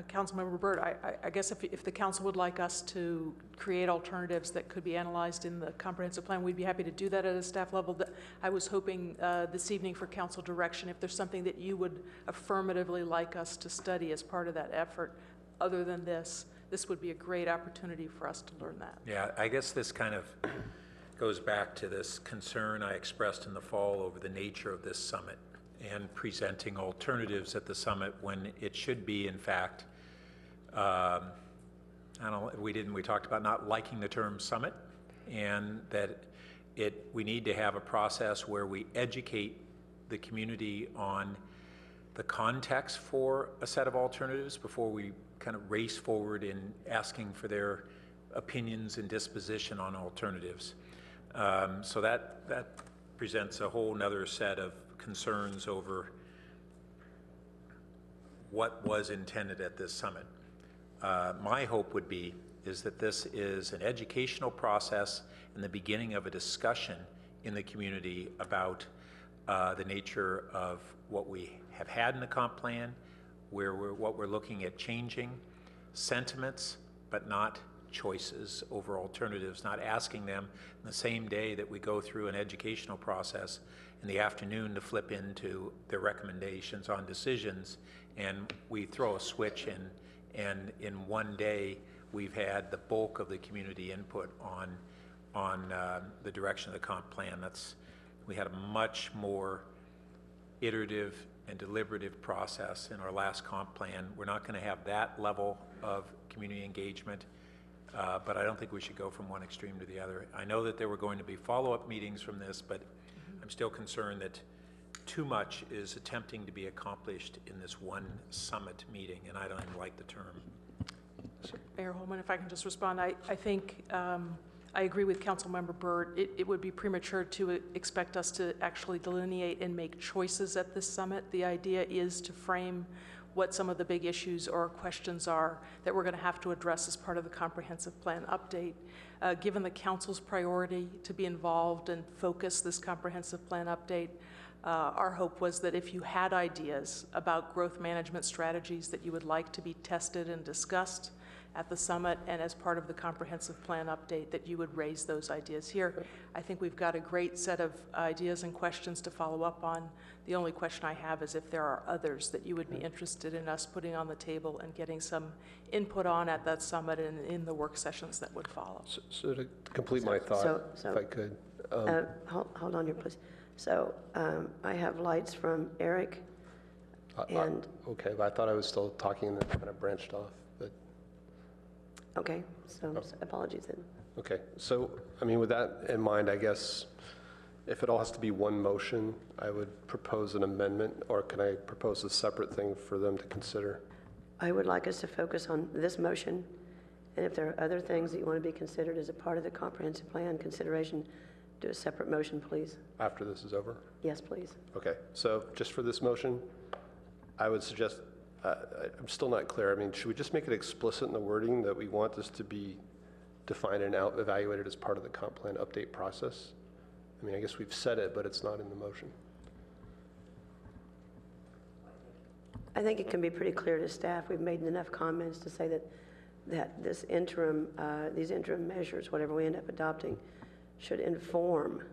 Councilmember Burt, I guess if the council would like us to create alternatives that could be analyzed in the comprehensive plan, we'd be happy to do that at a staff level. I was hoping this evening for council direction, if there's something that you would affirmatively like us to study as part of that effort, other than this would be a great opportunity for us to learn that. Yeah, I guess this kind of goes back to this concern I expressed in the fall over the nature of this summit and presenting alternatives at the summit when it should be, in fact, we talked about not liking the term summit, and that we need to have a process where we educate the community on the context for a set of alternatives before we kind of race forward in asking for their opinions and disposition on alternatives. So that presents a whole nother set of concerns over what was intended at this summit. My hope would be is that this is an educational process and the beginning of a discussion in the community about the nature of what we have had in the comp plan, what we're looking at changing, sentiments, but not choices over alternatives, not asking them in the same day that we go through an educational process in the afternoon to flip into their recommendations on decisions, and we throw a switch and in one day we've had the bulk of the community input on the direction of the comp plan. We had a much more iterative and deliberative process in our last comp plan. We're not going to have that level of community engagement, but I don't think we should go from one extreme to the other. I know that there were going to be follow-up meetings from this, but I'm still concerned that too much is attempting to be accomplished in this one summit meeting, and I don't even like the term. Mayor Holman, if I can just respond, I think I agree with Councilmember Burt. It would be premature to expect us to actually delineate and make choices at this summit. The idea is to frame what some of the big issues or questions are that we're going to have to address as part of the comprehensive plan update. Given the council's priority to be involved and focus this comprehensive plan update, our hope was that if you had ideas about growth management strategies that you would like to be tested and discussed at the summit and as part of the comprehensive plan update, that you would raise those ideas here. I think we've got a great set of ideas and questions to follow up on. The only question I have is if there are others that you would be interested in us putting on the table and getting some input on at that summit and in the work sessions that would follow. So to complete my thought, if I could. Hold on here, please. So I have lights from Eric and... Okay, but I thought I was still talking and then kind of branched off. But Okay, so apologies then. okay, so I mean, with that in mind, I guess if it all has to be one motion, I would propose an amendment, or can I propose a separate thing for them to consider? I would like us to focus on this motion, and if there are other things that you want to be considered as a part of the comprehensive plan consideration, do a separate motion, please. After this is over? Yes, please. Okay, so just for this motion, I would suggest, I'm still not clear. I mean, should we just make it explicit in the wording that we want this to be defined and evaluated as part of the comp plan update process? I mean, I guess we've said it, but it's not in the motion. I think it can be pretty clear to staff. We've made enough comments to say that this interim, these interim measures, whatever we end up adopting, should inform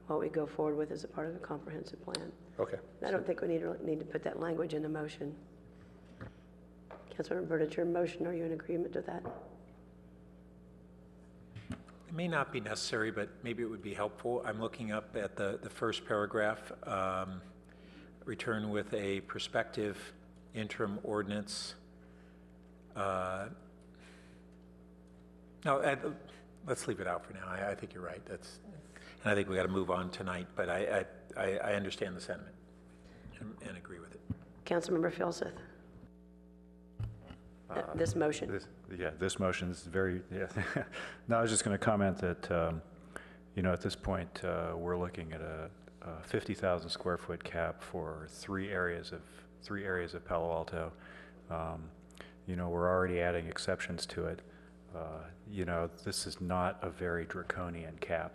what we go forward with as a part of the comprehensive plan. Okay. I don't think we need to put that language in the motion. Councilmember Burt, it's your motion. Are you in agreement with that? It may not be necessary, but maybe it would be helpful. I'm looking up at the first paragraph, return with a prospective interim ordinance. No, let's leave it out for now. I think you're right. And I think we got to move on tonight, but I understand the sentiment and agree with it. Councilmember Filseth. This motion. This motion is very, No, I was just going to comment that, at this point, we're looking at a 50,000 square foot cap for three areas of Palo Alto. We're already adding exceptions to it. This is not a very draconian cap.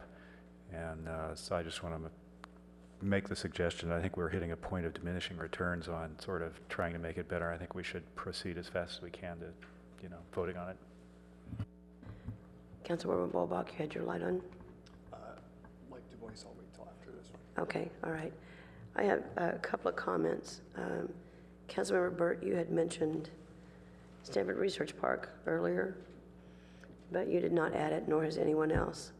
And so I just want to make the suggestion. I think we're hitting a point of diminishing returns on sort of trying to make it better. I think we should proceed as fast as we can to, voting on it. Councilmember Boelbach, you had your light on? Like Du Bois, I'll wait till after this one. Okay, all right. I have a couple of comments. Councilmember Burt, you had mentioned Stanford Research Park earlier, but you did not add it, nor has anyone else.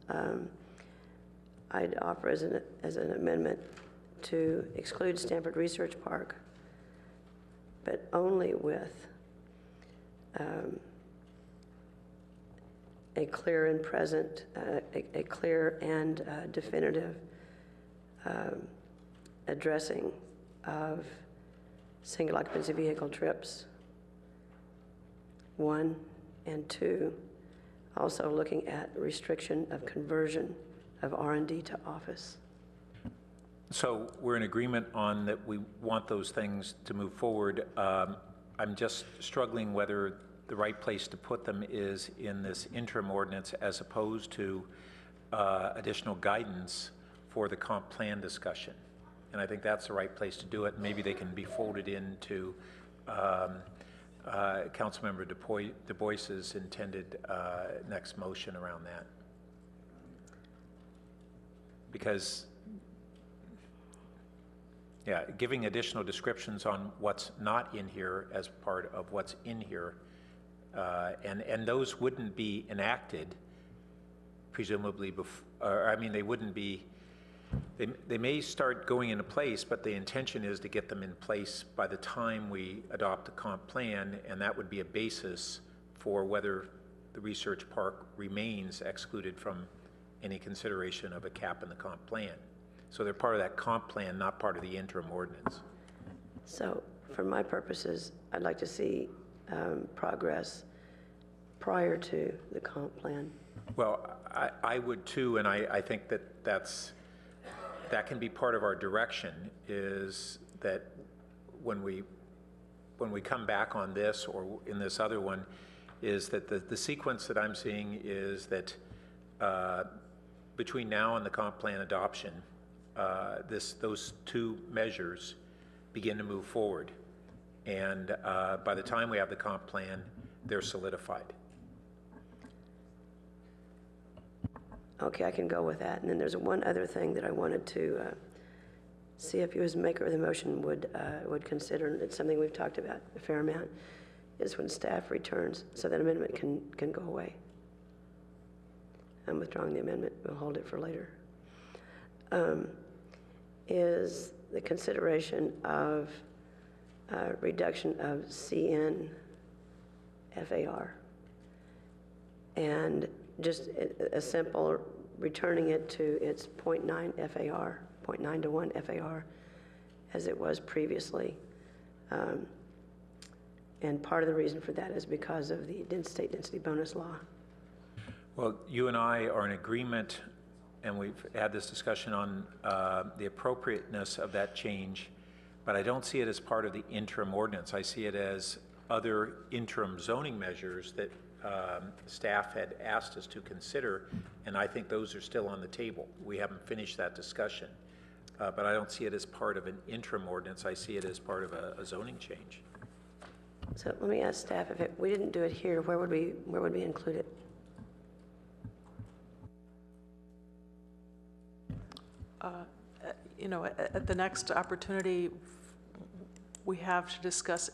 I'd offer as an amendment to exclude Stanford Research Park, but only with a clear and present, a clear and definitive addressing of single occupancy vehicle trips, 1, and 2, also looking at restriction of conversion of R&D to office. So we're in agreement on that we want those things to move forward. I'm just struggling whether the right place to put them is in this interim ordinance as opposed to additional guidance for the comp plan discussion. And I think that's the right place to do it. Maybe they can be folded into Councilmember Du Bois's intended next motion around that. Because, yeah, giving additional descriptions on what's not in here as part of what's in here, and those wouldn't be enacted, presumably, I mean, they wouldn't be, they may start going into place, but the intention is to get them in place by the time we adopt the comp plan, and that would be a basis for whether the research park remains excluded from any consideration of a cap in the comp plan. So they're part of that comp plan, not part of the interim ordinance. So for my purposes, I'd like to see progress prior to the comp plan. Well, I would too, and I think that can be part of our direction, is that when we come back on this or in this other one, is that the sequence that I'm seeing is that between now and the comp plan adoption, those two measures begin to move forward. And by the time we have the comp plan, they're solidified. Okay, I can go with that. And then there's one other thing that I wanted to see if you as maker of the motion would consider, and it's something we've talked about a fair amount, is when staff returns, so that amendment can go away. I'm withdrawing the amendment. We'll hold it for later. Is the consideration of reduction of CN FAR. And just a simple returning it to its 0.9 FAR, 0.9 to 1 FAR, as it was previously. And part of the reason for that is because of the state density bonus law. Well, you and I are in agreement, and we've had this discussion on the appropriateness of that change, but I don't see it as part of the interim ordinance. I see it as other interim zoning measures that staff had asked us to consider, and I think those are still on the table. We haven't finished that discussion, but I don't see it as part of an interim ordinance. I see it as part of a zoning change. So let me ask staff, if we didn't do it here, where would we include it? You know, at the next opportunity, we have to discuss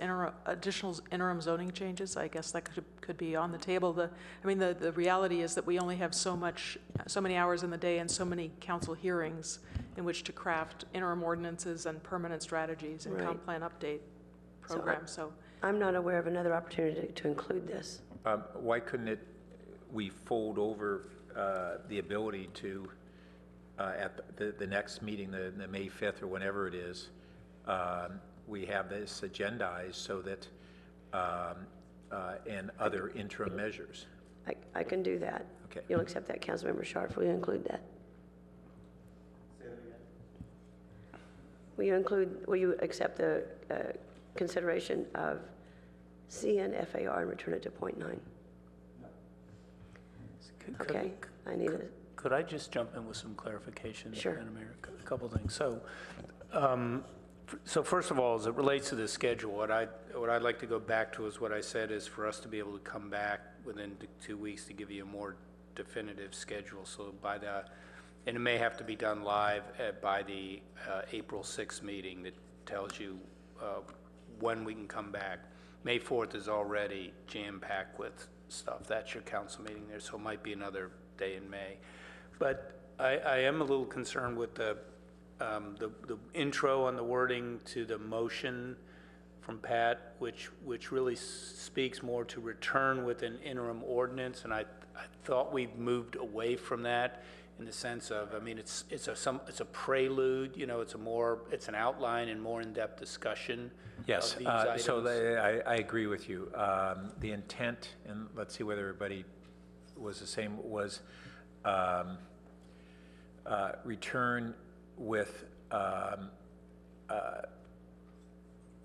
additional interim zoning changes. I guess that could be on the table. I mean, the reality is that we only have so many hours in the day and so many council hearings in which to craft interim ordinances and permanent strategies and comp plan update programs. So I'm not aware of another opportunity to include this. Why couldn't we fold over the ability to, at the next meeting, the May 5th or whenever it is, we have this agendized so that, and other interim measures. I can do that. Okay. You'll accept that, Councilmember Sharp. Will you include that? Say that again. Will you accept the consideration of CNFAR and return it to 0.9? No. Okay, I need it. Could I just jump in with some clarification? Sure. Madam Mayor? A couple things. So first of all, as it relates to the schedule, what I'd like to go back to is what I said is for us to be able to come back within 2 weeks to give you a more definitive schedule. So and it may have to be done live by the April 6th meeting that tells you when we can come back. May 4th is already jam-packed with stuff. That's your council meeting there, so it might be another day in May. But I am a little concerned with the intro on the wording to the motion from Pat, which really speaks more to return with an interim ordinance, and I thought we've moved away from that in the sense of, I mean, it's a prelude, you know, it's an outline and more in-depth discussion. Yes, of these items. so I agree with you. The intent, and let's see whether everybody was the same, was return with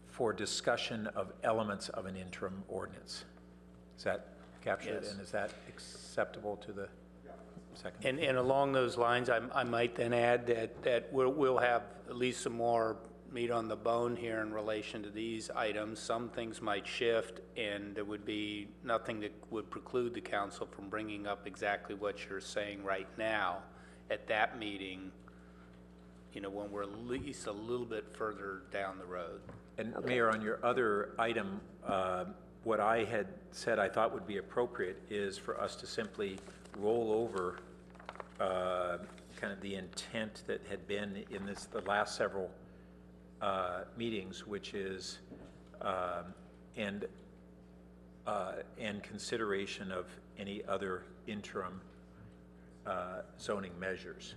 for discussion of elements of an interim ordinance. Is that captured? Yes. And is that acceptable to the second? And along those lines, I might then add that we'll have at least some more meat on the bone here in relation to these items. Some things might shift, and there would be nothing that would preclude the council from bringing up exactly what you're saying right now at that meeting, you know, when we're at least a little bit further down the road. And Mayor, on your other item, what I had said I thought would be appropriate is for us to simply roll over kind of the intent that had been in the last several meetings, which is and consideration of any other interim zoning measures,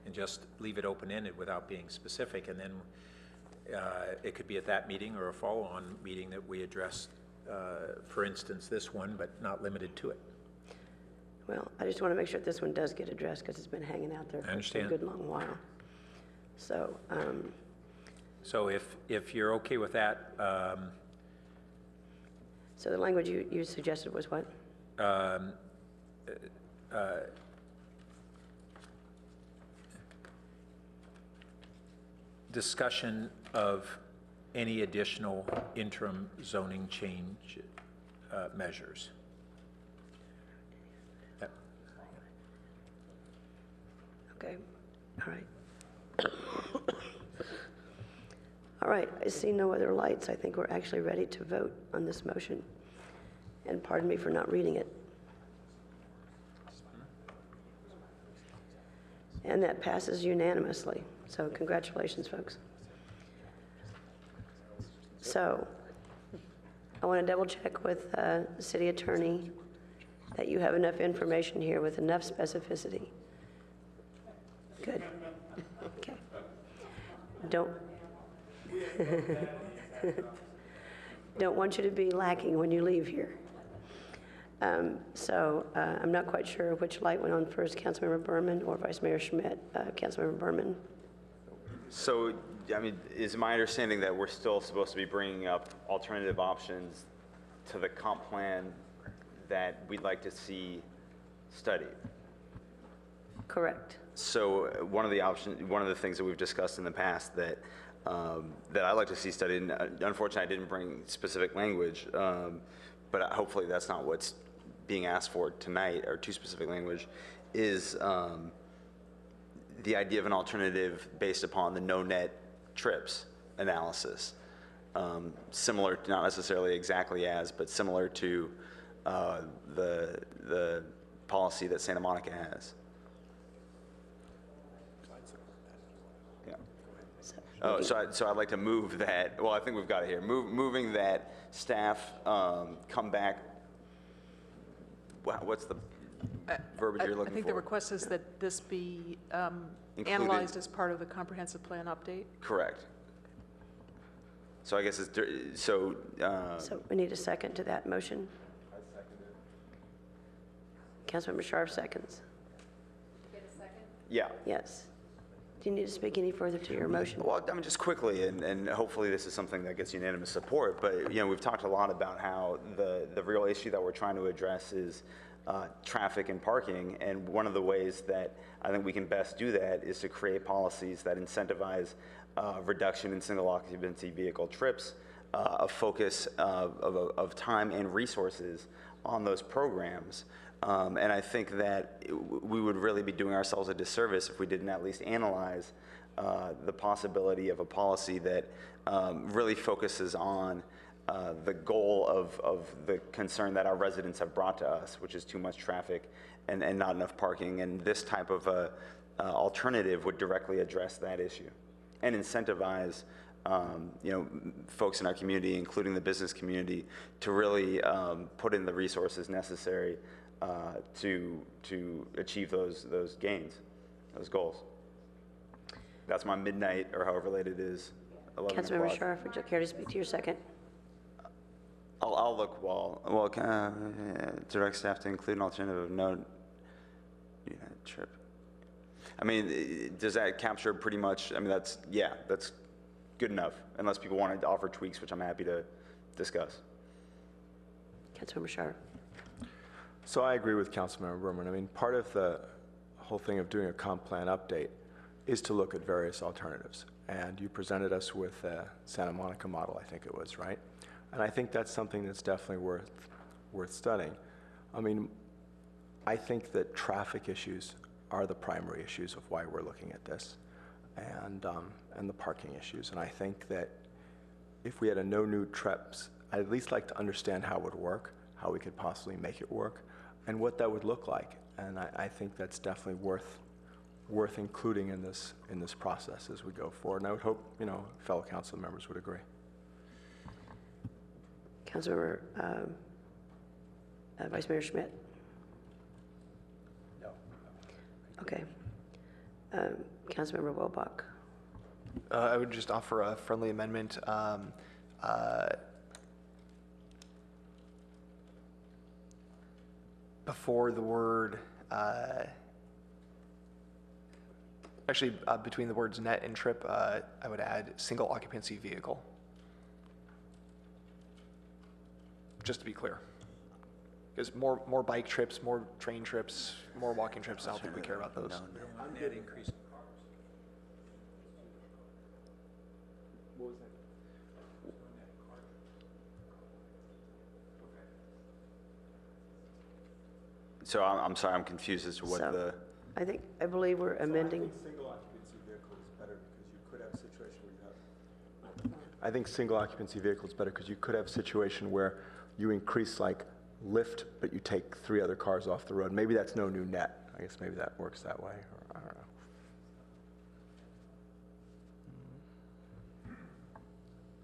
and just leave it open-ended without being specific, and then it could be at that meeting or a follow-on meeting that we address, for instance, this one, but not limited to it. Well, I just want to make sure this one does get addressed because it's been hanging out there for a good long while. So, so if you're okay with that, so the language you suggested was what? Discussion of any additional interim zoning change measures. Yep. Okay, all right. All right, I see no other lights. I think we're actually ready to vote on this motion. And pardon me for not reading it. And that passes unanimously. So congratulations, folks. So I want to double check with the city attorney that you have enough information here with enough specificity. Good. Okay. Don't want you to be lacking when you leave here. I'm not quite sure which light went on first, Councilmember Berman or Vice Mayor Schmidt. Councilmember Berman. So, I mean, is my understanding that we're still supposed to be bringing up alternative options to the comp plan that we'd like to see studied? Correct. So one of the things that we've discussed in the past that I'd like to see studied, and unfortunately I didn't bring specific language, but hopefully that's not what's being asked for tonight, or too specific language, is the idea of an alternative based upon the no-net trips analysis. Similar, not necessarily exactly as, but similar to the policy that Santa Monica has. Yeah. So I'd like to move that, well, I think we've got it here, moving that staff come back, what's the verbiage you're looking for? I think the request is that this be analyzed as part of the comprehensive plan update. Correct. So I guess it's, so we need a second to that motion. I second it. Councilmember Sharp seconds. Get a second? Yeah. Yes. Do you need to speak any further to your motion? Well, I mean, just quickly, and hopefully this is something that gets unanimous support, but, you know, we've talked a lot about how the real issue that we're trying to address is traffic and parking, and one of the ways that I think we can best do that is to create policies that incentivize reduction in single occupancy vehicle trips, a focus of time and resources on those programs. And I think that we would really be doing ourselves a disservice if we didn't at least analyze the possibility of a policy that really focuses on the goal of the concern that our residents have brought to us, which is too much traffic and not enough parking. And this type of alternative would directly address that issue and incentivize you know, folks in our community, including the business community, to really put in the resources necessary to achieve those gains, those goals. That's my midnight, or however late it is, 11 o'clock. Councilmember Sharp, would you care to speak to your second? I'll look well, direct staff to include an alternative of no trip. I mean, does that capture pretty much, I mean, that's good enough, unless people wanted to offer tweaks, which I'm happy to discuss. Councilmember Sharp. So I agree with Councilmember Berman. I mean, part of the whole thing of doing a comp plan update is to look at various alternatives. and you presented us with a Santa Monica model, I think it was, right? And I think that's something that's definitely worth studying. I mean, I think that traffic issues are the primary issues of why we're looking at this, and the parking issues. And I think that if we had a no new trips, I'd at least like to understand how it would work, how we could possibly make it work, and what that would look like. And I think that's definitely worth including in this process as we go forward. And I would hope, you know, fellow council members would agree. Councilmember Vice Mayor Schmidt. No. Okay. Councilmember Wilbach. I would just offer a friendly amendment. Before the word, between the words net and trip, I would add single occupancy vehicle. Just to be clear. Because more bike trips, more train trips, more walking trips, I don't think we care about those. Net increase. What was that? So I'm sorry, I'm confused as to what So, I believe we're amending. Single occupancy vehicle is better because you could have a situation where you have. I think single occupancy vehicle is better because you could have a situation where you increase like lift, but you take 3 other cars off the road. Maybe that's no new net. I guess maybe that works that way, or I don't know.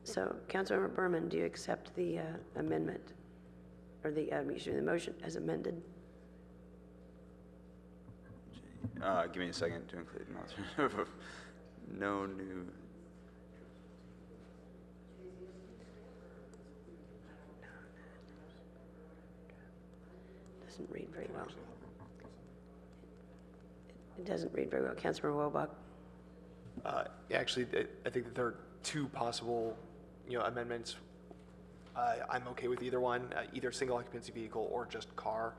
So, Councilmember Berman, do you accept the amendment, or the motion as amended? Give me a second to include an alternative of no new. Doesn't read very well. It doesn't read very well. Councilmember Wilbach. Actually, I think that there are 2 possible, amendments. I'm okay with either one, either single occupancy vehicle or just car.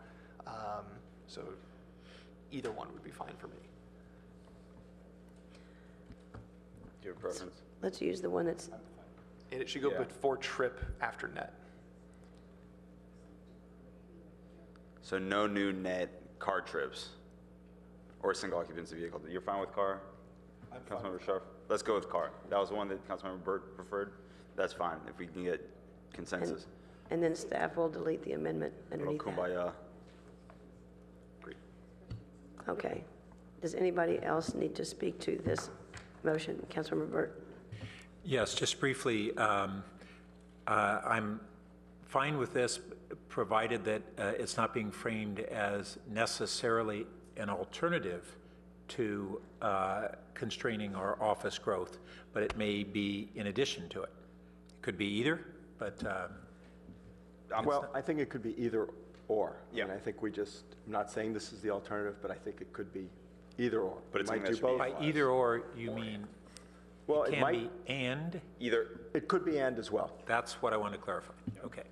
So either one would be fine for me. Do you have a preference? Let's use the one that's. And it should go before trip after net. So no new net car trips or single occupancy vehicle. You're fine with car? Councilmember Sharp? Let's go with car. That was the one that Councilmember Burt preferred. That's fine if we can get consensus. And then staff will delete the amendment underneath that. Kumbaya. Great. Okay. Does anybody else need to speak to this motion? Councilmember Burt. Yes, just briefly, I'm fine with this, provided that it's not being framed as necessarily an alternative to constraining our office growth, but it may be in addition to it. It could be either, but... well, I think it could be either or. Yeah. And I think I'm not saying this is the alternative, but I think it could be either or. But it's might do both. By either or, you mean well, it it can might be and? Either. It could be and as well. That's what I want to clarify. Okay.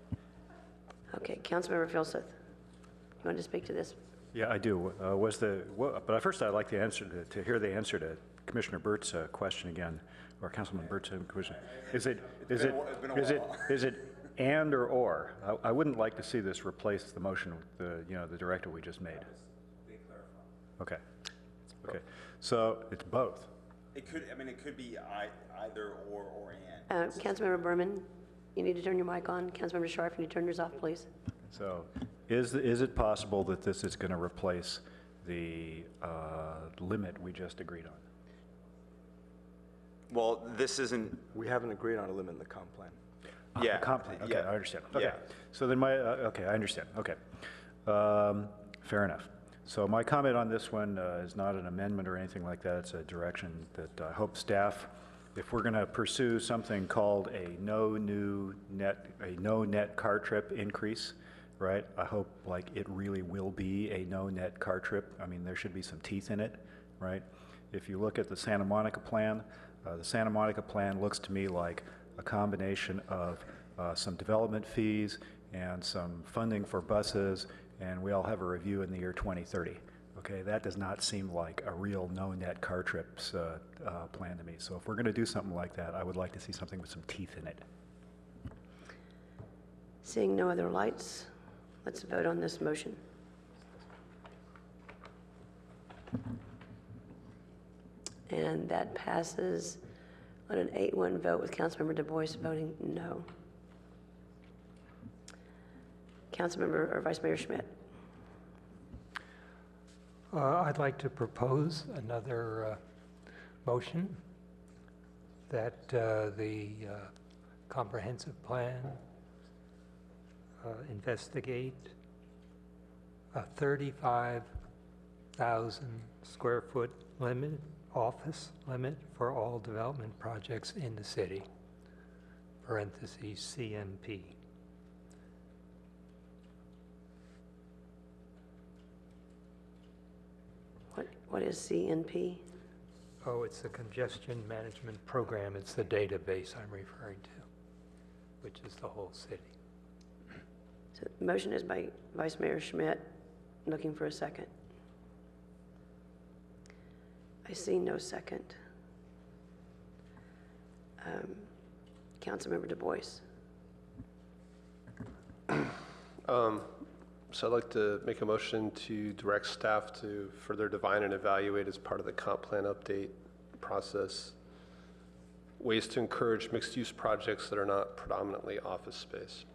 Okay, Councilmember Filseth. You want to speak to this? Yeah, I do. But first, I'd like the answer to hear the answer to Commissioner Burt's question again, or Councilman Burt's question. Is it and or? I wouldn't like to see this replace the motion, the directive we just made. Okay. Okay. So it's both. It could. I mean, it could be either or and. Councilmember Berman, you need to turn your mic on. Councilmember Sharp, you need to turn yours off, please. So is it possible that this is going to replace the limit we just agreed on? Well, this isn't. We haven't agreed on a limit in the comp plan. Yeah. Comp plan. Okay, yeah. I understand. Okay. Yeah. So then okay, I understand. Okay. Fair enough. So my comment on this one is not an amendment or anything like that. It's a direction that I hope staff, if we're going to pursue something called a no net car trip increase, right? I hope like it really will be a no net car trip. I mean, there should be some teeth in it, right? If you look at the Santa Monica plan looks to me like a combination of some development fees and some funding for buses, and we all have a review in the year 2030, Okay, that does not seem like a real no-net car trips plan to me. So if we're going to do something like that, I would like to see something with some teeth in it. Seeing no other lights, let's vote on this motion. And that passes on an 8-1 vote with Councilmember Du Bois voting no. Councilmember or Vice Mayor Schmidt. I'd like to propose another motion that the comprehensive plan investigate a 35,000 square foot limit, office limit for all development projects in the city, parentheses CMP. What is CNP? Oh, it's the congestion management program. It's the database I'm referring to, which is the whole city. So the motion is by Vice Mayor Schmidt. Looking for a second. I see no second. Councilmember Du Bois. So I'd like to make a motion to direct staff to further define and evaluate as part of the comp plan update process ways to encourage mixed-use projects that are not predominantly office space.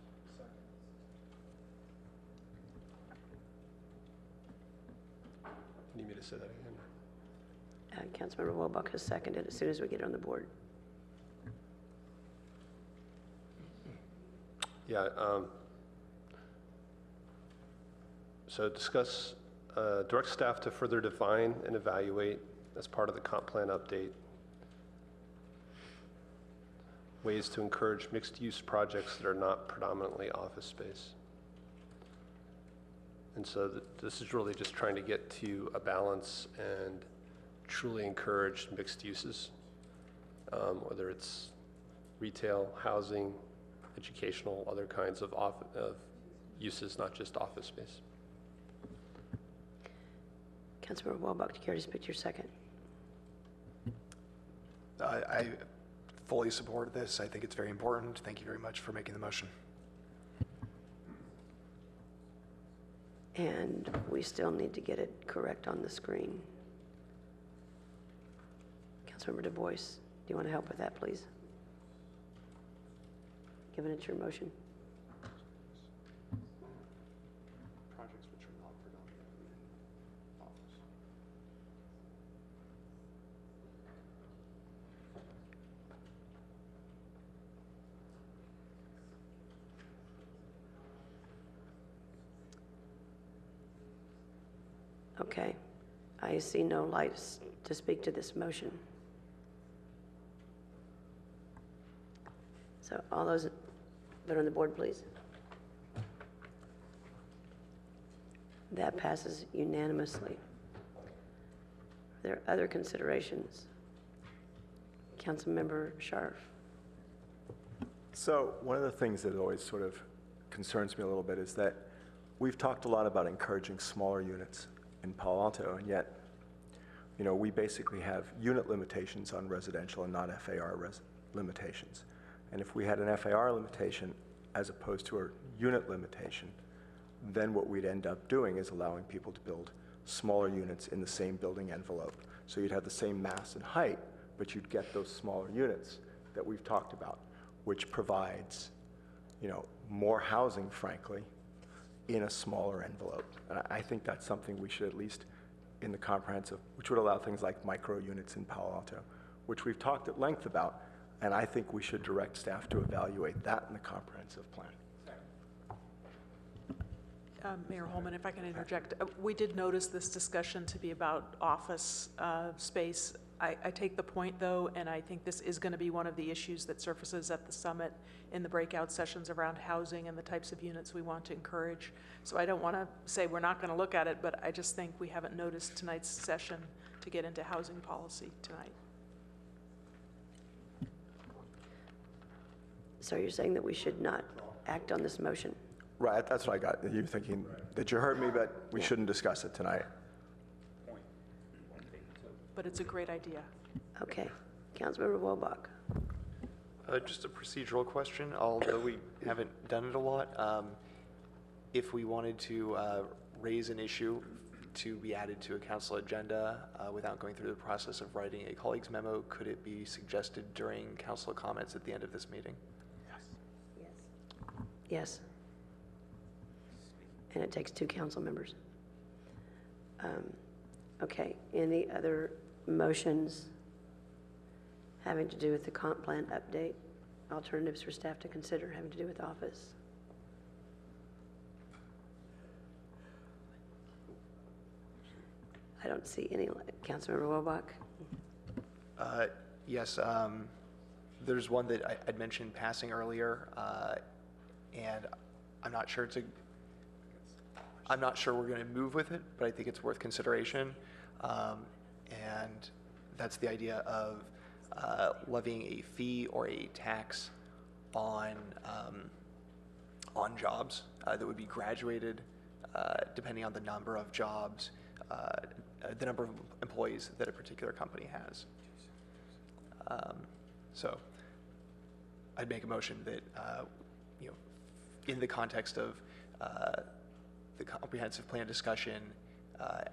You need me to say that again? Councilmember Wilbuck has seconded as soon as we get it on the board. Yeah. So discuss, direct staff to further define and evaluate as part of the comp plan update ways to encourage mixed-use projects that are not predominantly office space. And so this is really just trying to get to a balance and truly encourage mixed uses, whether it's retail, housing, educational, other kinds of uses, not just office space. Councilmember Wilbuck, do you care to speak to your second? I fully support this. I think it's very important. Thank you very much for making the motion. And we still need to get it correct on the screen. Councilmember Du Bois, do you want to help with that, please? Given it's your motion. Projects which are not predominantly office. Okay. I see no lights to speak to this motion. So all those that are on the board, please. That passes unanimously. Are there other considerations? Councilmember Scharf. So one of the things that always sort of concerns me a little bit is that we've talked a lot about encouraging smaller units in Palo Alto, and yet, you know, we basically have unit limitations on residential and not FAR limitations. And if we had an FAR limitation as opposed to a unit limitation, then what we'd end up doing is allowing people to build smaller units in the same building envelope. So you'd have the same mass and height, but you'd get those smaller units that we've talked about, which provides, you know, more housing, frankly, in a smaller envelope. And I think that's something we should at least in the comprehensive, which would allow things like micro units in Palo Alto, which we've talked at length about. And I think we should direct staff to evaluate that in the comprehensive plan. Mayor Holman, if I can interject, we did notice this discussion to be about office space. I take the point, though, and I think this is going to be one of the issues that surfaces at the summit in the breakout sessions around housing and the types of units we want to encourage. So I don't want to say we're not going to look at it, but I just think we haven't noticed tonight's session to get into housing policy tonight. So you're saying that we should not act on this motion? Right, that's what I got. You're thinking that you heard me, but we shouldn't discuss it tonight. but it's a great idea. Okay. Councilmember Wolbach. Just a procedural question, although we haven't done it a lot. If we wanted to raise an issue to be added to a council agenda without going through the process of writing a colleague's memo, could it be suggested during council comments at the end of this meeting? Yes. And it takes 2 council members. Okay, any other motions having to do with the comp plan update? Alternatives for staff to consider having to do with office? I don't see any. Councilmember Wolbach? Yes, there's one that I'd mentioned passing earlier, and I'm not sure we're going to move with it, but I think it's worth consideration. And that's the idea of levying a fee or a tax on jobs that would be graduated depending on the number of jobs, the number of employees that a particular company has. So I'd make a motion that, in the context of the comprehensive plan discussion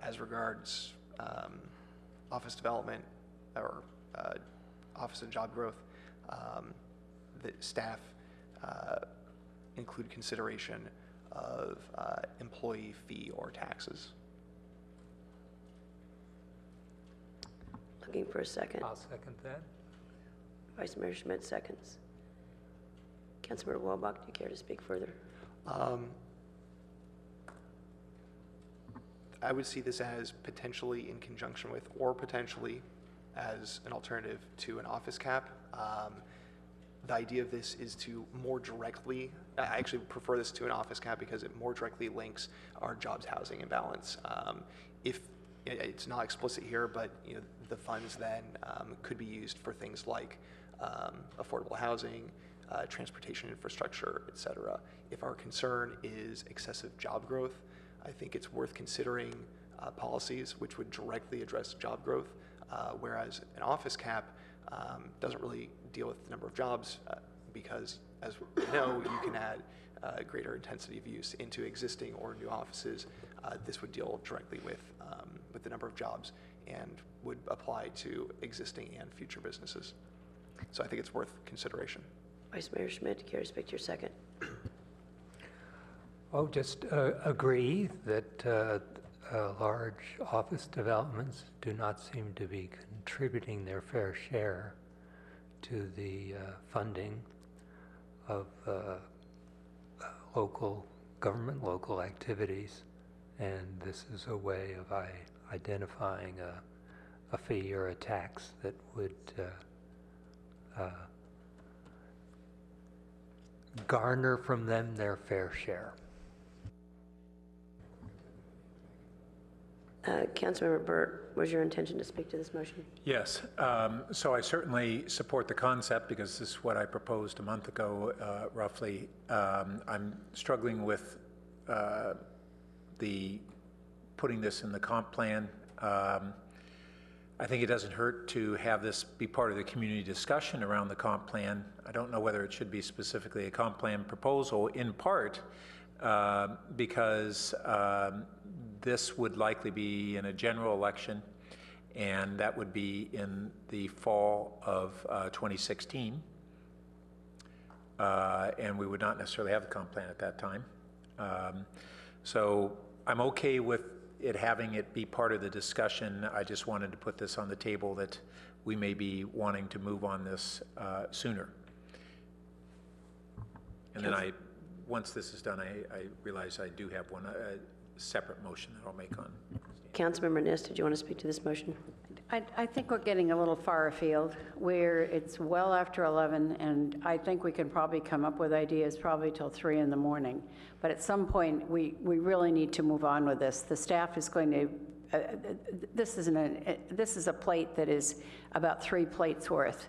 as regards office development or office and job growth, that staff include consideration of employee fee or taxes. Looking for a second. I'll second that. Vice Mayor Schmidt seconds. Councilmember Wolbach, do you care to speak further? I would see this as potentially in conjunction with, or potentially as an alternative to an office cap. The idea of this is to more directly, I actually prefer this to an office cap because it more directly links our jobs, housing imbalance. If it's not explicit here, but the funds then could be used for things like affordable housing, transportation infrastructure, et cetera. If our concern is excessive job growth, I think it's worth considering policies which would directly address job growth, whereas an office cap doesn't really deal with the number of jobs because, as we know, you can add greater intensity of use into existing or new offices. This would deal directly with the number of jobs and would apply to existing and future businesses. So I think it's worth consideration. Vice Mayor Schmidt, do you care to speak to your second? Oh, just agree that large office developments do not seem to be contributing their fair share to the funding of local government, local activities, and this is a way of identifying a fee or a tax that would garner from them their fair share. Councilmember Burt, was your intention to speak to this motion? Yes. So I certainly support the concept because this is what I proposed a month ago, roughly. I'm struggling with the putting this in the comp plan. I think it doesn't hurt to have this be part of the community discussion around the comp plan. I don't know whether it should be specifically a comp plan proposal, in part because this would likely be in a general election, and that would be in the fall of 2016. And we would not necessarily have the comp plan at that time. So I'm okay with having it be part of the discussion. I just wanted to put this on the table that we may be wanting to move on this sooner. And then once this is done, I realize I do have one separate motion that I'll make on. Councilmember Nist, did you want to speak to this motion? I think we're getting a little far afield where it's well after 11, and I think we can probably come up with ideas probably till 3 in the morning. But at some point, we really need to move on with this. The staff is going to, this is a plate that is about 3 plates worth.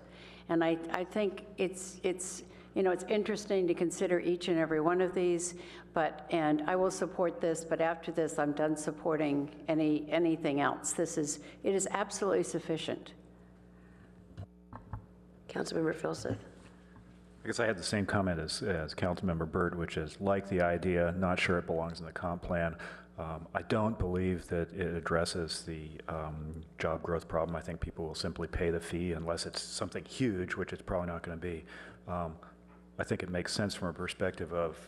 And I think it's You know, it's interesting to consider each and every one of these, and I will support this, but after this, I'm done supporting anything else. It is absolutely sufficient. Councilmember Filsath. I guess I had the same comment as Councilmember Byrd, which is like the idea, not sure it belongs in the comp plan. I don't believe that it addresses the job growth problem. I think people will simply pay the fee unless it's something huge, which it's probably not going to be. I think it makes sense from a perspective of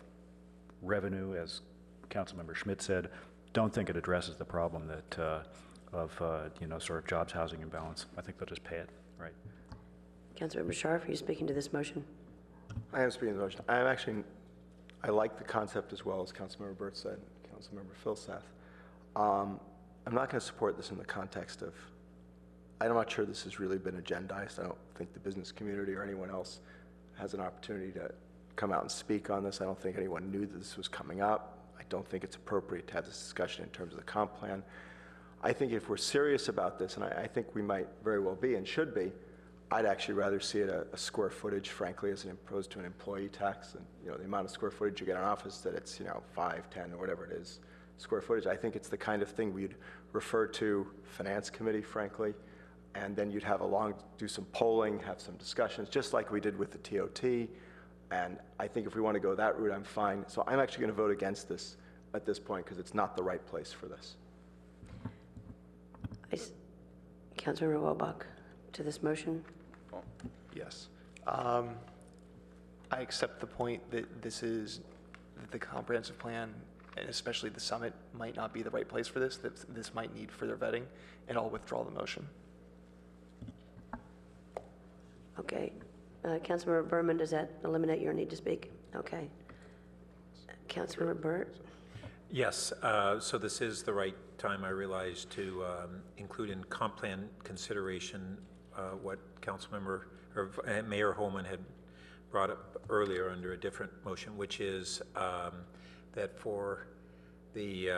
revenue, as Councilmember Schmidt said. Don't think it addresses the problem that sort of jobs, housing imbalance. I think they'll just pay it, right? Councilmember Scharf, are you speaking to this motion? I am speaking to the motion. I like the concept as well as Councilmember Burt said, Councilmember Filsath. I'm not going to support this in the context of, I'm not sure this has really been agendized. I don't think the business community or anyone else has an opportunity to come out and speak on this. I don't think anyone knew that this was coming up. I don't think it's appropriate to have this discussion in terms of the comp plan. I think if we're serious about this, and I think we might very well be and should be, I'd actually rather see it a square footage, frankly, as opposed to an employee tax. And, the amount of square footage you get in an office, that it's, 5, 10, or whatever it is, square footage. I think it's the kind of thing we'd refer to Finance Committee, frankly, and then you'd have do some polling, have some discussions, just like we did with the TOT. And I think if we want to go that route, I'm fine. So I'm actually going to vote against this at this point because it's not the right place for this. Councilmember Welbach, to this motion? Yes. I accept the point that the comprehensive plan, and especially the summit, might not be the right place for this, that this might need further vetting, and I'll withdraw the motion. Okay. Councilmember Berman, does that eliminate your need to speak? Okay. Councilmember Burt? Yes, so this is the right time, I realize, to include in comp plan consideration what Councilmember or Mayor Holman had brought up earlier under a different motion, which is that for the,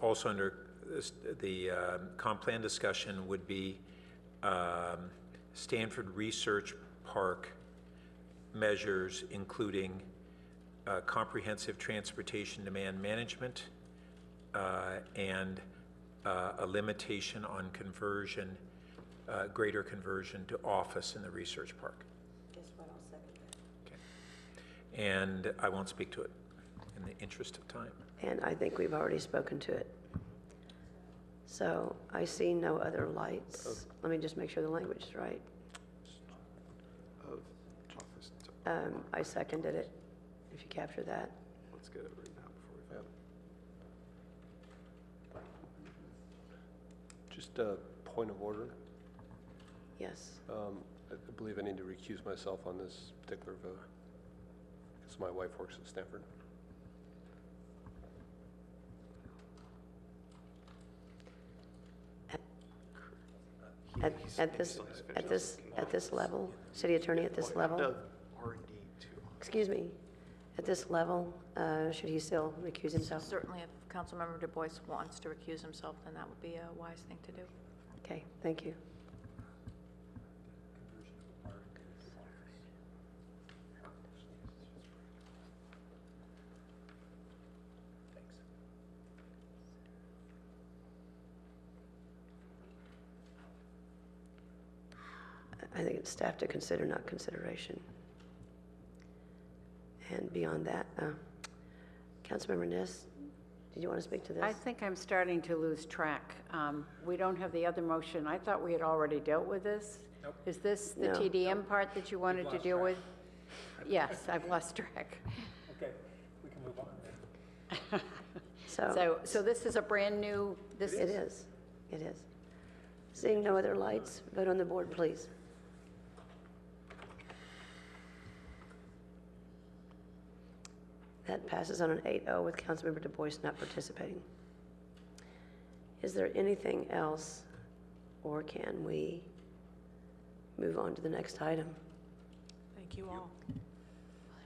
also under the comp plan discussion would be Stanford Research Park measures, including comprehensive transportation demand management and a limitation on conversion, greater conversion to office in the research park. Guess what, I'll second that. Okay. And I won't speak to it in the interest of time. And I think we've already spoken to it. So I see no other lights. Let me just make sure the language is right. I seconded it, if you capture that. Let's get it right now before we fail. Just a point of order. Yes. I believe I need to recuse myself on this particular vote because my wife works at Stanford. At this level, city attorney, at this level. Excuse me, at this level, should he still recuse himself? Certainly, if Councilmember Du Bois wants to recuse himself, then that would be a wise thing to do. Okay, thank you. I think it's staff to consider, not consideration. And beyond that, Councilmember Ness, did you want to speak to this? I think I'm starting to lose track. We don't have the other motion. I thought we had already dealt with this. Nope. Is this the TDM part that you wanted to deal with? Yes, I've lost track. Okay, we can move on. So this is a brand new, It is. Seeing no other lights, vote on the board, please. That passes on an 8-0 with Councilmember Du Bois not participating. Is there anything else, or can we move on to the next item? Thank you all.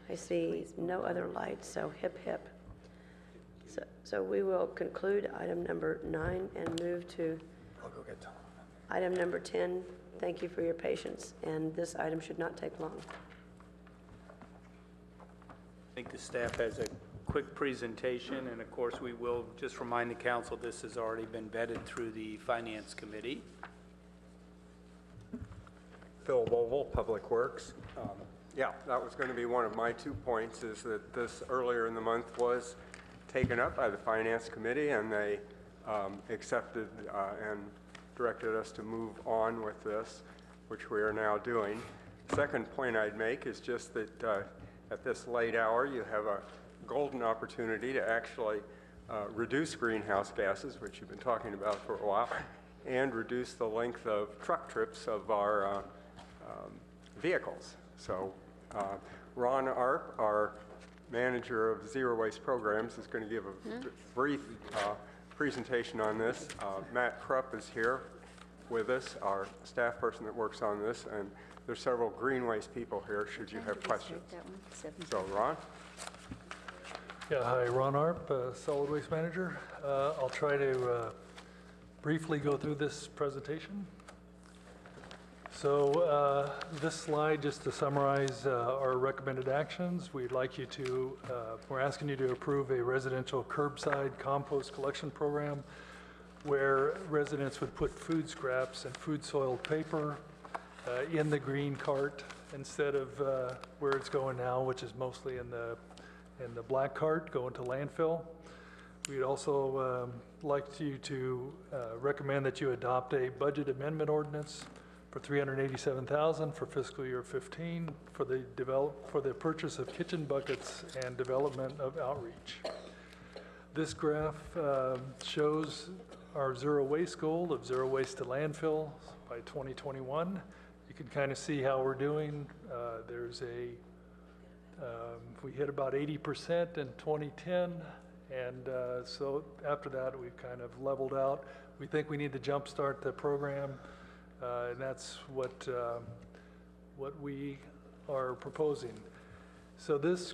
I see no other lights, so hip hip. So we will conclude item number 9 and move to item number 10. Thank you for your patience, and this item should not take long. think the staff has a quick presentation, and of course, we will just remind the council, this has already been vetted through the Finance Committee. Phil Volvel, Public Works. Yeah, that was going to be one of my 2 points, is that this earlier in the month was taken up by the Finance Committee, and they accepted and directed us to move on with this, which we are now doing. Second point I'd make is just that at this late hour, you have a golden opportunity to actually reduce greenhouse gases, which you've been talking about for a while, and reduce the length of truck trips of our vehicles. So Ron Arp, our manager of Zero Waste Programs, is going to give a brief presentation on this. Matt Krupp is here with us, our staff person that works on this, and there's several green waste people here should you have questions. So Ron? Yeah, hi, Ron Arp, Solid Waste Manager. I'll try to briefly go through this presentation. So this slide, just to summarize our recommended actions, we'd like you to, we're asking you to approve a residential curbside compost collection program where residents would put food scraps and food soiled paper in the green cart instead of where it's going now, which is mostly in the black cart going to landfill. We'd also like you to recommend that you adopt a budget amendment ordinance for $387,000 for fiscal year 15 for the purchase of kitchen buckets and development of outreach. This graph shows our zero waste goal of zero waste to landfill by 2021. You can kind of see how we're doing. We hit about 80% in 2010, and so after that we've kind of leveled out. We think we need to jumpstart the program. And that's what we are proposing. So this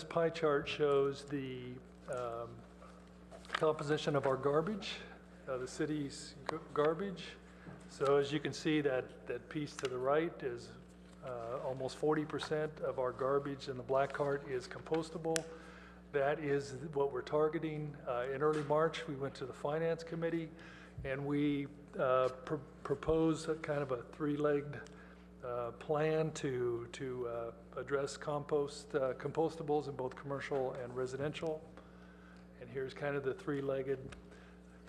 pie chart shows the composition of our garbage, the city's garbage. So as you can see, that piece to the right is almost 40% of our garbage in the black cart is compostable. That is what we're targeting. In early March, we went to the Finance Committee, and we propose a kind of a three-legged plan to address compostables in both commercial and residential. And here's kind of the three-legged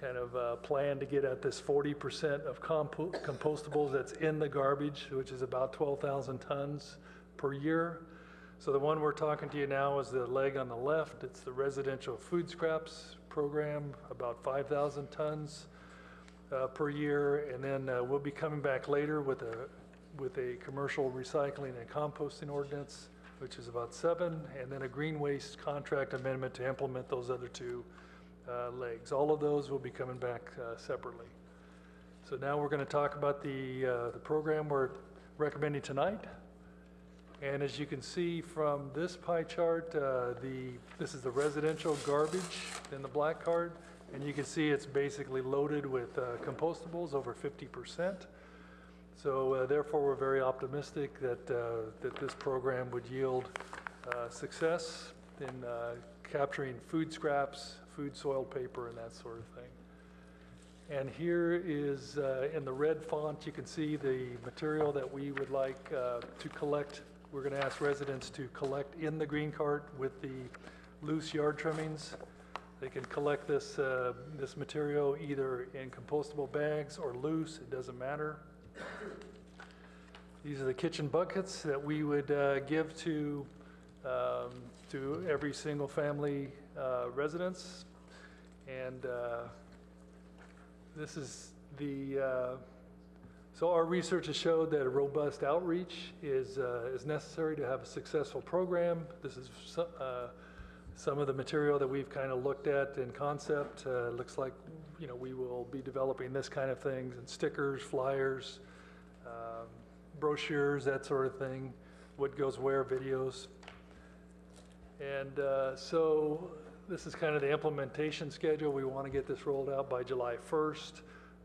kind of plan to get at this 40% of compostables that's in the garbage, which is about 12,000 tons per year. So the one we're talking to you now is the leg on the left. It's the residential food scraps program, about 5,000 tons per year, and then we'll be coming back later with a commercial recycling and composting ordinance, which is about 7, and then a green waste contract amendment to implement those other 2 legs. All of those will be coming back separately. So now we're going to talk about the program we're recommending tonight. And as you can see from this pie chart, this is the residential garbage in the black card. And you can see it's basically loaded with compostables, over 50%. So therefore, we're very optimistic that this program would yield success in capturing food scraps, food soiled paper, and that sort of thing. And here is, in the red font, you can see the material that we would like to collect. We're going to ask residents to collect in the green cart with the loose yard trimmings. They can collect this material either in compostable bags or loose, it doesn't matter. These are the kitchen buckets that we would give to every single family residence. And this is so our research has showed that a robust outreach is necessary to have a successful program. This is some of the material that we've kind of looked at in concept. Looks like, we will be developing this kind of things, and stickers, flyers, brochures, that sort of thing, what goes where, videos. And so this is kind of the implementation schedule. We want to get this rolled out by July 1st.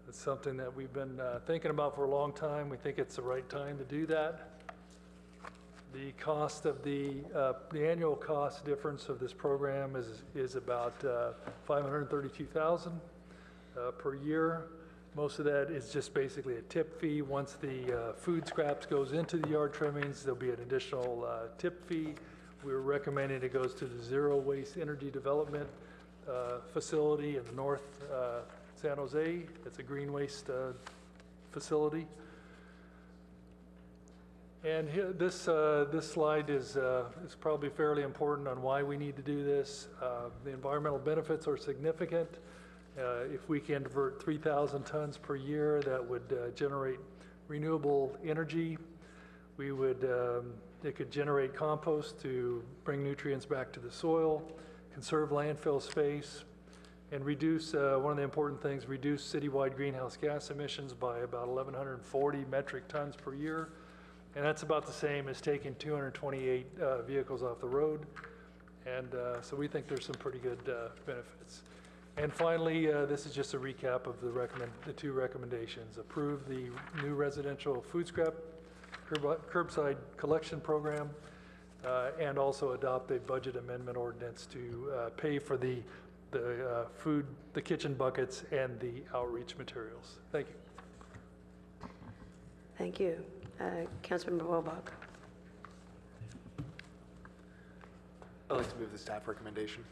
It's something that we've been thinking about for a long time. We think it's the right time to do that. The cost of the annual cost difference of this program is about $532,000 per year. Most of that is just basically a tip fee. Once the food scraps goes into the yard trimmings, there'll be an additional tip fee. We're recommending it goes to the Zero Waste Energy Development facility in the North San Jose. It's a green waste facility. And here, this slide is probably fairly important on why we need to do this. The environmental benefits are significant. If we can divert 3,000 tons per year, that would generate renewable energy. It could generate compost to bring nutrients back to the soil, conserve landfill space, and reduce, one of the important things, reduce citywide greenhouse gas emissions by about 1,140 metric tons per year. And that's about the same as taking 228 vehicles off the road. And so we think there's some pretty good benefits. And finally, this is just a recap of the two recommendations. Approve the new residential food scrap curbside collection program, and also adopt a budget amendment ordinance to pay for the kitchen buckets and the outreach materials. Thank you. Thank you. Councilmember Wolbach. I'd like to move the staff recommendation.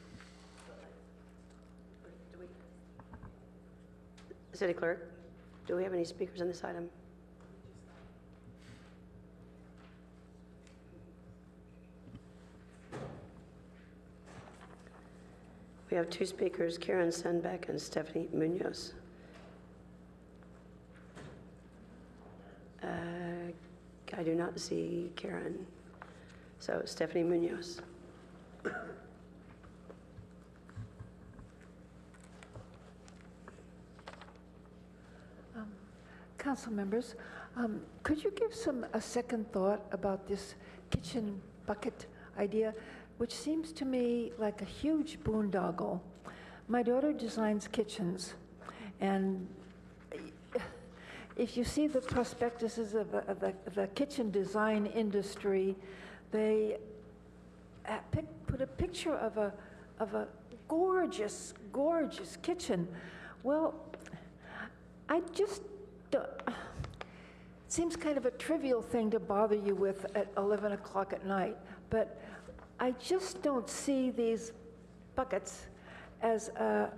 City Clerk, do we have any speakers on this item? We have two speakers, Karen Sundbeck and Stephanie Munoz. I do not see Karen. So Stephanie Munoz. Council members, could you give a second thought about this kitchen bucket idea, which seems to me like a huge boondoggle? My daughter designs kitchens, and if you see the prospectuses of the kitchen design industry, they put a picture of a gorgeous, gorgeous kitchen. Well, I just it seems kind of a trivial thing to bother you with at 11 o'clock at night, but I just don't see these buckets as a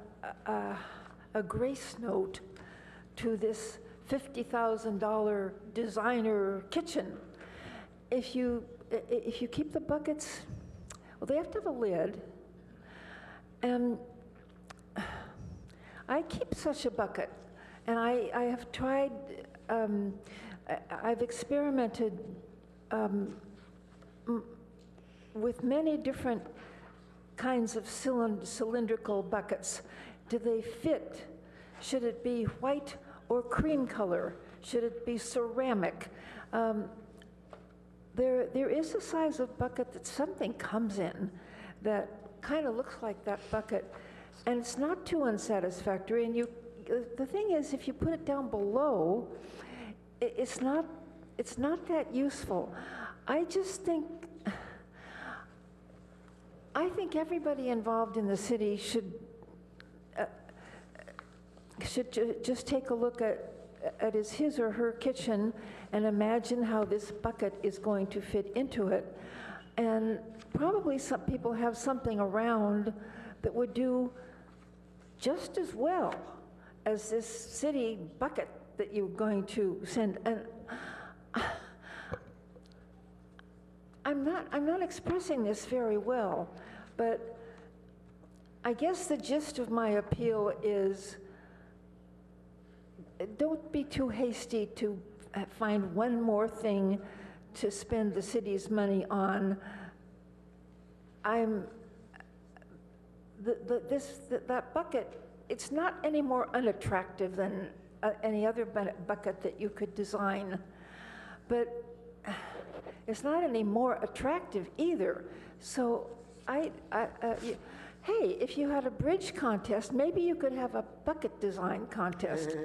grace note to this $50,000 designer kitchen. If you keep the buckets, well, they have to have a lid, and I keep such a bucket. And I have tried, I've experimented with many different kinds of cylindrical buckets. Do they fit? Should it be white or cream color? Should it be ceramic? There is a size of bucket that something comes in that kind of looks like that bucket, and it's not too unsatisfactory. And the thing is, if you put it down below, it's not that useful. I think everybody involved in the city should just take a look at his or her kitchen and imagine how this bucket is going to fit into it. And probably some people have something around that would do just as well as this city bucket that you're going to send. And I'm not expressing this very well, but I guess the gist of my appeal is don't be too hasty to find one more thing to spend the city's money on. That bucket, it's not any more unattractive than any other bucket that you could design, but it's not any more attractive either. So hey, if you had a bridge contest, maybe you could have a bucket design contest.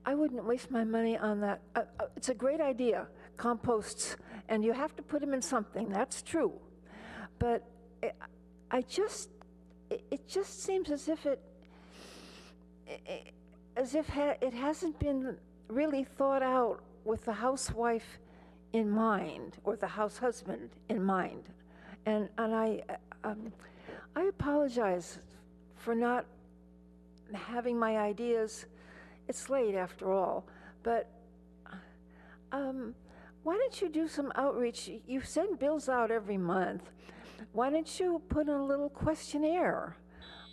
I wouldn't waste my money on that. It's a great idea, composts, and you have to put them in something, that's true. But it just seems as if it hasn't been really thought out with the housewife in mind, or the house husband in mind. And I apologize for not having my ideas. It's late after all, but why don't you do some outreach? You send bills out every month. Why don't you put in a little questionnaire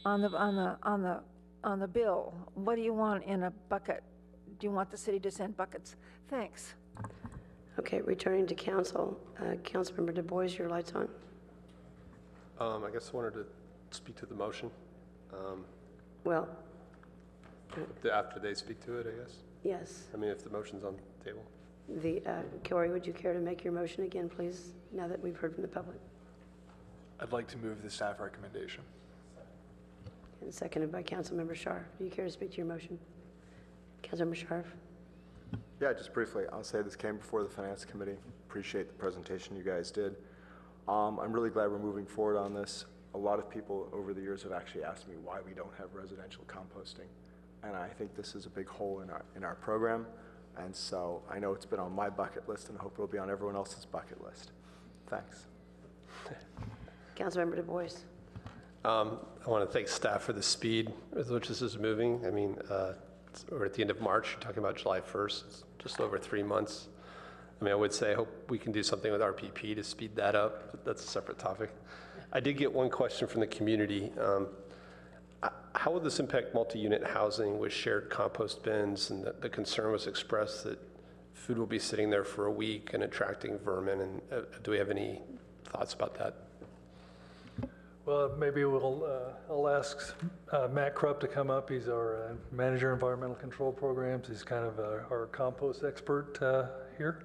on the bill? What do you want in a bucket? Do you want the city to send buckets? Thanks. Okay, returning to council. Councilmember Du Bois, your light's on. I guess I wanted to speak to the motion. Well, after they speak to it, I guess. yes. I mean, if the motion's on the table. Corey, would you care to make your motion again, please, now that we've heard from the public? I'd like to move the staff recommendation. And seconded by Councilmember Scharf. Do you care to speak to your motion? Councilmember Scharf? Yeah, just briefly, I'll say this came before the Finance Committee. Appreciate the presentation you guys did. I'm really glad we're moving forward on this. A lot of people over the years have actually asked me why we don't have residential composting. And I think this is a big hole in our program. And so I know it's been on my bucket list, and I hope it'll be on everyone else's bucket list. Thanks. Councilmember Du Bois. I want to thank staff for the speed with which this is moving. I mean, we're at the end of March. You're talking about July 1st. It's just over 3 months. I mean, I would say I hope we can do something with RPP to speed that up, but that's a separate topic. I did get one question from the community. How will this impact multi-unit housing with shared compost bins? And the concern was expressed that food will be sitting there for a week and attracting vermin. And do we have any thoughts about that? Well, maybe I'll ask Matt Krupp to come up. He's our manager of environmental control programs. He's kind of our compost expert here.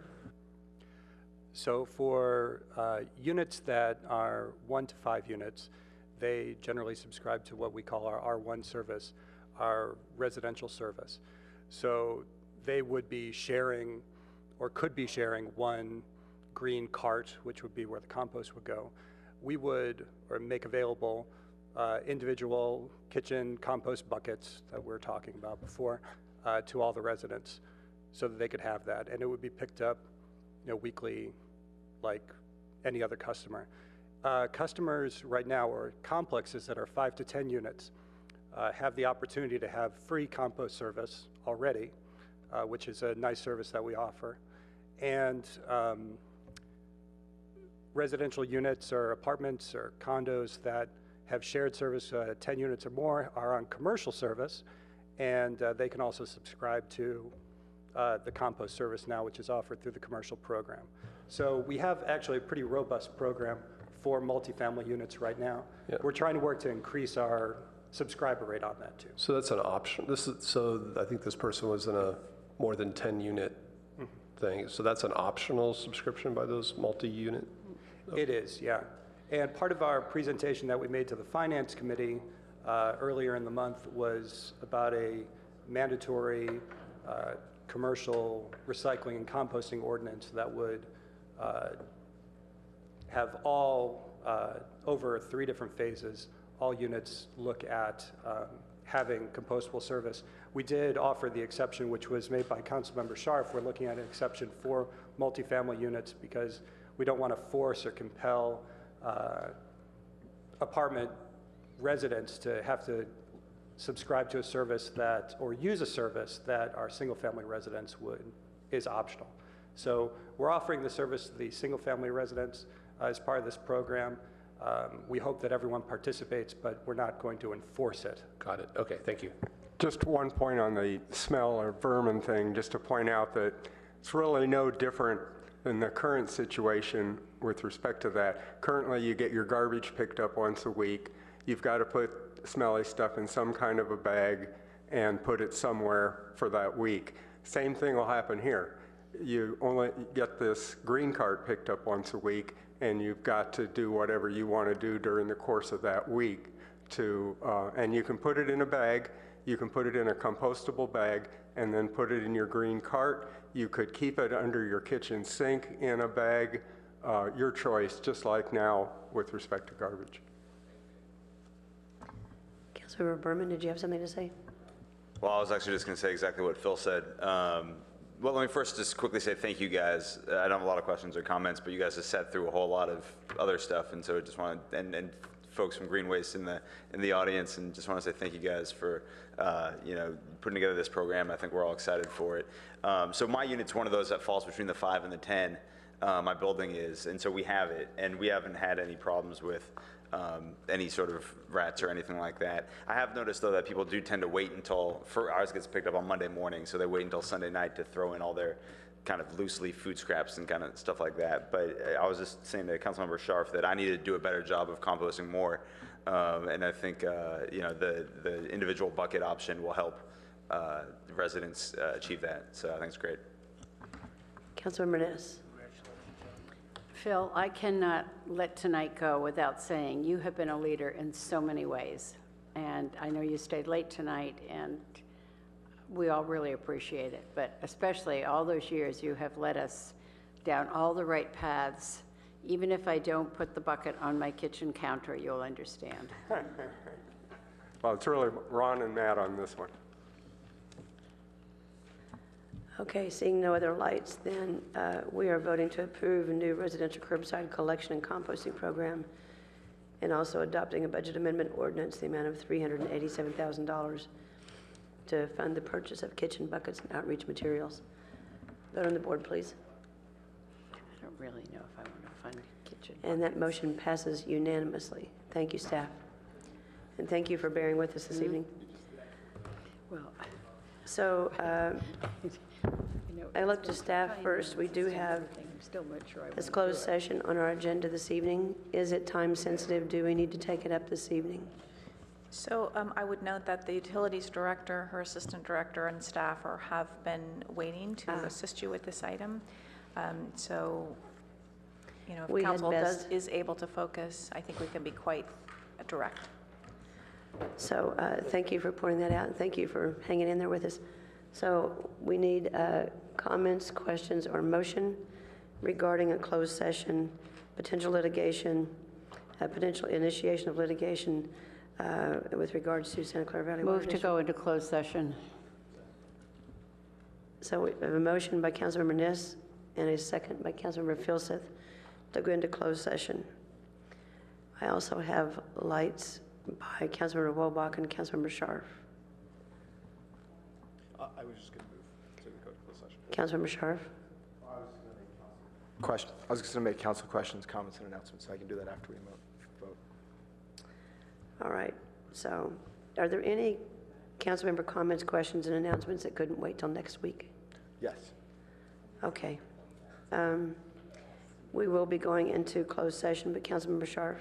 So for units that are 1 to 5 units, they generally subscribe to what we call our R1 service, our residential service. So they would be sharing, or could be sharing, one green cart, which would be where the compost would go. We would, or make available, individual kitchen compost buckets that we were talking about before to all the residents so that they could have that. And it would be picked up, weekly like any other customer. Customers right now, or complexes that are 5 to 10 units, have the opportunity to have free compost service already, which is a nice service that we offer. And residential units or apartments or condos that have shared service, 10 units or more, are on commercial service, and they can also subscribe to the compost service now, which is offered through the commercial program. So we have actually a pretty robust program for multifamily units right now. Yeah. We're trying to work to increase our subscriber rate on that too. So that's an option. So I think this person was in a more than 10 unit thing. So that's an optional subscription by those multi-unit? It is, yeah. And part of our presentation that we made to the Finance Committee earlier in the month was about a mandatory commercial recycling and composting ordinance that would have all, over 3 different phases, all units look at having compostable service. We did offer the exception, which was made by Councilmember Scharf. We're looking at an exception for multifamily units because we don't want to force or compel apartment residents to have to subscribe to a service that, or use a service that our single-family residents is optional. So we're offering the service to the single-family residents as part of this program. We hope that everyone participates, but we're not going to enforce it. Got it. Okay, thank you. Just one point on the smell or vermin thing, just to point out that it's really no different than the current situation with respect to that. Currently, you get your garbage picked up once a week. You've got to put smelly stuff in some kind of a bag and put it somewhere for that week. Same thing will happen here. You only get this green cart picked up once a week, and you've got to do whatever you want to do during the course of that week to, and you can put it in a bag You can put it in a compostable bag and then put it in your green cart. You could keep it under your kitchen sink in a bag, your choice, just like now with respect to garbage. Councilmember Berman, did you have something to say? Well, I was actually just going to say exactly what Phil said. Well, let me first just quickly say thank you guys. I don't have a lot of questions or comments, but you guys have sat through a whole lot of other stuff, and so I just want to, and folks from Green Waste in the audience, and just want to say thank you guys for putting together this program. I think we're all excited for it. So my unit's one of those that falls between the 5 and the 10. My building is, and so we have it, and we haven't had any problems with any sort of rats or anything like that. I have noticed, though, that people do tend to wait until, ours gets picked up on Monday morning, so they wait until Sunday night to throw in all their kind of loose leaf food scraps and kind of stuff like that. But I was just saying to Councilmember Scharf that I need to do a better job of composting more, and I think the individual bucket option will help residents achieve that. So I think it's great. Councilmember Ness. Phil, I cannot let tonight go without saying you have been a leader in so many ways. And I know you stayed late tonight, and we all really appreciate it. But especially all those years you have led us down all the right paths. Even if I don't put the bucket on my kitchen counter, you'll understand. Well, it's really Ron and Matt on this one. Okay, seeing no other lights, then we are voting to approve a new residential curbside collection and composting program, and also adopting a budget amendment ordinance, the amount of $387,000 to fund the purchase of kitchen buckets and outreach materials. Vote on the board, please. I don't really know if I want to fund kitchen. And that motion passes unanimously. Thank you, staff. And thank you for bearing with us this evening. Well, so I look to staff first. We do have this closed session on our agenda this evening. Is it time sensitive? Do we need to take it up this evening? So I would note that the utilities director, her assistant director, and staff have been waiting to assist you with this item. So, if council is able to focus, I think we can be quite direct. So thank you for pointing that out, and thank you for hanging in there with us. So we need comments, questions, or motion regarding a closed session, potential litigation, potential initiation of litigation with regards to Santa Clara Valley Water move to District. go into closed session. So we have a motion by Councilmember Ness and a second by Councilmember Filseth to go into closed session. I also have lights by Councilmember Wobach and Councilmember Scharf. I was just going to move to go to closed session. Councilmember Scharf? I was just going to make council questions, comments, and announcements, so I can do that after we vote. All right. So are there any council member comments, questions, and announcements that couldn't wait till next week? Yes. Okay. We will be going into closed session, but Councilmember Scharf?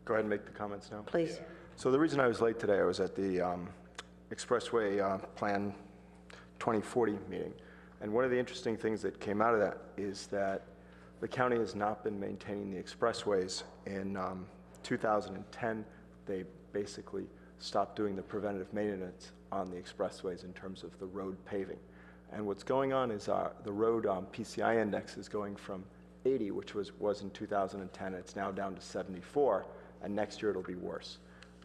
Go ahead and make the comments now. Please. So the reason I was late today, I was at the Expressway Plan 2040 meeting. And one of the interesting things that came out of that is that the county has not been maintaining the expressways. In 2010, they basically stopped doing the preventative maintenance on the expressways in terms of the road paving. And what's going on is the road PCI index is going from 80, which was in 2010. It's now down to 74, and next year it'll be worse.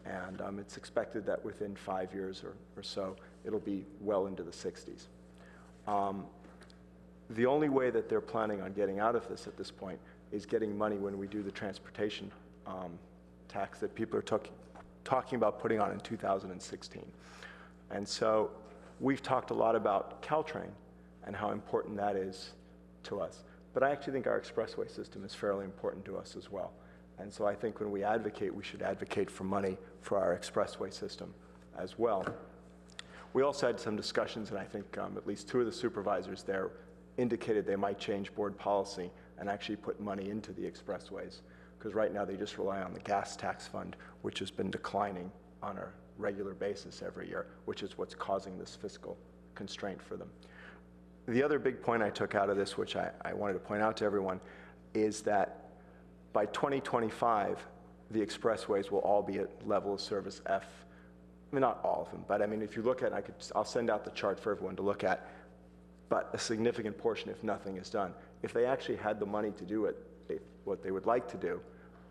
And it's expected that within 5 years or so, it'll be well into the 60s. The only way that they're planning on getting out of this at this point is getting money when we do the transportation tax that people are talking about putting on in 2016. And so we've talked a lot about Caltrain and how important that is to us. But I actually think our expressway system is fairly important to us as well. And so I think when we advocate, we should advocate for money for our expressway system as well. We also had some discussions, and I think at least 2 of the supervisors there indicated they might change board policy and actually put money into the expressways, because right now they just rely on the gas tax fund, which has been declining on a regular basis every year, which is what's causing this fiscal constraint for them. The other big point I took out of this, which I wanted to point out to everyone, is that by 2025, the expressways will all be at level of service F mean, not all of them, but I mean, if you look at, I'll send out the chart for everyone to look at, but a significant portion, if nothing is done. If they actually had the money to do it, what they would like to do,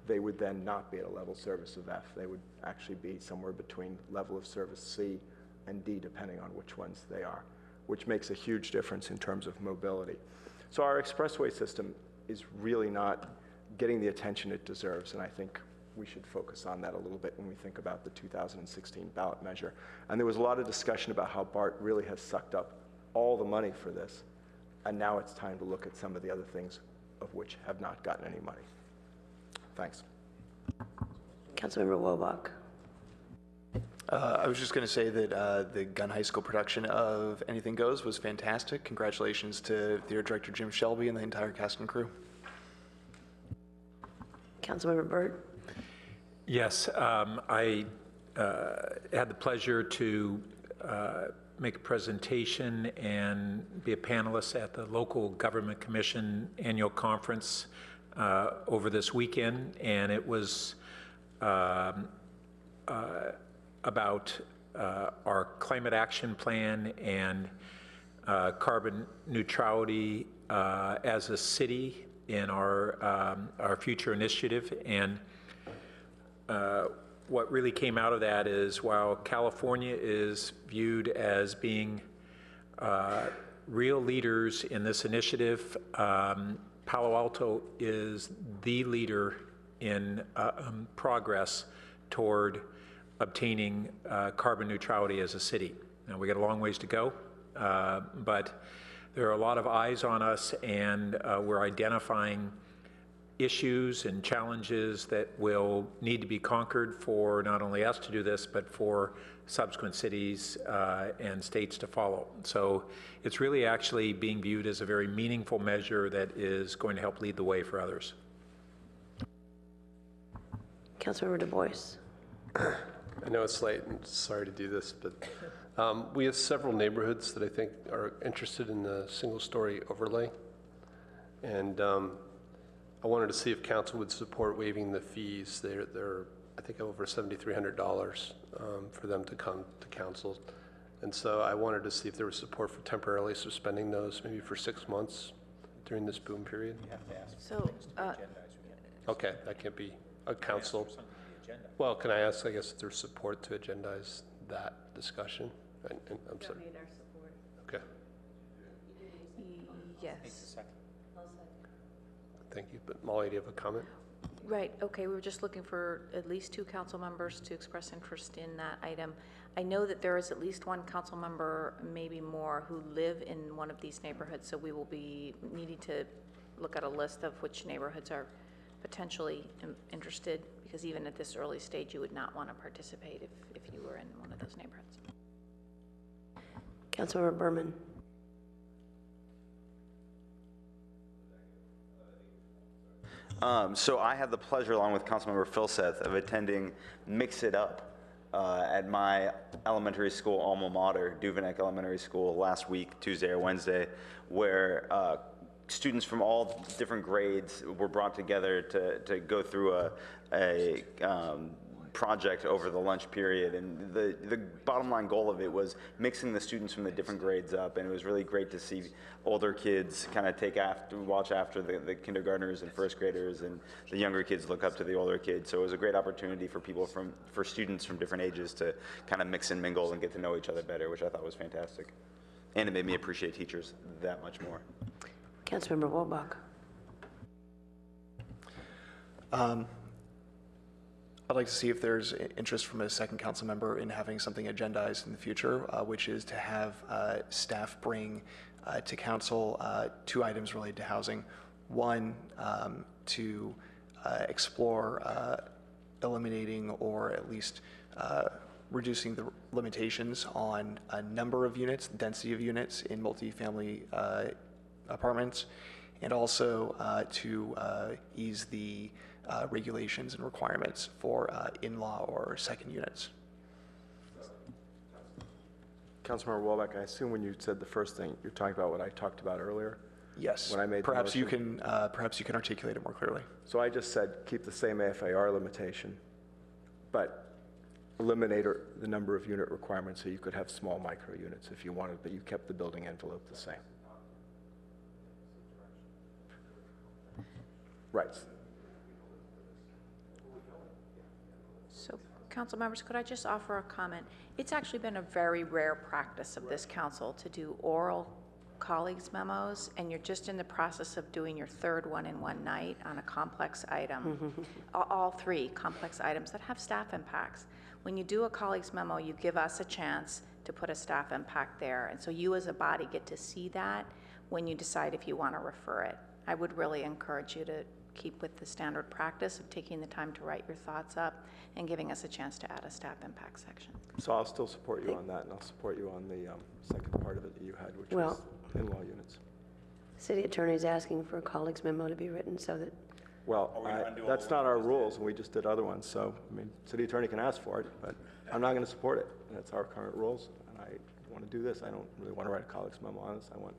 they would then not be at a level service of F. They would actually be somewhere between level of service C and D, depending on which ones they are, which makes a huge difference in terms of mobility. So our expressway system is really not getting the attention it deserves, and I think we should focus on that a little bit when we think about the 2016 ballot measure. And there was a lot of discussion about how BART really has sucked up all the money for this, and now it's time to look at some of the other things of which have not gotten any money. Thanks. Councilmember Wobach. I was just going to say that the Gun High School production of Anything Goes was fantastic. Congratulations to theater director Jim Shelby and the entire cast and crew. Councilmember Burt. Yes, I had the pleasure to make a presentation and be a panelist at the Local Government Commission Annual Conference over this weekend, and it was about our climate action plan and carbon neutrality as a city in our future initiative. And what really came out of that is, while California is viewed as being real leaders in this initiative, Palo Alto is the leader in progress toward obtaining carbon neutrality as a city. Now, we got a long ways to go, but there are a lot of eyes on us, and we're identifying issues and challenges that will need to be conquered for not only us to do this, but for subsequent cities and states to follow. So it's really actually being viewed as a very meaningful measure that is going to help lead the way for others. Councilmember Du Bois. I know it's late and sorry to do this, but we have several neighborhoods that I think are interested in the single-story overlay. And I wanted to see if council would support waiving the fees. They're I think, over $7,300 for them to come to council. And so I wanted to see if there was support for temporarily suspending those, maybe for 6 months during this boom period. You have to ask So, Okay, that can't be a council. Well, can I ask, I guess, if there's support to agendize that discussion? And I'm sorry. Need our support. Okay, yes. thank you. But Molly, do you have a comment? Right, okay, we were just looking for at least 2 council members to express interest in that item. I know that there is at least 1 council member, maybe more, who live in one of these neighborhoods, so we will be needing to look at a list of which neighborhoods are potentially interested, because even at this early stage, you would not want to participate if you were in one of those neighborhoods. Councilmember Berman. So I had the pleasure, along with Councilmember Philseth, of attending Mix It Up at my elementary school alma mater, Duveneck Elementary School, last week, Tuesday or Wednesday, where students from all different grades were brought together to go through a project over the lunch period, and the bottom line goal of it was mixing the students from the different grades up, and it was really great to see older kids kind of watch after the kindergartners and first graders, and the younger kids look up to the older kids. So it was a great opportunity for students from different ages to kind of mix and mingle and get to know each other better, which I thought was fantastic, and it made me appreciate teachers that much more. Councilmember Wobach. I'd like to see if there's interest from a second council member in having something agendized in the future, which is to have staff bring to council 2 items related to housing. One, to explore eliminating or at least reducing the limitations on a number of units, density of units in multifamily apartments, and also to ease the regulations and requirements for in-law or second units. Councilmember Welbeck, I assume when you said the first thing, you're talking about what I talked about earlier? Yes. When I made perhaps the motion? Perhaps you can articulate it more clearly. So I just said keep the same AFAR limitation, but eliminate the number of unit requirements, so you could have small micro units if you wanted, but you kept the building envelope the same. Right. So, council members, could I just offer a comment? It's actually been a very rare practice of this council to do oral colleagues memos, and you're just in the process of doing your third one in one night on a complex item. All three complex items that have staff impacts. When you do a colleagues memo, you give us a chance to put a staff impact there, and so you as a body get to see that when you decide if you want to refer it. I would really encourage you to keep with the standard practice of taking the time to write your thoughts up and giving us a chance to add a staff impact section. So I'll still support you on that, and I'll support you on the second part of it that you had, which was in-law units. The city attorney is asking for a colleague's memo to be written so that... Well, that's not our rules, and we just did other ones, so, I mean, city attorney can ask for it, but I'm not going to support it. That's our current rules, and I want to do this. I don't really want to write a colleague's memo on this. I want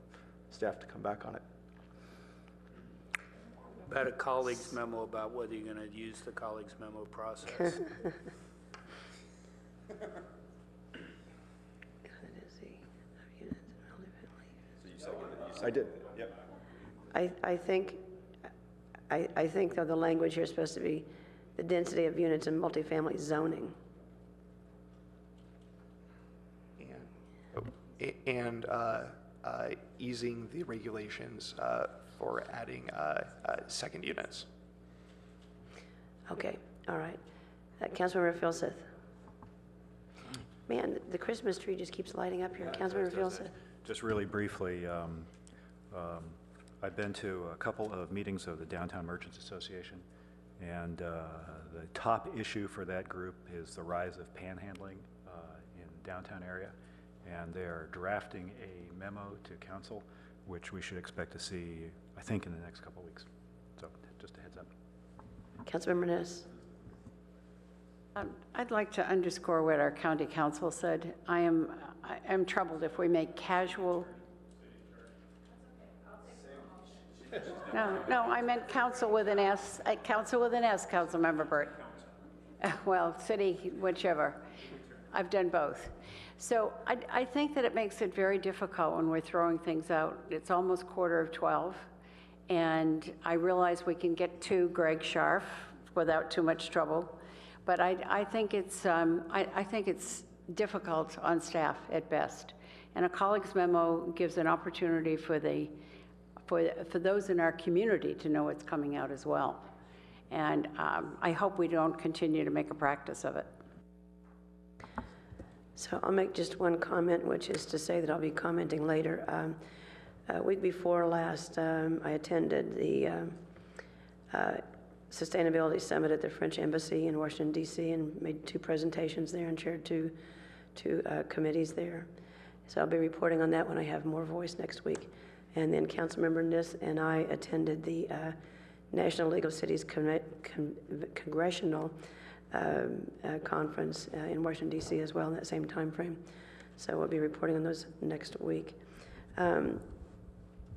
staff to come back on it. About a colleague's memo about whether you're going to use the colleague's memo process. I did. Yep. I think though the language here is supposed to be the density of units in multifamily zoning. And easing the regulations for adding second units. Okay, all right. Councilmember Filseth. Man, the Christmas tree just keeps lighting up here. Councilmember Filseth. Just really briefly, I've been to a couple of meetings of the Downtown Merchants Association, and the top issue for that group is the rise of panhandling in downtown area, and they're drafting a memo to council, which we should expect to see, I think, in the next couple of weeks. So just a heads up. Councilmember Ness. I'd like to underscore what our county council said. I'm troubled if we make casual. No, I meant council with an S. Council with an S, Councilmember Burt. Well, city, whichever. I've done both. So I think that it makes it very difficult when we're throwing things out. It's almost 11:15, and I realize we can get to Greg Scharf without too much trouble, but I think it's difficult on staff at best. And a colleague's memo gives an opportunity for those in our community to know what's coming out as well. And I hope we don't continue to make a practice of it. So I'll make just one comment, which is to say that I'll be commenting later. Week before last, I attended the Sustainability Summit at the French Embassy in Washington, D.C., and made 2 presentations there and chaired two committees there. So I'll be reporting on that when I have more voice next week. And then Councilmember Niss and I attended the National League of Cities Congressional conference in Washington, D.C. as well in that same time frame. So we'll be reporting on those next week.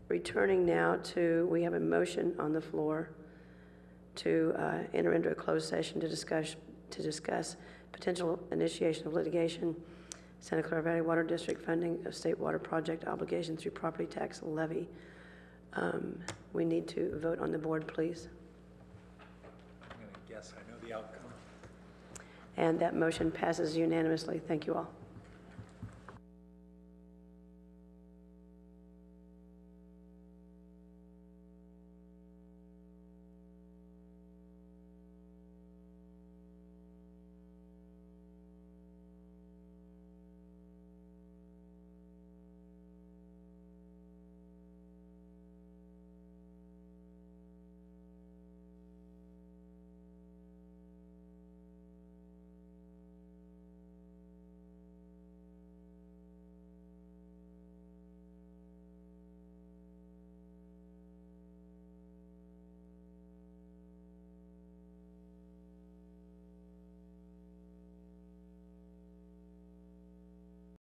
Returning now to, we have a motion on the floor to enter into a closed session to discuss potential initiation of litigation, Santa Clara Valley Water District funding of state water project obligations through property tax levy. We need to vote on the board, please. I'm going to guess I know the outcome. And that motion passes unanimously. Thank you all.